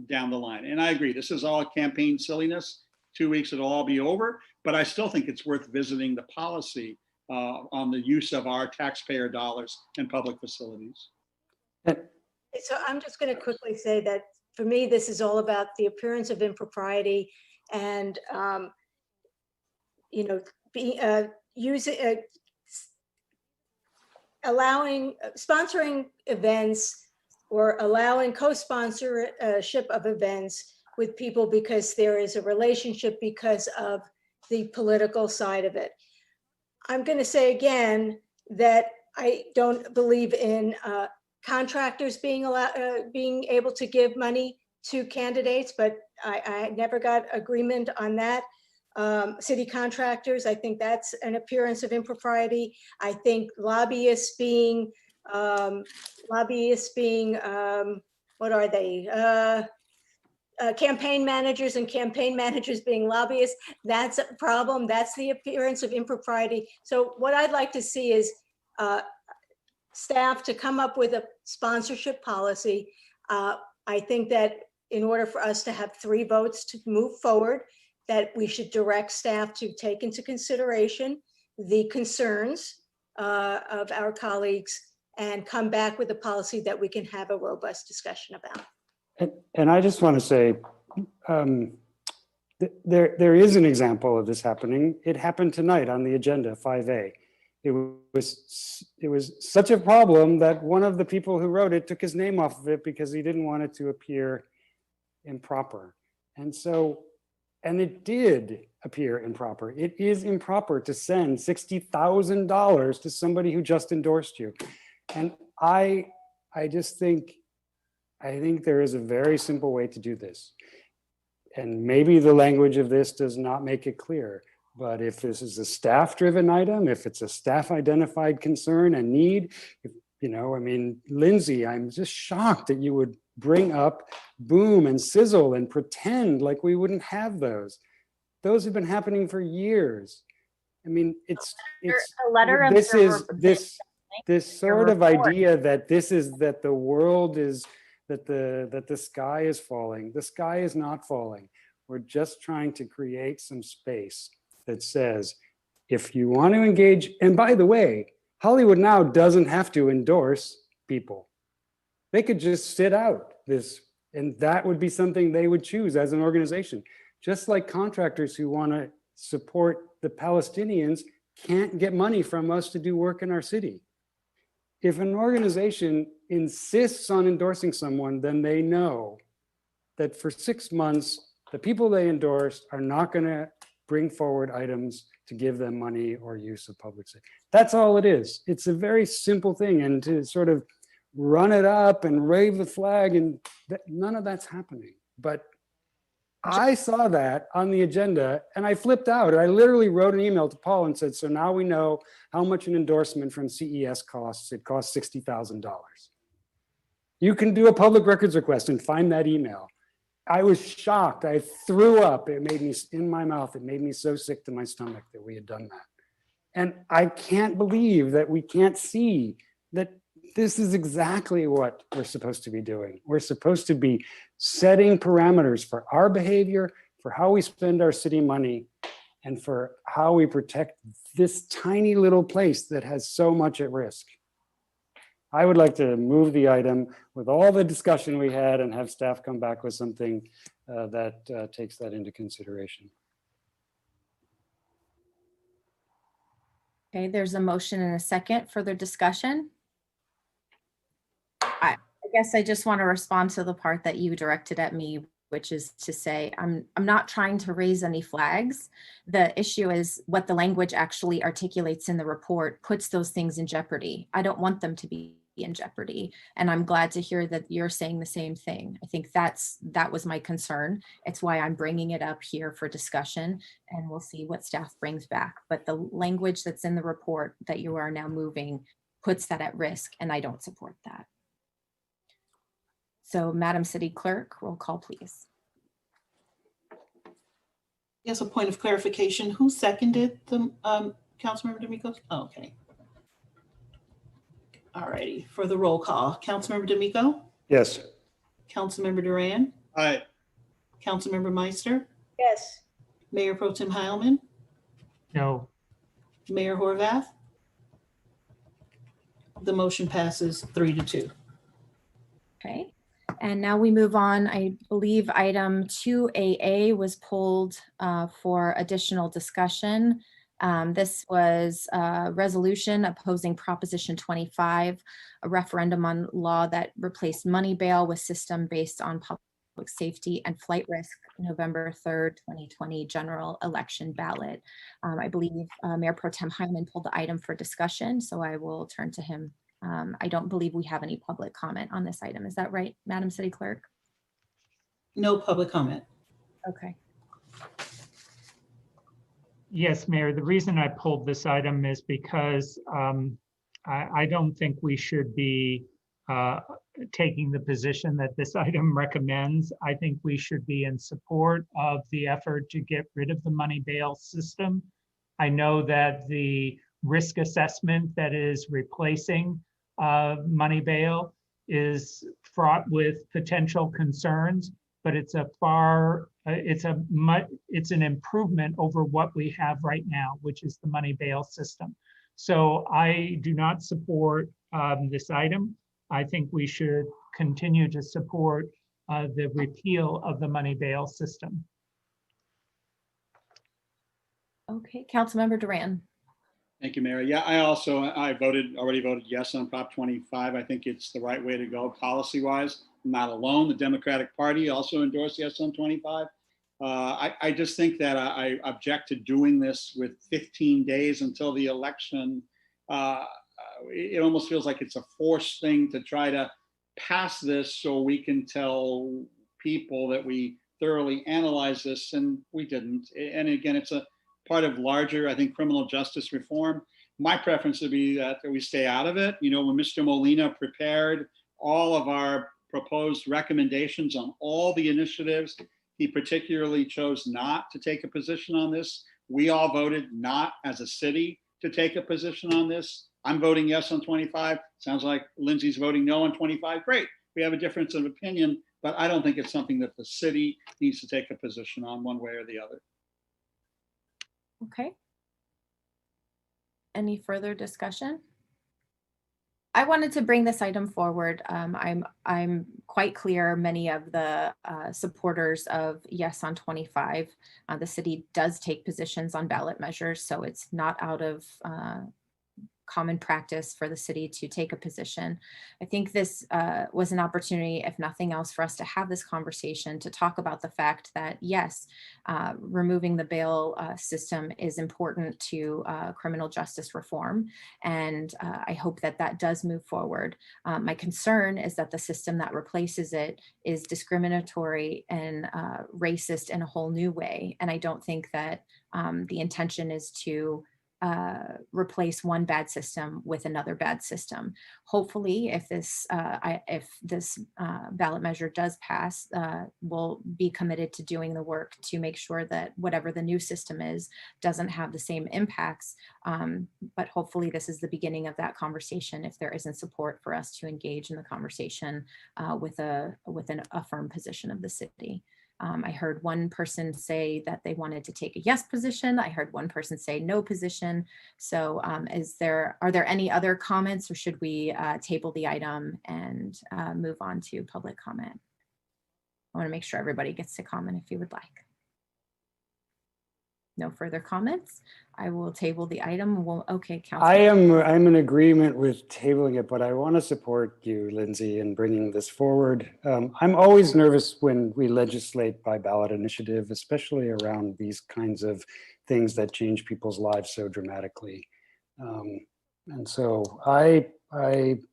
down the line. And I agree, this is all campaign silliness. 2 weeks, it'll all be over, but I still think it's worth visiting the policy on the use of our taxpayer dollars in public facilities. So I'm just going to quickly say that for me, this is all about the appearance of impropriety and, sponsoring events or allowing co-sponsorship of events with people because there is a relationship because of the political side of it. I'm going to say again that I don't believe in contractors being able to give money to candidates, but I never got agreement on that. City contractors, I think that's an appearance of impropriety. I think lobbyists being what are they? Campaign managers and campaign managers being lobbyists, that's a problem. That's the appearance of impropriety. So what I'd like to see is staff to come up with a sponsorship policy. I think that in order for us to have 3 votes to move forward, that we should direct staff to take into consideration the concerns of our colleagues and come back with a policy that we can have a robust discussion about. And I just want to say, there is an example of this happening. It happened tonight on the agenda, 5A. It was such a problem that one of the people who wrote it took his name off of it because he didn't want it to appear improper. And it did appear improper. It is improper to send $60,000 to somebody who just endorsed you. And I think there is a very simple way to do this. And maybe the language of this does not make it clear, but if this is a staff-driven item, if it's a staff-identified concern and need, Lindsay, I'm just shocked that you would bring up boom and sizzle and pretend like we wouldn't have those. Those have been happening for years. It's a letter of this sort of idea that that the world is, that the sky is falling. The sky is not falling. We're just trying to create some space that says, if you want to engage, and by the way, Hollywood Now doesn't have to endorse people. They could just sit out this, and that would be something they would choose as an organization. Just like contractors who want to support the Palestinians can't get money from us to do work in our city. If an organization insists on endorsing someone, then they know that for 6 months, the people they endorsed are not going to bring forward items to give them money or use of public safety. That's all it is. It's a very simple thing, and to sort of run it up and wave the flag, and none of that's happening. But I saw that on the agenda and I flipped out. I literally wrote an email to Paul and said, so now we know how much an endorsement from CES costs. It costs $60,000. You can do a public records request and find that email. I was shocked. I threw up. It made me in my mouth. It made me so sick to my stomach that we had done that. And I can't believe that we can't see that this is exactly what we're supposed to be doing. We're supposed to be setting parameters for our behavior, for how we spend our city money, and for how we protect this tiny little place that has so much at risk. I would like to move the item with all the discussion we had and have staff come back with something that takes that into consideration. Okay, there's a motion and a second. Further discussion? I guess I just want to respond to the part that you directed at me, which is to say, I'm not trying to raise any flags. The issue is what the language actually articulates in the report puts those things in jeopardy. I don't want them to be in jeopardy. And I'm glad to hear that you're saying the same thing. I think that was my concern. It's why I'm bringing it up here for discussion, and we'll see what staff brings back. But the language that's in the report that you are now moving puts that at risk, and I don't support that. So Madam City Clerk, roll call, please. Yes, a point of clarification. Who seconded the Councilmember D'Amico? Oh, okay. All righty, for the roll call. Councilmember D'Amico? Yes. Councilmember Duran? Aye. Councilmember Meister? Yes. Mayor Pro Tem Heilman? No. Mayor Horvath? The motion passes 3-2. Okay. And now we move on. I believe item 2AA was pulled for additional discussion. This was a resolution opposing Proposition 25, a referendum on law that replaced money bail with system based on public safety and flight risk, November 3rd, 2020 general election ballot. I believe Mayor Pro Tem Heilman pulled the item for discussion, so I will turn to him. I don't believe we have any public comment on this item. Is that right, Madam City Clerk? No public comment. Okay. Yes, Mayor, the reason I pulled this item is because I don't think we should be taking the position that this item recommends. I think we should be in support of the effort to get rid of the money bail system. I know that the risk assessment that is replacing money bail is fraught with potential concerns, but it's an improvement over what we have right now, which is the money bail system. So I do not support this item. I think we should continue to support the repeal of the money bail system. Okay, Councilmember Duran. Thank you, Mayor. Yeah, I already voted yes on Prop 25. I think it's the right way to go policy-wise. I'm not alone. The Democratic Party also endorsed yes on 25. I just think that I object to doing this with 15 days until the election. It almost feels like it's a forced thing to try to pass this so we can tell people that we thoroughly analyze this, and we didn't. And again, it's a part of larger, I think, criminal justice reform. My preference would be that we stay out of it. You know, when Mr. Molina prepared all of our proposed recommendations on all the initiatives, he particularly chose not to take a position on this. We all voted not as a city to take a position on this. I'm voting yes on 25. Sounds like Lindsay's voting no on 25. Great. We have a difference of opinion, but I don't think it's something that the city needs to take a position on one way or the other. Okay. Any further discussion? I wanted to bring this item forward. I'm quite clear many of the supporters of yes on 25. The city does take positions on ballot measures, so it's not out of common practice for the city to take a position. I think this was an opportunity, if nothing else, for us to have this conversation, to talk about the fact that, yes, removing the bail system is important to criminal justice reform. And I hope that that does move forward. My concern is that the system that replaces it is discriminatory and racist in a whole new way. And I don't think that the intention is to replace one bad system with another bad system. Hopefully, if this ballot measure does pass, we'll be committed to doing the work to make sure that whatever the new system is doesn't have the same impacts. But hopefully, this is the beginning of that conversation. If there isn't support for us to engage in the conversation with a firm position of the city. I heard one person say that they wanted to take a yes position. I heard one person say no position. So are there any other comments, or should we table the item and move on to public comment? I want to make sure everybody gets to comment if you would like. No further comments. I will table the item. Well, okay, Councilor. I'm in agreement with tabling it, but I want to support you, Lindsay, in bringing this forward. I'm always nervous when we legislate by ballot initiative, especially around these kinds of things that change people's lives so dramatically. And so I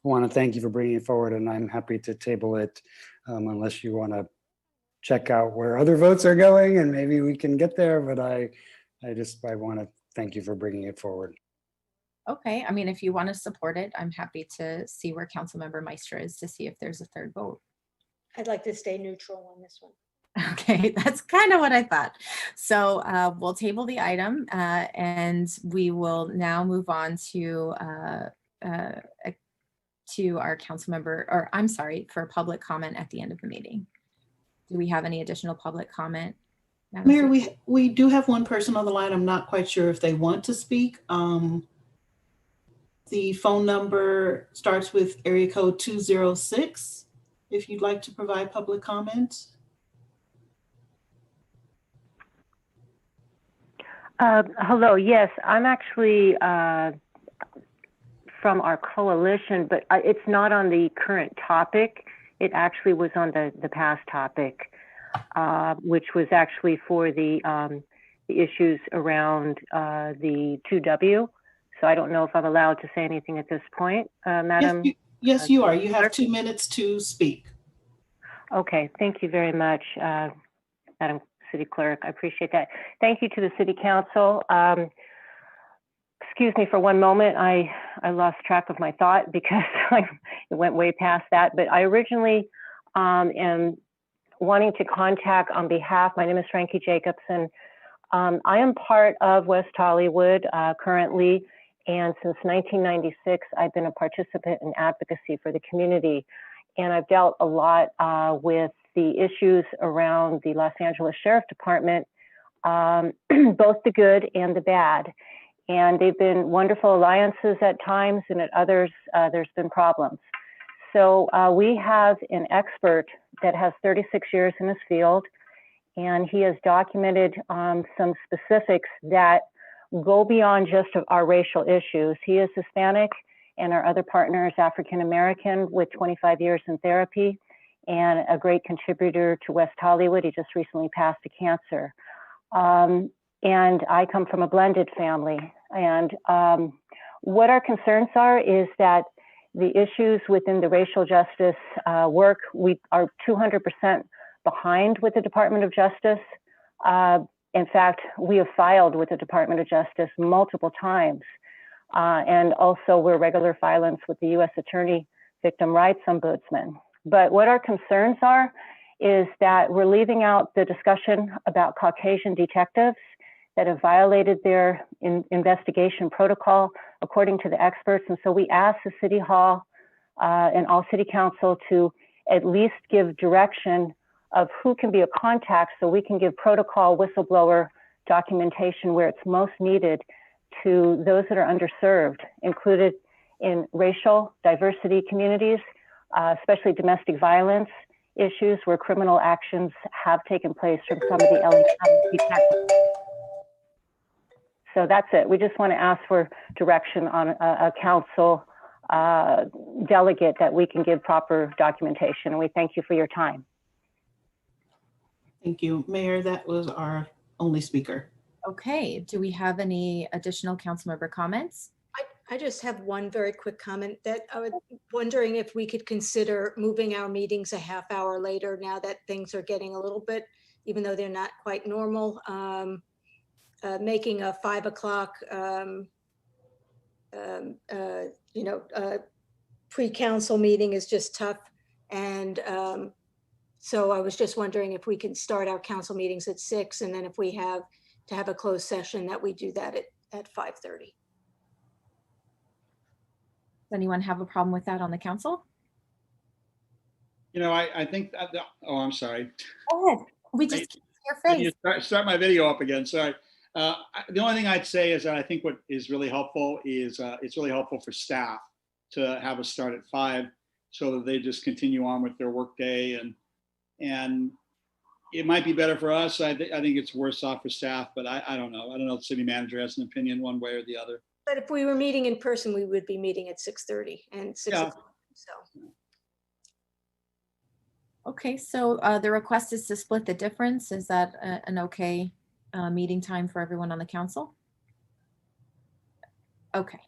want to thank you for bringing it forward, and I'm happy to table it unless you want to check out where other votes are going, and maybe we can get there. But I want to thank you for bringing it forward. Okay, I mean, if you want to support it, I'm happy to see where Councilmember Meister is to see if there's a third vote. I'd like to stay neutral on this one. Okay, that's kind of what I thought. So we'll table the item and we will now move on to our council member, or I'm sorry, for public comment at the end of the meeting. Do we have any additional public comment? Mayor, we do have one person on the line. I'm not quite sure if they want to speak. The phone number starts with area code 206. If you'd like to provide public comment. Hello, yes, I'm actually from our coalition, but it's not on the current topic. It actually was on the past topic, which was actually for the issues around the 2W. So I don't know if I'm allowed to say anything at this point, Madam. Yes, you are. You have 2 minutes to speak. Okay, thank you very much, Madam City Clerk. I appreciate that. Thank you to the City Council. Excuse me for one moment. I lost track of my thought because it went way past that. But I originally am wanting to contact on behalf, my name is Frankie Jacobson. I am part of West Hollywood currently, and since 1996, I've been a participant in advocacy for the community. And I've dealt a lot with the issues around the Los Angeles Sheriff Department, both the good and the bad. And they've been wonderful alliances at times, and at others, there's been problems. So we have an expert that has 36 years in this field, and he has documented some specifics that go beyond just our racial issues. He is Hispanic, and our other partner is African American with 25 years in therapy and a great contributor to West Hollywood. He just recently passed to cancer. And I come from a blended family. And what our concerns are is that the issues within the racial justice work, we are 200% behind with the Department of Justice. In fact, we have filed with the Department of Justice multiple times. And also we're regular filings with the U.S. Attorney Victim Rights Ombudsman. But what our concerns are is that we're leaving out the discussion about Caucasian detectives that have violated their investigation protocol according to the experts. And so we asked the City Hall and all City Council to at least give direction of who can be a contact so we can give protocol whistleblower documentation where it's most needed to those that are underserved, included in racial diversity communities, especially domestic violence issues where criminal actions have taken place from some of the LGBT detectives. So that's it. We just want to ask for direction on a council delegate that we can give proper documentation. And we thank you for your time. Thank you, Mayor. That was our only speaker. Okay, do we have any additional council member comments? I just have one very quick comment that I was wondering if we could consider moving our meetings a half hour later now that things are getting a little bit, even though they're not quite normal. Making a 5 o'clock, pre-council meeting is just tough. And so I was just wondering if we can start our council meetings at 6, and then if we have to have a closed session, that we do that at 5:30. Does anyone have a problem with that on the council? You know, I think that, oh, I'm sorry. Go ahead. We just can't see your I need face. to start my video up again, sorry. The only thing I'd say is that I think what is really helpful is it's really helpful for staff to have us start at 5 so that they just continue on with their workday, and it might be better for us. I think it's worse off for staff, but I don't know. I don't know if the city manager has an opinion one way or the other. But if we were meeting in person, we would be meeting at 6:30 and 6 Yeah. o'clock, so. Okay, so the request is to split the difference. Is that an okay meeting time for everyone on the council? Okay.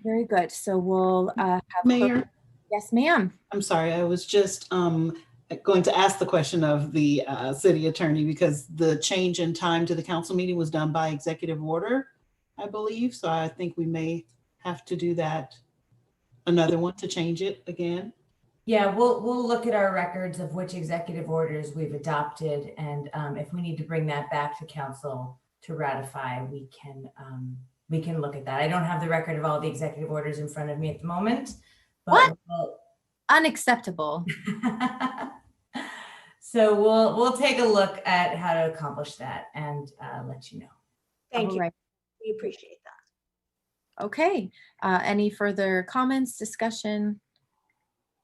Very good. So we'll have Mayor? Yes, ma'am. I'm sorry, I was just going to ask the question of the city attorney, because the change in time to the council meeting was done by executive order, I believe. So I think we may have to do that, another one to change it again. Yeah, we'll look at our records of which executive orders we've adopted, and if we need to bring that back to council to ratify, we can look at that. I don't have the record of all the executive orders in front of me at the moment. But What? Unacceptable. So we'll take a look at how to accomplish that and let you know. Thank you. All right. We appreciate that. Okay. Any further comments, discussion?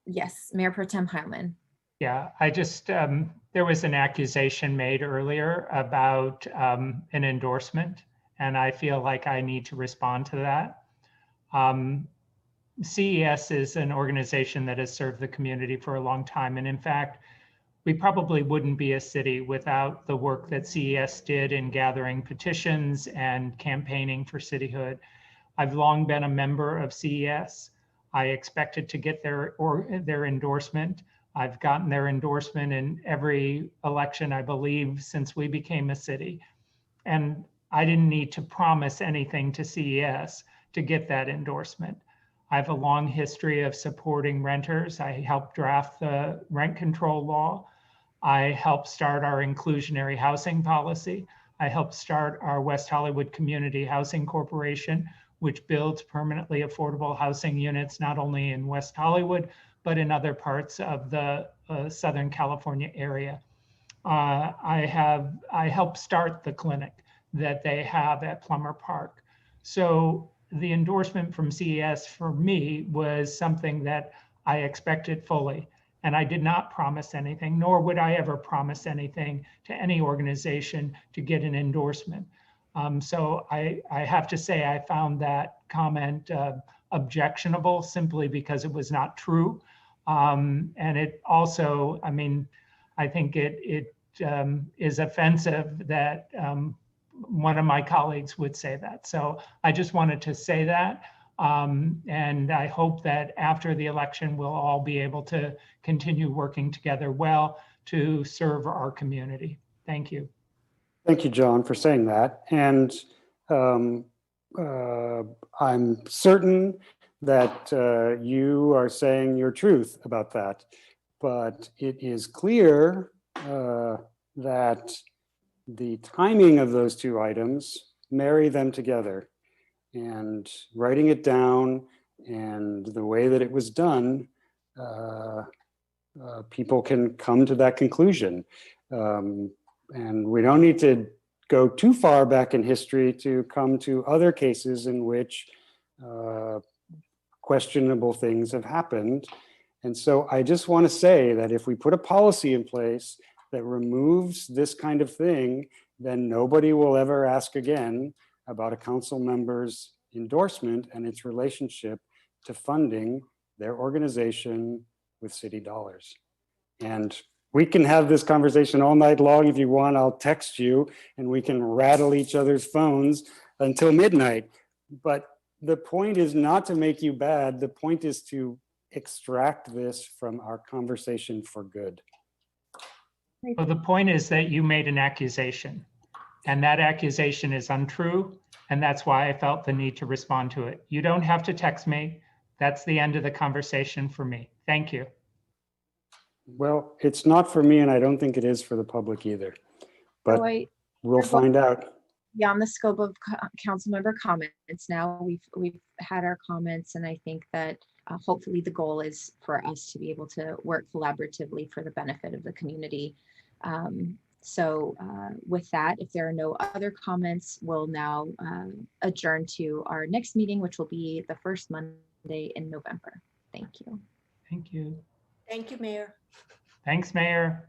Yes, Mayor Pro Tem Heilman. Yeah, I just, there was an accusation made earlier about an endorsement, and I feel like I need to respond to that. CES is an organization that has served the community for a long time. And in fact, we probably wouldn't be a city without the work that CES did in gathering petitions and campaigning for cityhood. I've long been a member of CES. I expected to get their endorsement. I've gotten their endorsement in every election, I believe, since we became a city. And I didn't need to promise anything to CES to get that endorsement. I have a long history of supporting renters. I helped draft the rent control law. I helped start our inclusionary housing policy. I helped start our West Hollywood Community Housing Corporation, which builds permanently affordable housing units, not only in West Hollywood, but in other parts of the Southern California area. I helped start the clinic that they have at Plummer Park. So the endorsement from CES for me was something that I expected fully. And I did not promise anything, nor would I ever promise anything to any organization to get an endorsement. So I have to say I found that comment objectionable simply because it was not true. And it also, I mean, I think it is offensive that one of my colleagues would say that. So I just wanted to say that. And I hope that after the election, we'll all be able to continue working together well to serve our community. Thank you. Thank you, John, for saying that. And I'm certain that you are saying your truth about that. But it is clear that the timing of those two items marry them together. And writing it down and the way that it was done, people can come to that conclusion. And we don't need to go too far back in history to come to other cases in which questionable things have happened. And so I just want to say that if we put a policy in place that removes this kind of thing, then nobody will ever ask again about a council member's endorsement and its relationship to funding their organization with city dollars. And we can have this conversation all night long if you want. I'll text you and we can rattle each other's phones until midnight. But the point is not to make you bad. The point is to extract this from our conversation for good. Well, the point is that you made an accusation, and that accusation is untrue, and that's why I felt the need to respond to it. You don't have to text me. That's the end of the conversation for me. Thank you. Well, it's not for me, and I don't think it is for the public either. But we'll find out. Beyond the scope of council member comments, now we've had our comments, and I think that hopefully the goal is for us to be able to work collaboratively for the benefit of the community. So with that, if there are no other comments, we'll now adjourn to our next meeting, which will be the first Monday in November. Thank you. Thank you. Thank you, Mayor. Thanks, Mayor.